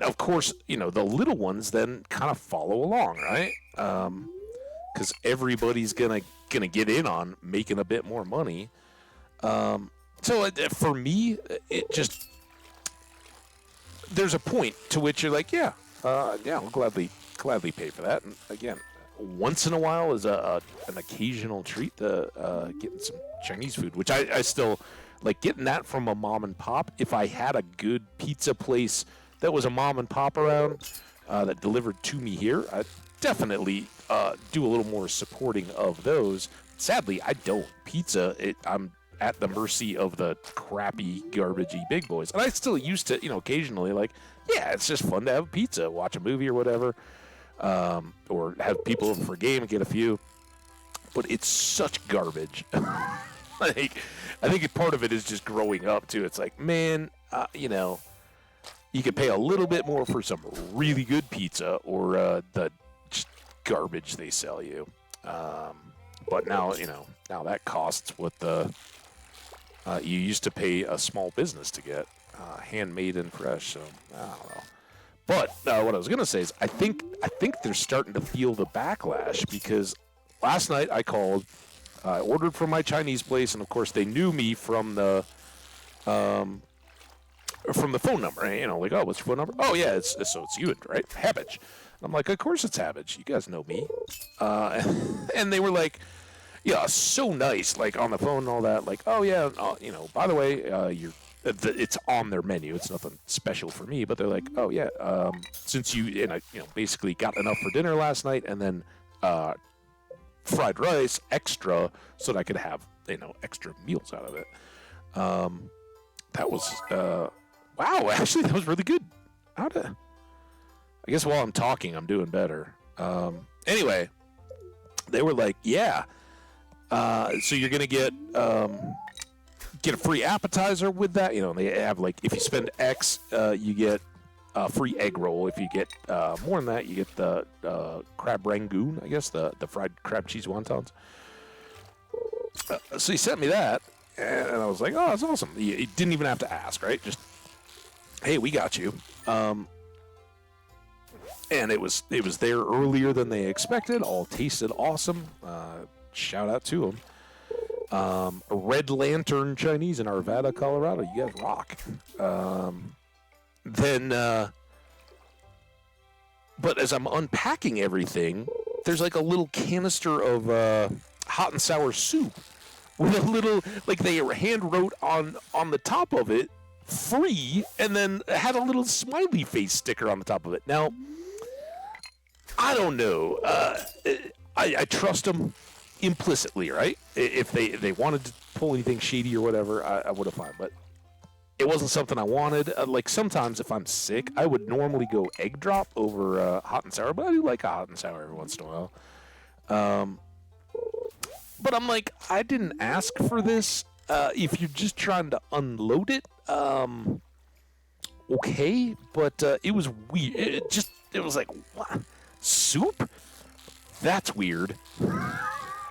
of course, the little ones then kind of follow along, right? Because everybody's gonna get in on making a bit more money. So for me, it just, there's a point to which you're like, yeah, I'll gladly pay for that. And again, once in a while is an occasional treat to getting some Chinese food, which I still like getting that from a mom and pop. If I had a good pizza place that was a mom and pop around that delivered to me here, I'd definitely do a little more supporting of those. Sadly, I don't. Pizza, I'm at the mercy of the crappy, garbagey big boys. And I still used to, occasionally, like, yeah, it's just fun to have pizza, watch a movie or whatever, or have people over for a game and get a few. But it's such garbage. Like, I think part of it is just growing up, too. It's like, man, you could pay a little bit more for some really good pizza or the just garbage they sell you. But now, now that costs what you used to pay a small business to get, handmade and fresh. So I don't know. But what I was gonna say is, I think they're starting to feel the backlash, because last night I called, I ordered from my Chinese place, and of course they knew me from the phone number. Like, oh, what's your phone number? Oh yeah, it's you, right? Habbage. I'm like, of course it's Habbage. You guys know me. And they were like, yeah, so nice, like on the phone and all that. Like, oh yeah, by the way, it's on their menu. It's nothing special for me, but they're like, oh yeah, since you basically got enough for dinner last night, and then fried rice extra, so that I could have extra meals out of it. That was wow. Actually, that was really good. I guess while I'm talking, I'm doing better. Anyway, they were like, yeah. So you're gonna get a free appetizer with that. They have, like, if you spend X, you get a free egg roll. If you get more than that, you get the crab rangoon, I guess, the fried crab cheese wontons. So he sent me that, and I was like, oh, that's awesome. You didn't even have to ask, right? Just, hey, we got you. And it was there earlier than they expected. All tasted awesome. Shout out to them. Red Lantern Chinese in Arvada, Colorado. You guys rock. But as I'm unpacking everything, there's like a little canister of hot and sour soup with a little, like, they hand wrote on the top of it, free, and then had a little smiley face sticker on the top of it. Now, I don't know. I trust them implicitly, right? If they wanted to pull anything shady or whatever, I would have fine. But it wasn't something I wanted. Like, sometimes if I'm sick, I would normally go egg drop over hot and sour, but I do like a hot and sour every once in a while. But I'm like, I didn't ask for this. If you're just trying to unload it, okay. But it was weird. It was like, what? Soup? That's weird.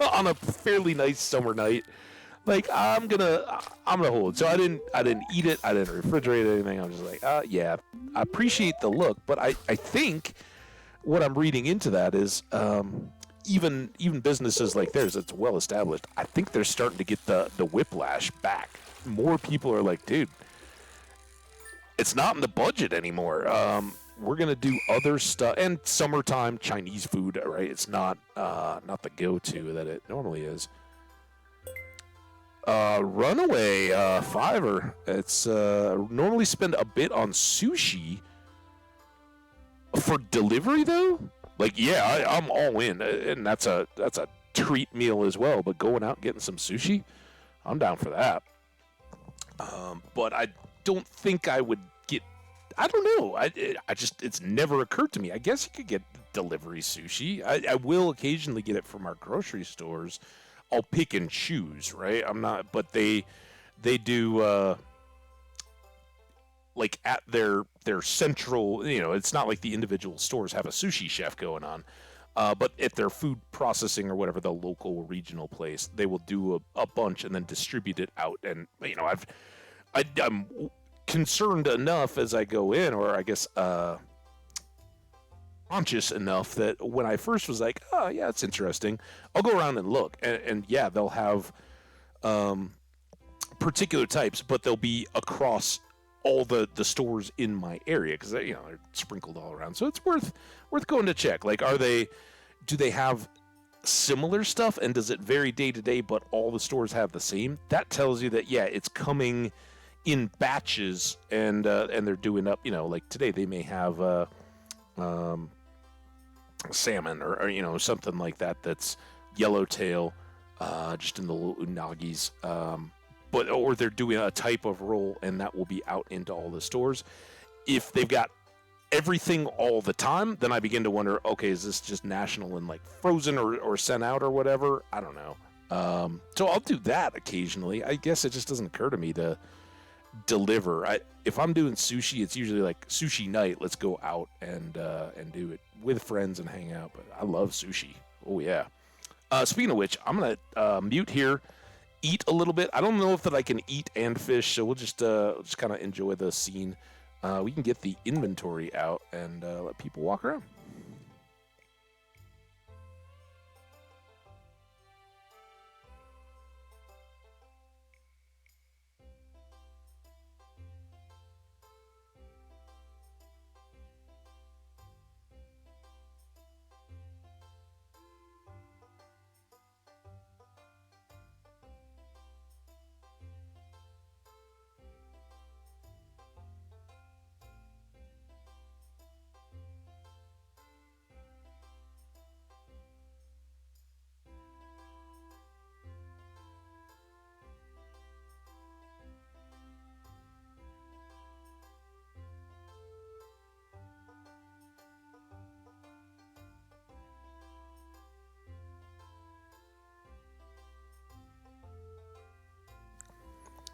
On a fairly nice summer night, like, I'm gonna hold it. So I didn't eat it. I didn't refrigerate anything. I was just like, yeah, I appreciate the look, but I think what I'm reading into that is even businesses like theirs that's well established, I think they're starting to get the whiplash back. More people are like, dude, it's not in the budget anymore. We're gonna do other stuff, and summertime Chinese food, right? It's not the go-to that it normally is. Runaway Fiverr. It's normally spend a bit on sushi for delivery though. Like, yeah, I'm all in, and that's a treat meal as well. But going out and getting some sushi, I'm down for that. But I don't think I would get. I don't know. I just it's never occurred to me. I guess you could get delivery sushi. I will occasionally get it from our grocery stores. I'll pick and choose, right? I'm not, but they do like at their central. You know, it's not like the individual stores have a sushi chef going on. But at their food processing or whatever, the local regional place, they will do a bunch and then distribute it out. And you know, I'm concerned enough as I go in, or I guess conscious enough that when I first was like, oh yeah, it's interesting, I'll go around and look, and yeah, they'll have particular types, but they'll be across all the stores in my area because you know they're sprinkled all around. So it's worth going to check. Like, do they have similar stuff, and does it vary day to day, but all the stores have the same? That tells you that yeah, it's coming in batches, and they're doing up. You know, like today they may have salmon or you know something like that that's yellowtail, just in the little unagis. But or they're doing a type of roll, and that will be out into all the stores. If they've got everything all the time, then I begin to wonder, okay, is this just national and like frozen or sent out or whatever? I don't know. So I'll do that occasionally. I guess it just doesn't occur to me to deliver. If I'm doing sushi, it's usually like sushi night. Let's go out and do it with friends and hang out. But I love sushi. Oh yeah. Speaking of which, I'm gonna mute here, eat a little bit. I don't know if that I can eat and fish, so we'll just kind of enjoy the scene. We can get the inventory out and let people walk around.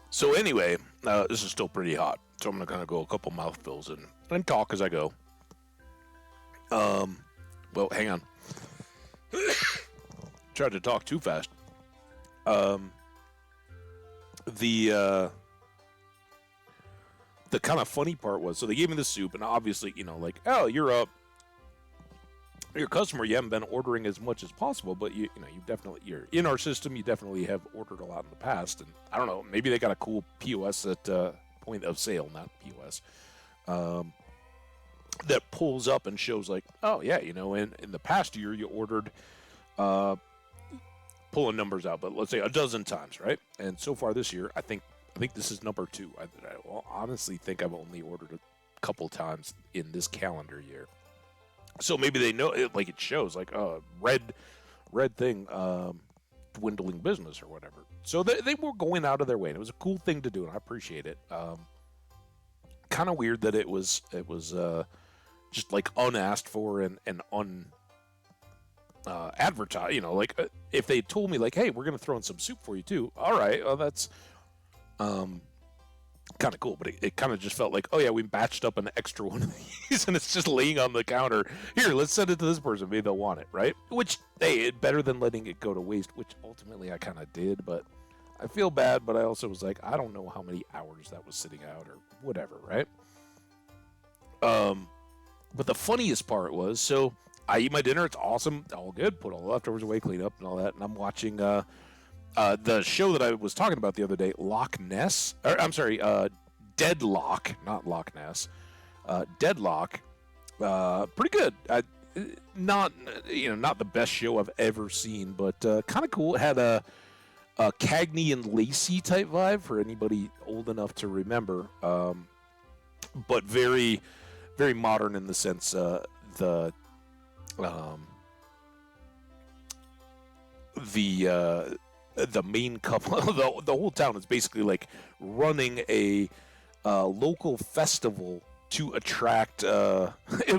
So anyway, this is still pretty hot, so I'm gonna kind of go a couple mouthfuls and talk as I go. Well, hang on. Tried to talk too fast. The the kind of funny part was, so they gave me the soup, and obviously, you know, like, oh, you're a customer, you haven't been ordering as much as possible, but you know, you're in our system, you definitely have ordered a lot in the past, and I don't know, maybe they got a cool POS at point of sale, not POS, that pulls up and shows like, oh yeah, you know, in the past year you ordered, pulling numbers out, but let's say a dozen times, right? And so far this year, I think this is number 2. I honestly think I've only ordered a couple times in this calendar year. So maybe they know it, like it shows, like red thing, dwindling business or whatever. So they were going out of their way, and it was a cool thing to do, and I appreciate it. Kind of weird that it was just like unasked for and advertised. You know, like if they told me like, hey, we're gonna throw in some soup for you too. All right, well that's kind of cool, but it kind of just felt like, oh yeah, we batched up an extra one of these and it's just laying on the counter. Here, let's send it to this person. Maybe they'll want it, right? Which, hey, better than letting it go to waste, which ultimately I kind of did, but I feel bad, but I also was like, I don't know how many hours that was sitting out or whatever, right? But the funniest part was, so I eat my dinner. It's awesome, all good. Put all the leftovers away, clean up, and all that. And I'm watching the show that I was talking about the other day, Loch Ness. Or, I'm sorry, Deadlock, not Loch Ness. Deadlock. Pretty good. Not not the best show I've ever seen, but kind of cool. It had a Cagney and Lacey type vibe for anybody old enough to remember, but very, very modern in the sense the main couple, the whole town is basically like running a local festival to attract,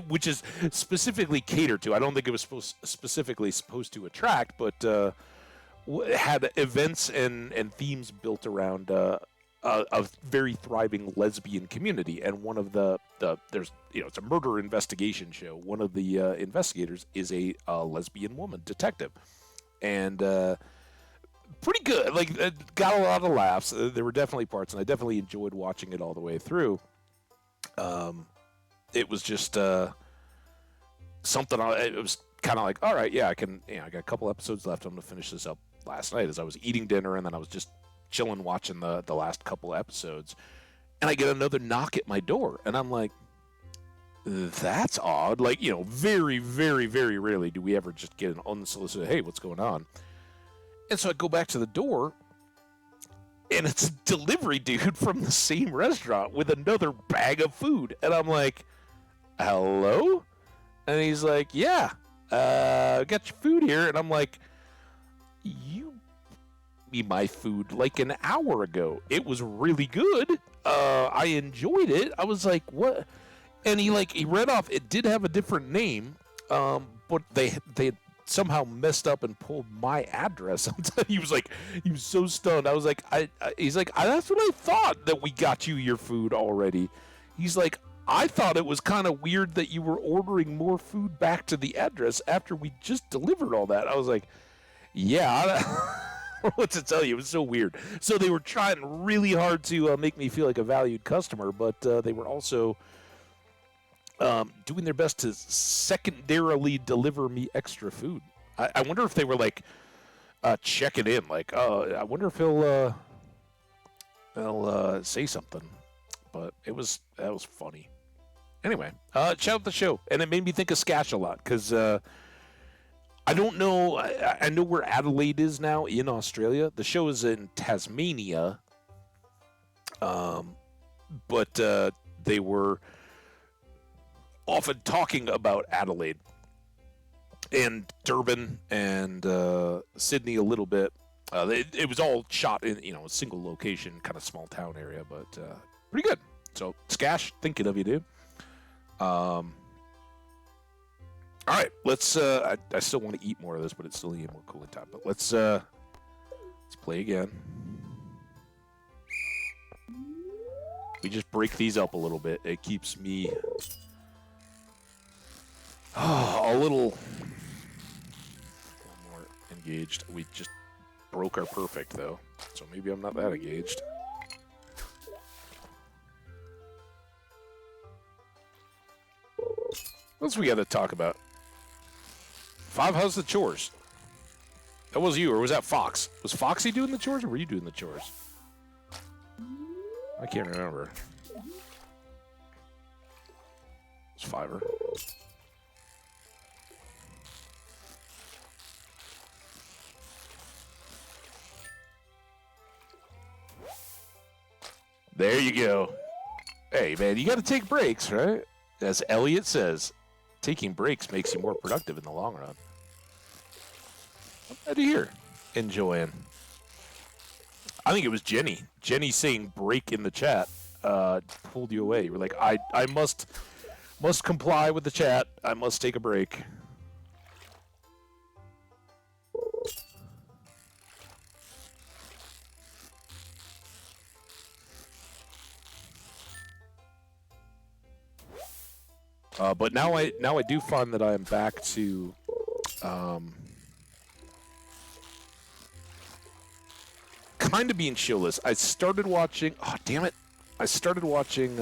which is specifically catered to. I don't think it was specifically supposed to attract, but had events and themes built around a very thriving lesbian community. And one of there's it's a murder investigation show. One of the investigators is a lesbian woman detective, and pretty good. Like, got a lot of laughs. There were definitely parts, and I definitely enjoyed watching it all the way through. It was just something. It was kind of like, all right, yeah, I can. I got a couple episodes left. I'm gonna finish this up last night as I was eating dinner, and then I was just chilling watching the last couple episodes, and I get another knock at my door, and I'm like, that's odd. Like, very, very, very rarely do we ever just get an unsolicited, hey, what's going on? And so I go back to the door, and it's a delivery dude from the same restaurant with another bag of food. And I'm like, hello? And he's like, yeah, I got your food here. And I'm like, you me my food like an hour ago. It was really good. I enjoyed it. I was like, what? And he read off, it did have a different name, but they somehow messed up and pulled my address. He was so stunned. I was like, he's like, that's what I thought, that we got you your food already. He's like, I thought it was kind of weird that you were ordering more food back to the address after we just delivered all that. I was like, yeah, I don't know what to tell you. It was so weird. So they were trying really hard to make me feel like a valued customer, but they were also doing their best to secondarily deliver me extra food. I wonder if they were checking in, I wonder if he'll say something. But that was funny. Anyway, check out the show, and it made me think of Skash a lot, because I don't know. I know where Adelaide is now in Australia. The show is in Tasmania, but they were often talking about Adelaide and Durban and Sydney a little bit. It was all shot in a single location, kind of small town area, but pretty good. So Skash, thinking of you, dude. All right, let's. I still want to eat more of this, but it's still eating more cooling time. But let's play again. We just break these up a little bit. It keeps me a little more engaged. We just broke our perfect, though, so maybe I'm not that engaged. What else we got to talk about? Five, how's the chores? That was you, or was that Fox? Was Foxy doing the chores, or were you doing the chores? I can't remember. It's Fiverr. There you go. Hey, man, you got to take breaks, right? As Elliot says, taking breaks makes you more productive in the long run. I'm glad to hear. Enjoying. I think it was Jenny. Jenny saying break in the chat pulled you away. You were like, I must comply with the chat. I must take a break. But now I do find that I am back to kind of being chillless. I started watching. Oh, damn it! I started watching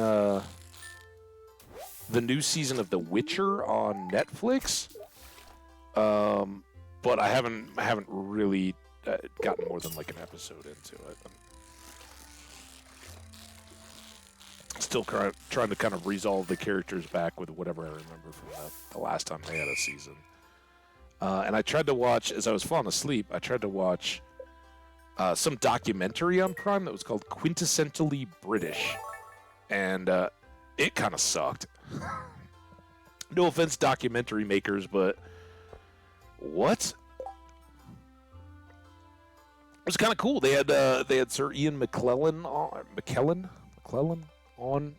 the new season of The Witcher on Netflix. But I haven't really gotten more than like an episode into it. I'm still trying to kind of resolve the characters back with whatever I remember from the last time they had a season. And I tried to watch, as I was falling asleep, I tried to watch some documentary on Prime that was called Quintessentially British. And it kind of sucked. No offense, documentary makers, but what? It was kind of cool. They had Sir Ian McKellen on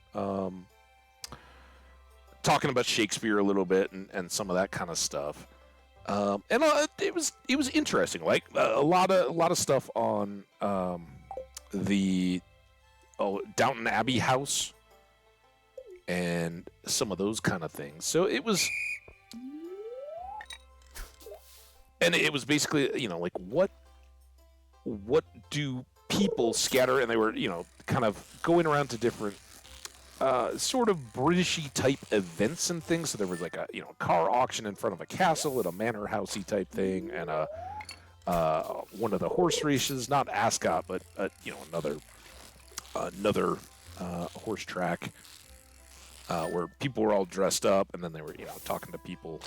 talking about Shakespeare a little bit and some of that kind of stuff. And it was interesting. Like a lot of stuff on the Downton Abbey house and some of those kind of things. So it was, and it was basically, you know, like what do people scatter? And they were, you know, kind of going around to different sort of Britishy type events and things. So there was like a, you know, car auction in front of a castle at a manor housey type thing, and one of the horse races, not Ascot, but you know, another horse track where people were all dressed up, and then they were, you know, talking to people,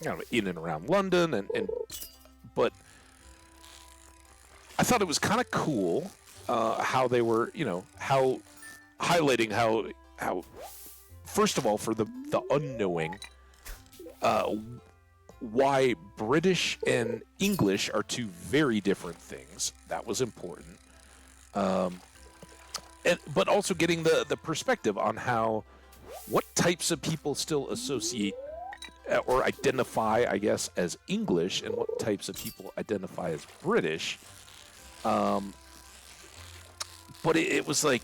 you know, in and around London, and but I thought it was kind of cool how they were, you know, how highlighting how first of all, for the unknowing, why British and English are two very different things. That was important. But also getting the perspective on how, what types of people still associate or identify, I guess, as English, and what types of people identify as British. But it was like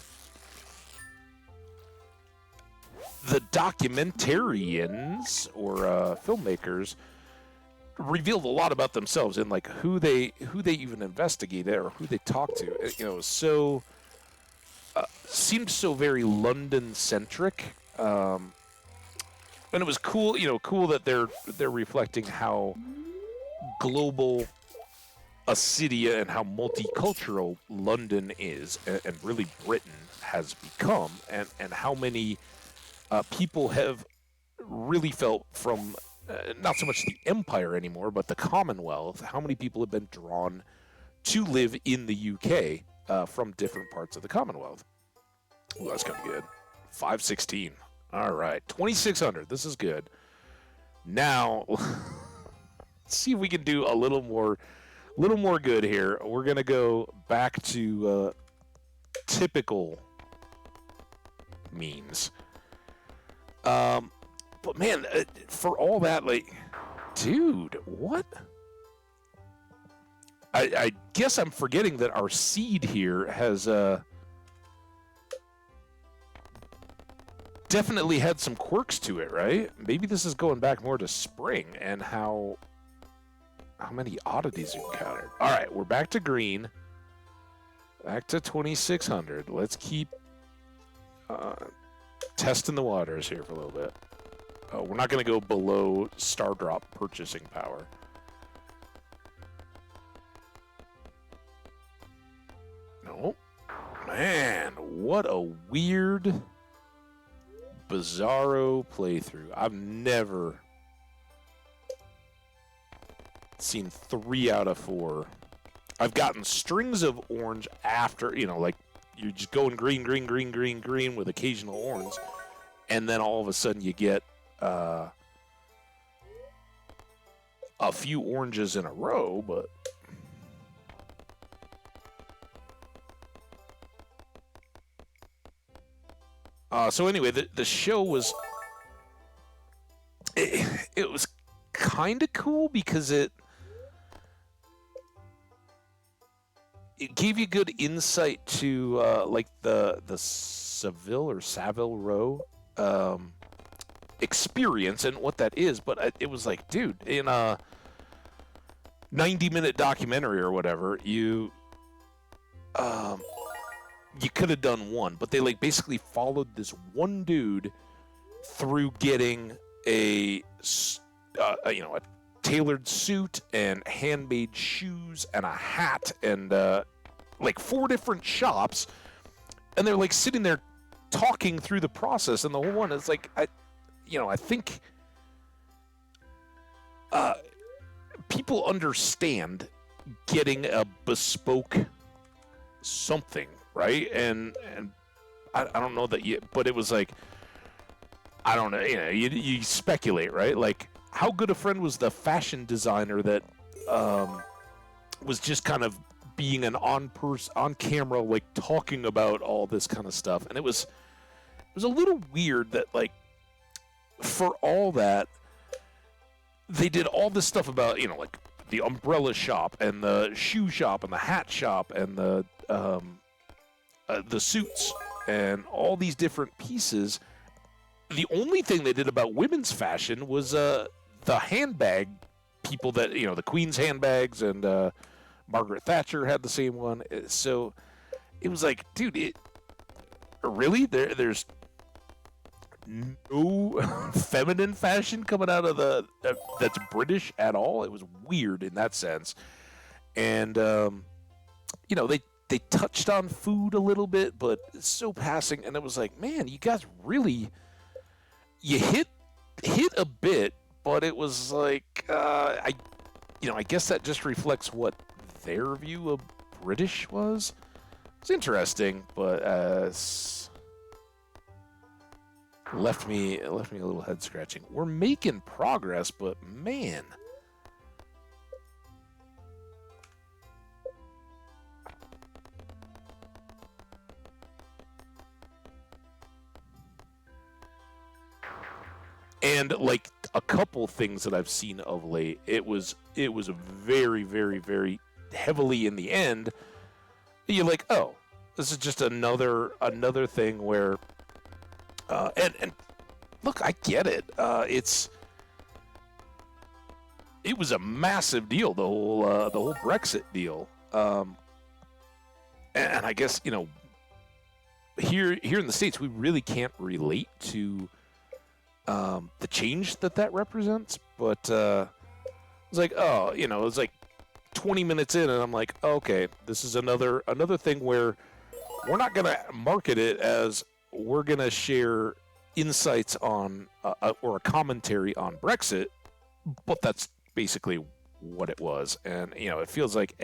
the documentarians or filmmakers revealed a lot about themselves and like who they even investigated or who they talked to. You know, so seemed so very London centric, and it was cool. You know, cool that they're reflecting how global a city and how multicultural London is, and really Britain has become, and how many people have really felt from not so much the empire anymore, but the Commonwealth, how many people have been drawn to live in the UK from different parts of the Commonwealth. Ooh, that's kind of good. 516. All right, 2600. This is good. Now, let's see if we can do a little more good here. We're gonna go back to typical means. But man, for all that, like, dude, what? I guess I'm forgetting that our seed here has definitely had some quirks to it, right? Maybe this is going back more to spring and how many oddities you encountered. All right, we're back to green. Back to 2600. Let's keep testing the waters here for a little bit. We're not going to go below Star Drop purchasing power. Nope. Man, what a weird, bizarro playthrough. I've never seen 3 out of 4. I've gotten strings of orange after, you know, like you're just going green, green, green, green, green with occasional orange, and then all of a sudden you get a few oranges in a row, but so anyway, the show was it was kind of cool because it gave you good insight to like the Savile Row experience and what that is, but it was like, dude, in a 90-minute documentary or whatever, you you could have done one, but they like basically followed this one dude through getting a a tailored suit and handmade shoes and a hat and like 4 different shops, and they're like sitting there talking through the process, and the whole one is like I think people understand getting a bespoke something, right? And I don't know that but it was like, I don't know, you speculate, right? Like, how good a friend was the fashion designer that was just kind of being an on camera, like talking about all this kind of stuff, and it was a little weird that like for all that they did all this stuff about like the umbrella shop and the shoe shop and the hat shop and the suits and all these different pieces. The only thing they did about women's fashion was the handbag people that the Queen's handbags, and Margaret Thatcher had the same one. So it was like, dude, really there's no feminine fashion coming out of that's British at all. It was weird in that sense. And they touched on food a little bit, but it's so passing, and it was like, man, you guys really hit a bit, but it was like I guess that just reflects what their view of British was. It's interesting, but left me a little head scratching. We're making progress, but man. And like a couple things that I've seen of late, it was very, very, very heavily in the end. You're like, oh, this is just another thing where, and look, I get it. It was a massive deal, the whole Brexit deal, and I guess here in the States we really can't relate to the change that represents, but it's like, oh, it's like 20 minutes in, and I'm like, okay, this is another thing where we're not gonna market it as we're gonna share insights on or a commentary on Brexit, but that's basically what it was. And it feels like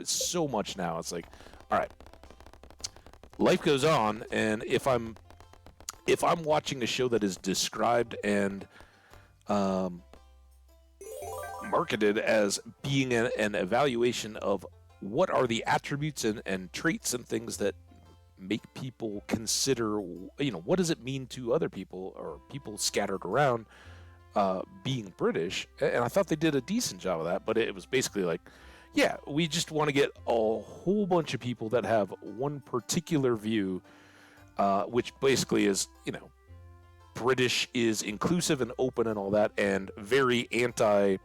so much now. It's like, all right, life goes on, and if I'm watching a show that is described and marketed as being an evaluation of what are the attributes and traits and things that make people consider, what does it mean to other people or people scattered around being British, and I thought they did a decent job of that, but it was basically like, yeah, we just want to get a whole bunch of people that have one particular view, which basically is, British is inclusive and open and all that, and very anti-Brexit.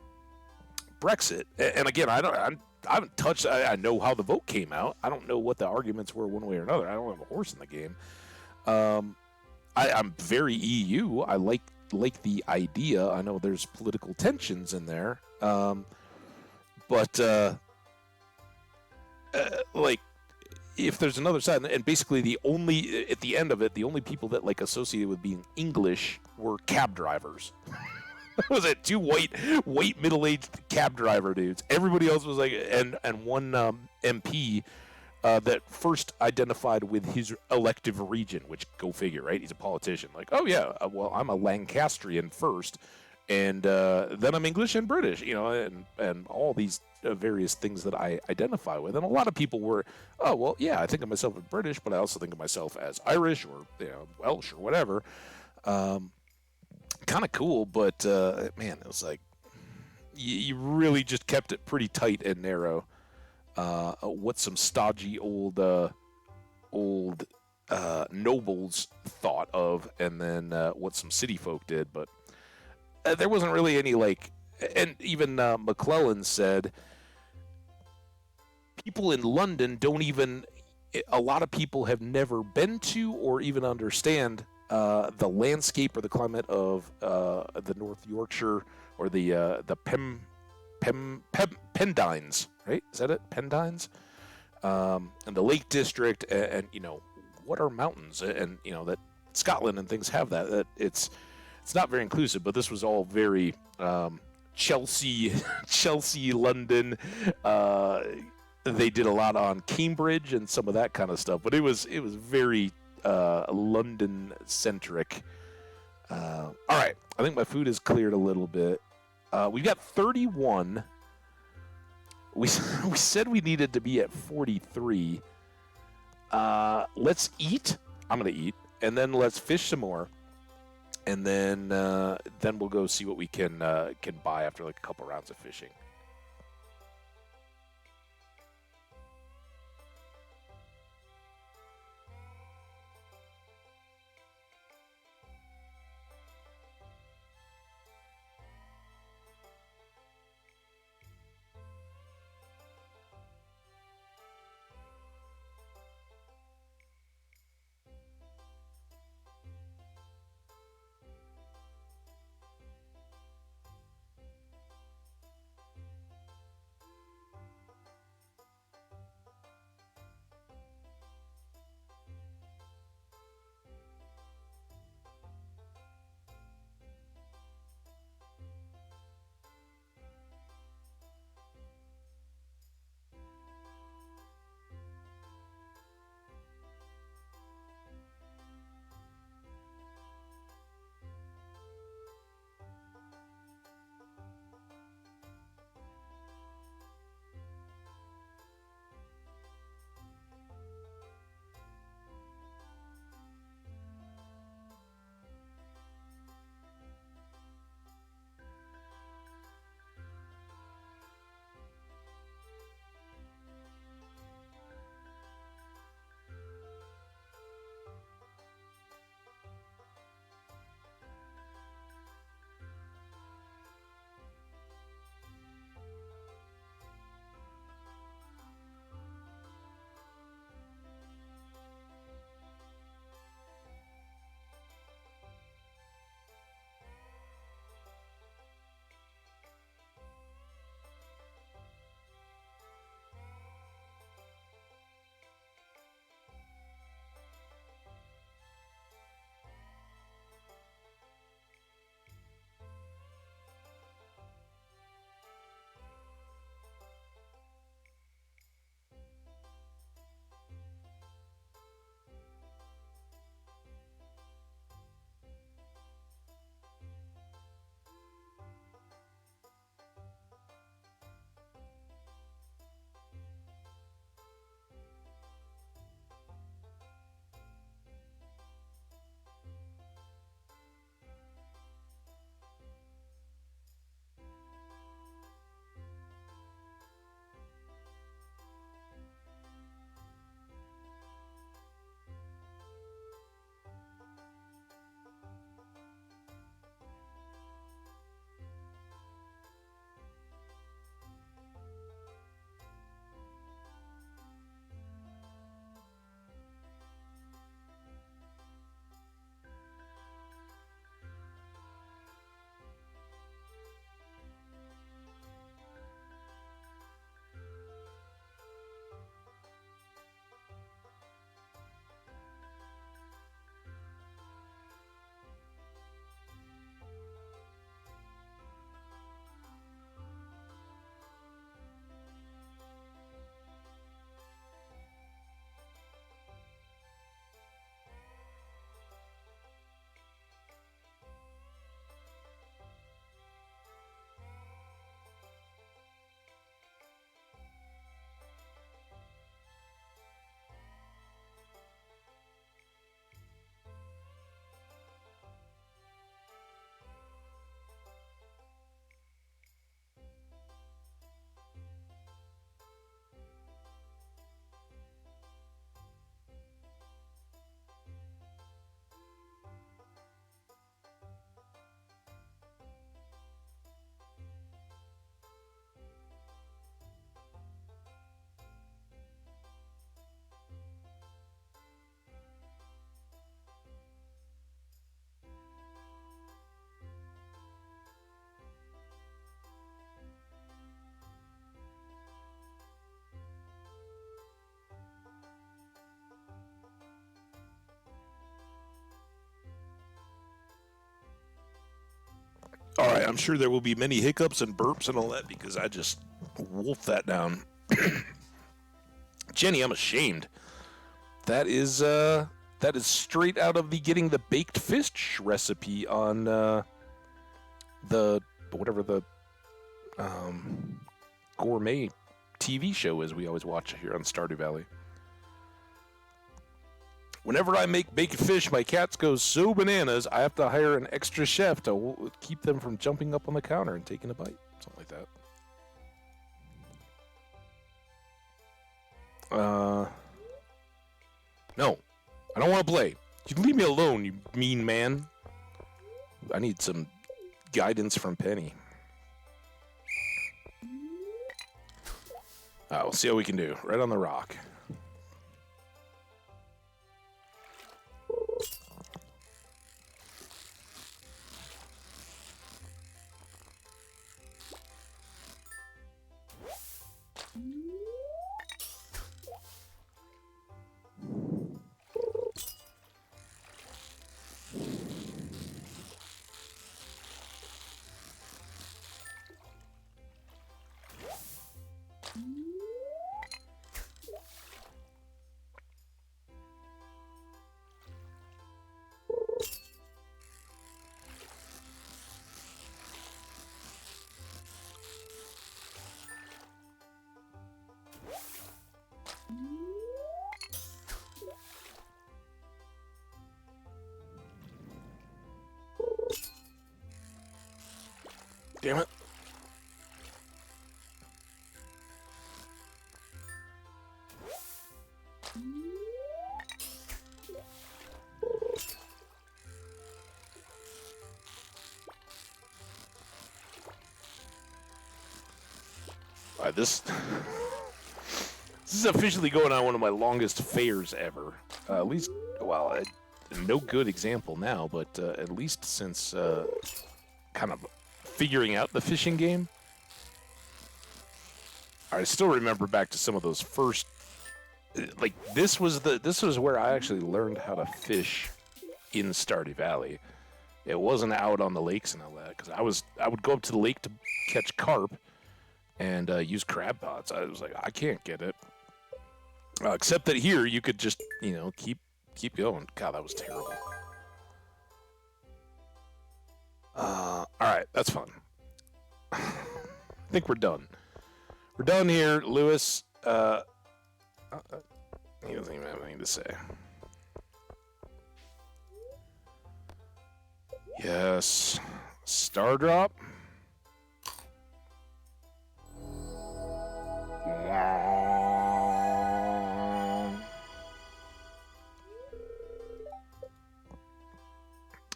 And again, I haven't touched. I know how the vote came out. I don't know what the arguments were one way or another. I don't have a horse in the game. I'm very EU. I like the idea. I know there's political tensions in there, but like, if there's another side, and basically at the end of it, the only people that like associated with being English were cab drivers. Was it 2 white middle-aged cab driver dudes? Everybody else was like, and one MP that first identified with his elective region, which, go figure, right? He's a politician. Like, oh yeah, well, I'm a Lancastrian first, and then I'm English and British, and all these various things that I identify with. And a lot of people were, oh, well, yeah, I think of myself as British, but I also think of myself as Irish or Welsh or whatever. Kind of cool, but man, it was like you really just kept it pretty tight and narrow. What some stodgy old nobles thought of, and then what some city folk did, but there wasn't really any like. And even McClellan said people in London don't even a lot of people have never been to or even understand the landscape or the climate of the North Yorkshire or the Pendines, right? Is that it? Pendines, and the Lake District, and what are mountains, and that Scotland and things have that. That it's not very inclusive, but this was all very Chelsea, Chelsea, London. They did a lot on Cambridge and some of that kind of stuff, but it was very London centric. All right, I think my food is cleared a little bit. We've got 31. We we said we needed to be at 43. Let's eat. I'm gonna eat, and then let's fish some more, and then we'll go see what we can buy after like a couple rounds of fishing. I'm sure there will be many hiccups and burps and all that because I just wolfed that down. Jenny, I'm ashamed. That is straight out of the getting the baked fish recipe on the whatever the gourmet TV show is we always watch here on Stardew Valley. Whenever I make baked fish, my cats go so bananas, I have to hire an extra chef to keep them from jumping up on the counter and taking a bite. Something like that. No. I don't want to play. You leave me alone, you mean man. I need some guidance from Penny. We'll see how we can do. Right on the rock. Damn it. This is officially going on one of my longest fairs ever. At least, well, no good example now, but at least since kind of figuring out the fishing game. I still remember back to some of those first, like this was where I actually learned how to fish in Stardew Valley. It wasn't out on the lakes and all that because I would go up to the lake to catch carp and use crab pots. I was like, I can't get it. Except that here you could just, keep going. God, that was terrible. All right, that's fun. I think we're done. We're done here, Lewis. He doesn't even have anything to say. Yes. Star drop.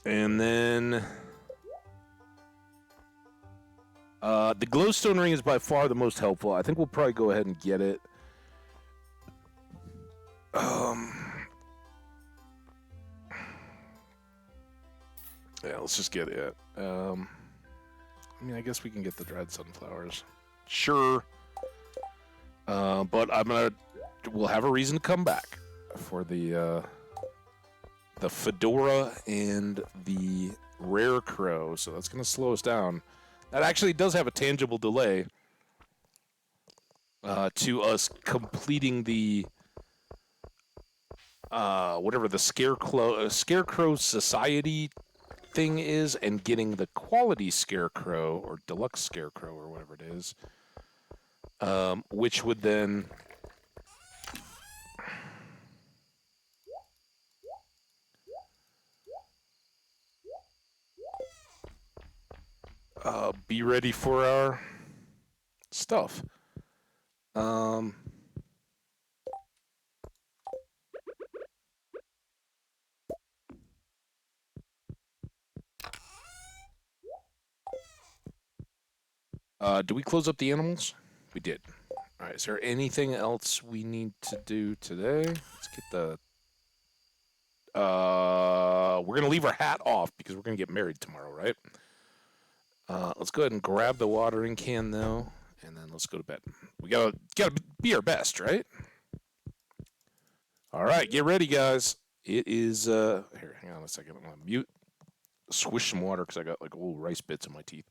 And then the glowstone ring is by far the most helpful. I think we'll probably go ahead and get it. Yeah, let's just get it. I mean, I guess we can get the dried sunflowers. Sure. But we'll have a reason to come back for the fedora and the rare crow, so that's going to slow us down. That actually does have a tangible delay to us completing the whatever the scarecrow society thing is and getting the quality scarecrow or deluxe scarecrow or whatever it is, which would then be ready for our stuff. Do we close up the animals? We did. All right, is there anything else we need to do today? Let's get the... we're going to leave our hat off because we're going to get married tomorrow, right? Let's go ahead and grab the watering can, though, and then let's go to bed. We gotta be our best, right? All right, get ready, guys. It is... Here, hang on a second. I'm going to mute. Swish some water because I got, like, old rice bits in my teeth.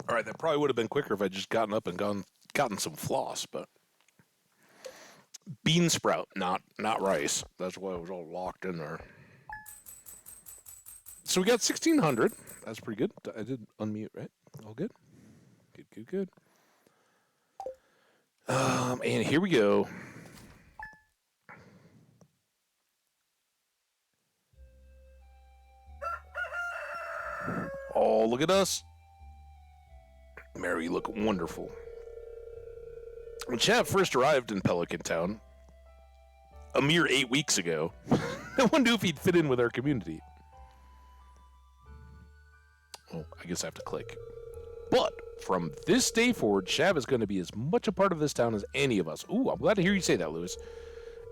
All right, that probably would have been quicker if I just gotten up and gotten some floss, but bean sprout, not rice. That's why it was all locked in there. So we got 1,600. That's pretty good. I did unmute, right? All good. Good. And here we go. Oh, look at us. Mary, you look wonderful. When Chad first arrived in Pelican Town, a mere 8 weeks ago, no one knew if he'd fit in with our community. Oh, I guess I have to click. But from this day forward, Shav is going to be as much a part of this town as any of us. Ooh, I'm glad to hear you say that, Lewis.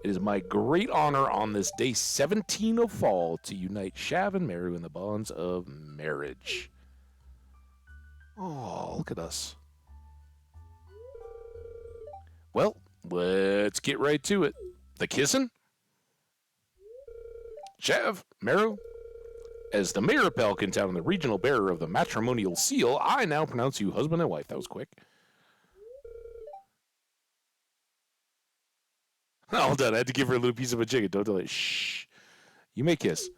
It is my great honor on this day 17 of fall to unite Shav and Meru in the bonds of marriage. Oh, look at us. Well, let's get right to it. The kissing? Shav, Meru, as the mayor of Pelican Town and the regional bearer of the matrimonial seal, I now pronounce you husband and wife. That was quick. All done. I had to give her a little piece of a chicken. Don't tell her. Shh. You may kiss.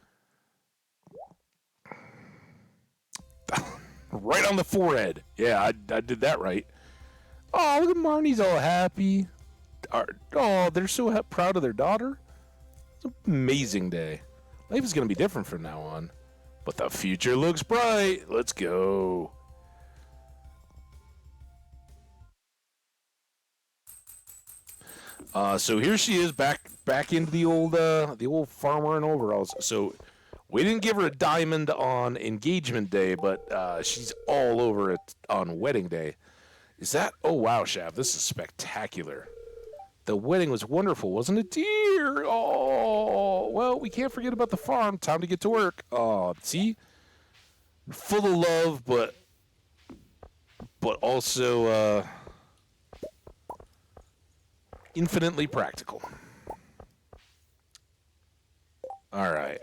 Right on the forehead. Yeah, I did that right. Oh, look at Marnie's all happy. Oh, they're so proud of their daughter. It's an amazing day. Life is going to be different from now on. But the future looks bright. Let's go. So here she is back into the old farmer in overalls. So we didn't give her a diamond on engagement day, but she's all over it on wedding day. Is that? Oh wow, Shav, this is spectacular. The wedding was wonderful, wasn't it, dear? Oh well, we can't forget about the farm. Time to get to work. Oh, see, full of love, but also infinitely practical. All right,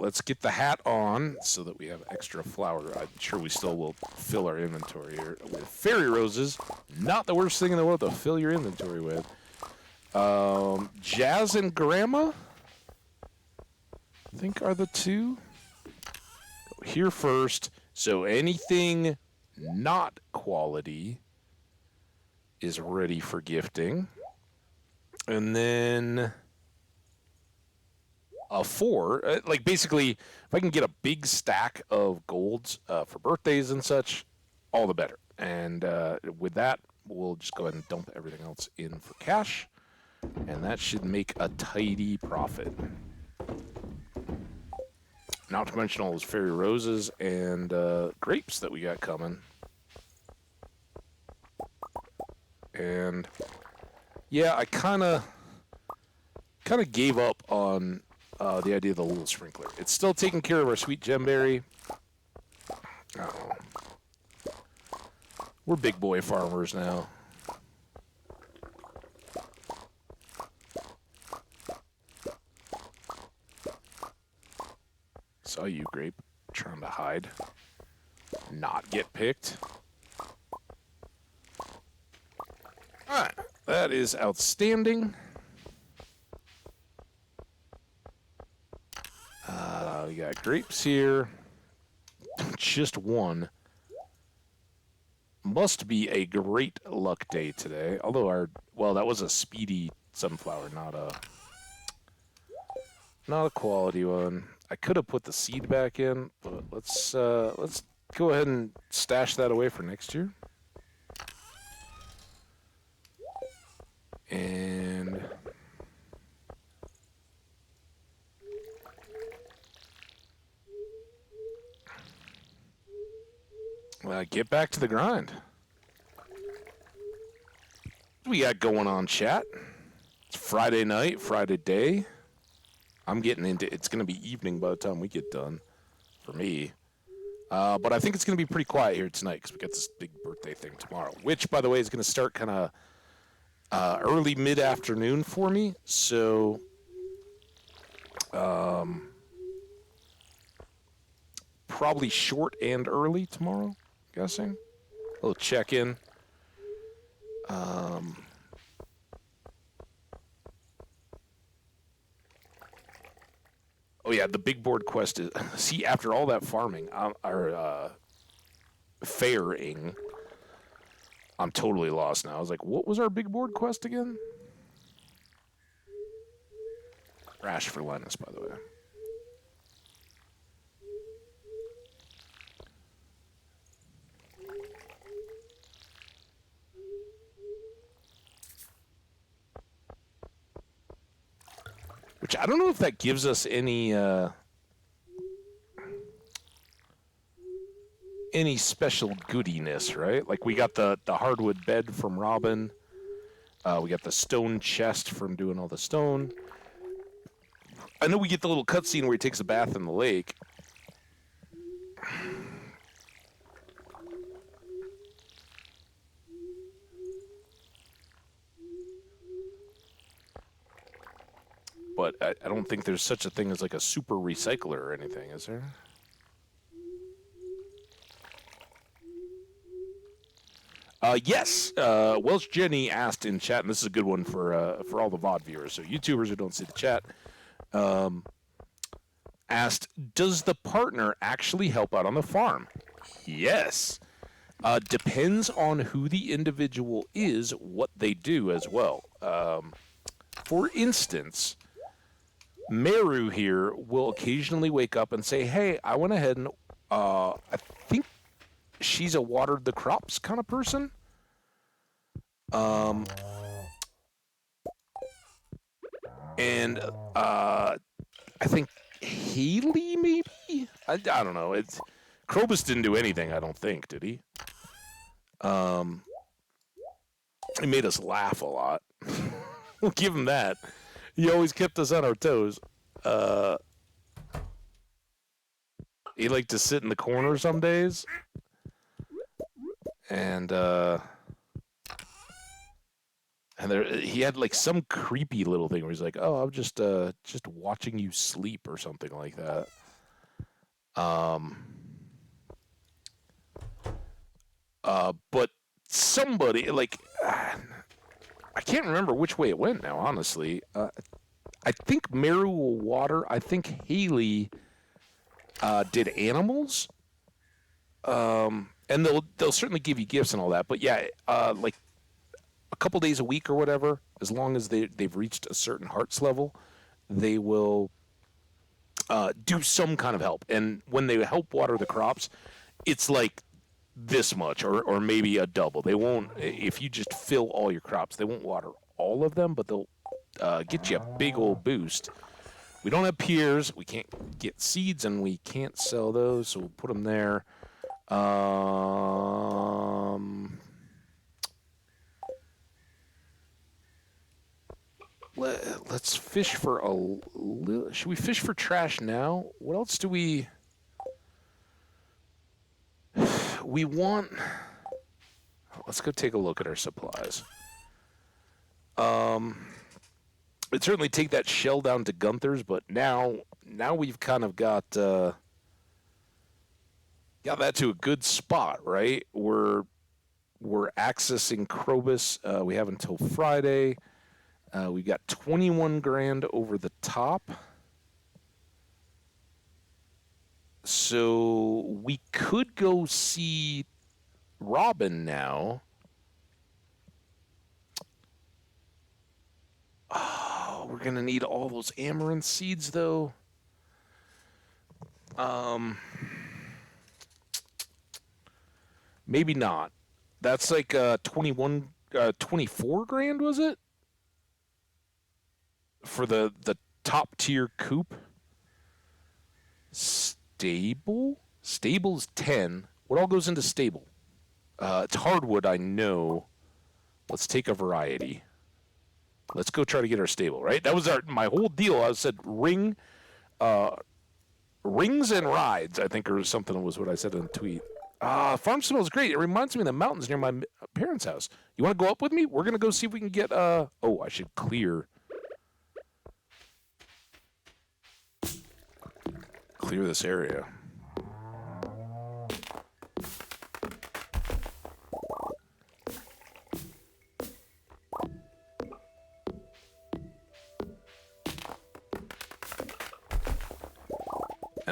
let's get the hat on so that we have extra flour. I'm sure we still will fill our inventory here with fairy roses. Not the worst thing in the world to fill your inventory with. Jazz and Grandma, I think, are the two. Go here first. So anything not quality is ready for gifting. And then a 4, like basically, if I can get a big stack of golds for birthdays and such, all the better. And with that, we'll just go ahead and dump everything else in for cash. And that should make a tidy profit. Not to mention all those fairy roses and grapes that we got coming. And yeah, I kind of gave up on the idea of the little sprinkler. It's still taking care of our sweet gemberry. Oh. We're big boy farmers now. Saw you, Grape, trying to hide. Not get picked. Alright, that is outstanding. We got grapes here. Just one. Must be a great luck day today. Although that was a speedy sunflower, not a quality one. I could have put the seed back in, but let's go ahead and stash that away for next year. And get back to the grind. What we got going on, chat? It's Friday night, Friday day. I'm getting into it's going to be evening by the time we get done, for me. But I think it's going to be pretty quiet here tonight because we got this big birthday thing tomorrow, which, by the way, is going to start kind of early mid-afternoon for me. So, probably short and early tomorrow, I'm guessing. little check-in. Oh yeah, the big board quest is. See, after all that farming, fairing, I'm totally lost now. I was like, what was our big board quest again? Rash for Linus, by the way. Which I don't know if that gives us any special goodiness, right? Like we got the hardwood bed from Robin. We got the stone chest from doing all the stone. I know we get the little cutscene where he takes a bath in the lake. But I don't think there's such a thing as like a super recycler or anything, is there? Yes. Welsh Jenny asked in chat, and this is a good one for all the VOD viewers, so YouTubers who don't see the chat, asked, does the partner actually help out on the farm? Yes. Depends on who the individual is, what they do as well. For instance, Meru here will occasionally wake up and say, hey, I went ahead and I think she's a watered the crops kind of person. And I think Haley, maybe? I don't know. Krobus didn't do anything, I don't think, did he? He made us laugh a lot. We'll give him that. He always kept us on our toes. He liked to sit in the corner some days. And he had like some creepy little thing where he's like, "Oh, I'm just watching you sleep" or something like that. But somebody like I can't remember which way it went now. Honestly, I think Meru will water. I think Haley did animals. And they'll certainly give you gifts and all that. But yeah, like a couple days a week or whatever, as long as they've reached a certain hearts level, they will do some kind of help. And when they help water the crops, it's like this much or maybe a double. They won't, if you just fill all your crops, they won't water all of them, but they'll get you a big old boost. We don't have peers, we can't get seeds, and we can't sell those, so we'll put them there. Let's fish for a little. Should we fish for trash now? What else do we want? Let's go take a look at our supplies. We'd certainly take that shell down to Gunther's, but now we've kind of got that to a good spot, right? We're accessing Krobus. We have until Friday. We got 21 grand over the top. So we could go see Robin now. Oh, we're going to need all those amaranth seeds, though. Maybe not. That's like 24 grand, was it? For the top tier coupe. Stable? Stable's 10. What all goes into stable? It's hardwood, I know. Let's take a variety. Let's go try to get our stable, right? That was my whole deal. I said rings and rides, I think, or something was what I said in the tweet. Farm smells great. It reminds me of the mountains near my parents' house. You want to go up with me? We're going to go see if we can get, oh, I should clear this area.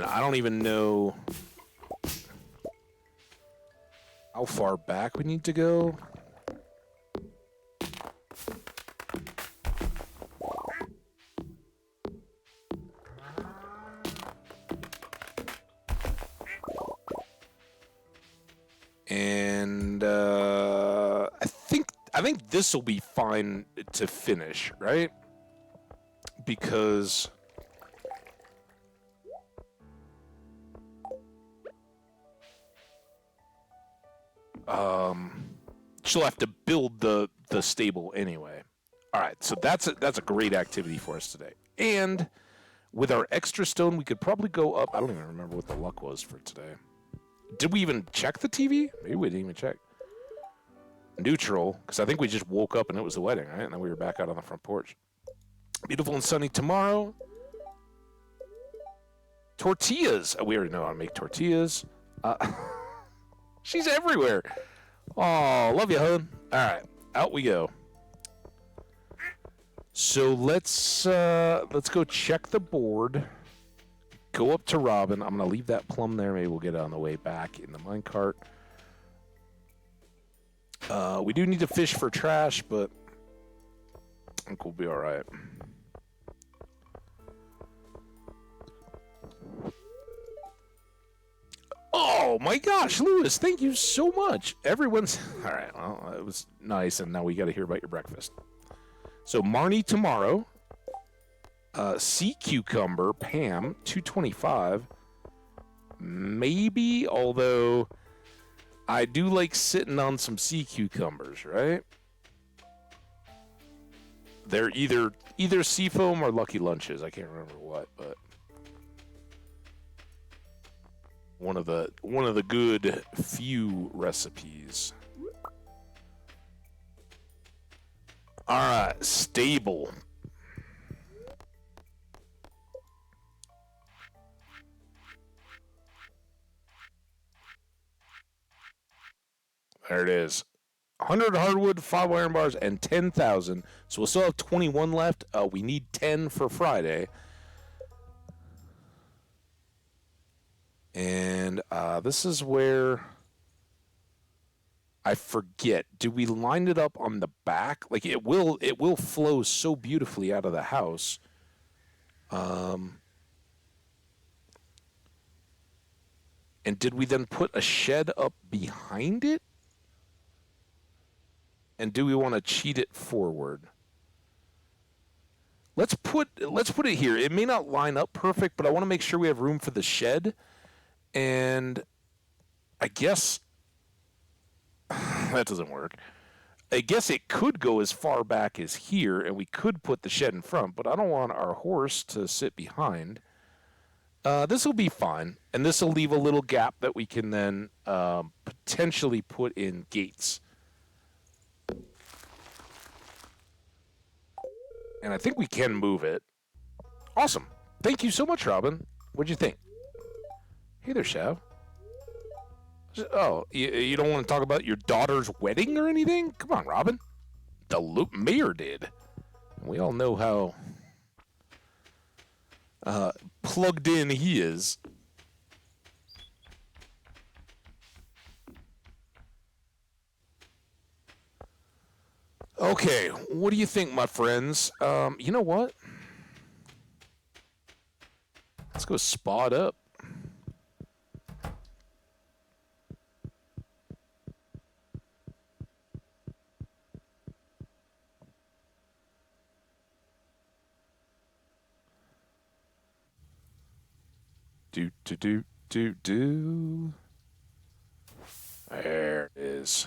And I don't even know how far back we need to go. And I think this will be fine to finish, right? Because she'll have to build the stable anyway. All right, so that's a great activity for us today. And with our extra stone, we could probably go up. I don't even remember what the luck was for today. Did we even check the TV? Maybe we didn't even check. Neutral, because I think we just woke up and it was the wedding, right? And then we were back out on the front porch. Beautiful and sunny tomorrow. Tortillas. We already know how to make tortillas. She's everywhere. Oh, love you, hon. All right, out we go. So let's go check the board. Go up to Robin. I'm gonna leave that plum there. Maybe we'll get it on the way back in the minecart. We do need to fish for trash, but I think we'll be all right. Oh my gosh, Lewis, thank you so much. Everyone's all right. Well, it was nice, and now we got to hear about your breakfast. So Marnie tomorrow, sea cucumber, Pam, 225. Maybe, although I do like sitting on some sea cucumbers, right? They're either Seafoam or Lucky Lunches. I can't remember what, but one of the good few recipes. All right, stable. There it is. 100 hardwood, 5 iron bars, and 10,000. So we'll still have 21 left. We need 10 for Friday. And this is where I forget. Do we line it up on the back? Like it will flow so beautifully out of the house. And did we then put a shed up behind it? And do we want to cheat it forward? Let's put it here. It may not line up perfect, but I want to make sure we have room for the shed. And I guess that doesn't work. I guess it could go as far back as here, and we could put the shed in front, but I don't want our horse to sit behind. This will be fine, and this will leave a little gap that we can then potentially put in gates. And I think we can move it. Awesome. Thank you so much, Robin. What'd you think? Hey there, Shav. Oh, you don't want to talk about your daughter's wedding or anything? Come on, Robin. The mayor did. We all know how plugged in he is. Okay, what do you think, my friends? You know what? Let's go spot up. Do. There it is.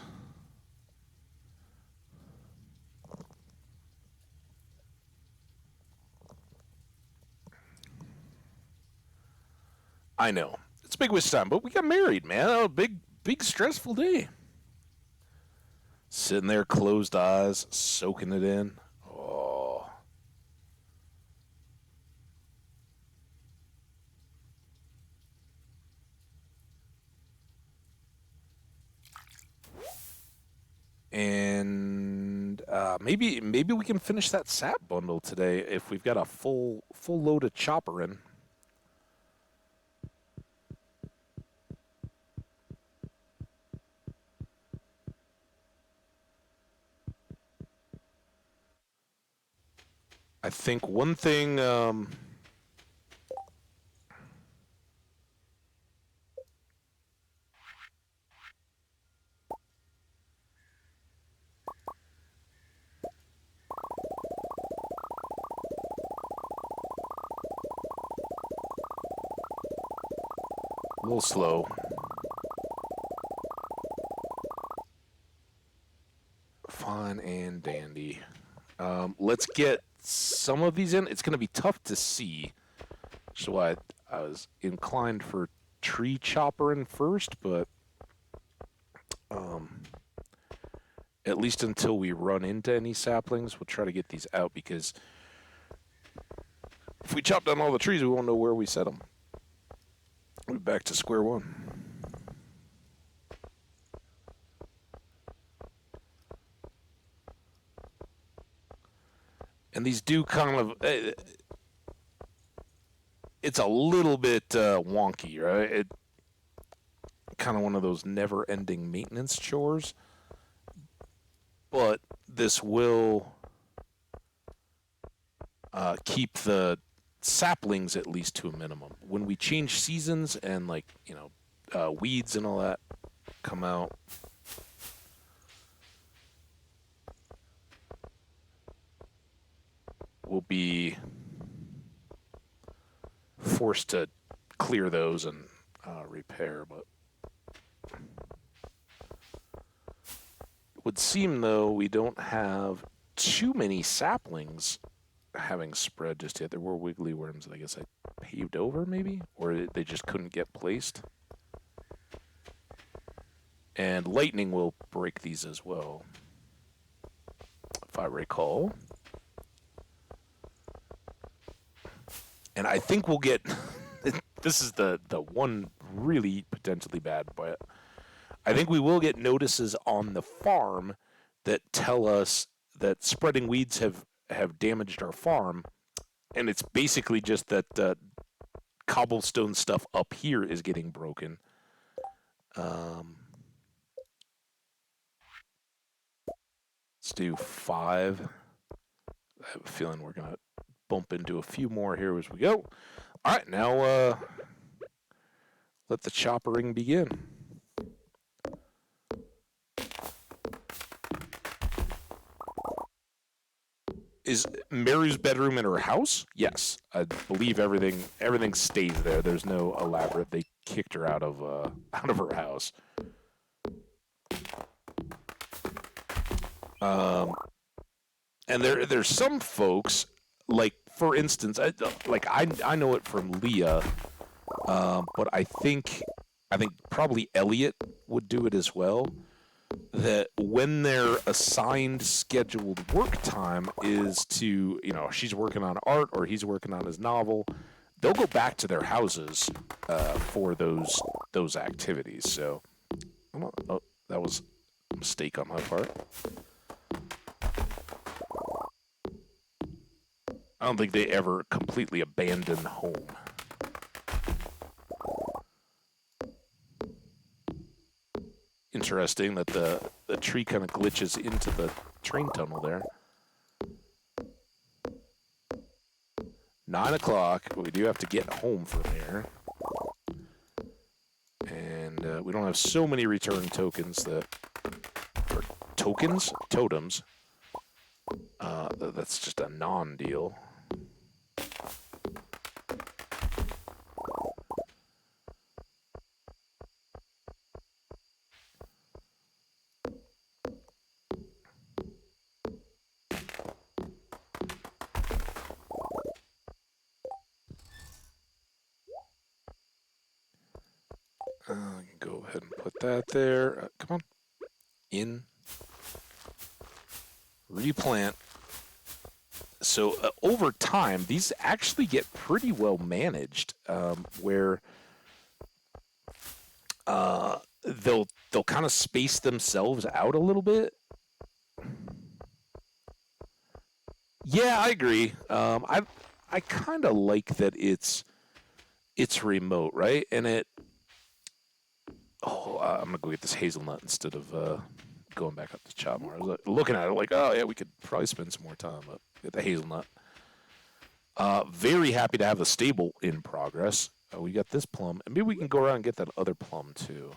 I know. It's a big waste of time, but we got married, man. A big stressful day. Sitting there, closed eyes, soaking it in. Oh. And maybe we can finish that sap bundle today if we've got a full load of chopper in. I think one thing. A little slow. Fine and dandy. Let's get some of these in. It's going to be tough to see. So I was inclined for tree chopper in first, but um, at least until we run into any saplings, we'll try to get these out because if we chop down all the trees, we won't know where we set them. We're back to square one. And these do kind of, it's a little bit wonky, right? It kind of one of those never-ending maintenance chores. But this will keep the saplings at least to a minimum. When we change seasons and weeds and all that come out, we'll be forced to clear those and repair. But it would seem though we don't have too many saplings having spread just yet. There were wiggly worms that I guess I paved over maybe, or they just couldn't get placed. And lightning will break these as well, if I recall. And I think we'll get, this is the one really potentially bad, but I think we will get notices on the farm that tell us that spreading weeds have damaged our farm. And it's basically just that cobblestone stuff up here is getting broken. Let's do 5. I have a feeling we're going to bump into a few more here as we go. All right, now let the choppering begin. Is Mary's bedroom in her house? Yes, I believe everything stays there. There's no elaborate. They kicked her out of her house. And there's some folks, like for instance, I know it from Leah, but I think probably Elliot would do it as well. That when their assigned scheduled work time is to, she's working on art or he's working on his novel, they'll go back to their houses for those activities. So, oh, that was a mistake on my part. I don't think they ever completely abandon home. Interesting that the tree kind of glitches into the train tunnel there. 9 o'clock. We do have to get home from here. And we don't have so many return tokens or totems. That's just a non-deal. Go ahead and put that there. Come on. In. Replant. So over time, these actually get pretty well managed, where they'll kind of space themselves out a little bit. Yeah, I agree. I kind of like that it's remote, right? And I'm gonna go get this hazelnut instead of going back up to chop more. I was looking at it like, oh yeah, we could probably spend some more time, but get the hazelnut. Very happy to have the stable in progress. We got this plum, and maybe we can go around and get that other plum too.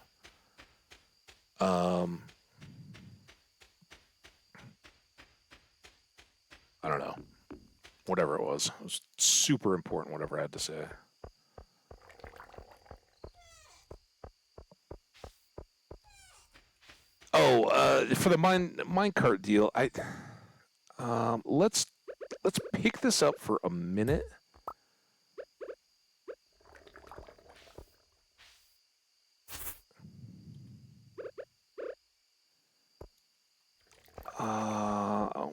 I don't know. Whatever it was super important, whatever I had to say. Oh, for the minecart deal, let's pick this up for a minute.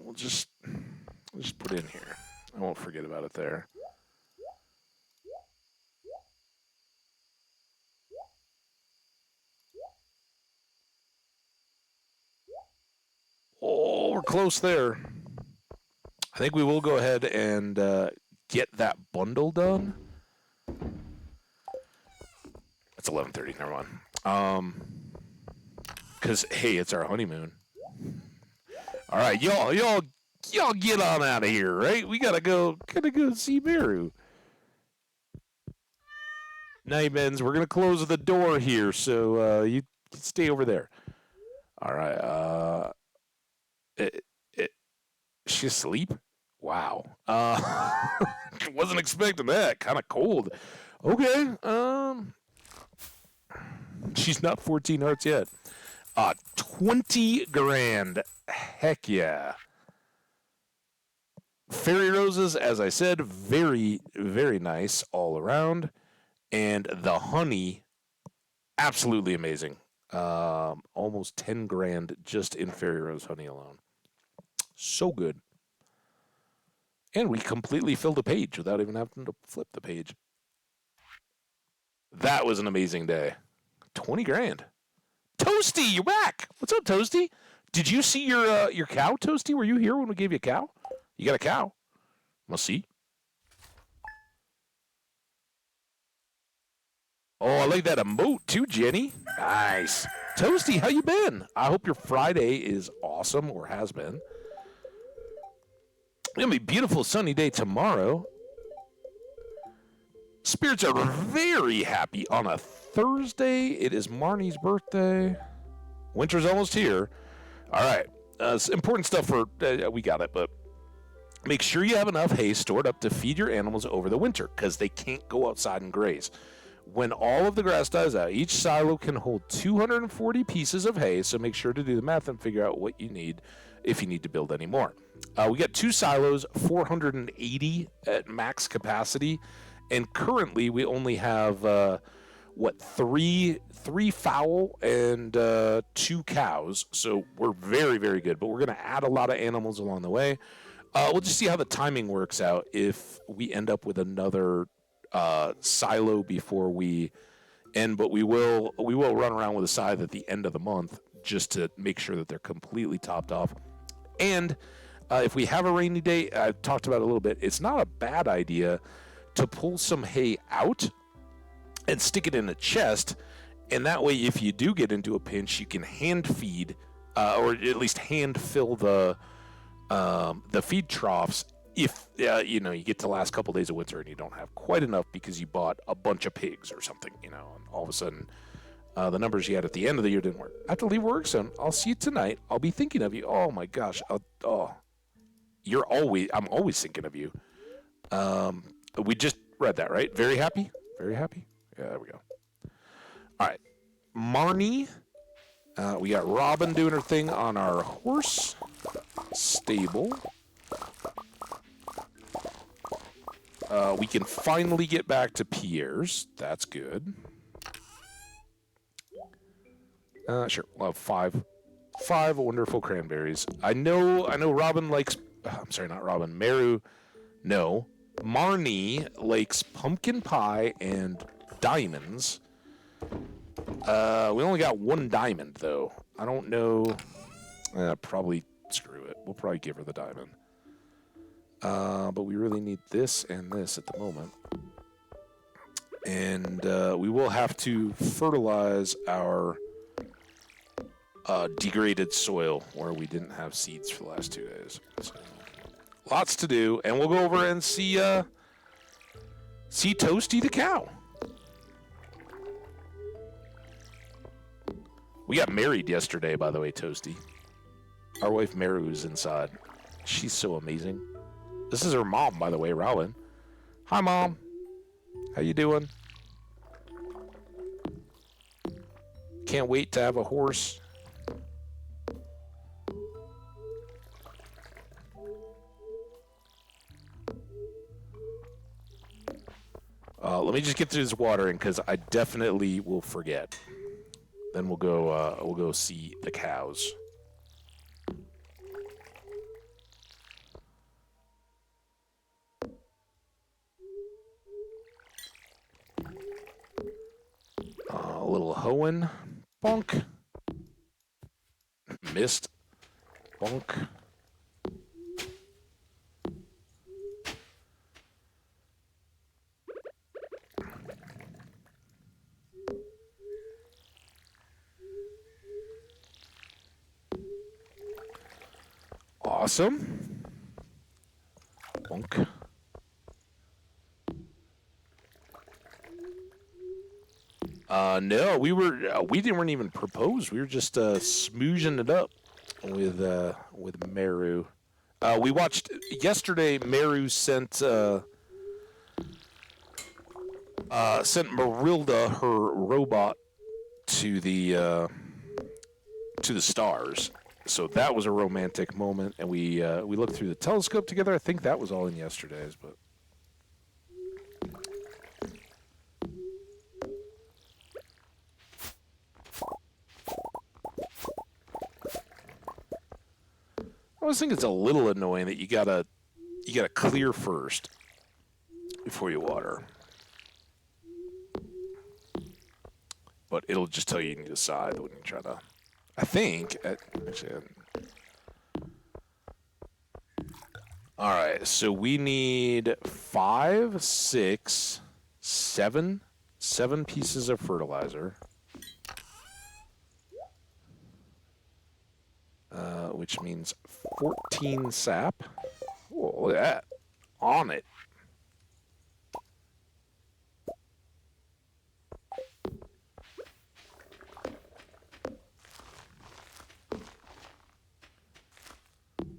We'll just put it in here. I won't forget about it there. Oh, we're close there. I think we will go ahead and get that bundle done. It's 11:30. Never mind. Because hey, it's our honeymoon. All right, y'all get on out of here, right? We gotta go see Meru. Night, Men's. We're gonna close the door here, so you stay over there. All right. She asleep? Wow. Wasn't expecting that. Kind of cold. Okay. She's not 14 hearts yet. 20 grand. Heck yeah. Fairy roses, as I said, very, very nice all around. And the honey, absolutely amazing. Almost 10 grand just in fairy rose honey alone. So good. And we completely filled a page without even having to flip the page. That was an amazing day. 20 grand. Toasty, you're back. What's up, Toasty? Did you see your cow, Toasty? Were you here when we gave you a cow? You got a cow. Must see. Oh, I like that emote too, Jenny. Nice. Toasty, how you been? I hope your Friday is awesome or has been. It's going to be a beautiful sunny day tomorrow. Spirits are very happy on a Thursday. It is Marnie's birthday. Winter's almost here. All right. Important stuff for, we got it, but make sure you have enough hay stored up to feed your animals over the winter because they can't go outside and graze. When all of the grass dies out, each silo can hold 240 pieces of hay, so make sure to do the math and figure out what you need if you need to build any more. We got 2 silos, 480 at max capacity, and currently we only have, three fowl and 2 cows, so we're very, very good, but we're going to add a lot of animals along the way. We'll just see how the timing works out if we end up with another silo before we end, but we will run around with a scythe at the end of the month just to make sure that they're completely topped off. And if we have a rainy day, I've talked about it a little bit, it's not a bad idea to pull some hay out and stick it in a chest, and that way if you do get into a pinch, you can hand feed or at least hand fill the feed troughs if you get to the last couple days of winter and you don't have quite enough because you bought a bunch of pigs or something, and all of a sudden the numbers you had at the end of the year didn't work. I have to leave work soon. I'll see you tonight. I'll be thinking of you. Oh my gosh. I'm always thinking of you. We just read that, right? Very happy? Very happy? Yeah, there we go. All right. Marnie. We got Robin doing her thing on our horse stable. We can finally get back to Pierre's. That's good. Sure. We'll have five wonderful cranberries. I know Robin likes... I'm sorry, not Robin. Meru. No. Marnie likes pumpkin pie and diamonds. We only got 1 diamond, though. I don't know... probably screw it. We'll probably give her the diamond. But we really need this and this at the moment. And we will have to fertilize our degraded soil where we didn't have seeds for the last 2 days. So, lots to do, and we'll go over and see See Toasty the cow. We got married yesterday, by the way, Toasty. Our wife Maru's inside. She's so amazing. This is her mom, by the way, Rowan. Hi, Mom. How you doing? Can't wait to have a horse. Let me just get through this watering because I definitely will forget. Then we'll go see the cows. A little hoeing. Bonk. Missed. Bonk. Awesome. Bonk. No, we weren't even proposed. We were just smoozing it up with Meru. We watched yesterday. Meru sent Marilda, her robot, to the stars. So that was a romantic moment, and we looked through the telescope together. I think that was all in yesterday's, but. I always think it's a little annoying that you gotta clear first before you water. But it'll just tell you to decide when you try to. I think actually. All right, so we need 5, 6, 7 pieces of fertilizer. Which means 14 sap. Oh, look at that. On it.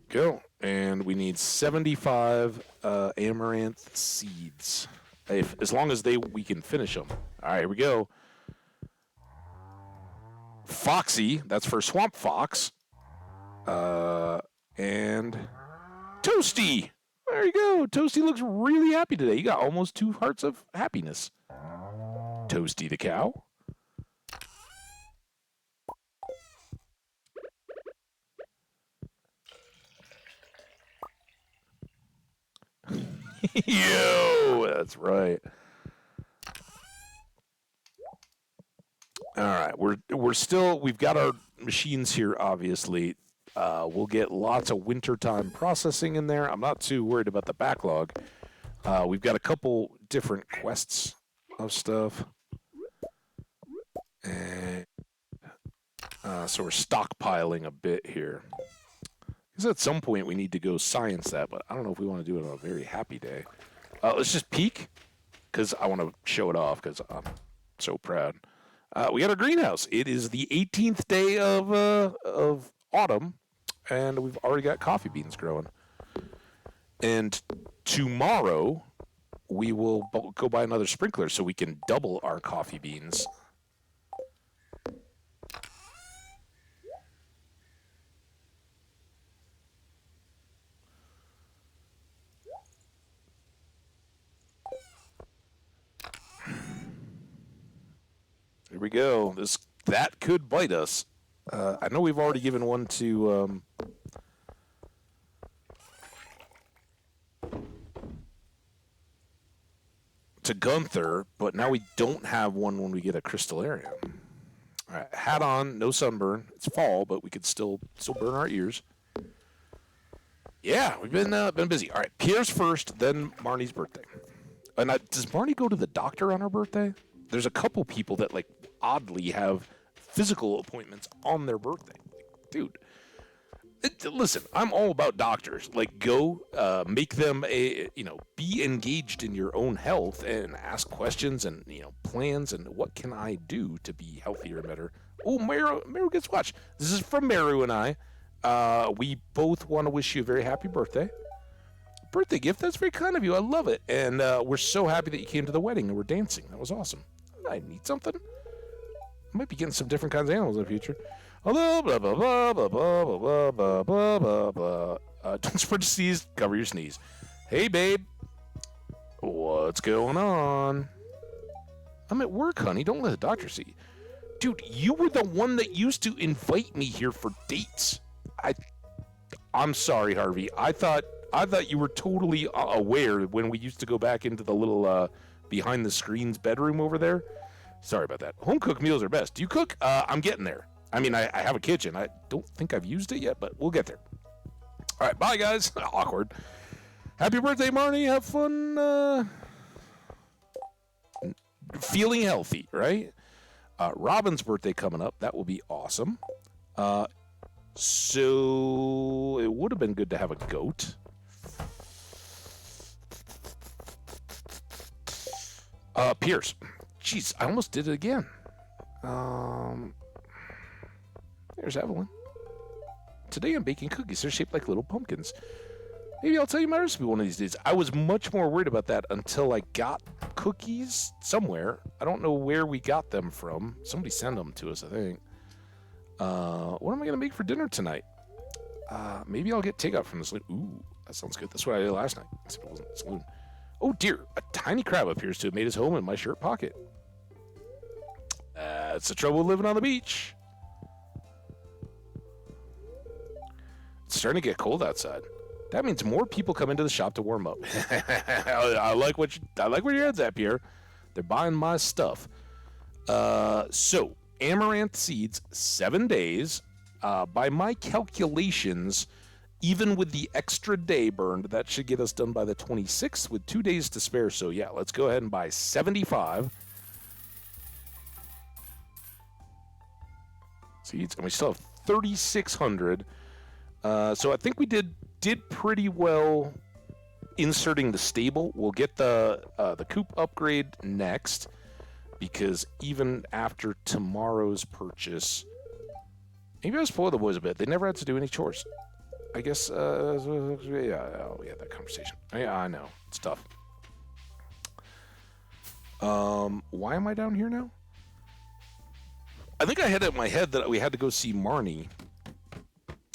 Go. And we need 75 amaranth seeds. As long as we can finish them. All right, here we go. Foxy, that's for Swamp Fox. And Toasty. There you go. Toasty looks really happy today. You got almost 2 hearts of happiness. Toasty the cow. Yo, that's right. All right, we've got our machines here, obviously. We'll get lots of wintertime processing in there. I'm not too worried about the backlog. We've got a couple different quests of stuff. And so we're stockpiling a bit here. Because at some point we need to go science that, but I don't know if we want to do it on a very happy day. Let's just peek, because I want to show it off, because I'm so proud. We got our greenhouse. It is the 18th day of autumn, and we've already got coffee beans growing. And tomorrow, we will go buy another sprinkler so we can double our coffee beans. Here we go. That could bite us. I know we've already given one to Gunther, but now we don't have one when we get a crystallarium. All right, hat on, no sunburn. It's fall, but we could still burn our ears. Yeah, we've been busy. All right, Pierre's first, then Marnie's birthday. And does Marnie go to the doctor on her birthday? There's a couple people that oddly have physical appointments on their birthday. Dude, Listen, I'm all about doctors. Like, go make them be engaged in your own health and ask questions and plans and what can I do to be healthier and better. Oh, Meru gets watched. This is from Meru and I. We both want to wish you a very happy birthday. Birthday gift. That's very kind of you. I love it, and we're so happy that you came to the wedding and we're dancing. That was awesome. I need something. I might be getting some different kinds of animals in the future. Blah, blah, blah, blah, blah, blah, blah, blah, blah, blah, blah. Don't spread your sneeze, cover your sneeze. Hey, babe. What's going on? I'm at work, honey. Don't let the doctor see you. Dude, you were the one that used to invite me here for dates. I'm sorry, Harvey. I thought you were totally aware when we used to go back into the little behind the screens bedroom over there. Sorry about that. Home cooked meals are best. Do you cook? I'm getting there. I mean, I have a kitchen. I don't think I've used it yet, but we'll get there. All right, bye, guys. Awkward. Happy birthday, Marnie. Have fun feeling healthy, right? Robin's birthday coming up. That will be awesome. So it would have been good to have a goat. Pierce. Jeez, I almost did it again. There's Evelyn. Today I'm baking cookies. They're shaped like little pumpkins. Maybe I'll tell you my recipe one of these days. I was much more worried about that until I got cookies somewhere. I don't know where we got them from. Somebody sent them to us, I think. What am I going to make for dinner tonight? Maybe I'll get takeout from the saloon. Ooh, that sounds good. That's what I did last night. Except it wasn't a saloon. Oh dear, a tiny crab appears to have made his home in my shirt pocket. That's the trouble with living on the beach. It's starting to get cold outside. That means more people come into the shop to warm up. I like where your head's at, Pierre. They're buying my stuff. So amaranth seeds, 7 days. By my calculations, even with the extra day burned, that should get us done by the 26th with 2 days to spare. So yeah, let's go ahead and buy 75 seeds, and we still have 3,600. So I think we did pretty well inserting the stable. We'll get the coop upgrade next, because even after tomorrow's purchase, maybe I spoiled the boys a bit. They never had to do any chores. I guess, yeah, we had that conversation. Yeah, I know. It's tough. Why am I down here now? I think I had it in my head that we had to go see Marnie.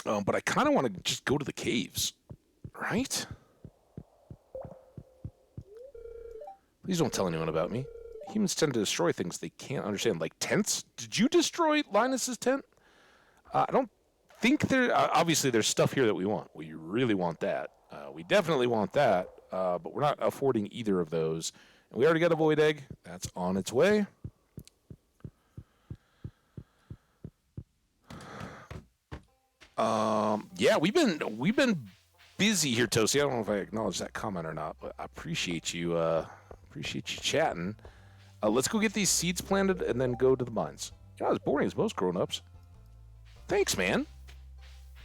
But I kind of want to just go to the caves, right? Please don't tell anyone about me. Humans tend to destroy things they can't understand, like tents. Did you destroy Linus's tent? I don't think there... obviously, there's stuff here that we want. We really want that. We definitely want that, but we're not affording either of those. And we already got a void egg. That's on its way. Yeah, we've been busy here, Toasty. I don't know if I acknowledge that comment or not, but I appreciate you chatting. Let's go get these seeds planted and then go to the mines. You're not as boring as most grown-ups. Thanks, man.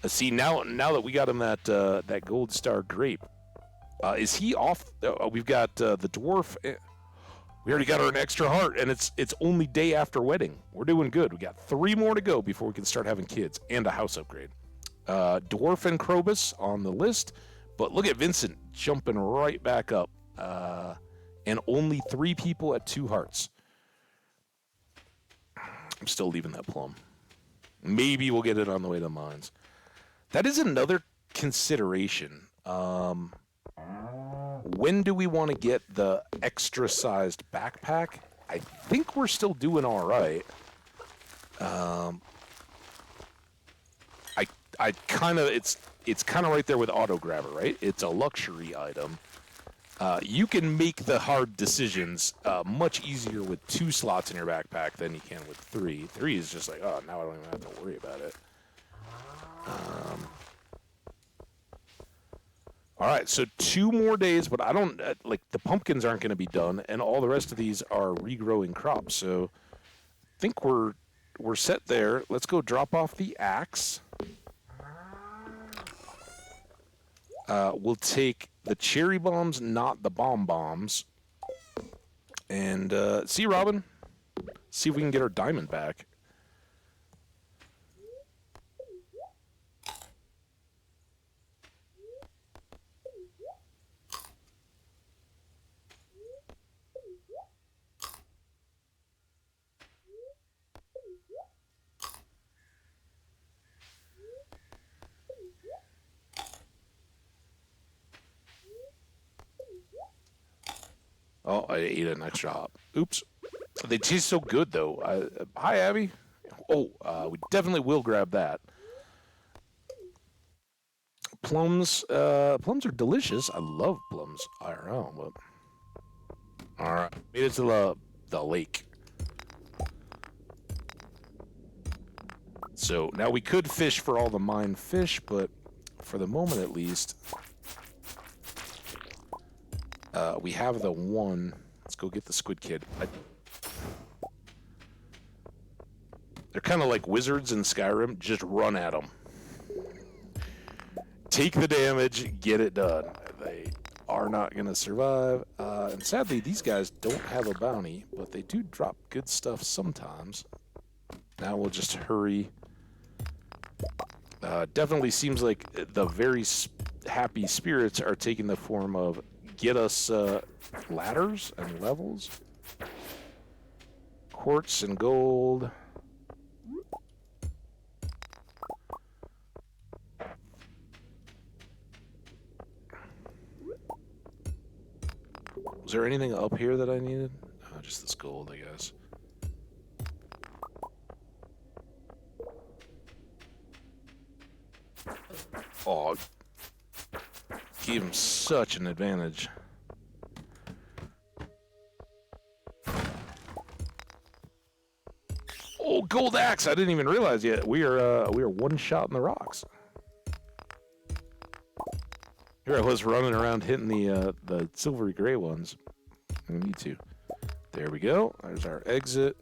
See, now that we got him that gold star grape, is he off? We've got the dwarf. We already got her an extra heart, and it's only day after wedding. We're doing good. We got 3 more to go before we can start having kids and a house upgrade. Dwarf and Krobus on the list, but look at Vincent jumping right back up. And only 3 people at 2 hearts. I'm still leaving that plum. Maybe we'll get it on the way to the mines. That is another consideration. When do we want to get the extra-sized backpack? I think we're still doing all right. I kind of it's kind of right there with auto grabber, right? It's a luxury item. You can make the hard decisions much easier with 2 slots in your backpack than you can with 3. 3 is just like, oh, now I don't even have to worry about it. All right, so 2 more days, but I don't like the pumpkins aren't going to be done, and all the rest of these are regrowing crops. So I think we're set there. Let's go drop off the axe. We'll take the cherry bombs, not the bomb bombs. And see, Robin. See if we can get our diamond back. Oh, I ate an extra hop. Oops. They taste so good, though. Hi, Abby. Oh, we definitely will grab that. Plums. Plums are delicious. I love plums IRL. But all right, made it to the lake. So now we could fish for all the mined fish, but for the moment at least, we have the one. Let's go get the squid kid. They're kind of like wizards in Skyrim. Just run at them. Take the damage, get it done. They are not going to survive. And sadly, these guys don't have a bounty, but they do drop good stuff sometimes. Now we'll just hurry. Definitely seems like the very happy spirits are taking the form of get us ladders and levels. Quartz and gold. Was there anything up here that I needed? Just this gold, I guess. Oh, gave him such an advantage. Oh, gold axe! I didn't even realize yet. We are one shot in the rocks. Here I was running around hitting the silvery gray ones. We need to. There we go. There's our exit.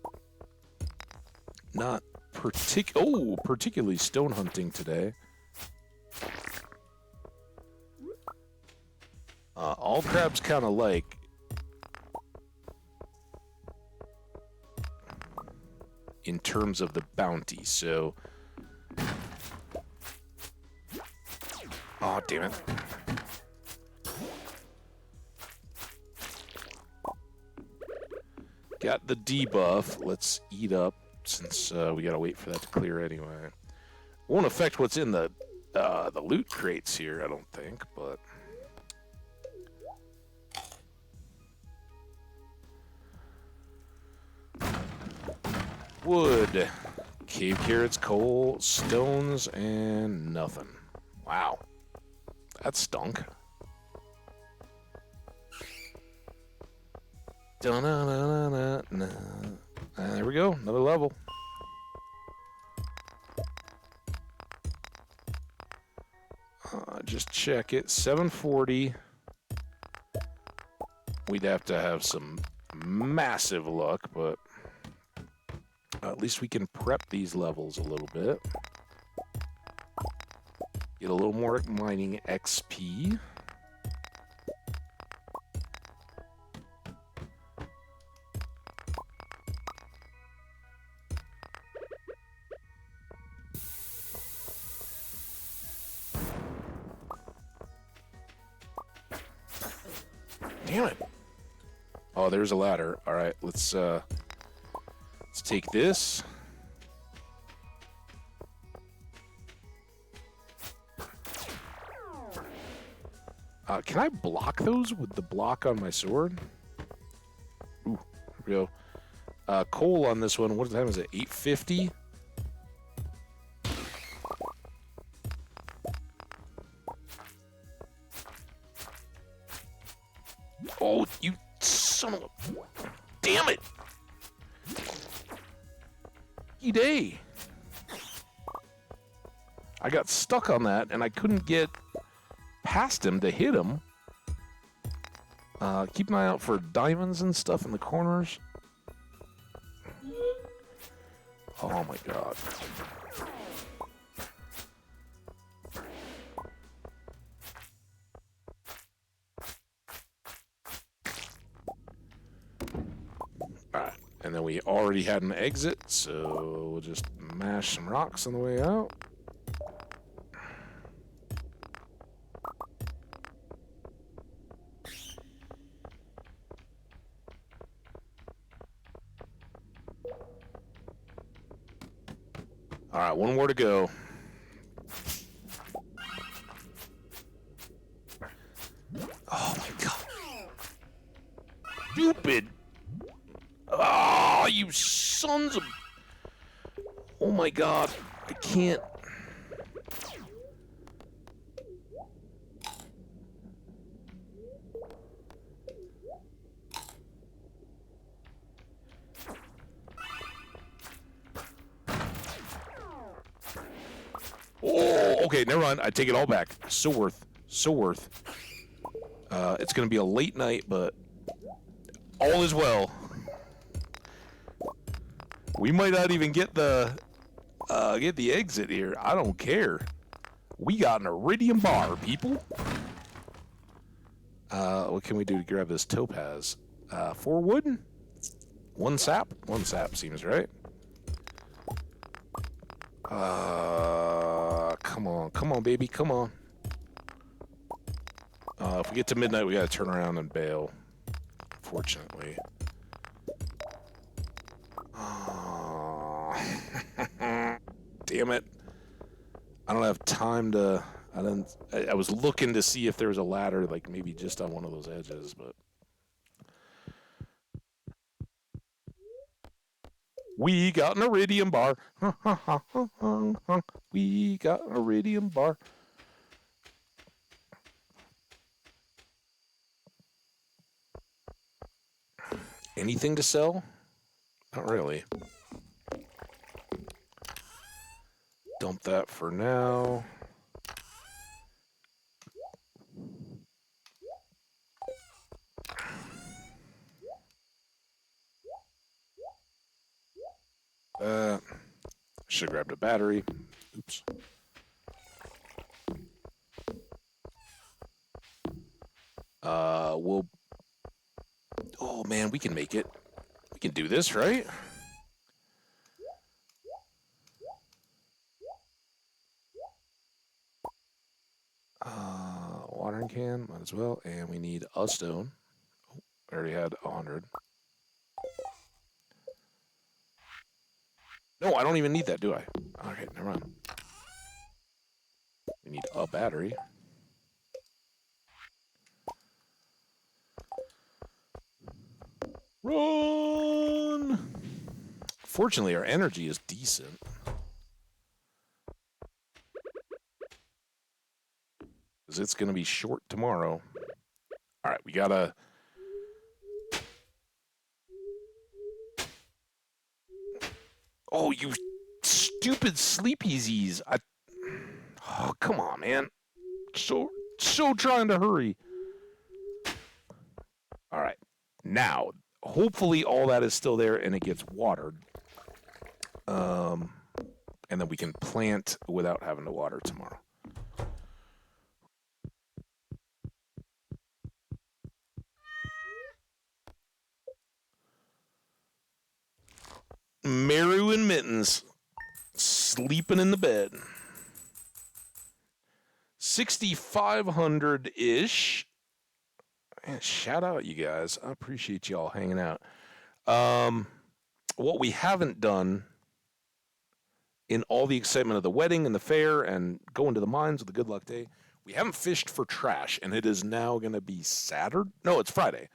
Not particularly stone hunting today. All crabs kind of like in terms of the bounty. So, oh damn it. Got the debuff. Let's eat up since we gotta wait for that to clear anyway. Won't affect what's in the loot crates here, I don't think, but wood, cave carrots, coal, stones, and nothing. Wow, that stunk. There we go, another level. Just check it, 740. We'd have to have some massive luck, but at least we can prep these levels a little bit. Get a little more mining XP. Damn it. Oh, there's a ladder. All right, let's take this. Can I block those with the block on my sword? Ooh, here we go. Coal on this one. What time is it? 850? Oh, you son of a... Damn it! Day. I got stuck on that, and I couldn't get past him to hit him. Keep an eye out for diamonds and stuff in the corners. Oh my god. And then we already had an exit, so we'll just mash some rocks on the way out. All right, one more to go. Oh my god. Stupid. Oh, you sons of... Oh my god. I can't... Oh, okay, never mind. I take it all back. So worth. So worth. It's going to be a late night, but all is well. We might not even get the exit here. I don't care. We got an iridium bar, people. What can we do to grab this topaz? 4 wood? 1 sap? 1 sap seems right. Come on, baby, come on. If we get to midnight, we gotta turn around and bail. Fortunately. Damn it. I don't have time to... I was looking to see if there was a ladder, like maybe just on one of those edges, but... We got an iridium bar. We got an iridium bar. Anything to sell? Not really. Dump that for now. Should have grabbed a battery. Oops. We'll... Oh, man, we can make it. We can do this, right? Watering can, might as well. And we need a stone. Oh, I already had 100. No, I don't even need that, do I? Okay, never mind. We need a battery. Run! Fortunately, our energy is decent. Because it's going to be short tomorrow. All right, we got to... Oh, you stupid sleepies. Oh, come on, man. So trying to hurry. All right. Now, hopefully all that is still there and it gets watered. And then we can plant without having to water tomorrow. Meru and Mittens sleeping in the bed. 6,500-ish. Man, shout out, you guys. I appreciate y'all hanging out. What we haven't done in all the excitement of the wedding and the fair and going to the mines with the good luck day, we haven't fished for trash, and it is now going to be Saturday. No, it's Friday.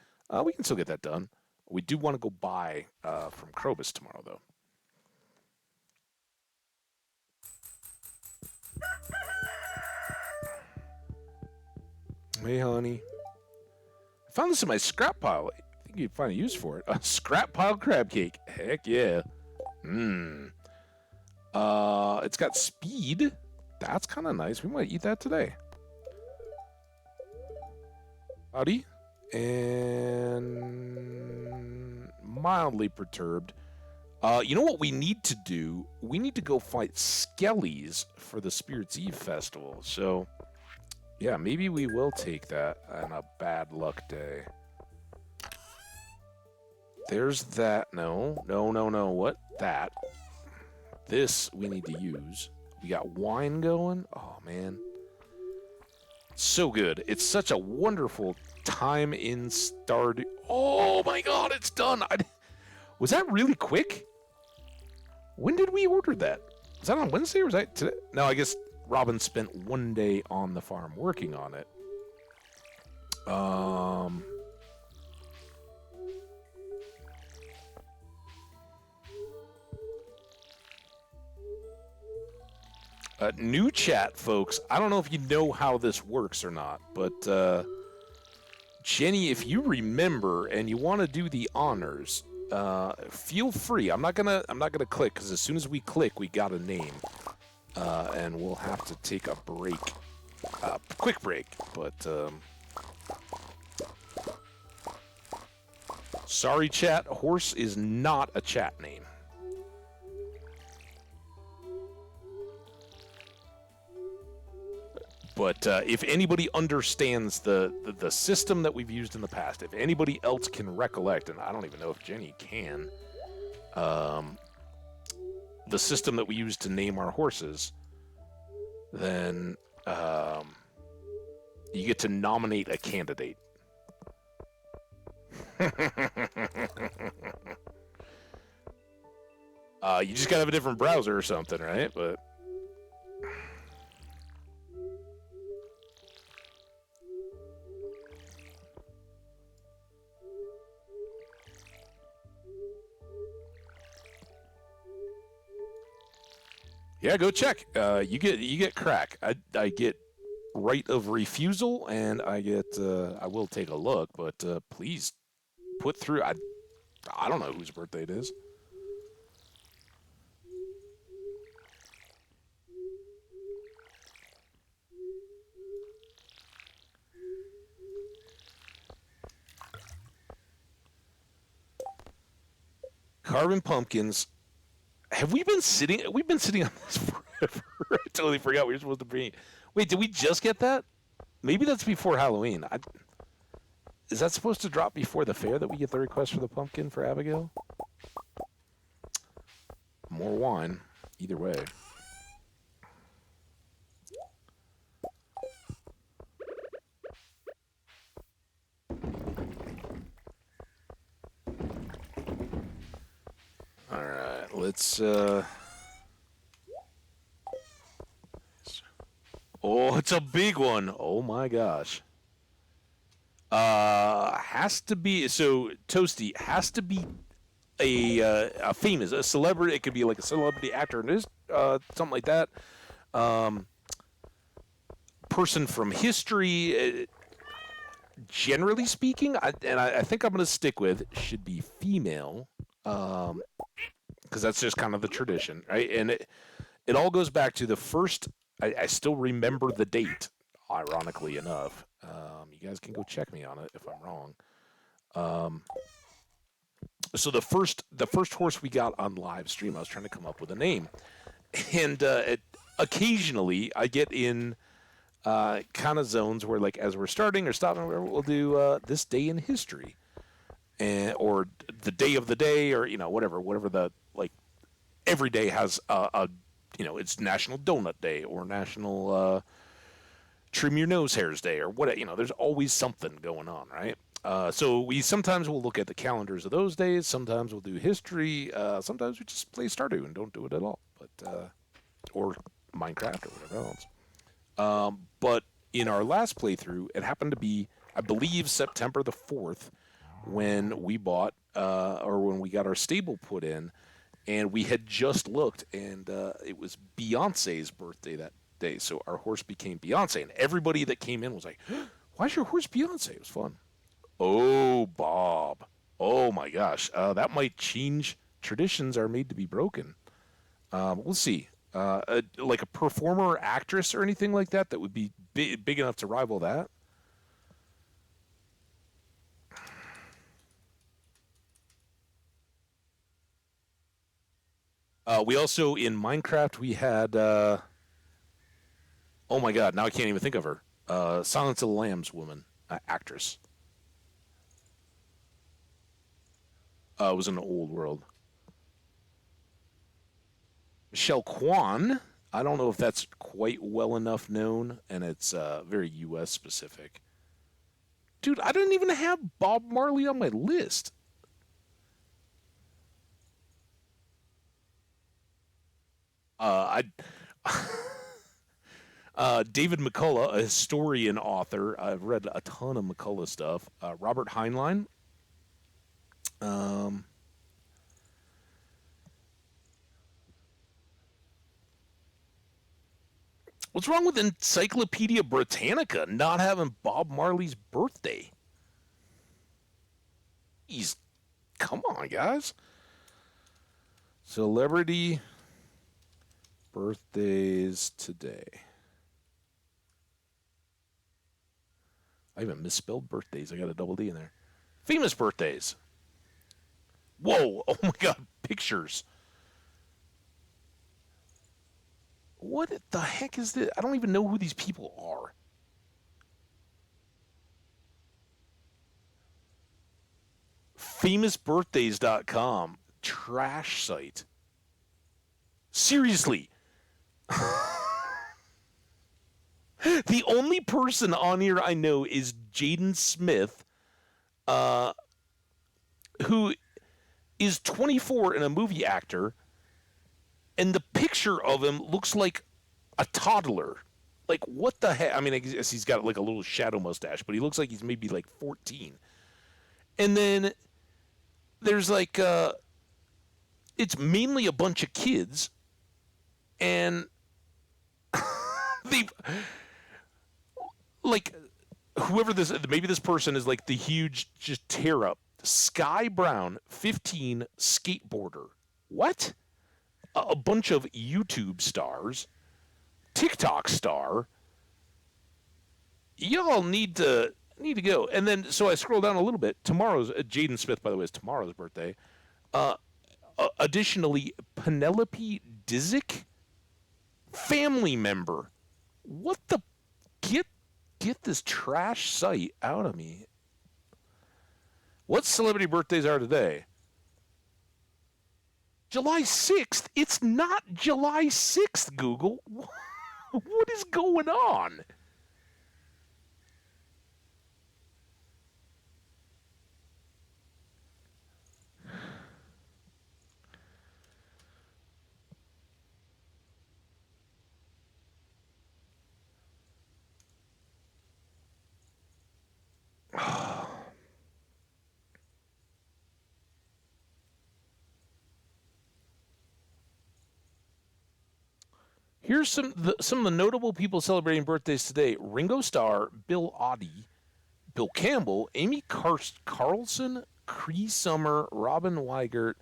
We can still get that done. We do want to go buy from Krobus tomorrow, though. Hey, honey. I found this in my scrap pile. I think you'd find a use for it. A scrap pile crab cake. Heck yeah. It's got speed. That's kind of nice. We might eat that today. Howdy. And mildly perturbed. You know what we need to do? We need to go fight skellies for the Spirits Eve festival. So, yeah, maybe we will take that on a bad luck day. There's that. No, no, no, no. What? That. This we need to use. We got wine going. Oh, man. So good. It's such a wonderful time in Stardew. Oh, my God. It's done. Was that really quick? When did we order that? Was that on Wednesday or was that today? No, I guess Robin spent one day on the farm working on it. New chat, folks. I don't know if you know how this works or not, but Jenny, if you remember and you want to do the honors, feel free. I'm not gonna click because as soon as we click, we got a name, and we'll have to take a break, quick break. But sorry, chat. Horse is not a chat name. But if anybody understands the system that we've used in the past, if anybody else can recollect, and I don't even know if Jenny can, the system that we use to name our horses, then you get to nominate a candidate. You just gotta have a different browser or something, right? But yeah, go check. You get crack. I get right of refusal, and I get I will take a look, but please put through. I don't know whose birthday it is. Carbon pumpkins. Have we been sitting? We've been sitting on this forever. I totally forgot we were supposed to bring. Wait, did we just get that? Maybe that's before Halloween. Is that supposed to drop before the fair that we get the request for the pumpkin for Abigail? More wine. Either way. All right, let's. Oh, it's a big one. Oh my gosh. Has to be so Toasty has to be a famous, a celebrity. It could be like a celebrity actor, and something like that. Person from history. Generally speaking, I think I'm going to stick with should be female, because that's just kind of the tradition, right? And it all goes back to the first. I still remember the date, ironically enough. You guys can go check me on it if I'm wrong. So the first horse we got on live stream, I was trying to come up with a name, and occasionally I get in kind of zones where, like, as we're starting or stopping, we'll do this day in history, or the day of the day, or whatever the, like, every day has it's National Donut Day or National Trim Your Nose Hairs Day or what. There's always something going on, right? So we sometimes will look at the calendars of those days. Sometimes we'll do history. Sometimes we just play Stardew and don't do it at all, but or Minecraft or whatever else. But in our last playthrough, it happened to be, I believe, September the 4th when we bought or when we got our stable put in, and we had just looked, and it was Beyonce's birthday that day. So our horse became Beyonce, and everybody that came in was like, "Why's your horse Beyonce?" It was fun. Oh, Bob. Oh my gosh. That might change. Traditions are made to be broken. We'll see. Like a performer or actress or anything like that would be big enough to rival that. We also, in Minecraft, we had, oh my god, now I can't even think of her. Silence of the Lambs woman, actress. It was an old world. Michelle Kwan. I don't know if that's quite well enough known, and it's very U.S. specific. Dude, I didn't even have Bob Marley on my list. I David McCullough, a historian author. I've read a ton of McCullough stuff. Robert Heinlein. Um, what's wrong with Encyclopedia Britannica not having Bob Marley's birthday? He's come on, guys. Celebrity birthdays today. I even misspelled birthdays. I got a double D in there. Famous birthdays. Whoa! Oh my God! Pictures. What the heck is this? I don't even know who these people are. Famousbirthdays.com. Trash site. Seriously. The only person on here I know is Jaden Smith, uh, who is 24 and a movie actor, and the picture of him looks like a toddler. Like, what the heck? I mean, I guess he's got like a little shadow mustache, but he looks like he's maybe like 14. And then there's like, it's mainly a bunch of kids, and they, like, whoever this, maybe this person is like the huge, just tear up. Sky Brown, 15, skateboarder. What? A bunch of YouTube stars, TikTok star. Y'all need to go. And then so I scroll down a little bit. Tomorrow's Jaden Smith, by the way, is tomorrow's birthday. Uh, Additionally, Penelope Disick, family member. What the get this trash site out of me. What celebrity birthdays are today? July 6th? It's not July 6th, Google. What is going on? Here's some of the notable people celebrating birthdays today: Ringo Starr, Bill Oddie, Bill Campbell, Amy Carlson, Cree Summer, Robin Weigert,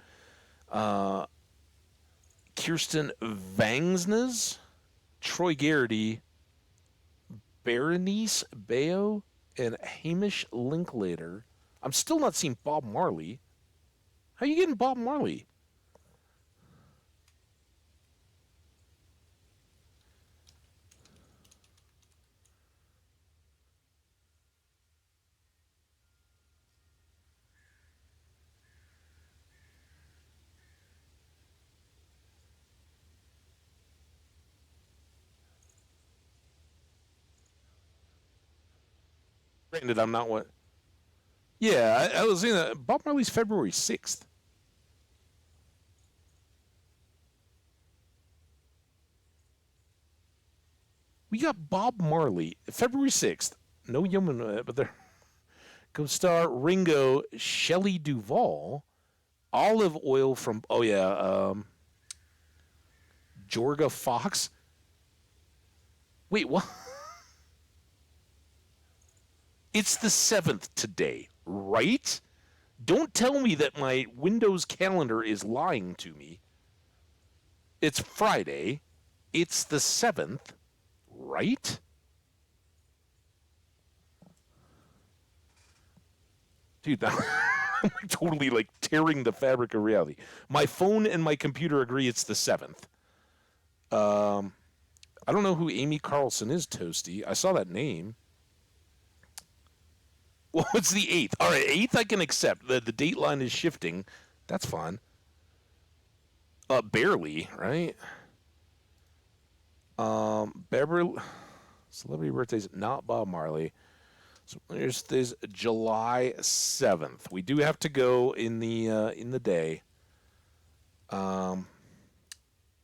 uh, Kirsten Vangsnes, Troy Garrity, Berenice Bayo, and Hamish Linklater. I'm still not seeing Bob Marley. How are you getting Bob Marley? Granted, I'm not what. Yeah, I was saying that Bob Marley's February 6th. We got Bob Marley, February 6th. No human, but there. Co-star Ringo, Shelley Duvall, Olive Oil from, oh yeah, Jorga Fox. Wait, what? It's the 7th today, right? Don't tell me that my Windows calendar is lying to me. It's Friday. It's the 7th, right? Dude, I'm like totally like tearing the fabric of reality. My phone and my computer agree it's the 7th. Um, I don't know who Amy Carlson is, Toasty. I saw that name. Well, it's the 8th. All right, 8th I can accept. The date line is shifting. That's fun. Barely, right? Beverly celebrity birthdays, not Bob Marley. So there's this July 7th. We do have to go in the day. I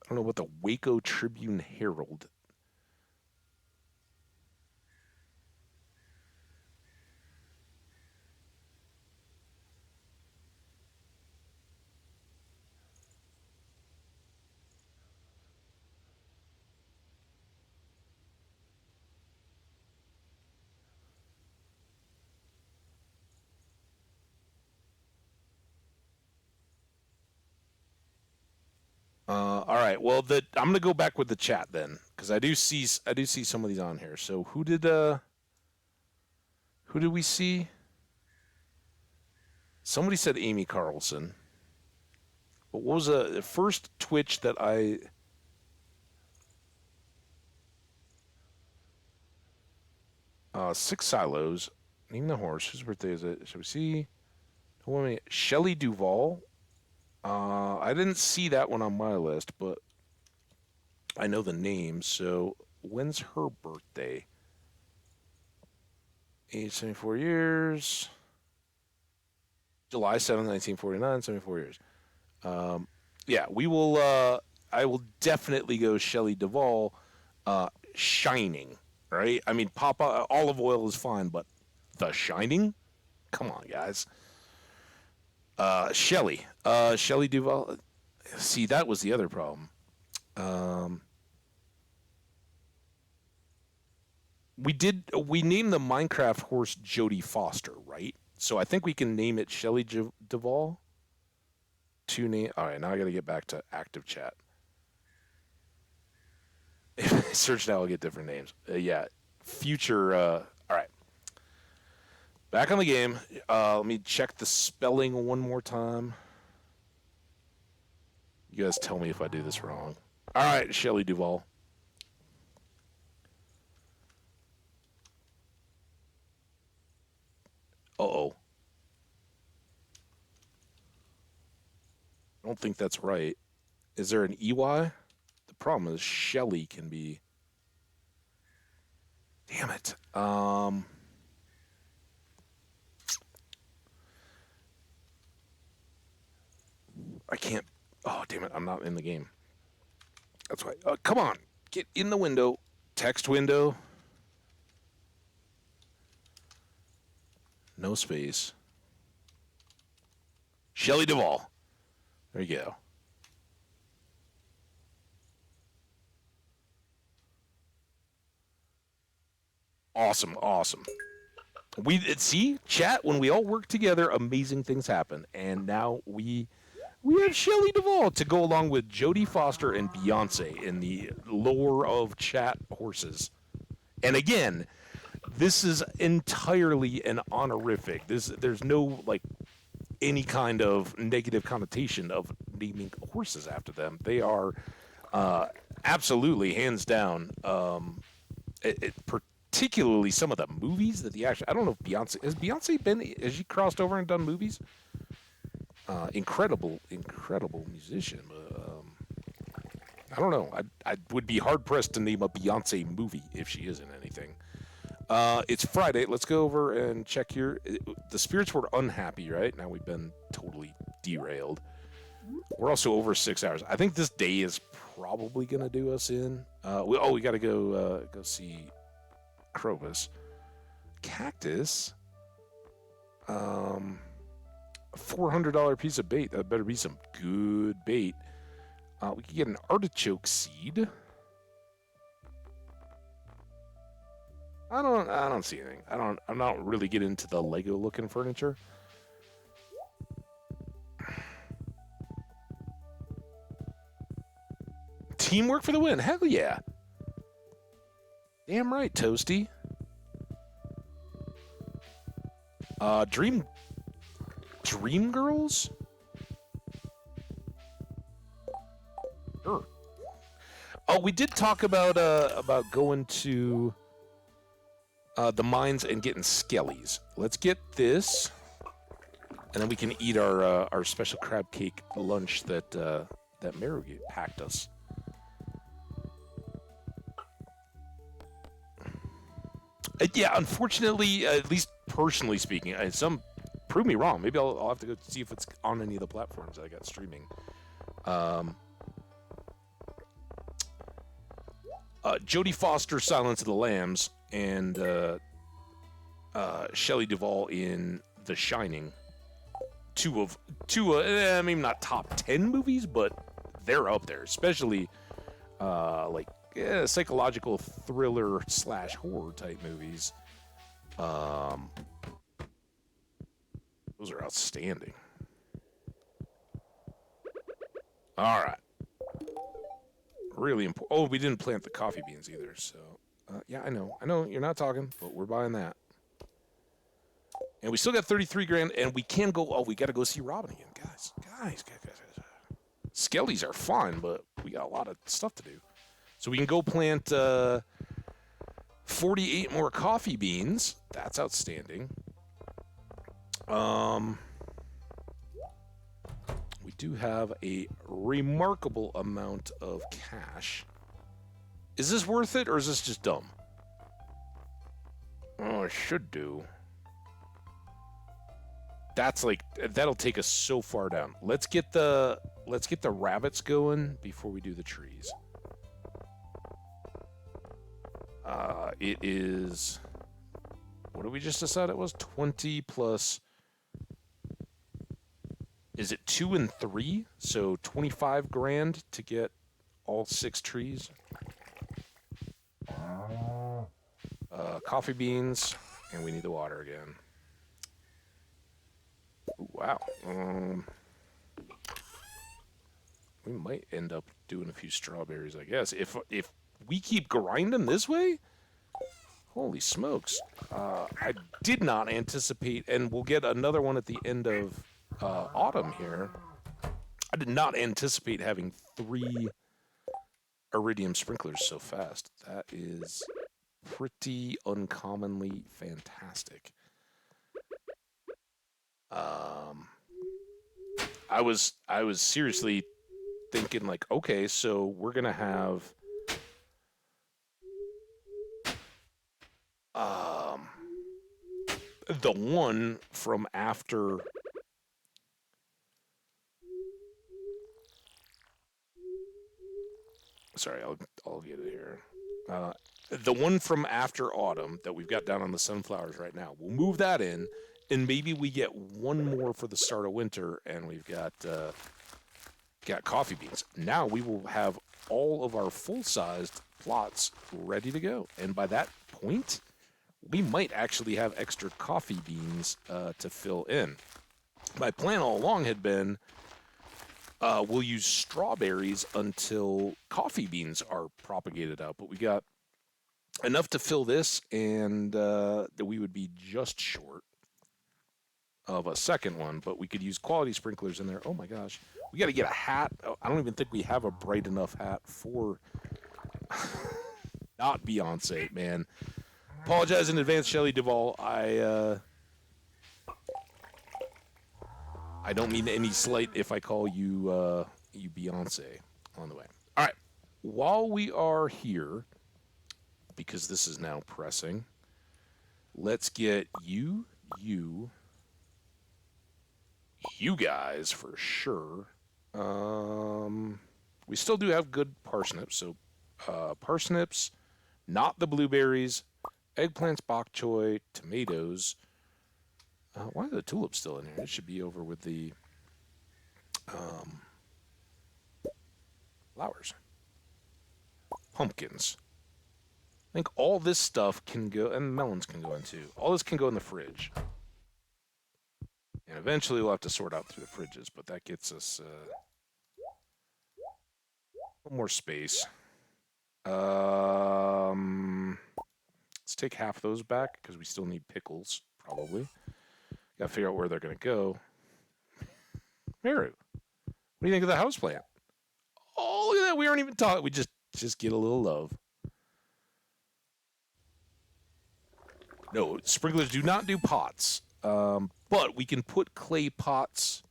don't know what the Waco Tribune Herald. All right. Well, I'm gonna go back with the chat then, because I do see some of these on here. So who did we see? Somebody said Amy Carlson. But what was the first Twitch that I? Six Silos. Name the horse. Whose birthday is it? Shall we see? Shelley Duvall. I didn't see that one on my list, but I know the name. So when's her birthday? Age 74 years. July 7th, 1949, 74 years. Um, yeah, we will. I will definitely go Shelley Duvall. Shining, right? I mean, Papa olive oil is fine, but The Shining? Come on, guys. Shelley Duvall. See, that was the other problem. Um, we named the Minecraft horse Jodie Foster, right? So I think we can name it Shelley Duvall. Two name. All right, now I got to get back to active chat. If I search now, I'll get different names. Yeah, future. All right, back on the game. Let me check the spelling one more time. You guys tell me if I do this wrong. All right, Shelley Duvall. Uh-oh. I don't think that's right. Is there an EY? The problem is Shelley can be... Damn it. I can't... Oh, damn it. I'm not in the game. That's why. Come on. Get in the window. Text window. No space. Shelley Duvall. There you go. Awesome, awesome. We see chat when we all work together, amazing things happen, and now we have Shelley Duvall to go along with Jodie Foster and Beyonce in the lore of chat horses. And again, this is entirely an honorific. There's no like any kind of negative connotation of naming horses after them. They are absolutely hands down. Particularly some of the movies that the action. I don't know if Beyonce has she crossed over and done movies? Incredible musician. I don't know. I would be hard pressed to name a Beyonce movie if she is in anything. It's Friday. Let's go over and check here. The spirits were unhappy, right? Now we've been totally derailed. We're also over 6 hours. I think this day is probably gonna do us in. We got to go see Crocus. Cactus. $400 piece of bait. That better be some good bait. We could get an artichoke seed. I don't see anything. I'm not really getting into the Lego looking furniture. Teamwork for the win. Hell yeah. Damn right, Toasty. Dream Girls? Sure. Oh, we did talk about going to the mines and getting skellies. Let's get this. And then we can eat our special crab cake lunch that that Meru packed us. Yeah, unfortunately, at least personally speaking, some prove me wrong. Maybe I'll have to go see if it's on any of the platforms that I got streaming. Jodie Foster, Silence of the Lambs, and Shelley Duvall in The Shining. Two, I mean, not top 10 movies, but they're up there, especially like psychological thriller / horror type movies. Those are outstanding. All right. Really important. Oh, we didn't plant the coffee beans either, so yeah, I know you're not talking, but we're buying that. And we still got 33 grand, and we can go. Oh, we got to go see Robin again, guys. Skellies are fun, but we got a lot of stuff to do. So we can go plant 48 more coffee beans. That's outstanding. We do have a remarkable amount of cash. Is this worth it, or is this just dumb? Oh, it should do. That's like, that'll take us so far down. Let's get the rabbits going before we do the trees. It is, what did we just decide it was? 20 plus, is it 2 and 3? So 25 grand to get all 6 trees. Coffee beans, and we need the water again. Ooh, wow. We might end up doing a few strawberries, I guess. If we keep grinding this way, holy smokes. I did not anticipate, and we'll get another one at the end of autumn here. I did not anticipate having 3 iridium sprinklers so fast. That is pretty uncommonly fantastic. I was seriously thinking like, okay, so we're gonna have the one from after sorry, I'll get it here. The one from after autumn that we've got down on the sunflowers right now. We'll move that in, and maybe we get one more for the start of winter, and we've got coffee beans. Now we will have all of our full-sized plots ready to go, and by that point, we might actually have extra coffee beans to fill in. My plan all along had been we'll use strawberries until coffee beans are propagated out, but we got enough to fill this, and that we would be just short of a second one, but we could use quality sprinklers in there. Oh my gosh. We got to get a hat. I don't even think we have a bright enough hat for not Beyonce, man. Apologize in advance, Shelley Duvall. I don't mean any slight if I call you you Beyonce on the way. All right. While we are here, because this is now pressing, let's get you guys for sure. We still do have good parsnips, so parsnips, not the blueberries, eggplants, bok choy, tomatoes. Why are the tulips still in here? It should be over with the flowers. Pumpkins. I think all this stuff can go, and melons can go in too. All this can go in the fridge. And eventually we'll have to sort out through the fridges, but that gets us a little more space. Let's take half those back, because we still need pickles, probably. Gotta figure out where they're gonna go. Meru, what do you think of the houseplant? Oh, look at that, we aren't even talking. We just get a little love. No, sprinklers do not do pots. But we can put clay pots.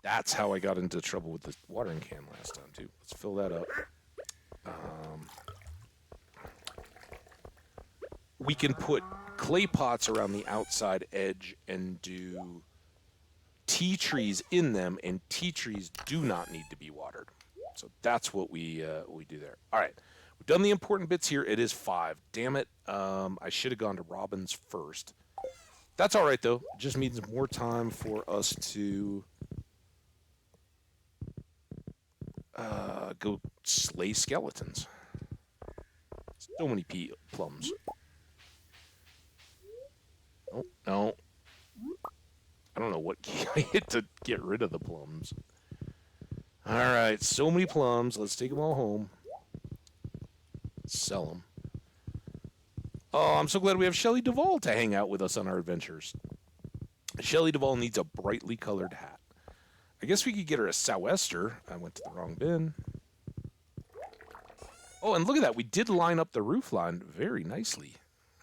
That's how I got into trouble with the watering can last time, too. Let's fill that up. We can put clay pots around the outside edge and do tea trees in them, and tea trees do not need to be watered. So that's what we do there. All right. We've done the important bits here. It is 5. Damn it. I should have gone to Robin's first. That's all right, though. It just means more time for us to go slay skeletons. So many plums. Oh, no. I don't know what key I hit to get rid of the plums. All right, so many plums. Let's take them all home. Sell them. Oh, I'm so glad we have Shelley Duvall to hang out with us on our adventures. Shelley Duvall needs a brightly colored hat. I guess we could get her a sou'wester. I went to the wrong bin. Oh, and look at that. We did line up the roof line very nicely.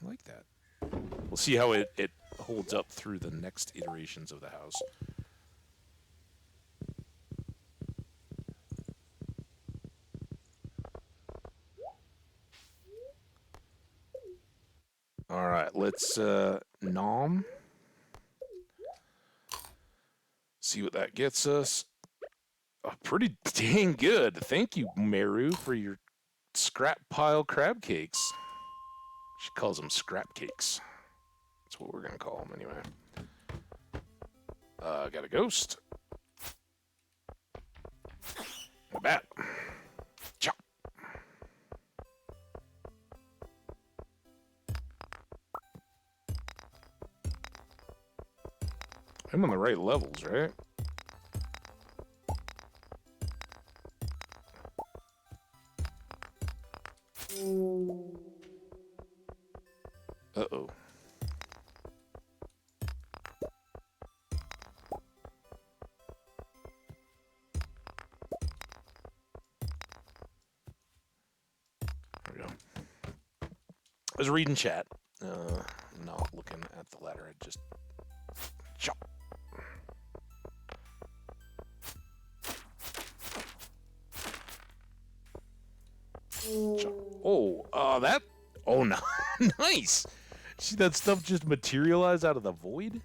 I like that. We'll see how it holds up through the next iterations of the house. All right, let's nom. See what that gets us. Oh, pretty dang good. Thank you, Meru, for your scrap pile crab cakes. She calls them scrap cakes. That's what we're going to call them anyway. Got a ghost. A bat. Chop. I'm on the right levels, right? Uh-oh. There we go. I was reading chat. Not looking at the ladder. I just... Chop. Oh, that... Oh, no. Nice! See that stuff just materialize out of the void?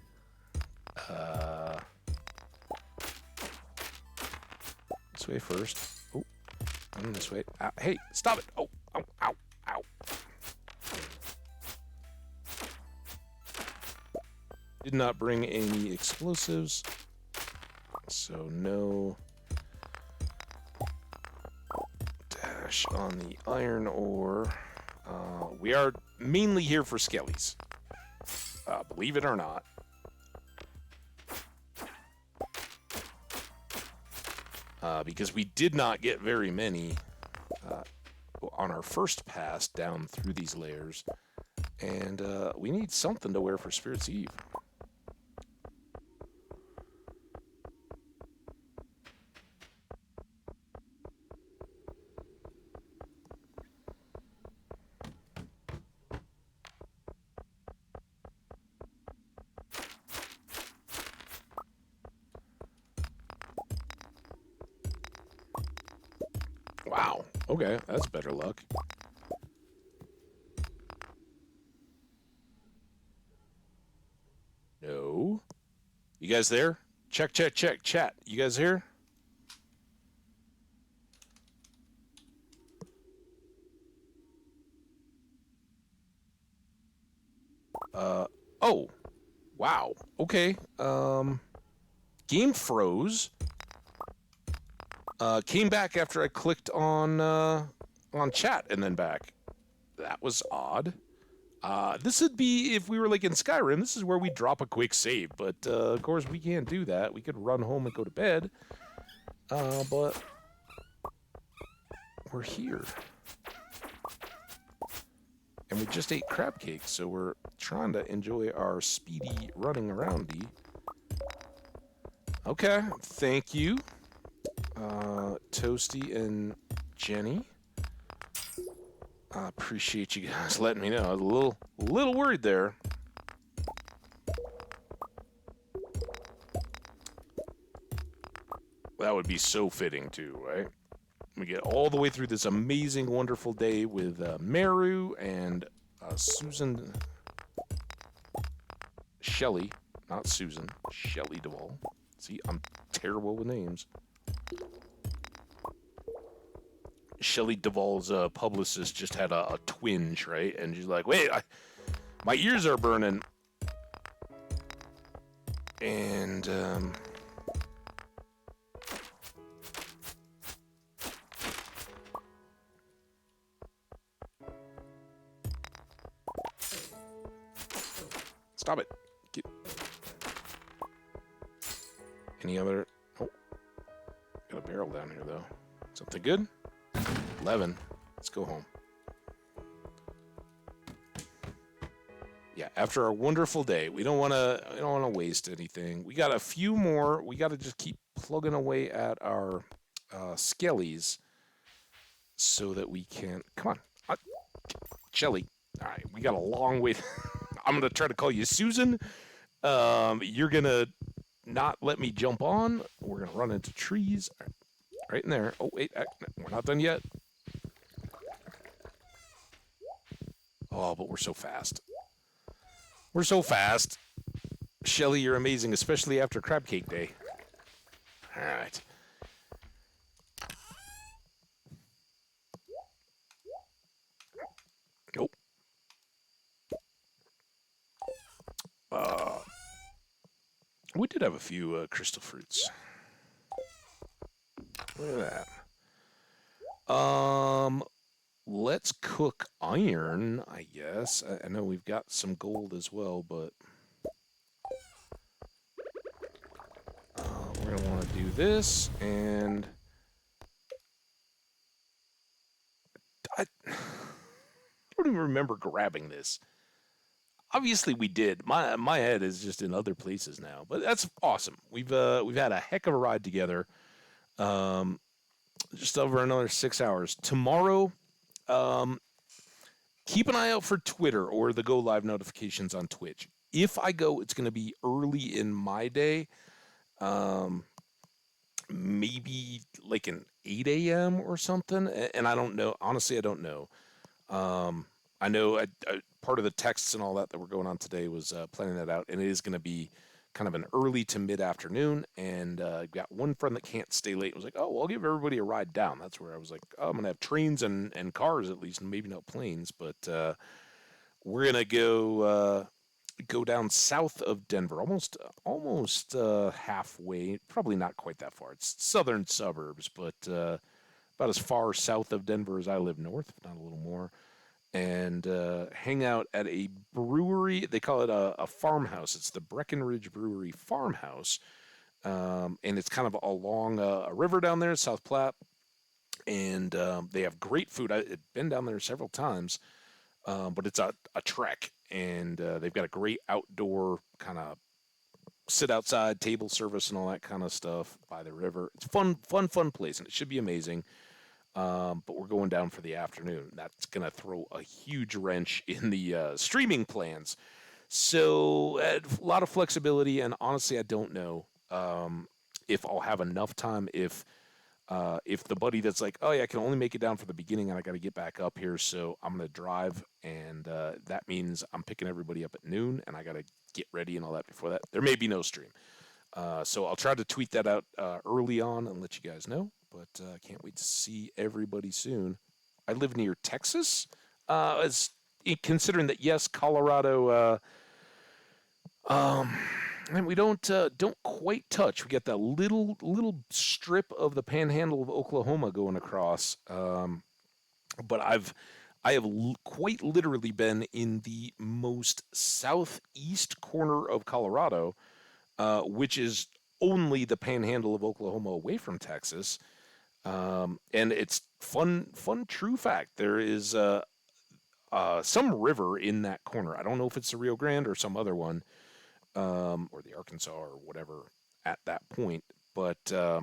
This way first. Oh, I'm this way. Hey, stop it! Oh, ow, ow, ow. Did not bring any explosives, so no dash on the iron ore. We are mainly here for skellies, believe it or not. Because we did not get very many on our first pass down through these layers, and we need something to wear for Spirit's Eve. Wow. Okay, that's better luck. No. You guys there? Check, check, check, chat. You guys here? Oh. Wow. Okay. Game froze. Came back after I clicked on chat and then back. That was odd. This would be if we were like in Skyrim. This is where we drop a quick save, but of course we can't do that. We could run home and go to bed. But we're here. And we just ate crab cakes, so we're trying to enjoy our speedy running aroundy. Okay, thank you. Toasty and Jenny. I appreciate you guys letting me know. I was a little worried there. that would be so fitting too, right? We get all the way through this amazing, wonderful day with Meru and Susan Shelley, not Susan, Shelley Duvall. See, I'm terrible with names. Shelley Duvall's publicist just had a twinge, right? And she's like, wait, my ears are burning. And, stop it. Any other? Oh, got a barrel down here, though. Something good? 11. Let's go home. Yeah, after our wonderful day, we don't want to waste anything. We got a few more. We got to just keep plugging away at our skellies so that we can. Come on, Shelly. All right, we got a long way. I'm gonna try to call you Susan. You're gonna not let me jump on. We're gonna run into trees. Right in there. Oh wait, we're not done yet. Oh, but we're so fast. We're so fast. Shelly, you're amazing, especially after Crab Cake Day. All right. Nope. We did have a few crystal fruits. Look at that. Let's cook iron, I guess. I know we've got some gold as well, but we're going to want to do this, and I don't even remember grabbing this. Obviously, we did. My head is just in other places now, but that's awesome. We've had a heck of a ride together. Just over another 6 hours. Tomorrow, keep an eye out for Twitter or the Go Live notifications on Twitch. If I go, it's going to be early in my day. Maybe like an 8 a.m. or something. And I don't know. Honestly, I don't know. I know part of the texts and all that were going on today was planning that out. And it is going to be kind of an early to mid-afternoon. And I've got one friend that can't stay late. I was like, oh, well, I'll give everybody a ride down. That's where I was like, oh, I'm going to have trains and cars at least, and maybe no planes. But we're going to go down south of Denver, almost halfway, probably not quite that far. It's southern suburbs, but about as far south of Denver as I live north, if not a little more, and hang out at a brewery. They call it a farmhouse. It's the Breckenridge Brewery Farmhouse, and it's kind of along a river down there, South Platte, and they have great food. I've been down there several times, but it's a trek, and they've got a great outdoor kind of sit outside table service and all that kind of stuff by the river. It's fun place, and it should be amazing. But we're going down for the afternoon. That's going to throw a huge wrench in the streaming plans. So a lot of flexibility, and honestly, I don't know if I'll have enough time. If the buddy that's like, oh yeah, I can only make it down for the beginning, and I got to get back up here, so I'm going to drive, and that means I'm picking everybody up at noon, and I got to get ready and all that before that. There may be no stream. So I'll try to tweet that out early on and let you guys know. But I can't wait to see everybody soon. I live near Texas. Considering that, yes, Colorado, and we don't quite touch. We got that little strip of the panhandle of Oklahoma going across. But I have quite literally been in the most southeast corner of Colorado, which is only the panhandle of Oklahoma away from Texas. And it's fun true fact. There is some river in that corner. I don't know if it's the Rio Grande or some other one, or the Arkansas or whatever at that point. But I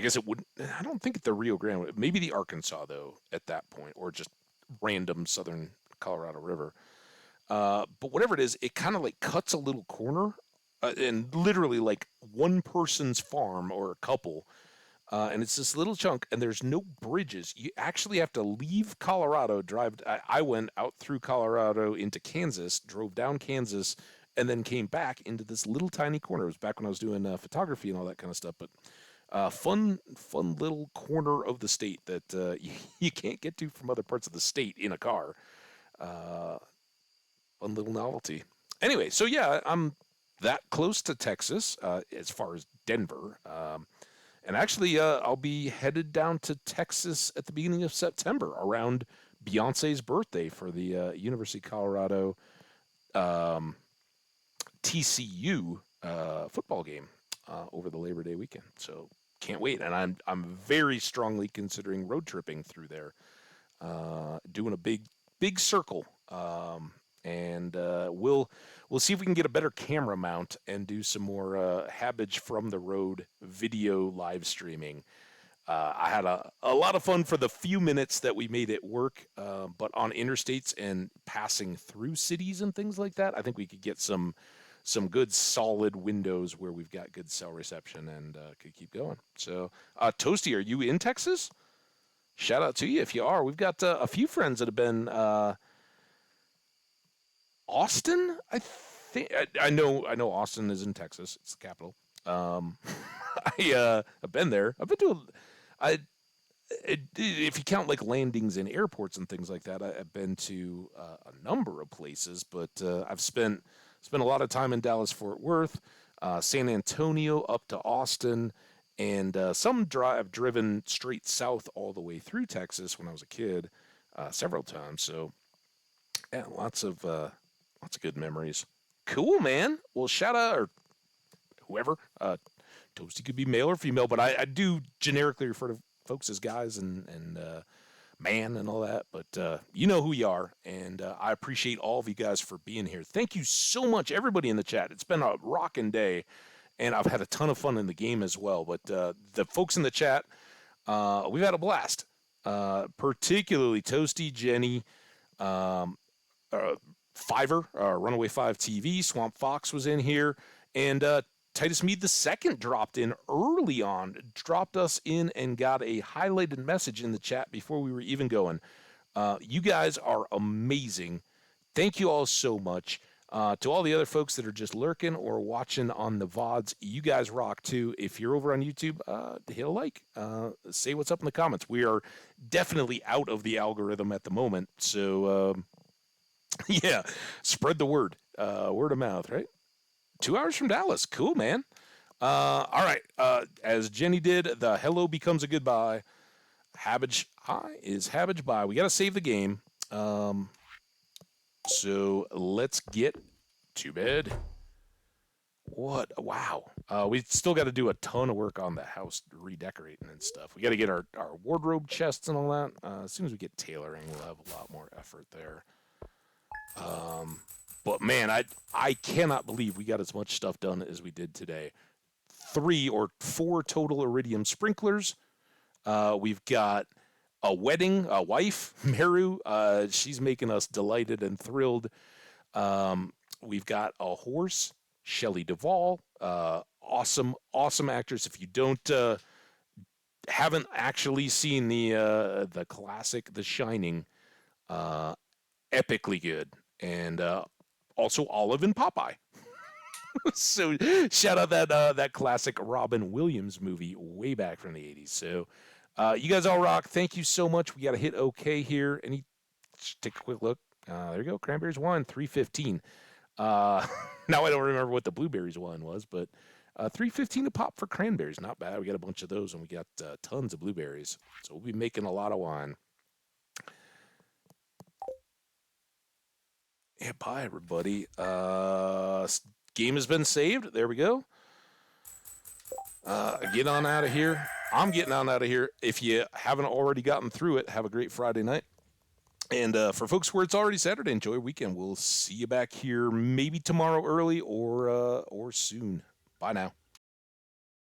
guess it wouldn't. I don't think it's the Rio Grande. Maybe the Arkansas though at that point, or just random southern Colorado River. But whatever it is, it kind of like cuts a little corner and literally like one person's farm or a couple. And it's this little chunk, and there's no bridges. You actually have to leave Colorado, drive. I went out through Colorado into Kansas, drove down Kansas, and then came back into this little tiny corner. It was back when I was doing photography and all that kind of stuff. But fun little corner of the state that you can't get to from other parts of the state in a car. Uh, Fun little novelty. Anyway, so yeah, I'm that close to Texas as far as Denver. And actually, I'll be headed down to Texas at the beginning of September around Beyonce's birthday for the University of Colorado um, TCU football game over the Labor Day weekend. So can't wait, and I'm very strongly considering road tripping through there, doing a big circle, and we'll see if we can get a better camera mount and do some more Habbage from the road video live streaming. I had a lot of fun for the few minutes that we made it work, but on interstates and passing through cities and things like that, I think we could get some good solid windows where we've got good cell reception and could keep going. So, Toasty, are you in Texas? Shout out to you if you are. We've got a few friends that have been Austin. I think I know Austin is in Texas. It's the capital. Um, I've been there. I've been to I if you count like landings in airports and things like that, I've been to a number of places, but I've spent a lot of time in Dallas Fort Worth, San Antonio up to Austin, and I've driven straight south all the way through Texas when I was a kid, several times. So yeah, lots of good memories. Cool, man. Well, shout out or whoever. Toasty could be male or female, but I do generically refer to folks as guys and man and all that. But you know who you are, and I appreciate all of you guys for being here. Thank you so much, everybody in the chat. It's been a rocking day, and I've had a ton of fun in the game as well. But the folks in the chat, we've had a blast. Particularly Toasty, Jenny, um, uh, Fiverr, Runaway 5 TV, Swamp Fox was in here, and Titus Mead II dropped in early on, dropped us in and got a highlighted message in the chat before we were even going. You guys are amazing. Thank you all so much. To all the other folks that are just lurking or watching on the VODs, you guys rock too. If you're over on YouTube, hit a like. Say what's up in the comments. We are definitely out of the algorithm at the moment. So, yeah, spread the word. Word of mouth, right? 2 hours from Dallas. Cool, man. All right. As Jenny did, the hello becomes a goodbye. Habbage hi is Habbage bye. We got to save the game. So let's get to bed. What? Wow. We still got to do a ton of work on the house redecorating and stuff. We got to get our wardrobe chests and all that. As soon as we get tailoring, we'll have a lot more effort there. But man, I cannot believe we got as much stuff done as we did today. 3 or 4 total iridium sprinklers. We've got a wedding, a wife, Meru. She's making us delighted and thrilled. We've got a horse, Shelley Duvall. Awesome actress. If you haven't actually seen the classic The Shining, epically good. And also Olive in Popeye. So shout out that classic Robin Williams movie way back from the 80s. So you guys all rock. Thank you so much. We got to hit OK here. Take a quick look. There you go. Cranberries won 315. Now I don't remember what the blueberries one was, but 315 a pop for cranberries. Not bad. We got a bunch of those, and we got tons of blueberries. So we'll be making a lot of wine. Yeah, bye, everybody. Game has been saved. There we go. Get on out of here. I'm getting on out of here. If you haven't already gotten through it, have a great Friday night. And for folks where it's already Saturday, enjoy your weekend. We'll see you back here maybe tomorrow early or soon. Bye now.